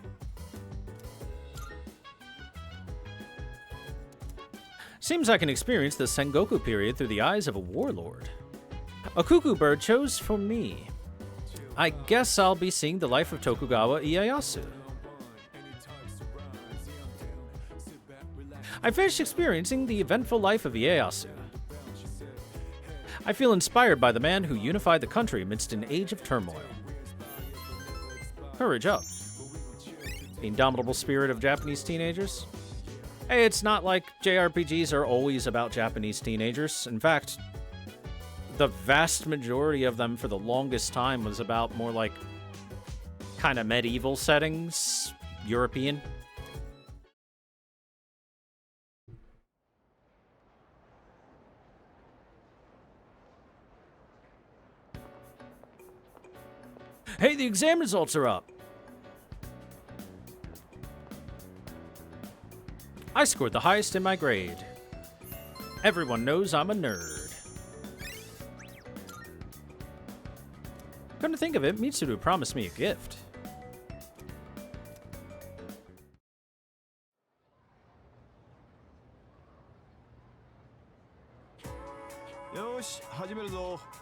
Seems I can experience the Sengoku period through the eyes of a warlord. A cuckoo bird chose for me. I guess I'll be seeing the life of Tokugawa Ieyasu. I finished experiencing the eventful life of Ieyasu. I feel inspired by the man who unified the country amidst an age of turmoil. Courage up. The indomitable spirit of Japanese teenagers. Hey, it's not like JRPGs are always about Japanese teenagers. In fact, the vast majority of them for the longest time was about more like kind of medieval settings, European. Hey, the exam results are up. I scored the highest in my grade. Everyone knows I'm a nerd. Come to think of it, Mitsuru promised me a gift.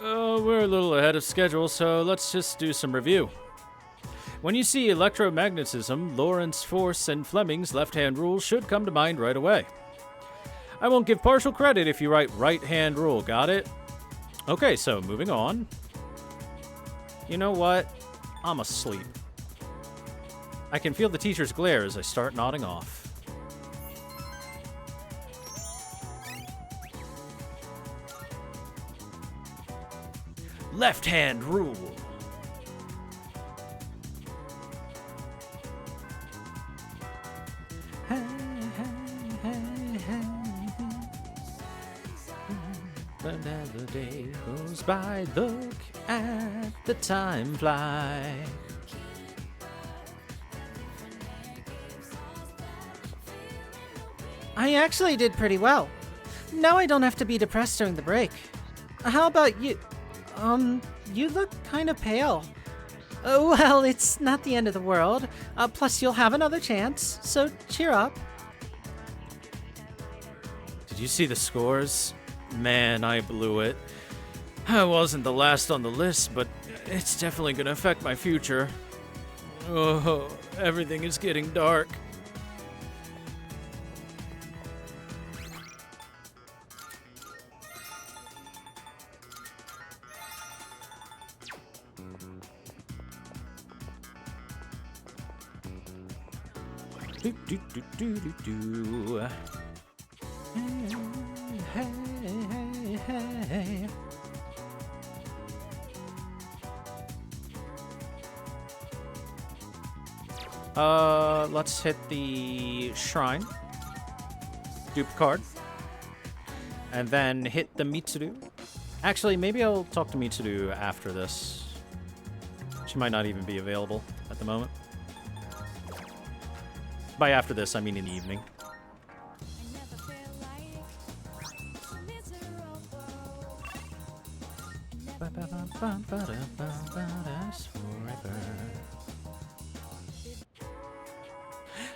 We're a little ahead of schedule, so let's just do some review. When you see electromagnetism, Lorentz force, and Fleming's left-hand rule should come to mind right away. I won't give partial credit if you write right-hand rule, got it? Okay, so moving on. You know what? I'm asleep. I can feel the teacher's glare as I start nodding off. Left-hand rule. Another day goes by, look at the time fly. I actually did pretty well. Now I don't have to be depressed during the break. How about you? You look kind of pale. Oh, well, it's not the end of the world. Plus, you'll have another chance, so cheer up. Did you see the scores? Man, I blew it. I wasn't the last on the list, but it's definitely gonna affect my future. Oh, everything is getting dark. Do, do, do, do, do, do. Hey, hey, hey, hey. Let's hit the shrine. Dupe card. And then hit the Mitsuru. Actually, maybe I'll talk to Mitsuru after this. She might not even be available at the moment. By after this, I mean in the evening.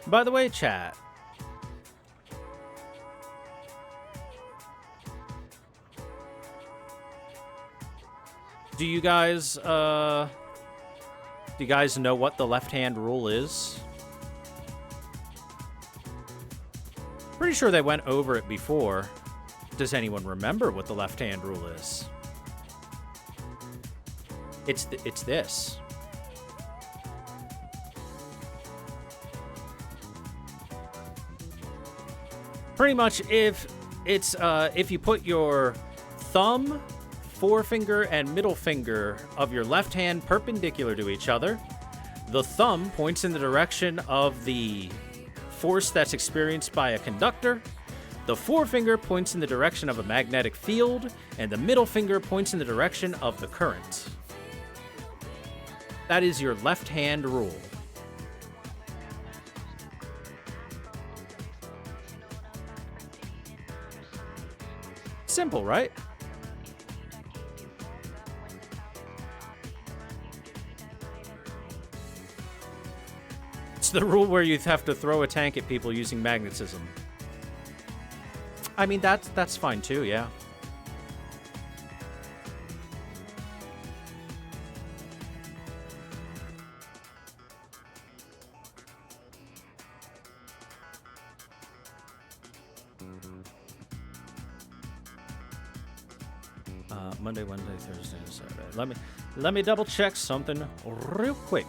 By the way, chat. Do you guys know what the left-hand rule is? Pretty sure they went over it before. Does anyone remember what the left-hand rule is? It's this. Pretty much, if you put your thumb, forefinger, and middle finger of your left hand perpendicular to each other, the thumb points in the direction of the force that's experienced by a conductor, the forefinger points in the direction of a magnetic field, and the middle finger points in the direction of the current. That is your left hand rule. Simple, right? It's the rule where you have to throw a tank at people using magnetism. I mean, that's fine too, yeah. Monday, Wednesday, Thursday, and Saturday. Let me double check something real quick.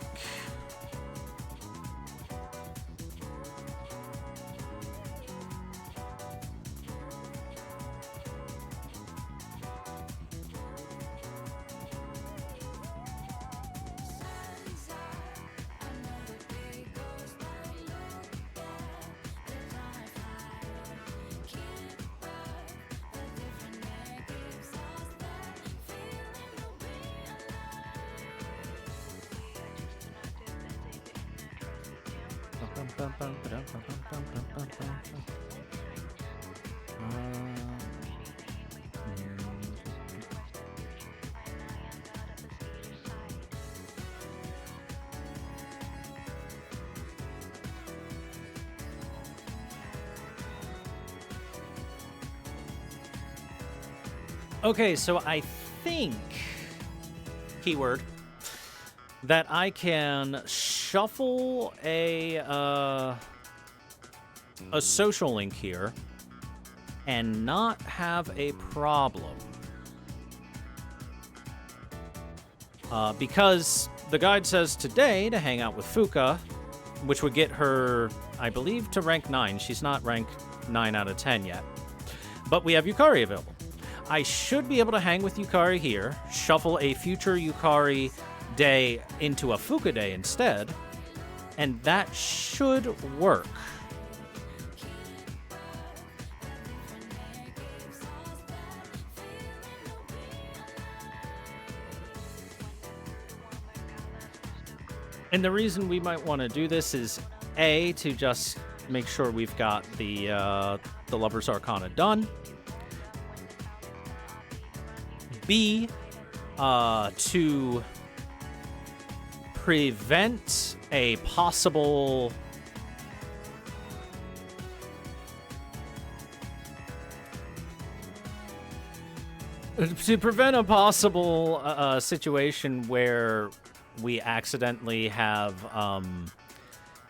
Okay, so I think, keyword, that I can shuffle a social link here and not have a problem. Because the guide says today to hang out with Fuka, which would get her, I believe, to rank 9. She's not rank 9 out of 10 yet. But we have Yukari available. I should be able to hang with Yukari here, shuffle a future Yukari day into a Fuka day instead, and that should work. And the reason we might want to do this is A, to just make sure we've got the Lover's Arcana done. B, to prevent a possible situation where we accidentally have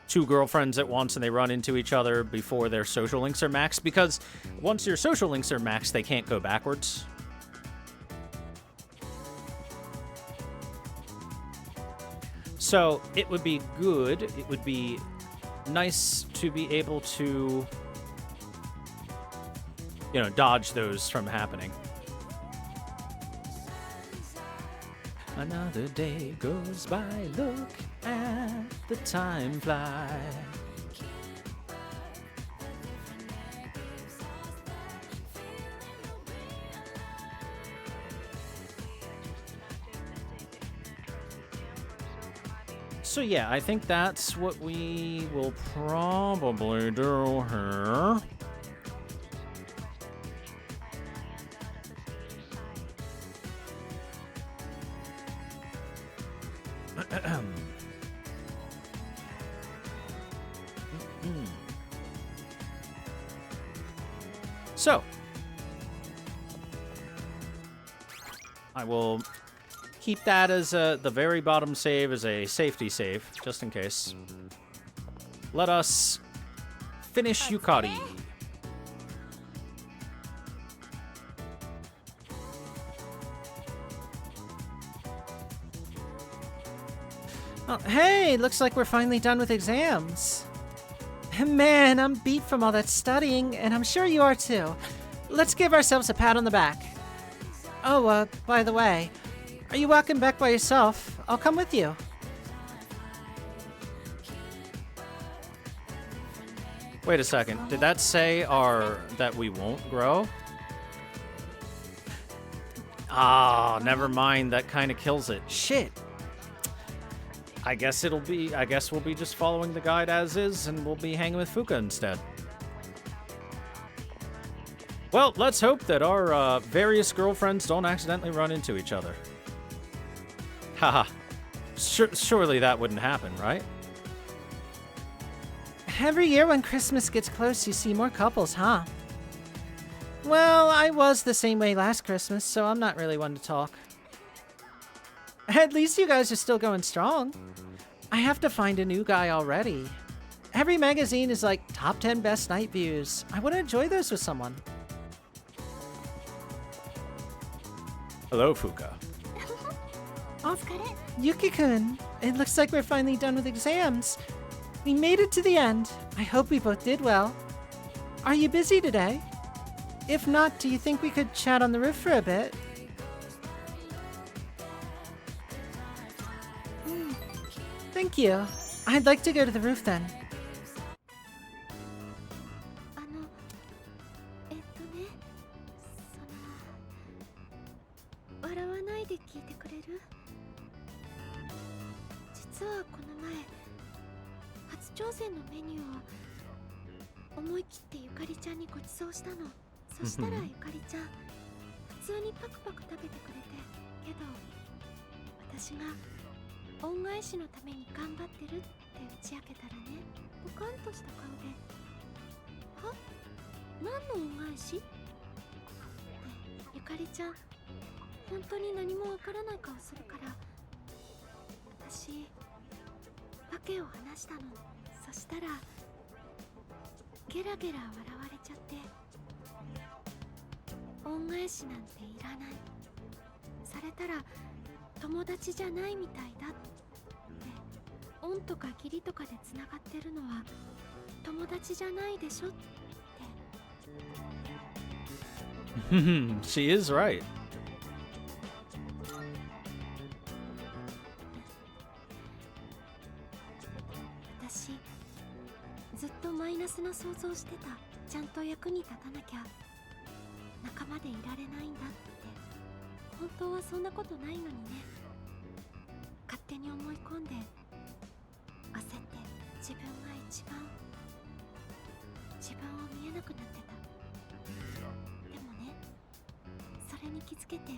two girlfriends at once and they run into each other before their social links are maxed, because once your social links are maxed, they can't go backwards. So it would be good, it would be nice to be able to, you know, dodge those from happening. Another day goes by, look at the time fly. So yeah, I think that's what we will probably do here. So, I will keep that as the very bottom save as a safety save, just in case. Let us finish Yukari. Oh, hey, looks like we're finally done with exams. Man, I'm beat from all that studying, and I'm sure you are too. Let's give ourselves a pat on the back. Oh, by the way, are you walking back by yourself? I'll come with you. Wait a second. Did that say that we won't grow? Ah, never mind. That kind of kills it. Shit. I guess we'll be just following the guide as is, and we'll be hanging with Fuka instead. Well, let's hope that our various girlfriends don't accidentally run into each other. Haha. Surely that wouldn't happen, right? Every year when Christmas gets close, you see more couples, huh? Well, I was the same way last Christmas, so I'm not really one to talk. At least you guys are still going strong. I have to find a new guy already. Every magazine is like top 10 best night views. I want to enjoy those with someone. Hello, Fuka. Yuki-kun, it looks like we're finally done with exams. We made it to the end. I hope we both did well. Are you busy today? If not, do you think we could chat on the roof for a bit? Thank you. I'd like to go to the roof then. 笑わないで聞いてくれる？実はこの前初挑戦のメニューを思い切ってゆかりちゃんにご馳走したの。そしたらゆかりちゃん普通にパクパク食べてくれて、けど私が恩返しのために頑張ってるって打ち明けたらね、ポカンとした顔で「は？何の恩返し？」ってゆかりちゃん本当に何もわからない顔するから、私訳を話したの。そしたらゲラゲラ笑われちゃって、恩返しなんていらない、されたら友達じゃないみたいだって、恩とか義理とかでつながってるのは友達じゃないでしょって。She is right. 私ずっとマイナスな想像してた。ちゃんと役に立たなきゃ仲間でいられないんだって。本当はそんなことないのにね。勝手に思い込んで焦って自分が一番自分を見えなくなってた。でもね、それに気づけて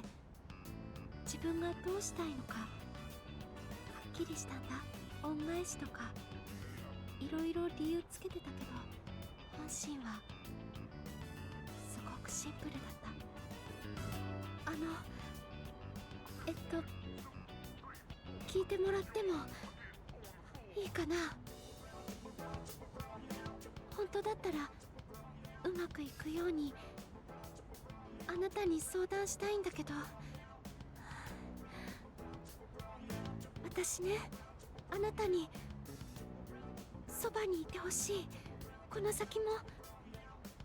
自分がどうしたいのかはっきりしたんだ。恩返しとかいろいろ理由つけてたけど、本心はすごくシンプルだった。聞いてもらってもいいかな？本当だったらうまくいくようにあなたに相談したいんだけど、私ね、あなたにそばにいてほしい。この先も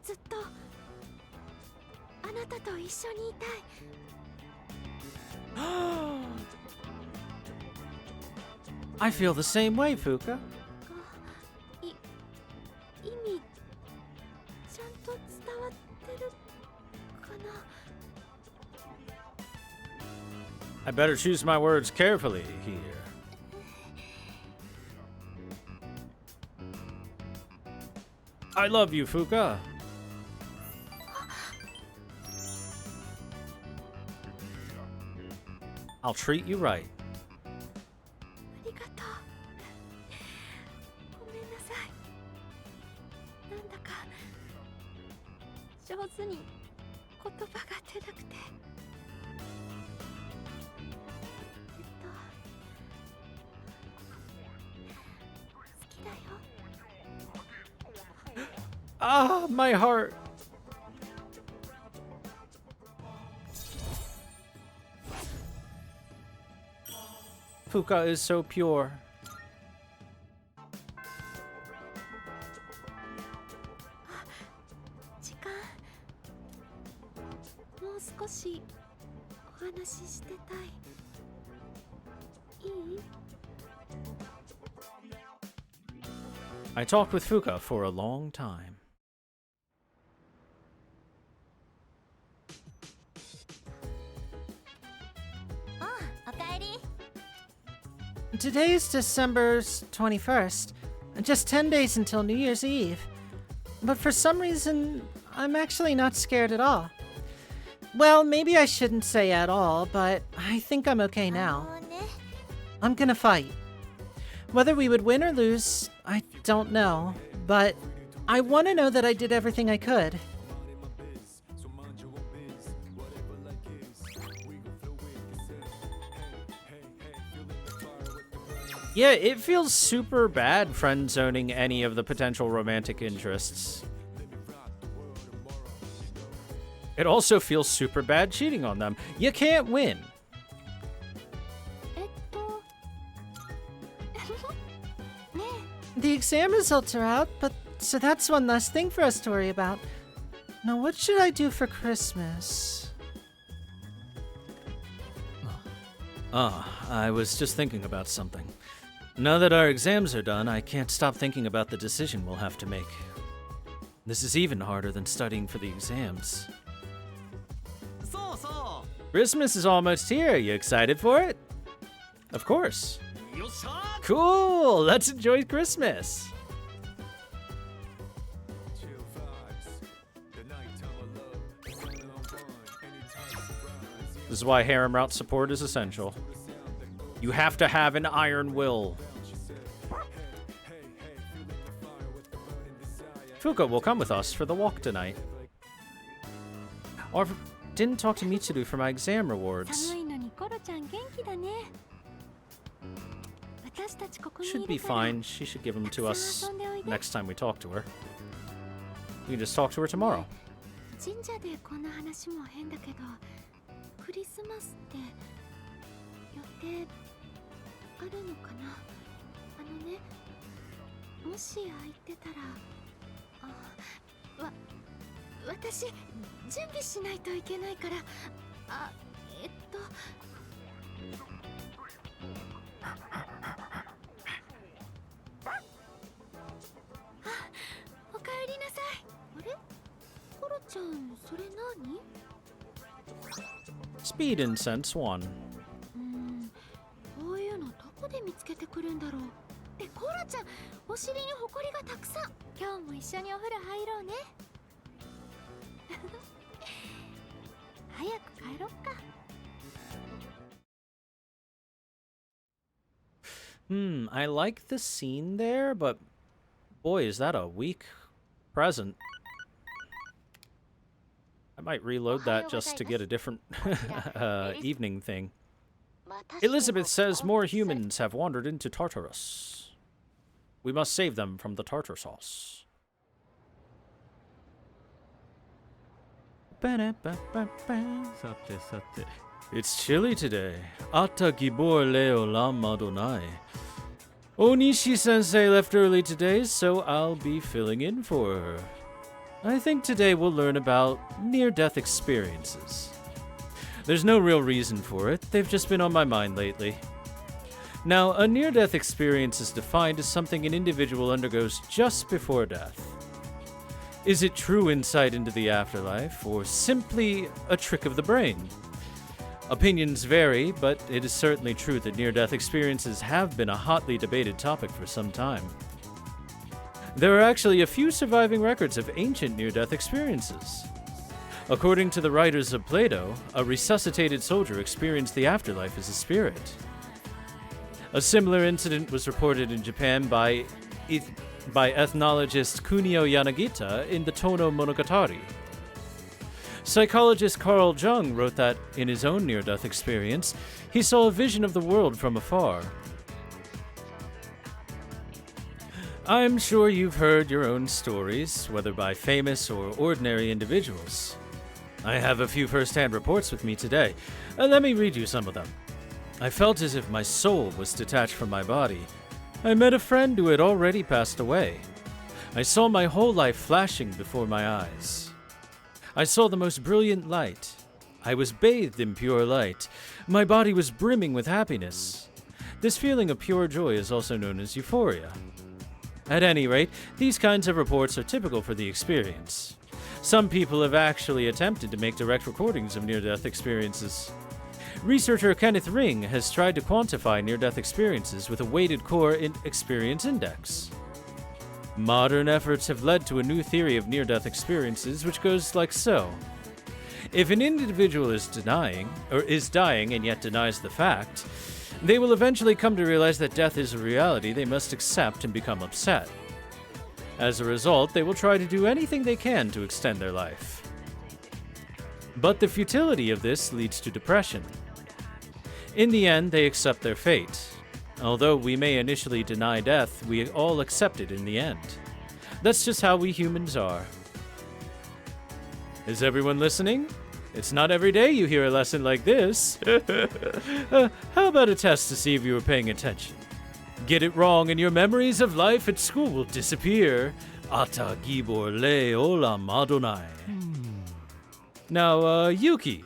ずっとあなたと一緒にいたい。I feel the same way, Fuka. 意味ちゃんと伝わってるかな。 I better choose my words carefully here. I love you, Fuka. I'll treat you right. ありがとう。ごめんなさい。なんだか上手に言葉が出なくて。好きだよ。 Ah, my heart. Fuka is so pure. 時間もう少しお話ししてたい。いい？ I talked with Fuka for a long time. Today's December 21st, just 10 days until New Year's Eve. But for some reason, I'm actually not scared at all. Well, maybe I shouldn't say at all, but I think I'm okay now. I'm gonna fight. Whether we would win or lose, I don't know, but I want to know that I did everything I could. Yeah, it feels super bad friend-zoning any of the potential romantic interests. It also feels super bad cheating on them. You can't win. The exam results are out, but so that's one less thing for us to worry about. Now, what should I do for Christmas? I was just thinking about something. Now that our exams are done, I can't stop thinking about the decision we'll have to make. This is even harder than studying for the exams. Christmas is almost here. You excited for it? Of course. Cool! Let's enjoy Christmas! This is why harem route support is essential. You have to have an iron will. Fuka will come with us for the walk tonight. Or didn't talk to Mitsuru for my exam rewards. Should be fine. She should give them to us next time we talk to her. We can just talk to her tomorrow. 神社でこんな話も変だけど、クリスマスって予定あるのかな。ね、もし空いてたら、私準備しないといけないから、おかえりなさい。あれ？コロちゃん、それ何？ Speed incense 1. こういうのどこで見つけてくるんだろう。コロちゃん、お尻にホコリがたくさん。今日も一緒にお風呂入ろうね。早く帰ろっか。I like the scene there, but boy, is that a weak present. I might reload that just to get a different evening thing. Elizabeth says more humans have wandered into Tartarus. We must save them from the tartar sauce. It's chilly today. Atta gibor leo lam adonai. Onishi-sensei left early today, so I'll be filling in for her. I think today we'll learn about near-death experiences. There's no real reason for it, they've just been on my mind lately. Now, a near-death experience is defined as something an individual undergoes just before death. Is it true insight into the afterlife, or simply a trick of the brain? Opinions vary, but it is certainly true that near-death experiences have been a hotly debated topic for some time. There are actually a few surviving records of ancient near-death experiences. According to the writers of Plato, a resuscitated soldier experienced the afterlife as a spirit. A similar incident was reported in Japan by ethnologist Kunio Yanagita in the Tono Monogatari. Psychologist Carl Jung wrote that, in his own near-death experience, he saw a vision of the world from afar. I'm sure you've heard your own stories, whether by famous or ordinary individuals. I have a few first-hand reports with me today. Let me read you some of them. I felt as if my soul was detached from my body. I met a friend who had already passed away. I saw my whole life flashing before my eyes. I saw the most brilliant light. I was bathed in pure light. My body was brimming with happiness. This feeling of pure joy is also known as euphoria. At any rate, these kinds of reports are typical for the experience. Some people have actually attempted to make direct recordings of near-death experiences. Researcher Kenneth Ring has tried to quantify near-death experiences with a weighted core experience index. Modern efforts have led to a new theory of near-death experiences, which goes like so. If an individual is dying and yet denies the fact, they will eventually come to realize that death is a reality they must accept and become upset. As a result, they will try to do anything they can to extend their life. But the futility of this leads to depression. In the end, they accept their fate. Although we may initially deny death, we all accept it in the end. That's just how we humans are. Is everyone listening? It's not every day you hear a lesson like this. How about a test to see if you were paying attention? Get it wrong and your memories of life at school will disappear. Ata gibor le olam Adonai. Now, Yuki,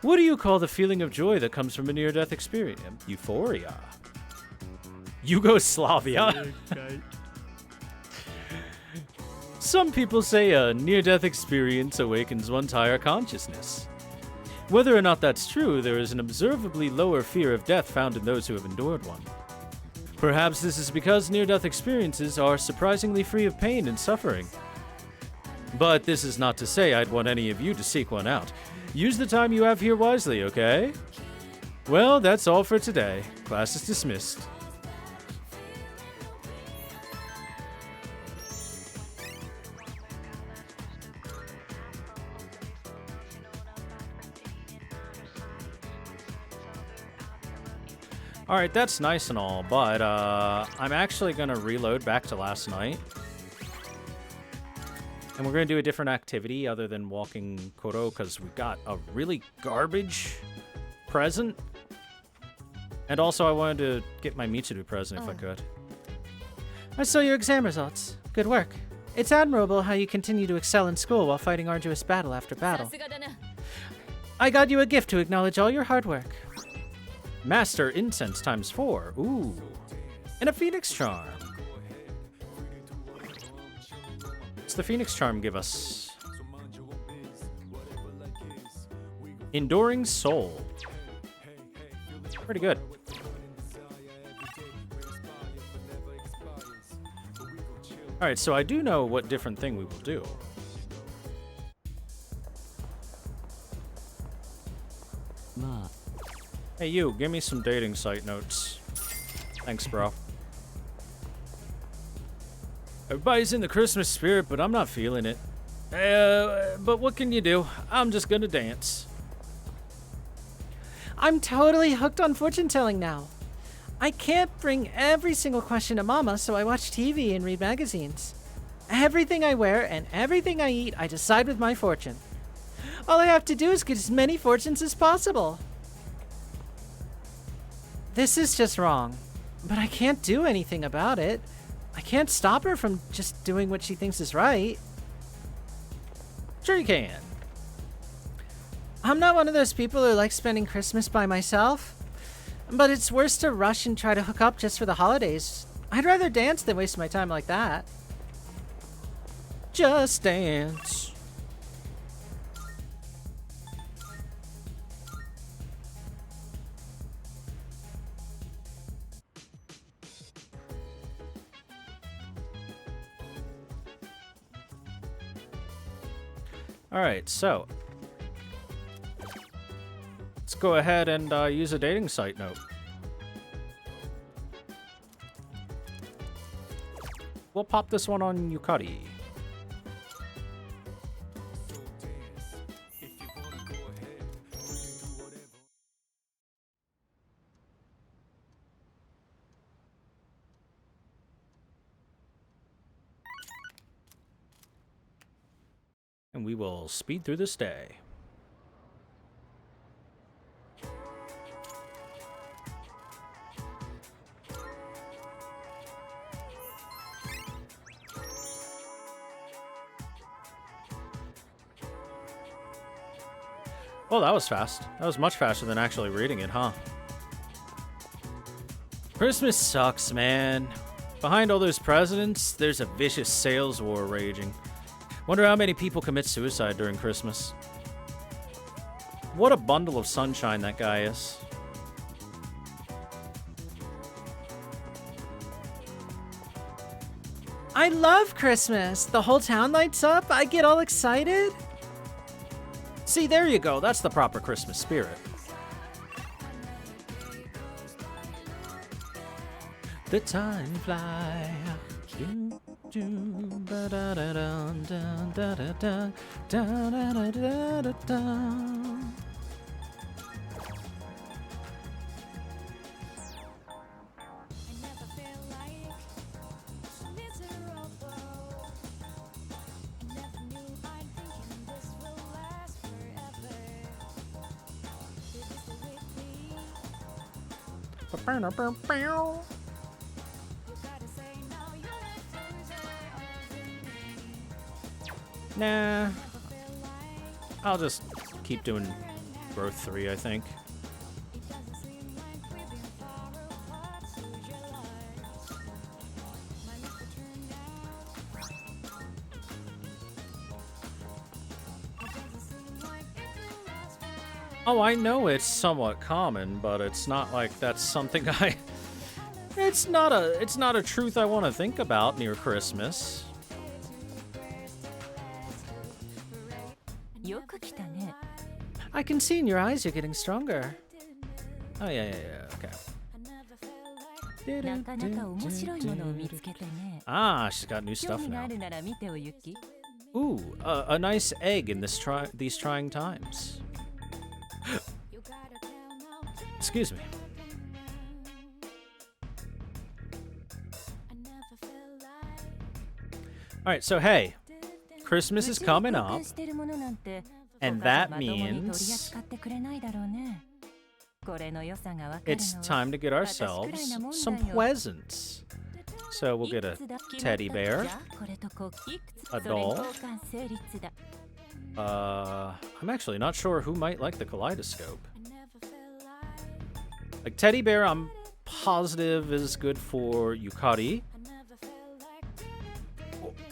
what do you call the feeling of joy that comes from a near-death experience? Euphoria. Yugoslavia. Some people say a near-death experience awakens one's higher consciousness. Whether or not that's true, there is an observably lower fear of death found in those who have endured one. Perhaps this is because near-death experiences are surprisingly free of pain and suffering. But this is not to say I'd want any of you to seek one out. Use the time you have here wisely, okay? Well, that's all for today. Class is dismissed. Alright, that's nice and all, but I'm actually going to reload back to last night. And we're going to do a different activity other than walking Koro, because we got a really garbage present. And also I wanted to get my Mitsuru present if I could. I saw your exam results. Good work. It's admirable how you continue to excel in school while fighting arduous battle after battle. I got you a gift to acknowledge all your hard work. Master Incense ×4. Ooh. And a Phoenix Charm. What's the Phoenix Charm give us? Enduring Soul. Pretty good. Alright, so I do know what different thing we will do. Hey you, give me some dating site notes. Thanks, bro. Everybody's in the Christmas spirit, but I'm not feeling it. But what can you do? I'm just gonna dance. I'm totally hooked on fortune telling now. I can't bring every single question to Mama, so I watch TV and read magazines. Everything I wear and everything I eat, I decide with my fortune. All I have to do is get as many fortunes as possible. This is just wrong. But I can't do anything about it. I can't stop her from just doing what she thinks is right. Sure you can. I'm not one of those people who likes spending Christmas by myself. But it's worse to rush and try to hook up just for the holidays. I'd rather dance than waste my time like that. Just dance. Alright, so let's go ahead and use a dating site note. We'll pop this one on Yukari. And we will speed through this day. Well, that was fast. That was much faster than actually reading it, huh? Christmas sucks, man. Behind all those presidents, there's a vicious sales war raging. Wonder how many people commit suicide during Christmas. What a bundle of sunshine that guy is. I love Christmas. The whole town lights up. I get all excited. See, there you go. That's the proper Christmas spirit. The time fly. Nah. I'll just keep doing Growth 3, I think. Oh, I know it's somewhat common, but it's not like that's something I... It's not a truth I want to think about near Christmas. I can see in your eyes you're getting stronger. Oh, yeah, okay. Ah, she's got new stuff now. Ooh, a nice egg in these trying times. Excuse me. Alright, so hey, Christmas is coming up, and that means it's time to get ourselves some presents. So we'll get a teddy bear, a doll. I'm actually not sure who might like the kaleidoscope. Like teddy bear, I'm positive is good for Yukari.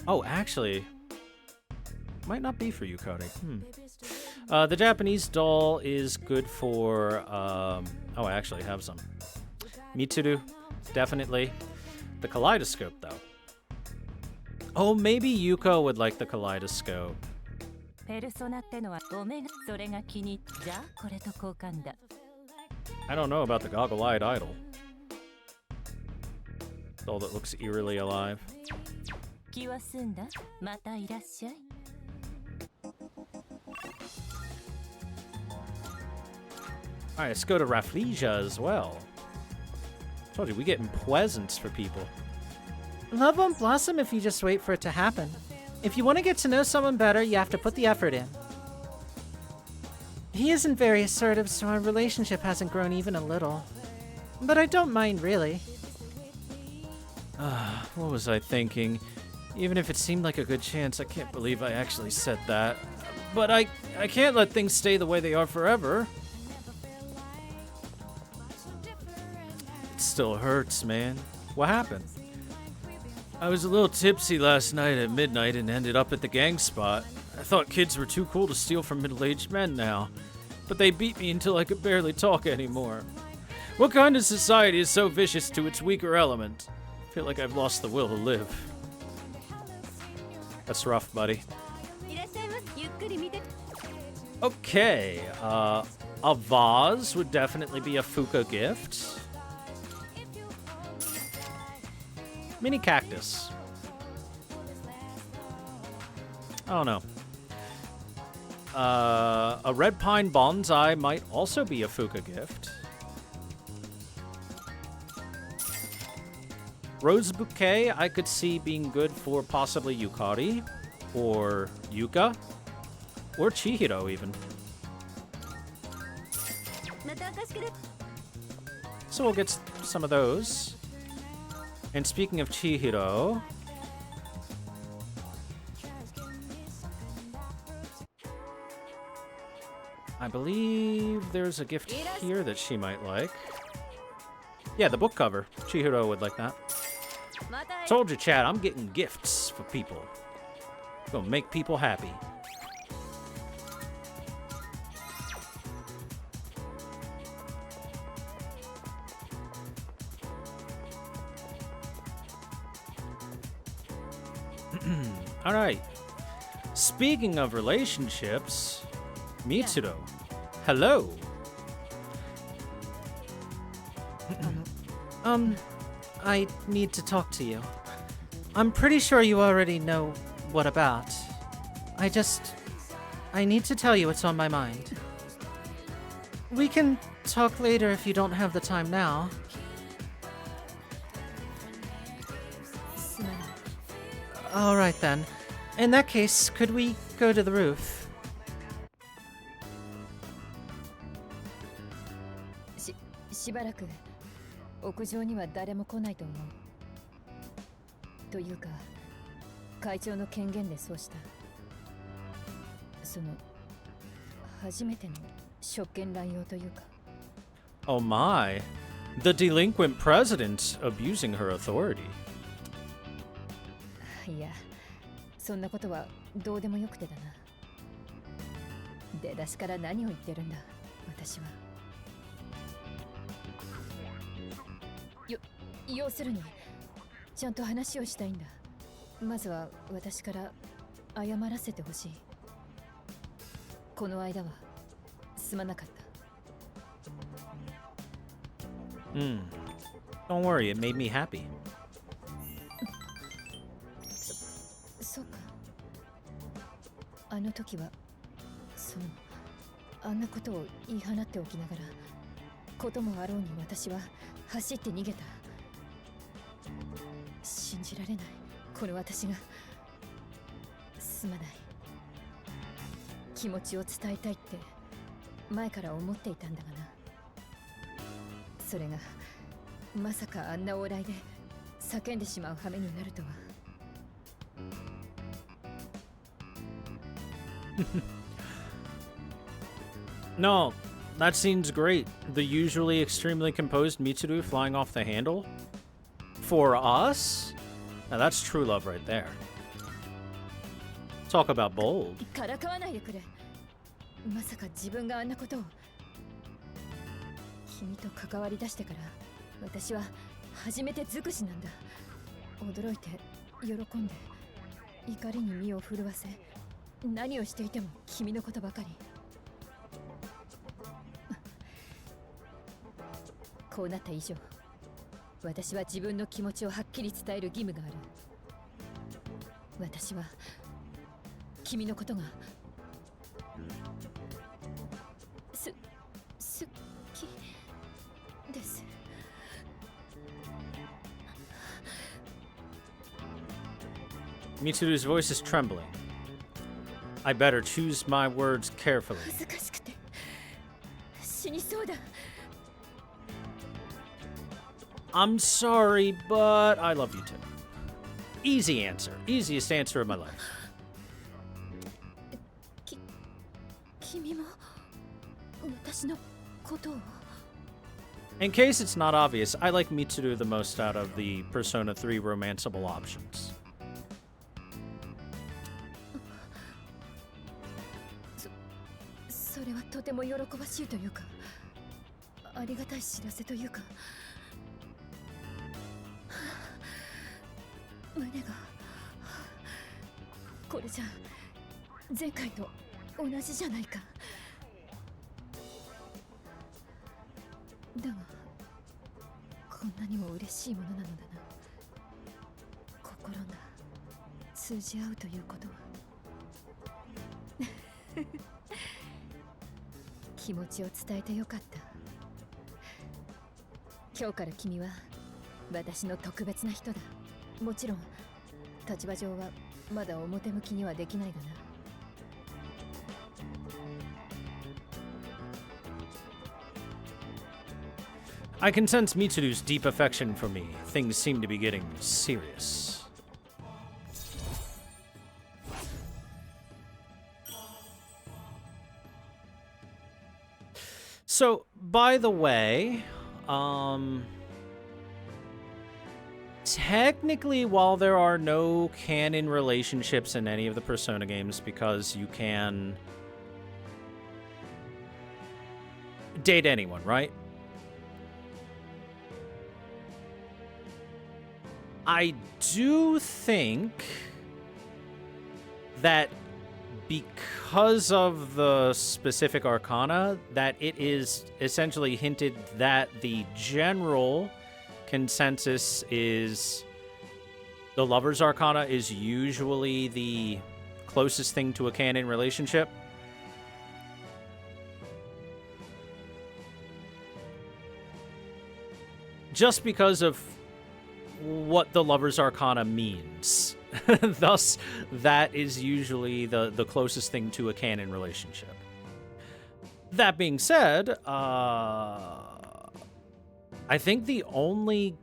Oh, actually, might not be for Yukari. The Japanese doll is good for, oh, I actually have some. Mitsuru, definitely. The kaleidoscope, though. Oh, maybe Yuko would like the kaleidoscope. I don't know about the goggle-eyed idol. Doll that looks eerily alive. Alright, let's go to Rafflesia as well. Told you, we getting presents for people. Love won't blossom if you just wait for it to happen. If you want to get to know someone better, you have to put the effort in. He isn't very assertive, so our relationship hasn't grown even a little. But I don't mind, really. What was I thinking? Even if it seemed like a good chance, I can't believe I actually said that. But I can't let things stay the way they are forever. It still hurts, man. What happened? I was a little tipsy last night at midnight and ended up at the gang spot. I thought kids were too cool to steal from middle-aged men now. But they beat me until I could barely talk anymore. What kind of society is so vicious to its weaker element? I feel like I've lost the will to live. That's rough, buddy. Okay, a vase would definitely be a Fuka gift. Mini cactus. I don't know. A red pine bonsai might also be a Fuka gift. Rose bouquet I could see being good for possibly Yukari, or Yuka, or Chihiro even. So we'll get some of those. And speaking of Chihiro, I believe there's a gift here that she might like. Yeah, the book cover. Chihiro would like that. Told you, Chad, I'm getting gifts for people. Gonna make people happy. All right. Speaking of relationships, Mitsuru, hello. I need to talk to you. I'm pretty sure you already know what about. I need to tell you what's on my mind. We can talk later if you don't have the time now. Alright then. In that case, could we go to the roof?しばらく屋上には誰も来ないと思う。というか、会長の権限でそうした。その初めての職権乱用というか。Oh my. The delinquent president abusing her authority. いや、そんなことはどうでもよくてだな。出だしから何を言ってるんだ、私は。要するに、ちゃんと話をしたいんだ。まずは私から謝らせてほしい。この間はすまなかった。Don't worry, it made me happy. そうか。あの時は、あんなことを言い放っておきながら、こともあろうに私は走って逃げた。信じられない、この私が。すまない。気持ちを伝えたいって前から思っていたんだがな。それがまさかあんな往来で叫んでしまう羽目になるとは。No, that scene's great. The usually extremely composed Mitsuru flying off the handle. For us? Now that's true love right there. Talk about bold. からかわないでくれ。まさか自分があんなことを。君と関わり出してから私は初めて尽くしなんだ。驚いて喜んで怒りに身を震わせ、何をしていても君のことばかり。こうなった以上、私は自分の気持ちをはっきり伝える義務がある。私は君のことが好きです。Mitsuru's voice is trembling. I better choose my words carefully. 恥ずかしくて死にそうだ。I'm sorry, but I love you too. Easy answer. Easiest answer of my life. 君も私のことを In case it's not obvious, I like Mitsuru the most out of the Persona 3 romanceable options. それはとても喜ばしいというか、ありがたい知らせというか、胸がこれじゃ前回と同じじゃないか。だがこんなにも嬉しいものなのだな。心が通じ合うということは気持ちを伝えてよかった。今日から君は私の特別な人だ。もちろん立場上はまだ表向きにはできないがな。I can sense Mitsuru's deep affection for me. Things seem to be getting serious. So, by the way, technically, while there are no canon relationships in any of the Persona games, because you can date anyone, right? I do think that because of the specific arcana, that it is essentially hinted that the general consensus is the Lover's Arcana is usually the closest thing to a canon relationship. Just because of what the Lover's Arcana means. Thus, that is usually the closest thing to a canon relationship. That being said, I think the only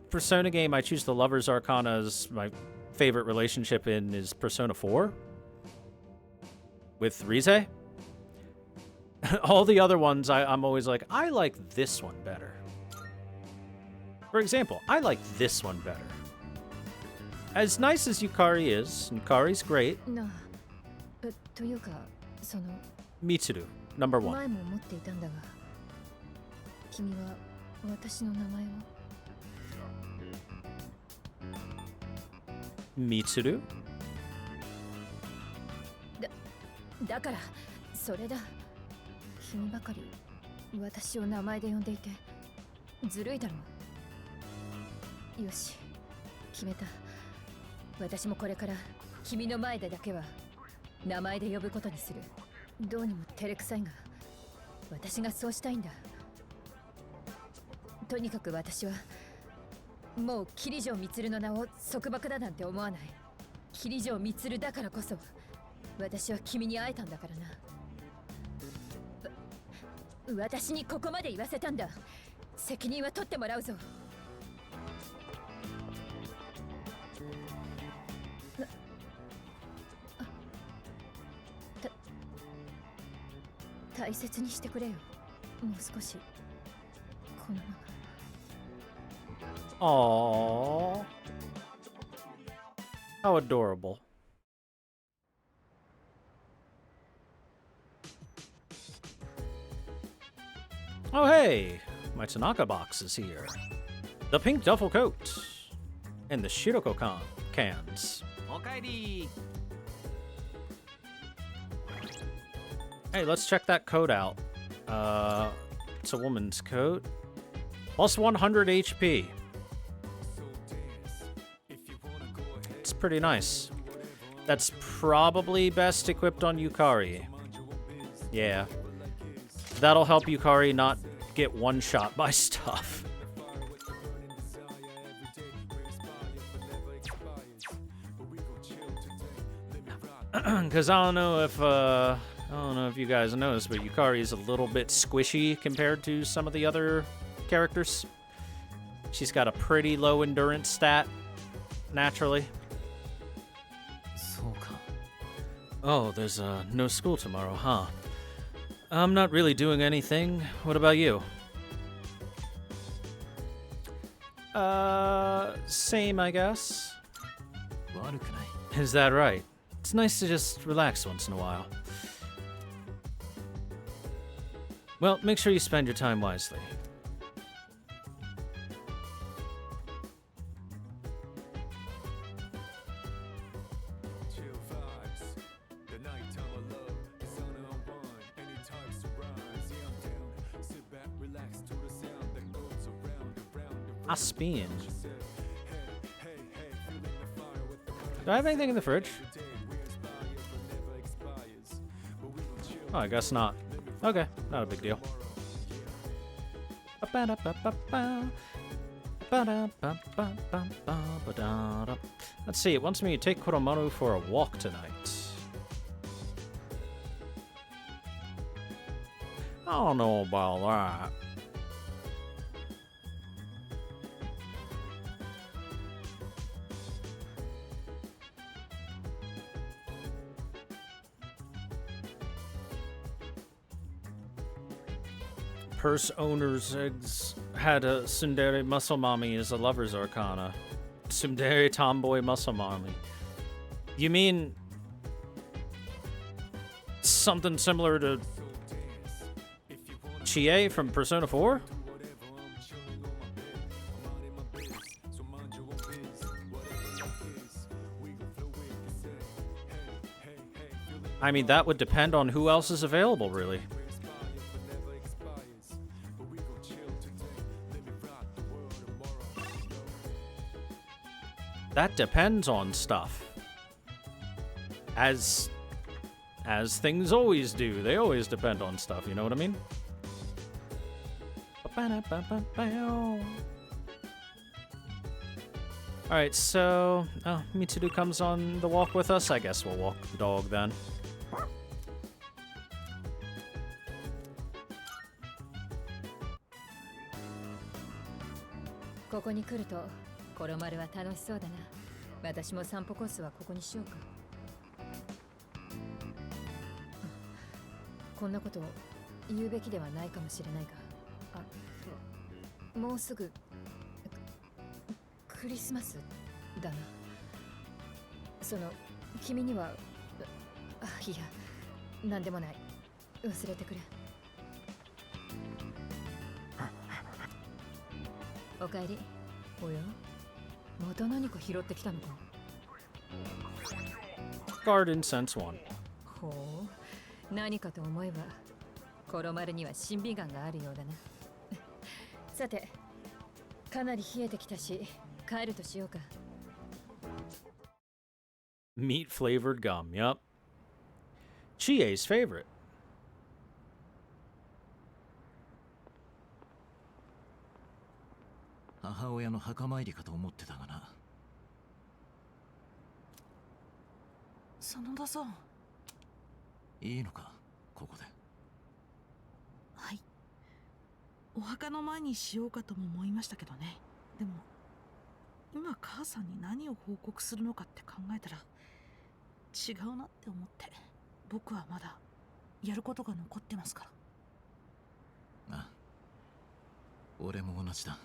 Persona game I choose the Lover's Arcana as my favorite relationship in is Persona 4 with Rize. All the other ones, I'm always like, I like this one better. For example, I like this one better. As nice as Yukari is, Yukari's great. Mitsuru, number 1. 前も思っていたんだが、君は私の名前を Mitsuru? だからそれだ。君ばかり私を名前で呼んでいてずるいだろう。よし、決めた。私もこれから君の前でだけは名前で呼ぶことにする。どうにも照れくさいが、私がそうしたいんだ。とにかく私はもう桐城充の名を束縛だなんて思わない。桐城充だからこそ私は君に会えたんだからな。私にここまで言わせたんだ。責任は取ってもらうぞ。大切にしてくれよ。もう少しこのまま。Aww. How adorable. Oh hey, my Tanaka box is here. The pink duffel coat. And the Shiroko cans. Okaeri. Hey, let's check that coat out. It's a woman's coat. Plus 100 HP. It's pretty nice. That's probably best equipped on Yukari. Yeah. That'll help Yukari not get one-shot by stuff. Because I don't know if you guys noticed, but Yukari is a little bit squishy compared to some of the other characters. She's got a pretty low endurance stat, naturally. Oh, there's no school tomorrow, huh? I'm not really doing anything. What about you? Same, I guess. Is that right? It's nice to just relax once in a while. Well, make sure you spend your time wisely. Aspian. Do I have anything in the fridge? Oh, I guess not. Okay, not a big deal. Let's see, it wants me to take Koromaru for a walk tonight. I don't know about that. Purse owner's eggs had a tsundere muscle mommy as a lover's arcana. Tsundere tomboy muscle mommy. You mean something similar to Chie from Persona 4? I mean, that would depend on who else is available, really. That depends on stuff. As things always do. They always depend on stuff, you know what I mean? Alright, so... Oh, Mitsuru comes on the walk with us. I guess we'll walk the dog then.コロマルは楽しそうだな。私も散歩コースはここにしようか。こんなことを言うべきではないかもしれないが、もうすぐクリスマスだな。その君には、いや、なんでもない。忘れてくれ。おかえり。おや？また何か拾ってきたのか。Garden Sense 1。ほう、何かと思えば、コロマルには審美眼があるようだな。さて、かなり冷えてきたし、帰るとしようか。Meat flavored gum, yup. Chie's favorite. 母親の墓参りかと思ってたがな。真田さん、いいのか、ここで。はい。お墓の前にしようかとも思いましたけどね。でも今母さんに何を報告するのかって考えたら違うなって思って、僕はまだやることが残ってますから。あ、俺も同じだ。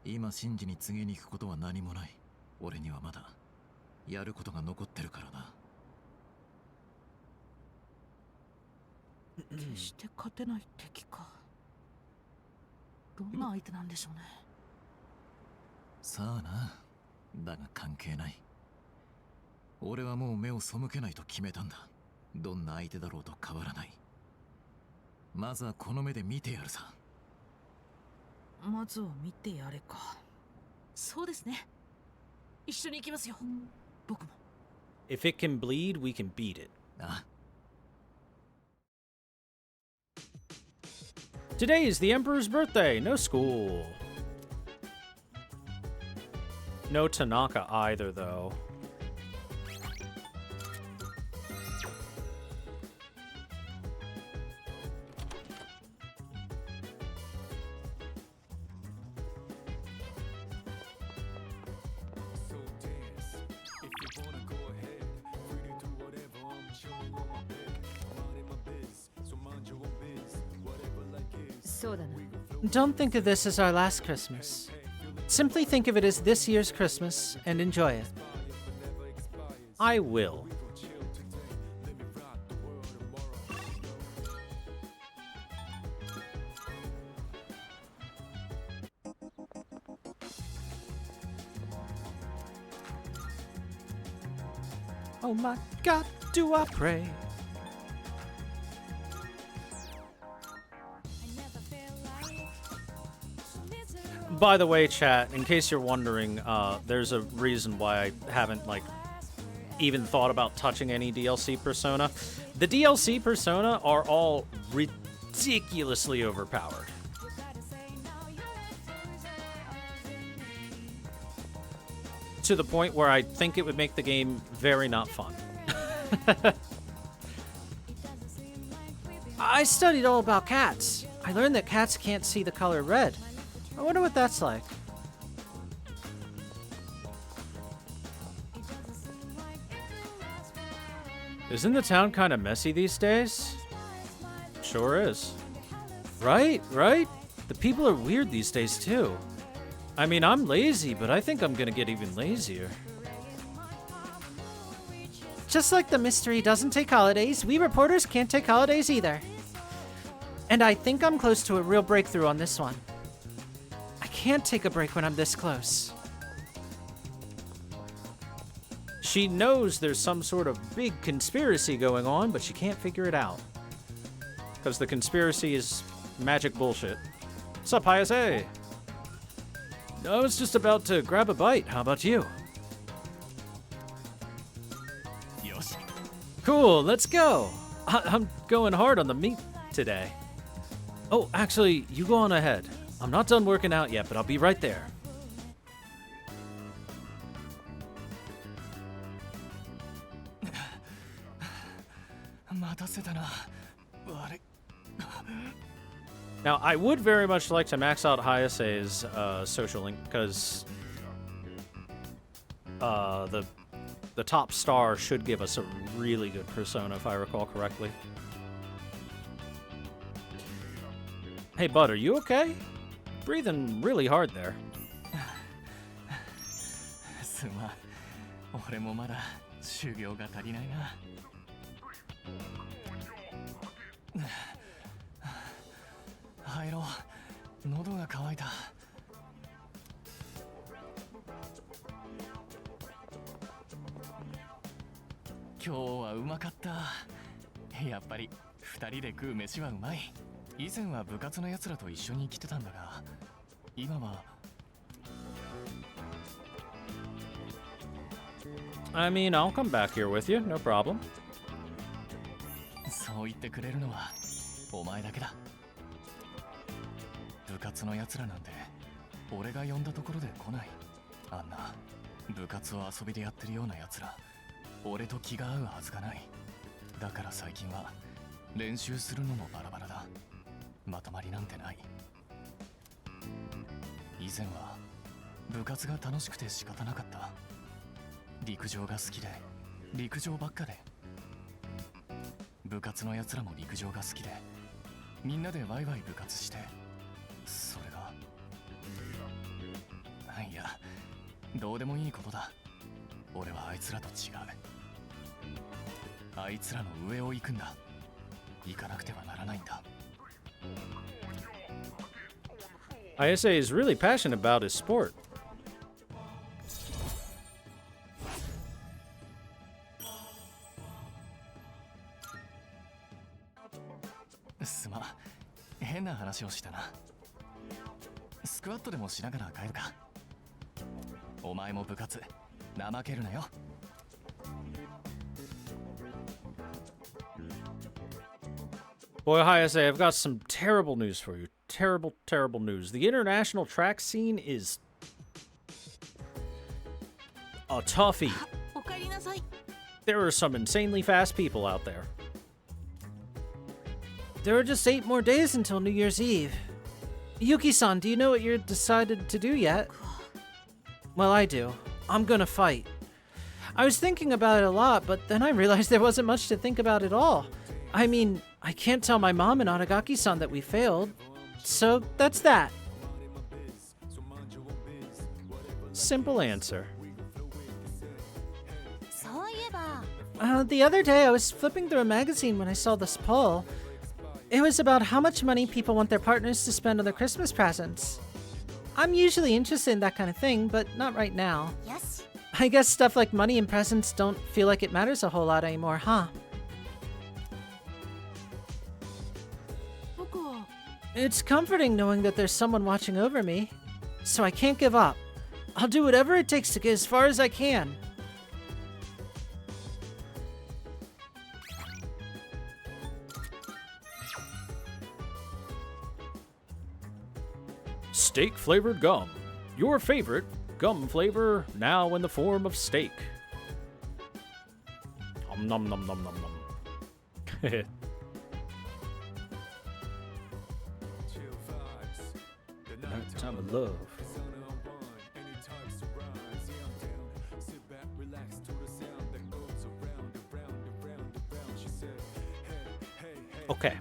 今シンジに告げに行くことは何もない。俺にはまだやることが残ってるからな。決して勝てない敵か。どんな相手なんでしょうね。さあな。だが関係ない。俺はもう目を背けないと決めたんだ。どんな相手だろうと変わらない。まずはこの目で見てやるさ。まずは見てやれか。そうですね。一緒に行きますよ。僕も。If it can bleed, we can beat it. Today is the Emperor's birthday. No school. No Tanaka either, though. そうだな。 Don't think of this as our last Christmas. Simply think of it as this year's Christmas and enjoy it. I will. Oh my God, do I pray. By the way, chat, in case you're wondering, there's a reason why I haven't, like, even thought about touching any DLC Persona. The DLC Persona are all ridiculously overpowered. To the point where I think it would make the game very not fun. I studied all about cats. I learned that cats can't see the color red. I wonder what that's like. Isn't the town kind of messy these days? Sure is. Right, right? The people are weird these days, too. I mean, I'm lazy, but I think I'm gonna get even lazier. Just like the mystery doesn't take holidays, we reporters can't take holidays either. And I think I'm close to a real breakthrough on this one. I can't take a break when I'm this close. She knows there's some sort of big conspiracy going on, but she can't figure it out. Because the conspiracy is magic bullshit. Sup, Hayase? I was just about to grab a bite. How about you? Cool, let's go. I'm going hard on the meat today. Oh, actually, you go on ahead. I'm not done working out yet, but I'll be right there. Now, I would very much like to max out Hayase's social link, because the top star should give us a really good persona, if I recall correctly. Hey, bud, are you okay? Breathing really hard there. すまん。俺もまだ修行が足りないな。入ろう。喉が渇いた。今日はうまかった。やっぱり二人で食う飯はうまい。以前は部活の奴らと一緒に来てたんだが、今は。I mean, I'll come back here with you, no problem. そう言ってくれるのはお前だけだ。部活の奴らなんて俺が呼んだところで来ない。あんな部活を遊びでやってるような奴ら、俺と気が合うはずがない。だから最近は練習するのもバラバラだ。まとまりなんてない。以前は部活が楽しくて仕方なかった。陸上が好きで陸上ばっかで、部活のやつらも陸上が好きでみんなでワイワイ部活して、それがいやどうでもいいことだ。俺はあいつらと違う。あいつらの上を行くんだ。行かなくてはならないんだ。Ayase is really passionate about his sport. すまん、変な話をしたな。スクワットでもしながら帰るか。お前も部活怠けるなよ。Boy, Hayase, I've got some terrible news for you. Terrible, terrible news. The international track scene is a toughie. There are some insanely fast people out there. There are just 8 more days until New Year's Eve. Yuki-san, do you know what you're decided to do yet? Well, I do. I'm gonna fight. I was thinking about it a lot, but then I realized there wasn't much to think about at all. I mean, I can't tell my mom and Aragaki-san that we failed. So that's that. Simple answer. そういえば The other day I was flipping through a magazine when I saw this poll. It was about how much money people want their partners to spend on their Christmas presents. I'm usually interested in that kind of thing, but not right now. Yes. I guess stuff like money and presents don't feel like it matters a whole lot anymore, huh? 僕は It's comforting knowing that there's someone watching over me, so I can't give up. I'll do whatever it takes to get as far as I can. Steak flavored gum. Your favorite gum flavor now in the form of steak. Nom nom nom nom nom. Nighttime of love. Okay.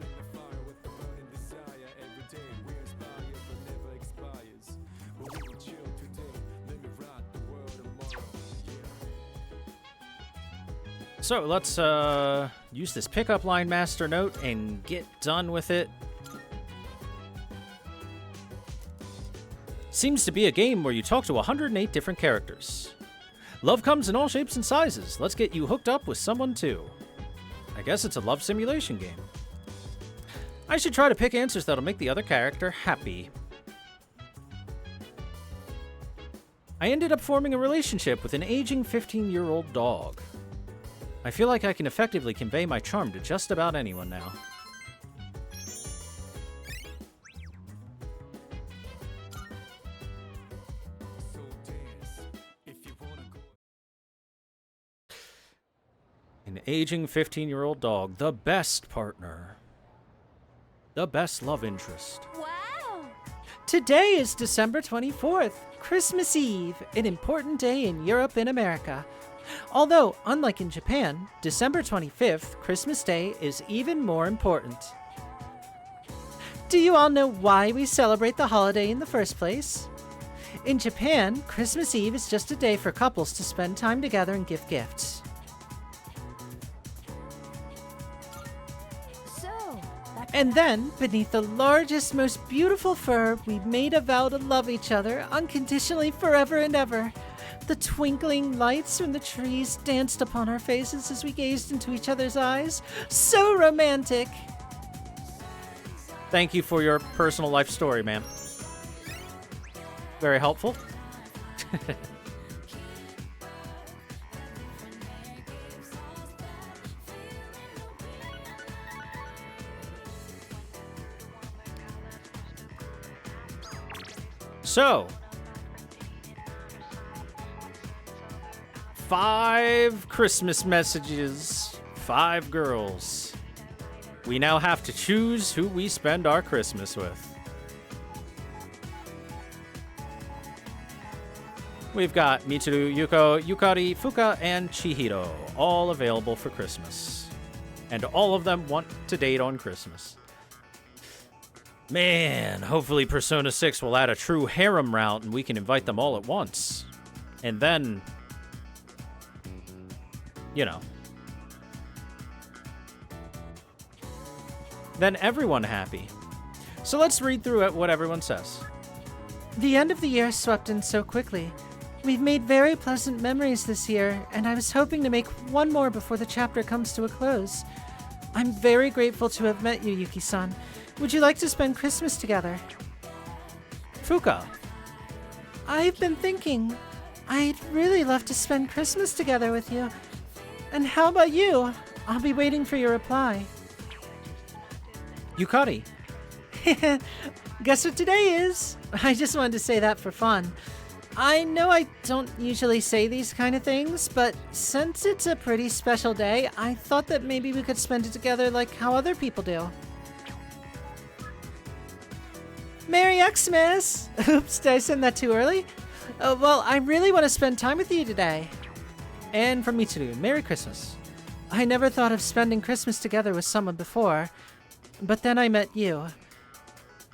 So let's use this pickup line master note and get done with it. Seems to be a game where you talk to 108 different characters. Love comes in all shapes and sizes. Let's get you hooked up with someone too. I guess it's a love simulation game. I should try to pick answers that'll make the other character happy. I ended up forming a relationship with an aging 15-year-old dog. I feel like I can effectively convey my charm to just about anyone now. An aging 15-year-old dog, the best partner. The best love interest. Wow. Today is December 24th, Christmas Eve, an important day in Europe and America. Although, unlike in Japan, December 25th, Christmas Day, is even more important. Do you all know why we celebrate the holiday in the first place? In Japan, Christmas Eve is just a day for couples to spend time together and give gifts. And then, beneath the largest, most beautiful fir, we made a vow to love each other unconditionally forever and ever. The twinkling lights from the trees danced upon our faces as we gazed into each other's eyes. So romantic! Thank you for your personal life story, ma'am. Very helpful. So, 5 Christmas messages, 5 girls. We now have to choose who we spend our Christmas with. We've got Mitsuru, Yuko, Yukari, Fuka, and Chihiro, all available for Christmas. And all of them want to date on Christmas. Man, hopefully Persona 6 will add a true harem route and we can invite them all at once. And then, you know, then everyone happy. So let's read through what everyone says. The end of the year swept in so quickly. We've made very pleasant memories this year, and I was hoping to make one more before the chapter comes to a close. I'm very grateful to have met you, Yuki-san. Would you like to spend Christmas together? Fuka. I've been thinking, I'd really love to spend Christmas together with you. And how about you? I'll be waiting for your reply. Yukari. Guess what today is? I just wanted to say that for fun. I know I don't usually say these kind of things, but since it's a pretty special day, I thought that maybe we could spend it together like how other people do. Merry Xmas! Oops, did I send that too early? Well, I really want to spend time with you today. And from Mitsuru, Merry Christmas. I never thought of spending Christmas together with someone before, but then I met you.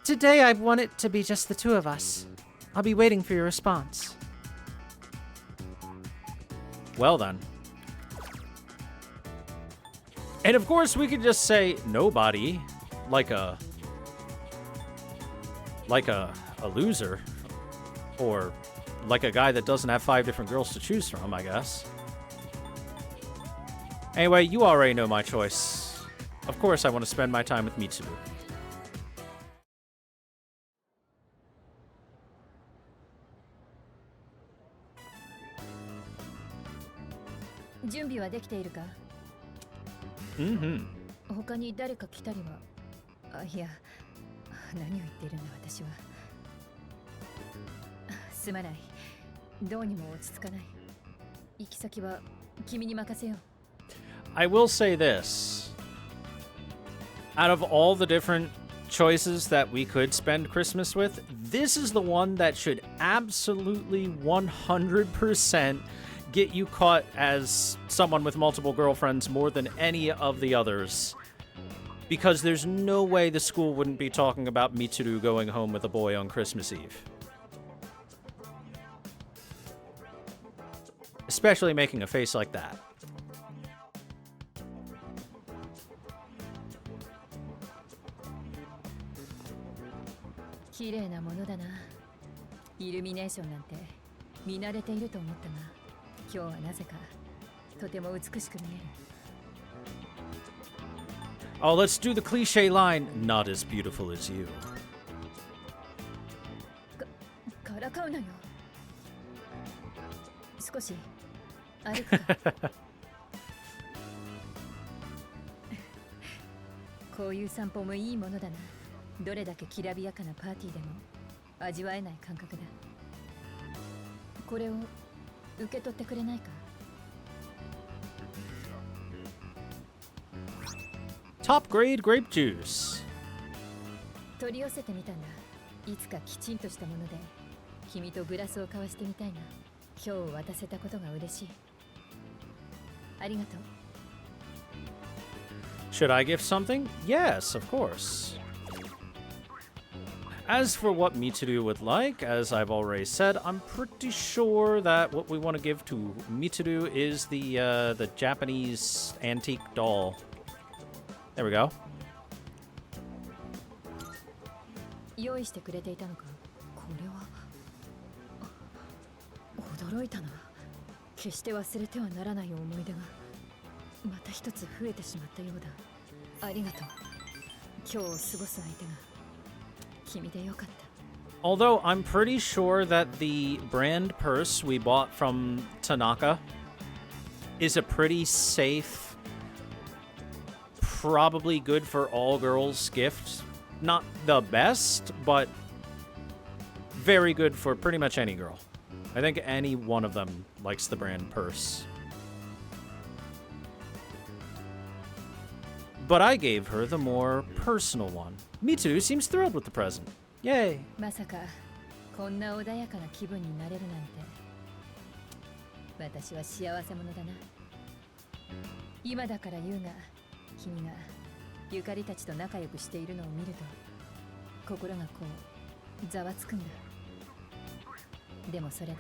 Today I want it to be just the two of us. I'll be waiting for your response. Well then. And of course we could just say nobody, like a loser, or like a guy that doesn't have 5 different girls to choose from, I guess. Anyway, you already know my choice. Of course I want to spend my time with Mitsuru. Mm-hmm. 他に誰か来たりは。いや、何を言っているんだ私は。すまない。どうにも落ち着かない。行き先は君に任せよう。I will say this. Out of all the different choices that we could spend Christmas with, this is the one that should absolutely 100% get you caught as someone with multiple girlfriends more than any of the others. Because there's no way the school wouldn't be talking about Mitsuru going home with a boy on Christmas Eve. Especially making a face like that. 綺麗なものだな。イルミネーションなんて見慣れていると思ったが、今日はなぜかとても美しく見える。Oh, let's do the cliche line, not as beautiful as you. からかうなよ。少し歩くか。こういう散歩もいいものだな。どれだけきらびやかなパーティーでも味わえない感覚だ。これを受け取ってくれないか。Top grade grape juice. 取り寄せてみたんだ。いつかきちんとしたもので君とグラスを交わしてみたいな。今日渡せたことが嬉しい。ありがとう。Should I gift something? Yes, of course. As for what Mitsuru would like, as I've already said, I'm pretty sure that what we want to give to Mitsuru is the Japanese antique doll. There we go. 用意してくれていたのか。これは驚いたな。決して忘れてはならない思い出がまた一つ増えてしまったようだ。ありがとう。今日を過ごす相手が君でよかった。Although I'm pretty sure that the brand purse we bought from Tanaka is a pretty safe, probably good for all girls gift. Not the best, but very good for pretty much any girl. I think any one of them likes the brand purse. But I gave her the more personal one. Mitsuru seems thrilled with the present. Yay! まさかこんな穏やかな気分になれるなんて。私は幸せ者だな。今だから言うが、君がゆかりたちと仲良くしているのを見ると心がこうざわつくんだ。でもそれで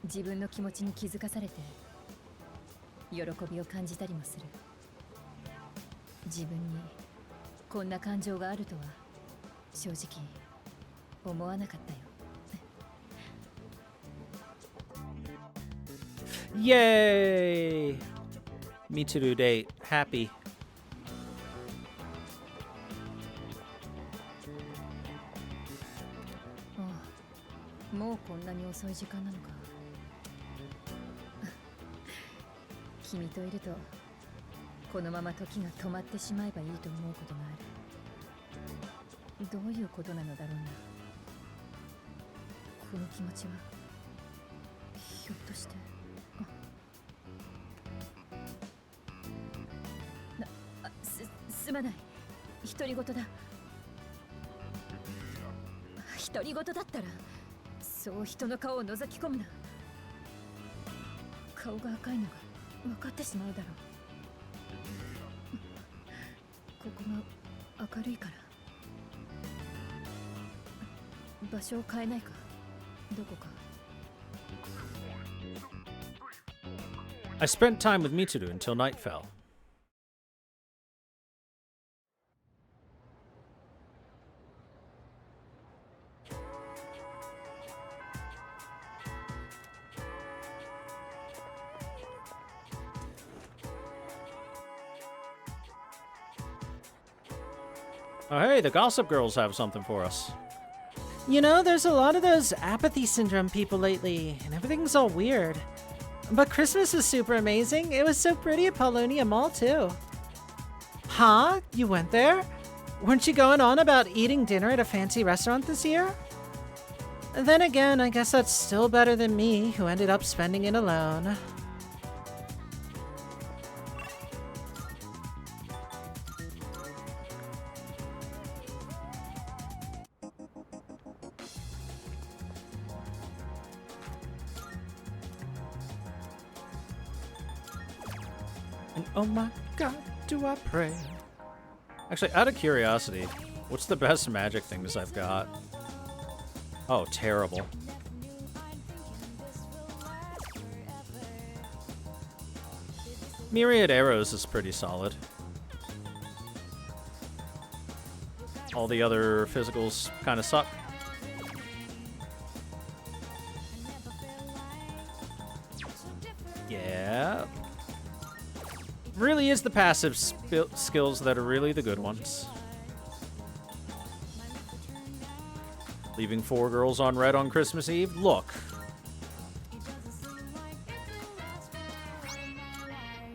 自分の気持ちに気づかされて喜びを感じたりもする。自分にこんな感情があるとは正直思わなかったよ。Yay! Mitsuru date. Happy. もうこんなに遅い時間なのか。君といるとこのまま時が止まってしまえばいいと思うことがある。どういうことなのだろうな。この気持ちはひょっとしてすまない。独り言だ。独り言だったらそう人の顔を覗き込むな。顔が赤いのが分かってしまうだろう。ここが明るいから。場所を変えないか。どこか。 I spent time with Mitsuru until night fell. Oh, hey, the Gossip Girls have something for us. You know, there's a lot of those apathy syndrome people lately, and everything's all weird. But Christmas was super amazing. It was so pretty at Paulownia Mall, too. Huh? You went there? Weren't you going on about eating dinner at a fancy restaurant this year? Then again, I guess that's still better than me, who ended up spending it alone. And oh my god, do I pray. Actually, out of curiosity, what's the best magic things I've got? Oh, terrible. Myriad Arrows is pretty solid. All the other physicals kind of suck. Yeah. Really is the passive skills that are really the good ones. Leaving 4 girls on red on Christmas Eve? Look.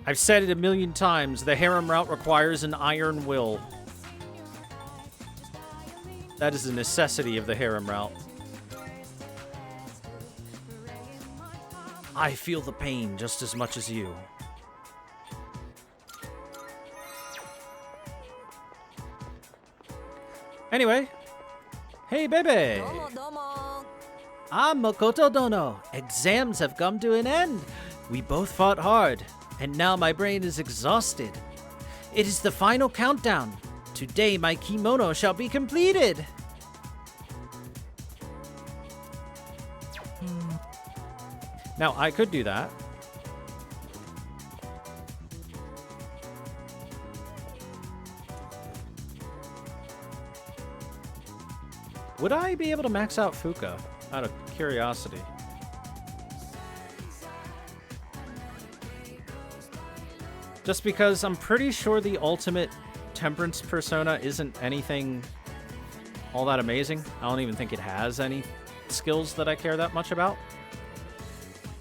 I've said it a million times, the harem route requires an iron will. That is a necessity of the harem route. I feel the pain just as much as you. Anyway. Hey, baby! Makoto Dono. Exams have come to an end. We both fought hard, and now my brain is exhausted. It is the final countdown. Today my kimono shall be completed. Now, I could do that. Would I be able to max out Fuka? Out of curiosity. Just because I'm pretty sure the ultimate Temperance persona isn't anything all that amazing. I don't even think it has any skills that I care that much about.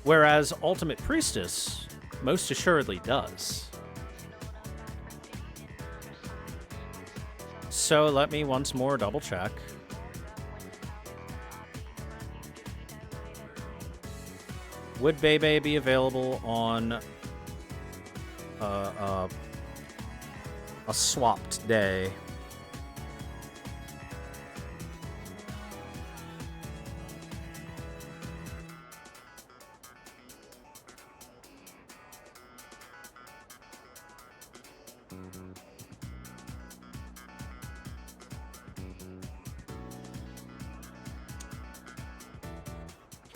Whereas Ultimate Priestess most assuredly does. So let me once more double check. Would Bebe be available on a swapped day?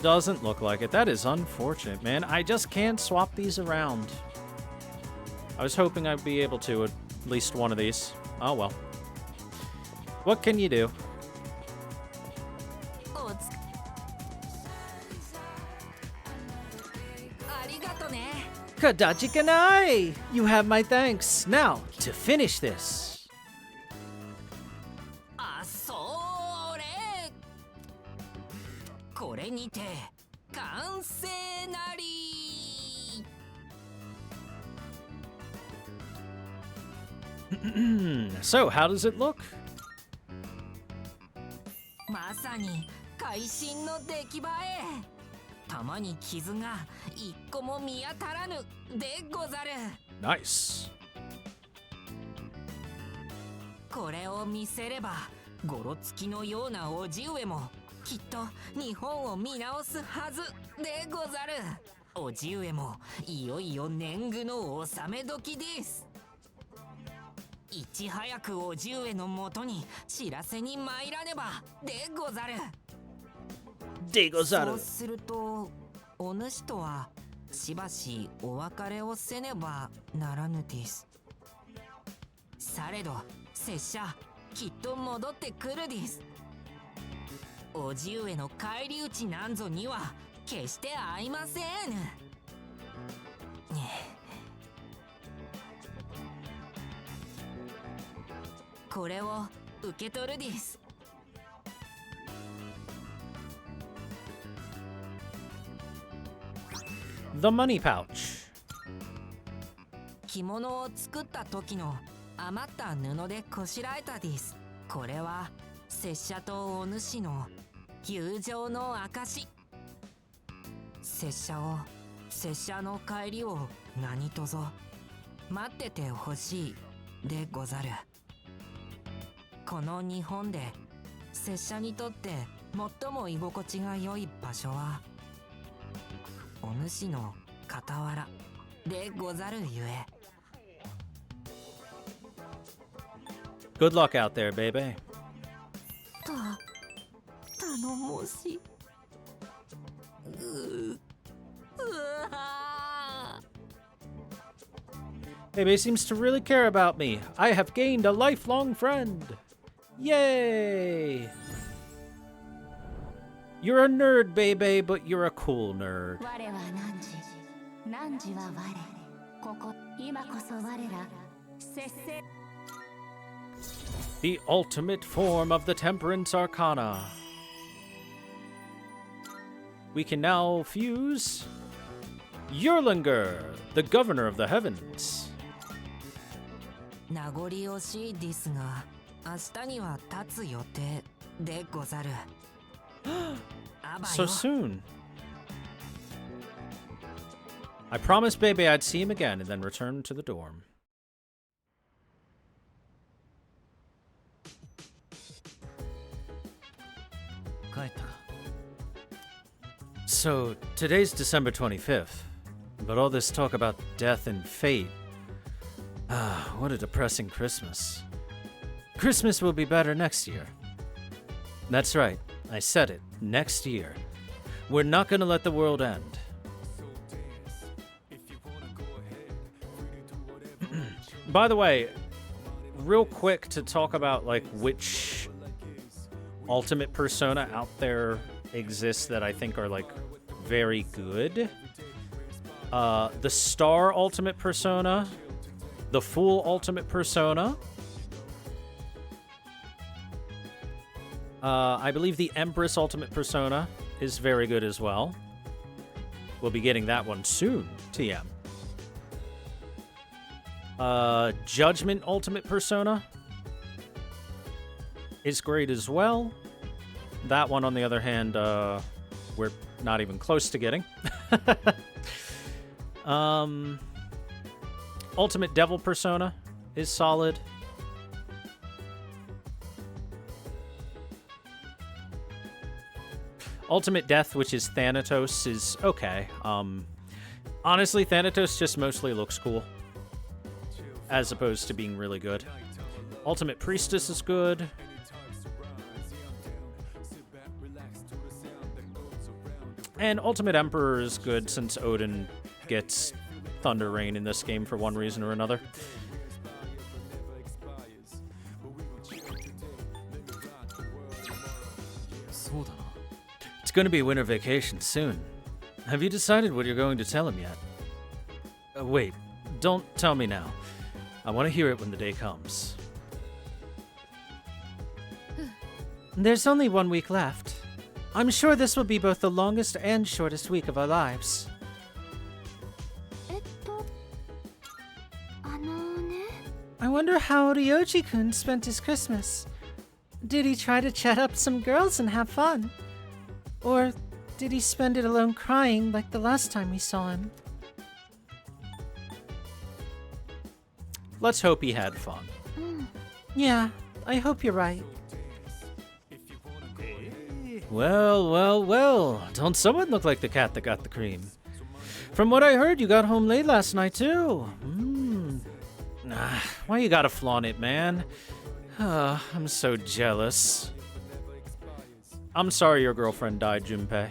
Doesn't look like it. That is unfortunate, man. I just can't swap these around. I was hoping I'd be able to at least one of these. Oh well. What can you do? Kadachi Kanai! You have my thanks. Now, to finish this. So, how does it look? まさに会心の出来栄え。玉に傷が一個も見当たらぬでござる。Nice. これを見せれば、ゴロつきのようなおじ上もきっと日本を見直すはずでござる。おじ上もいよいよ年貢の納め時です。いち早くおじ上のもとに知らせに参らねばでござる。でござる。そうするとお主とはしばしお別れをせねばならぬです。されど拙者きっと戻ってくるです。おじ上の返り討ちなんぞには決して合いません。これを受け取るです。The money pouch. 着物を作った時の余った布でこしらえたです。これは拙者とお主の友情の証。拙者の帰りを何とぞ待っててほしいでござる。この日本で拙者にとって最も居心地が良い場所はお主の傍らでござるゆえ。Good luck out there, baby. 頼もしい。Bebe seems to really care about me. I have gained a lifelong friend. Yay! You're a nerd, Bebe, but you're a cool nerd. The ultimate form of the Temperance Arcana. We can now fuse Yerlinger, the Governor of the Heavens. 名残惜しいですが、明日には立つ予定でござる。So soon. I promised Bebe I'd see him again and then return to the dorm. So, today's December 25th, but all this talk about death and fate. Ah, what a depressing Christmas. Christmas will be better next year. That's right, I said it, next year. We're not gonna let the world end. By the way, real quick to talk about like which ultimate persona out there exists that I think are like very good. The Star Ultimate Persona, the Fool Ultimate Persona, I believe the Empress Ultimate Persona is very good as well. We'll be getting that one soon, TM. Judgment Ultimate Persona is great as well. That one, on the other hand, we're not even close to getting. Ultimate Devil Persona is solid. Ultimate Death, which is Thanatos, is okay. Honestly, Thanatos just mostly looks cool, as opposed to being really good. Ultimate Priestess is good. And Ultimate Emperor is good since Odin gets Thunder Rain in this game for one reason or another. It's going to be winter vacation soon. Have you decided what you're going to tell him yet? Wait, don't tell me now. I want to hear it when the day comes. There's only 1 week left. I'm sure this will be both the longest and shortest week of our lives. I wonder how Ryoji-kun spent his Christmas. Did he try to chat up some girls and have fun? Or did he spend it alone crying like the last time we saw him? Let's hope he had fun. Yeah, I hope you're right. Well, well, well. Don't someone look like the cat that got the cream? From what I heard, you got home late last night, too. Why you gotta flaunt it, man? I'm so jealous. I'm sorry your girlfriend died, Junpei.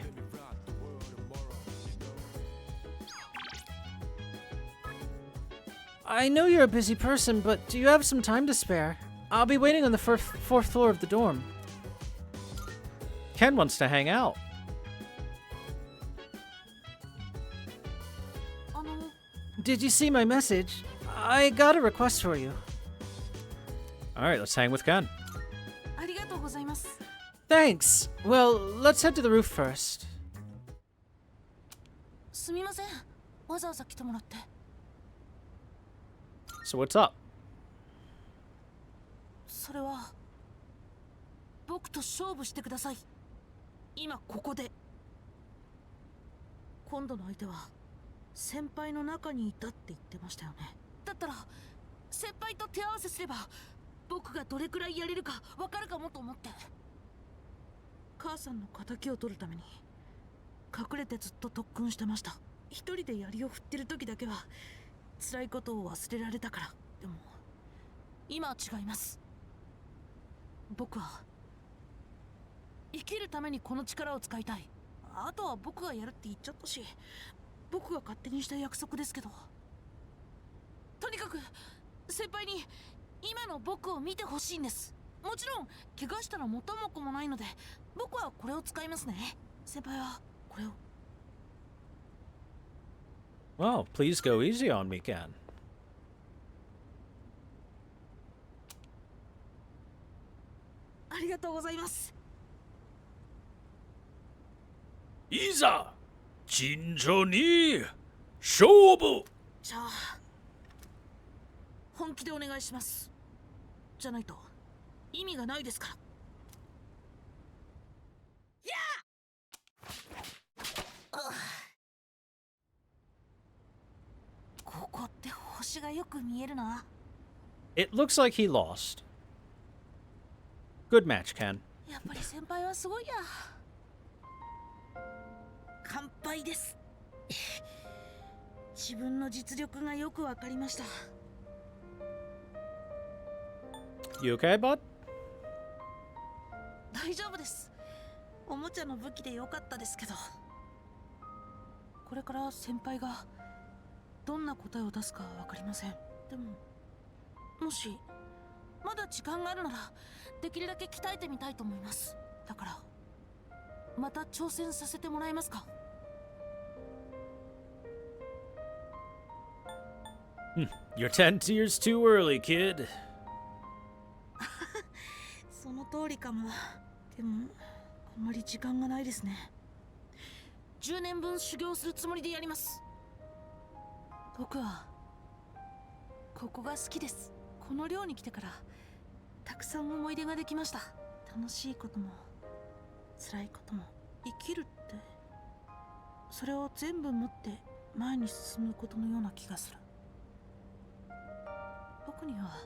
I know you're a busy person, but do you have some time to spare? I'll be waiting on the fourth floor of the dorm. Ken wants to hang out. Did you see my message? I got a request for you. Alright, let's hang with Ken. Thanks. Well, let's head to the roof first. すみません。わざわざ来てもらって。 So what's up? それは僕と勝負してください。今ここで。今度の相手は先輩の中にいたって言ってましたよね。だったら先輩と手合わせすれば僕がどれくらいやれるかわかるかもと思って。母さんの仇を取るために隠れてずっと特訓してました。一人で槍を振ってる時だけは辛いことを忘れられたから。でも今は違います。僕は生きるためにこの力を使いたい。あとは僕がやるって言っちゃったし、僕が勝手にした約束ですけど。とにかく先輩に今の僕を見てほしいんです。もちろん怪我したら元も子もないので僕はこれを使いますね。先輩はこれを。 Well, please go easy on me, Ken. ありがとうございます。いざ尋常に勝負。じゃあ本気でお願いします。じゃないと意味がないですから。やあ！ここって星がよく見えるな。 It looks like he lost. Good match, Ken. やっぱり先輩はすごいや。乾杯です。自分の実力がよくわかりました。 You okay, bud? 大丈夫です。おもちゃの武器でよかったですけど。これから先輩がどんな答えを出すかわかりません。でももしまだ時間があるならできるだけ鍛えてみたいと思います。だからまた挑戦させてもらえますか？ You're 10 tears too early, kid. その通りかも。でもあんまり時間がないですね。10年分修行するつもりでやります。僕はここが好きです。この寮に来てからたくさん思い出ができました。楽しいことも辛いことも。生きるってそれを全部持って前に進むことのような気がする。僕には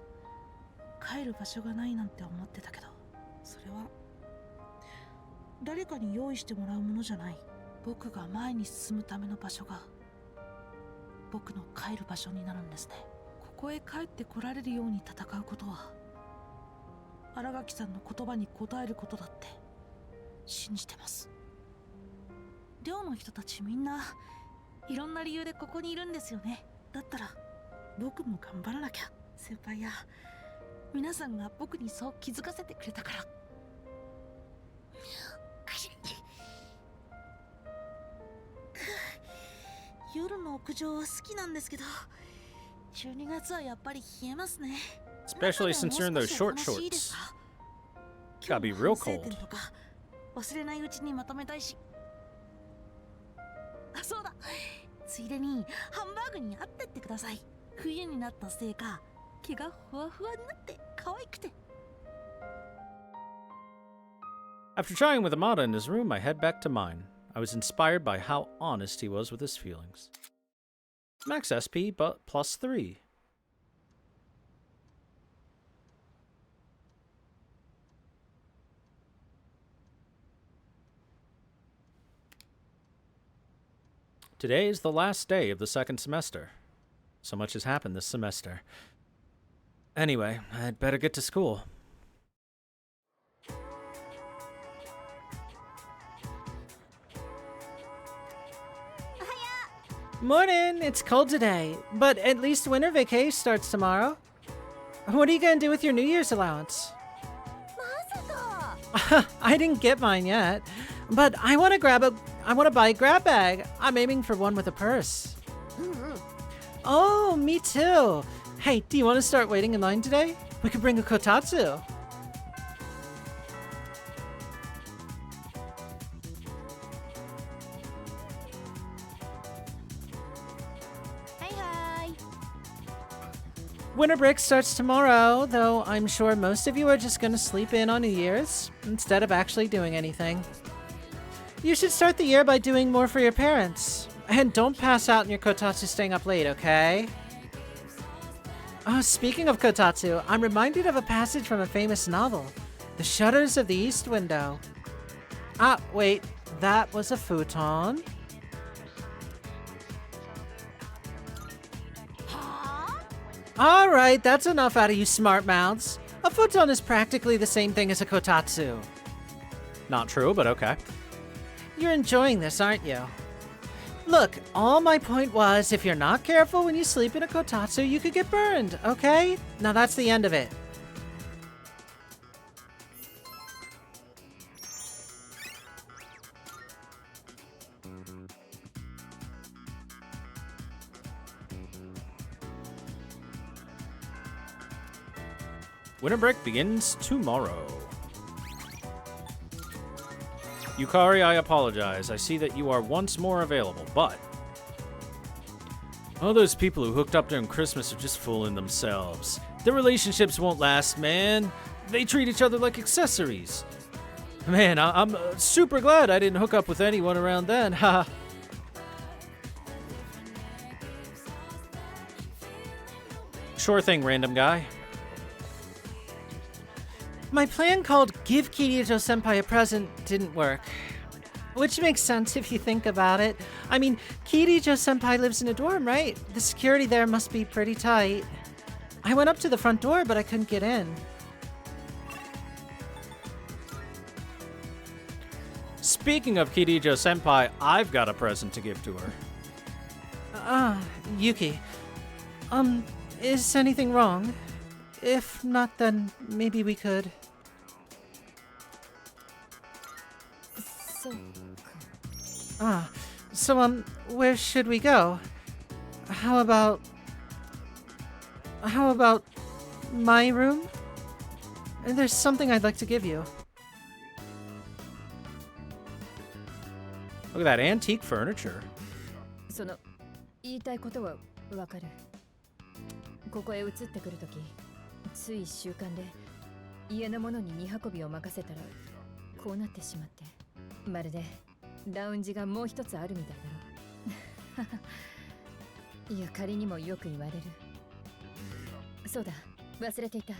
帰る場所がないなんて思ってたけど、それは誰かに用意してもらうものじゃない。僕が前に進むための場所が僕の帰る場所になるんですね。ここへ帰ってこられるように戦うことは新垣さんの言葉に応えることだって信じてます。寮の人たちみんないろんな理由でここにいるんですよね。だったら僕も頑張らなきゃ。先輩や皆さんが僕にそう気づかせてくれたから。夜の屋上は好きなんですけど12月はやっぱり冷えますね。 Especially since you're in those short shorts. It's gotta be real cold. 忘れないうちにまとめたいし。あ、そうだ。ついでにハンバーグに会ってってください。冬になったせいか毛がふわふわになって可愛くて。 After chatting with Amada in his room, I head back to mine. I was inspired by how honest he was with his feelings. Max SP, but plus 3. Today is the last day of the second semester. So much has happened this semester. Anyway, I'd better get to school. Morning! It's cold today, but at least winter vacation starts tomorrow. What are you gonna do with your New Year's allowance? I didn't get mine yet, but I want to buy a grab bag. I'm aiming for one with a purse. Oh, me too. Hey, do you want to start waiting in line today? We could bring a kotatsu. Winter break starts tomorrow, though I'm sure most of you are just gonna sleep in on New Year's instead of actually doing anything. You should start the year by doing more for your parents. And don't pass out in your kotatsu staying up late, okay? Oh, speaking of kotatsu, I'm reminded of a passage from a famous novel, The Shutters of the East Window. Ah, wait, that was a futon. Alright, that's enough out of you smart mouths. A futon is practically the same thing as a kotatsu. Not true, but okay. You're enjoying this, aren't you? Look, all my point was, if you're not careful when you sleep in a kotatsu, you could get burned, okay? Now that's the end of it. Winter break begins tomorrow. Yukari, I apologize. I see that you are once more available, but all those people who hooked up during Christmas are just fooling themselves. Their relationships won't last, man. They treat each other like accessories. Man, I'm super glad I didn't hook up with anyone around then, haha. Sure thing, random guy. My plan called Give Kirijo-senpai a Present didn't work. Which makes sense if you think about it. I mean, Kirijo-senpai lives in a dorm, right? The security there must be pretty tight. I went up to the front door, but I couldn't get in. Speaking of Kirijo-senpai, I've got a present to give to her. Yuki. Is anything wrong? If not, then maybe we could. So, where should we go? How about my room? There's something I'd like to give you. Look at that antique furniture. その言いたいことはわかる。ここへ移ってくるとき、つい1週間で家のものに荷運びを任せたらこうなってしまって、まるでラウンジがもう一つあるみたいだろ。ゆかりにもよく言われる。そうだ、忘れていた。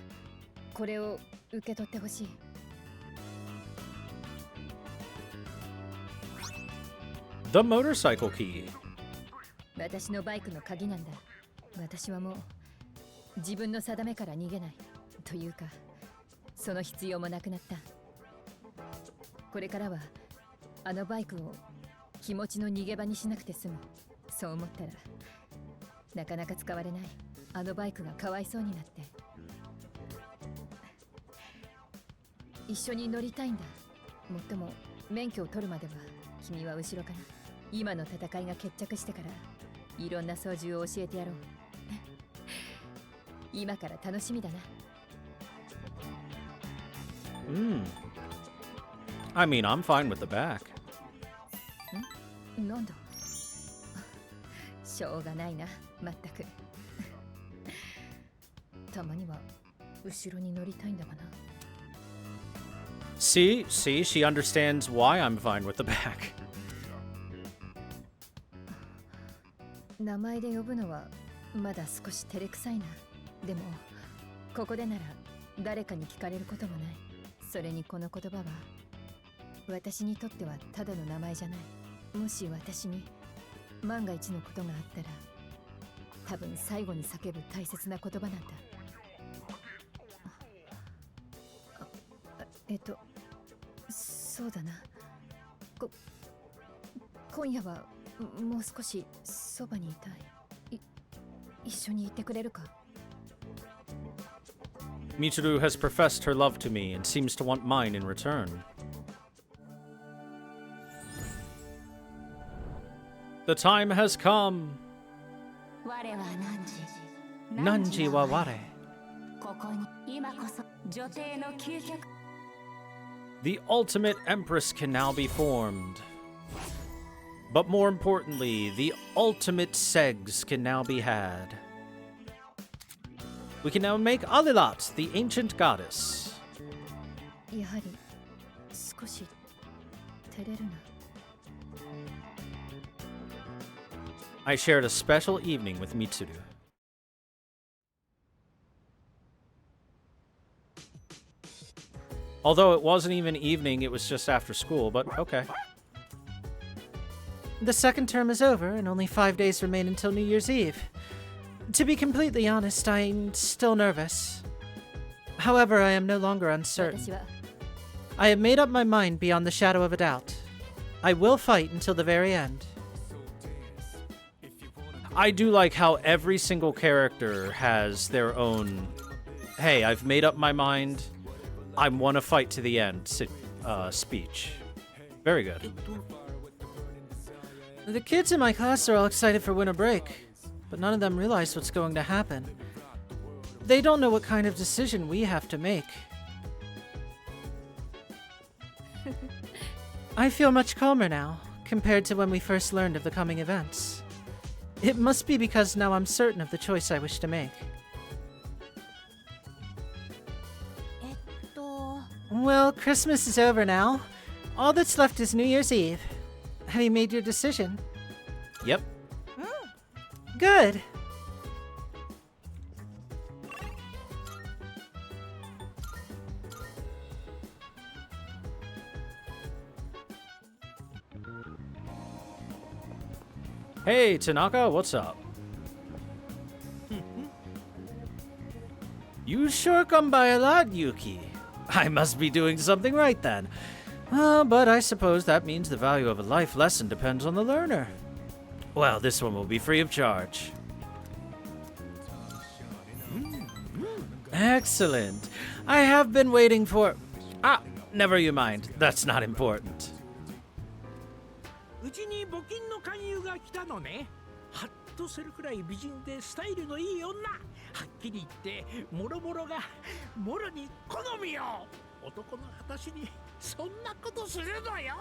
これを受け取ってほしい。The motorcycle key. 私のバイクの鍵なんだ。私はもう自分の定めから逃げないというか、その必要もなくなった。これからはあのバイクを気持ちの逃げ場にしなくて済む。そう思ったらなかなか使われないあのバイクがかわいそうになって、一緒に乗りたいんだ。もっとも免許を取るまでは君は後ろかな。今の戦いが決着してからいろんな操縦を教えてやろう。今から楽しみだな。I mean, I'm fine with the back. なんだ。しょうがないな、まったく。たまには後ろに乗りたいんだがな。See, she understands why I'm fine with the back. 名前で呼ぶのはまだ少し照れくさいな。でもここでなら誰かに聞かれることもない。それにこの言葉は私にとってはただの名前じゃない。もし私に万が一のことがあったら多分最後に叫ぶ大切な言葉なんだ。そうだな。今夜はもう少しそばにいたい。一緒にいてくれるか? Mitsuru has professed her love to me and seems to want mine in return. The time has come. 我は汝は我。ここに今こそ女帝の究極 The ultimate empress can now be formed. But more importantly, the ultimate segs can now be had. We can now make Alilat, the ancient goddess. やはり少し照れるな。I shared a special evening with Mitsuru. Although it wasn't even evening, it was just after school, but okay. The second term is over, and only 5 days remain until New Year's Eve. To be completely honest, I'm still nervous. However, I am no longer uncertain. I have made up my mind beyond the shadow of a doubt. I will fight until the very end. I do like how every single character has their own, hey, I've made up my mind, I want to fight to the end speech. Very good. The kids in my class are all excited for winter break, but none of them realize what's going to happen. They don't know what kind of decision we have to make. I feel much calmer now, compared to when we first learned of the coming events. It must be because now I'm certain of the choice I wish to make. Well, Christmas is over now. All that's left is New Year's Eve. Have you made your decision? Yep. Good. Hey, Tanaka, what's up? You sure come by a lot, Yuki. I must be doing something right then. But I suppose that means the value of a life lesson depends on the learner. Well, this one will be free of charge. Excellent. I have been waiting for... never you mind. That's not important. うちに募金の勧誘が来たのね。ハッとするくらい美人でスタイルのいい女。はっきり言ってもろもろがもろに好みよ。男の私にそんなことするのよ。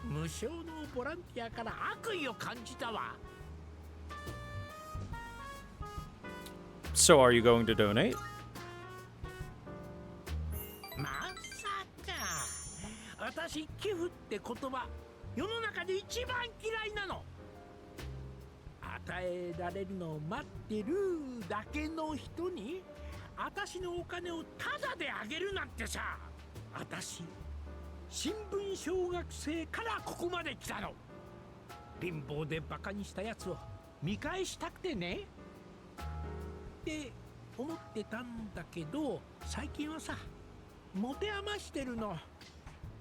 無償のボランティアから悪意を感じたわ。So are you going to donate? まさか。私寄付って言葉世の中で一番嫌いなの。与えられるのを待ってるだけの人に私のお金をタダであげるなんてさ。私新聞小学生からここまで来たの。貧乏でバカにしたやつを見返したくてねって思ってたんだけど、最近はさ持て余してるの。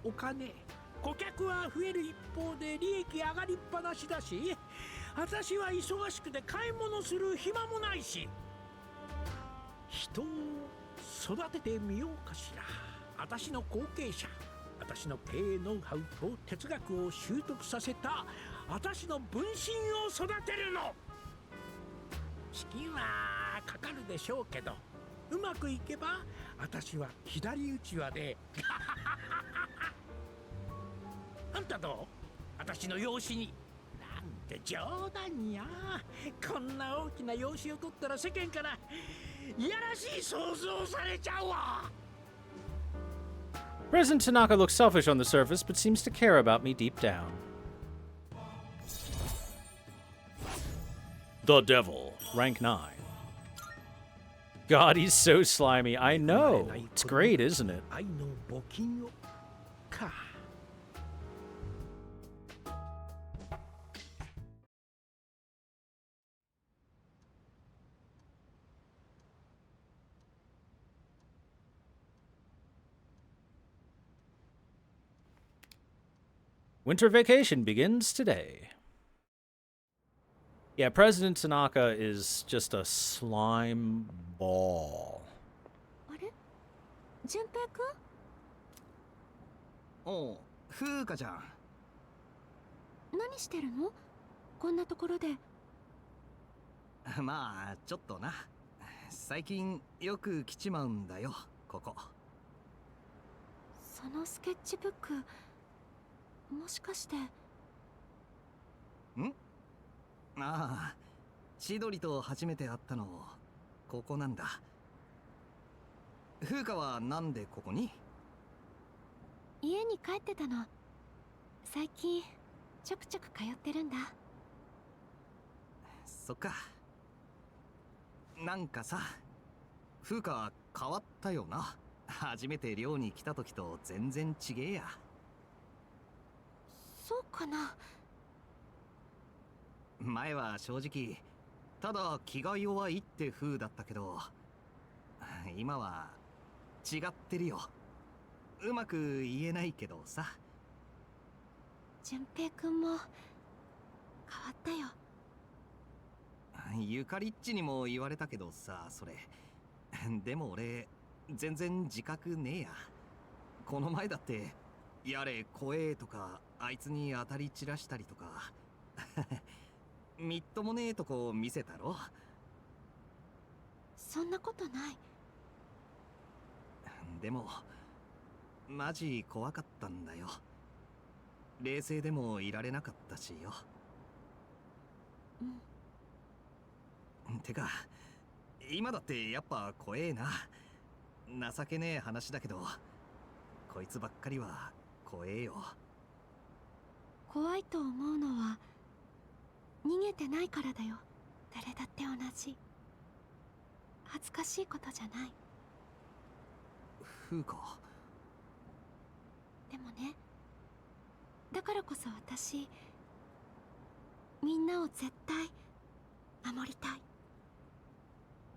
お金顧客は増える一方で利益上がりっぱなしだし、私は忙しくて買い物する暇もないし、人を育ててみようかしら。私の後継者、私の経営ノウハウと哲学を習得させた私の分身を育てるの。資金はかかるでしょうけど、うまくいけば私は左打ち輪であんたどう？私の養子に。なんて冗談や。こんな大きな養子を取ったら世間からいやらしい想像されちゃうわ。President Tanaka looks selfish on the surface, but seems to care about me deep down. The Devil, rank 9. God, he's so slimy. I know. It's great, isn't it? 愛の募金をか。Winter vacation begins today. Yeah, President Tanaka is just a slime ball. あれ純平くんおう、風花ちゃん。何してるのこんなところで。まあちょっとな。最近よく来ちまうんだよ、ここ。そのスケッチブック、もしかして。ん？ああ、千鳥と初めて会ったのここなんだ。風花はなんでここに？家に帰ってたの。最近ちょくちょく通ってるんだ。そっか。なんかさ、風花変わったよな。初めて寮に来た時と全然違えや。そうかな。前は正直ただ気が弱いって風だったけど、今は違ってるよ。うまく言えないけどさ。純平くんも変わったよ。ゆかりっちにも言われたけどさ、それ。でも俺全然自覚ねえや。この前だってやれ怖えとかあいつに当たり散らしたりとかみっともねえとこ見せたろ。そんなことない。でもマジ怖かったんだよ。冷静でもいられなかったしよ。てか今だってやっぱ怖えな。情けねえ話だけどこいつばっかりは怖えよ。怖いと思うのは逃げてないからだよ。誰だって同じ。恥ずかしいことじゃない。風花。でもね、だからこそ私、みんなを絶対守りたい。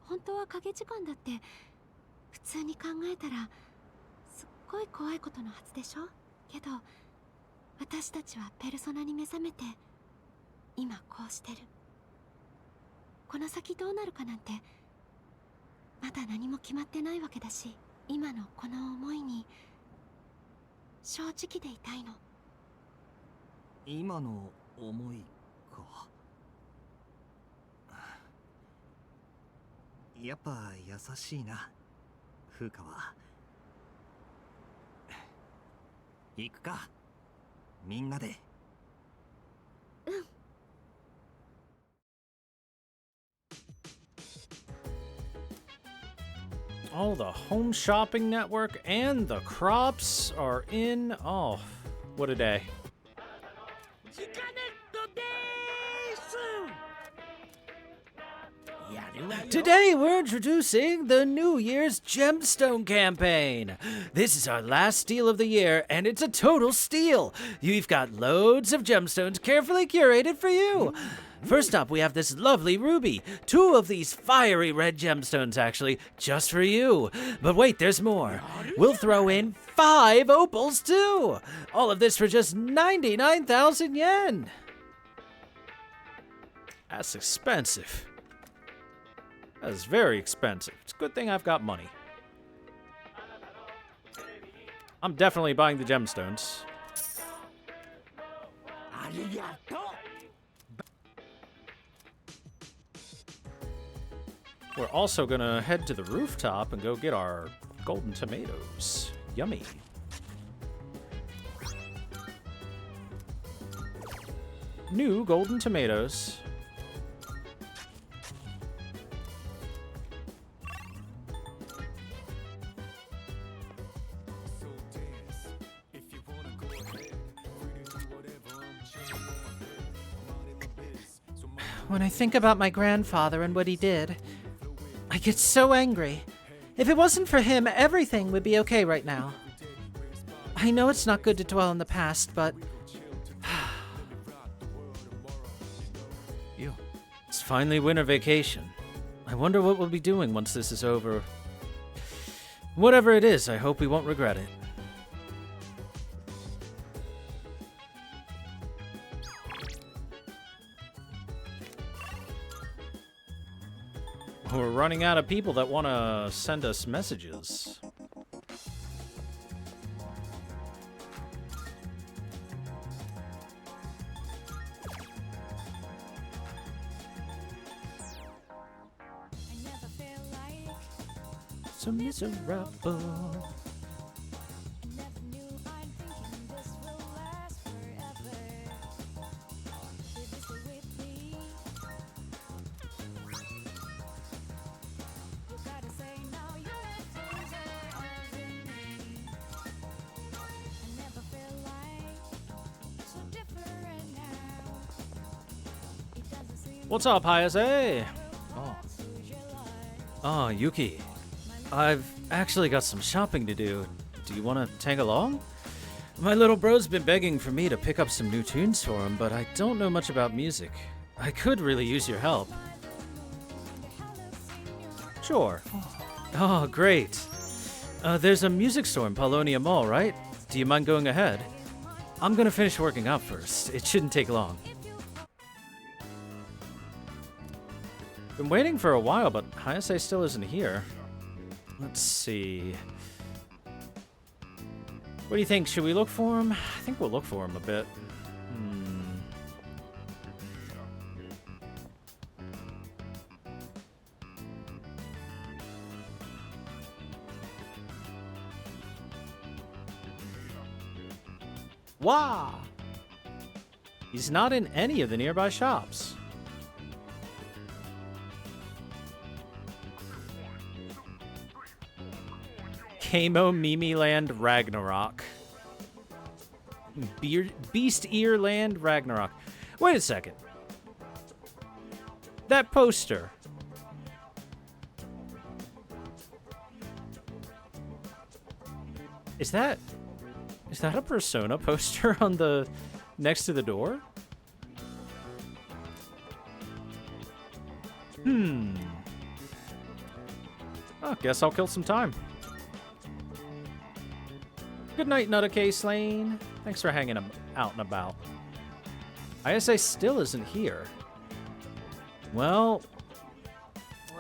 本当は影時間だって普通に考えたらすっごい怖いことのはずでしょ。けど私たちはペルソナに目覚めて今こうしてる。この先どうなるかなんてまだ何も決まってないわけだし、今のこの思いに正直でいたいの。今の思いか。やっぱ優しいな、風花は。行くか、みんなで。うん。Oh, the home shopping network and the crops are in. Oh, what a day. Today we're introducing the New Year's Gemstone campaign. This is our last steal of the year, and it's a total steal. You've got loads of gemstones carefully curated for you. First up, we have this lovely ruby. 2 of these fiery red gemstones, actually, just for you. But wait, there's more. We'll throw in 5 opals, too. All of this for just 99,000 yen. That's expensive. That is very expensive. It's a good thing I've got money. I'm definitely buying the gemstones. We're also gonna head to the rooftop and go get our golden tomatoes. Yummy. New golden tomatoes. When I think about my grandfather and what he did, I get so angry. If it wasn't for him, everything would be okay right now. I know it's not good to dwell on the past, but... It's finally winter vacation. I wonder what we'll be doing once this is over. Whatever it is, I hope we won't regret it. We're running out of people that want to send us messages. So miserable. What's up, Hayase? Oh. Oh, Yuki. I've actually got some shopping to do. Do you want to tag along? My little bro's been begging for me to pick up some new tunes for him, but I don't know much about music. I could really use your help. Sure. Oh, great. There's a music store in Polonia Mall, right? Do you mind going ahead? I'm gonna finish working out first. It shouldn't take long. Been waiting for a while, but Hayase still isn't here. Let's see. What do you think? Should we look for him? I think we'll look for him a bit. Wow! He's not in any of the nearby shops. Kamo Mimi Land Ragnarok. Beast Ear Land Ragnarok. Wait a second. That poster. Is that a Persona poster on the next to the door? Oh, guess I'll kill some time. Good night, Nutacase Lane. Thanks for hanging out and about. ISA still isn't here. Well,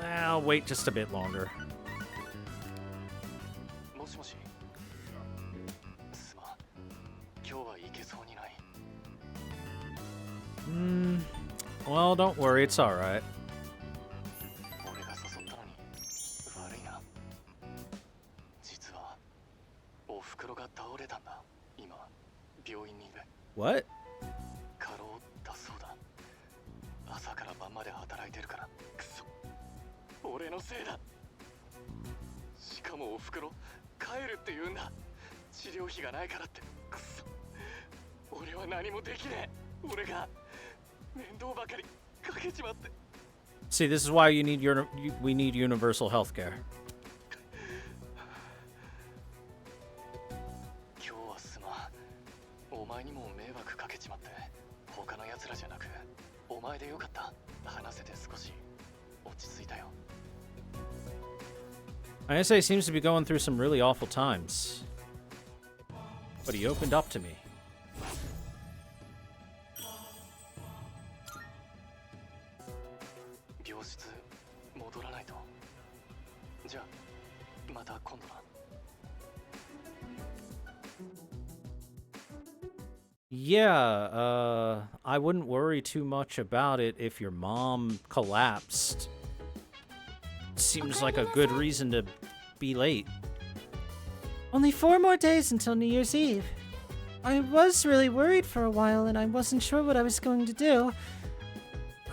I'll wait just a bit longer. Well, don't worry, it's alright. What? See, this is why you need we need universal health care. ISA seems to be going through some really awful times. But he opened up to me. Yeah, I wouldn't worry too much about it if your mom collapsed. Seems like a good reason to be late. Only 4 more days until New Year's Eve. I was really worried for a while and I wasn't sure what I was going to do.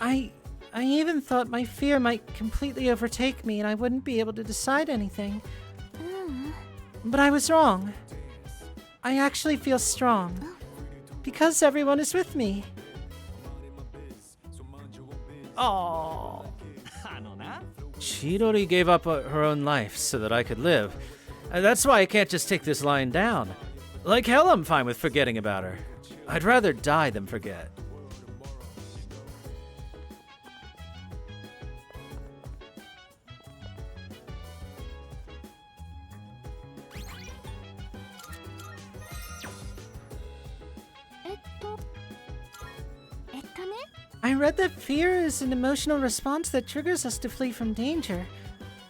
I even thought my fear might completely overtake me and I wouldn't be able to decide anything. But I was wrong. I actually feel strong. Because everyone is with me. Oh. Chidori gave up her own life so that I could live. That's why I can't just take this lying down. Like hell, I'm fine with forgetting about her. I'd rather die than forget. I read that fear is an emotional response that triggers us to flee from danger.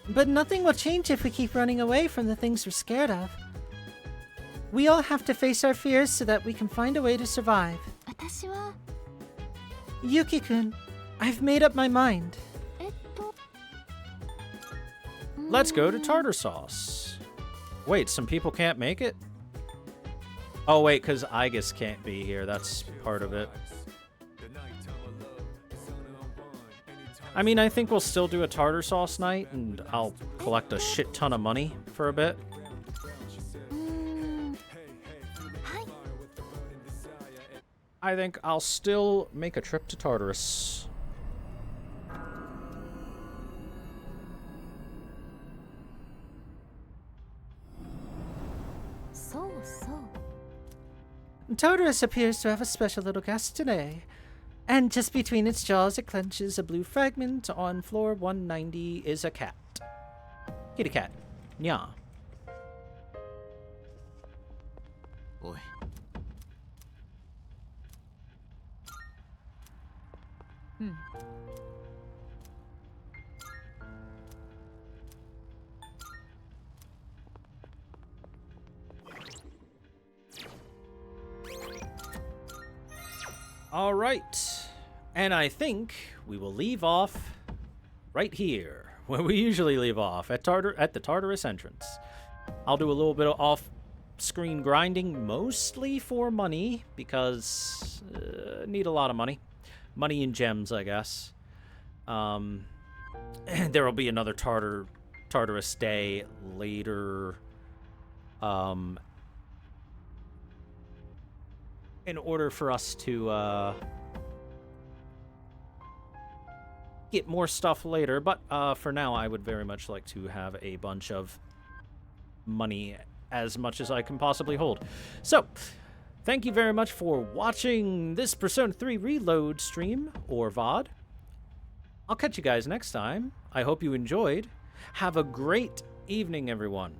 But nothing will change if we keep running away from the things we're scared of. We all have to face our fears so that we can find a way to survive. 私は Yuki-kun, I've made up my mind. Let's go to tartar sauce. Wait, some people can't make it? Oh wait, because Igus can't be here. That's part of it. I mean, I think we'll still do a tartar sauce night, and I'll collect a shit ton of money for a bit. I think I'll still make a trip to Tartarus. So. Tartarus appears to have a special little guest today. And just between its jaws it clenches a blue fragment. On floor 190 is a cat. Kitty cat. Nya. Oi. All right. And I think we will leave off right here, where we usually leave off, at the Tartarus entrance. I'll do a little bit of off-screen grinding, mostly for money, because need a lot of money. Money and gems, I guess. There will be another Tartarus day later. In order for us to get more stuff later, but for now I would very much like to have a bunch of money, as much as I can possibly hold. So, thank you very much for watching this Persona 3 Reload stream, or VOD. I'll catch you guys next time. I hope you enjoyed. Have a great evening, everyone.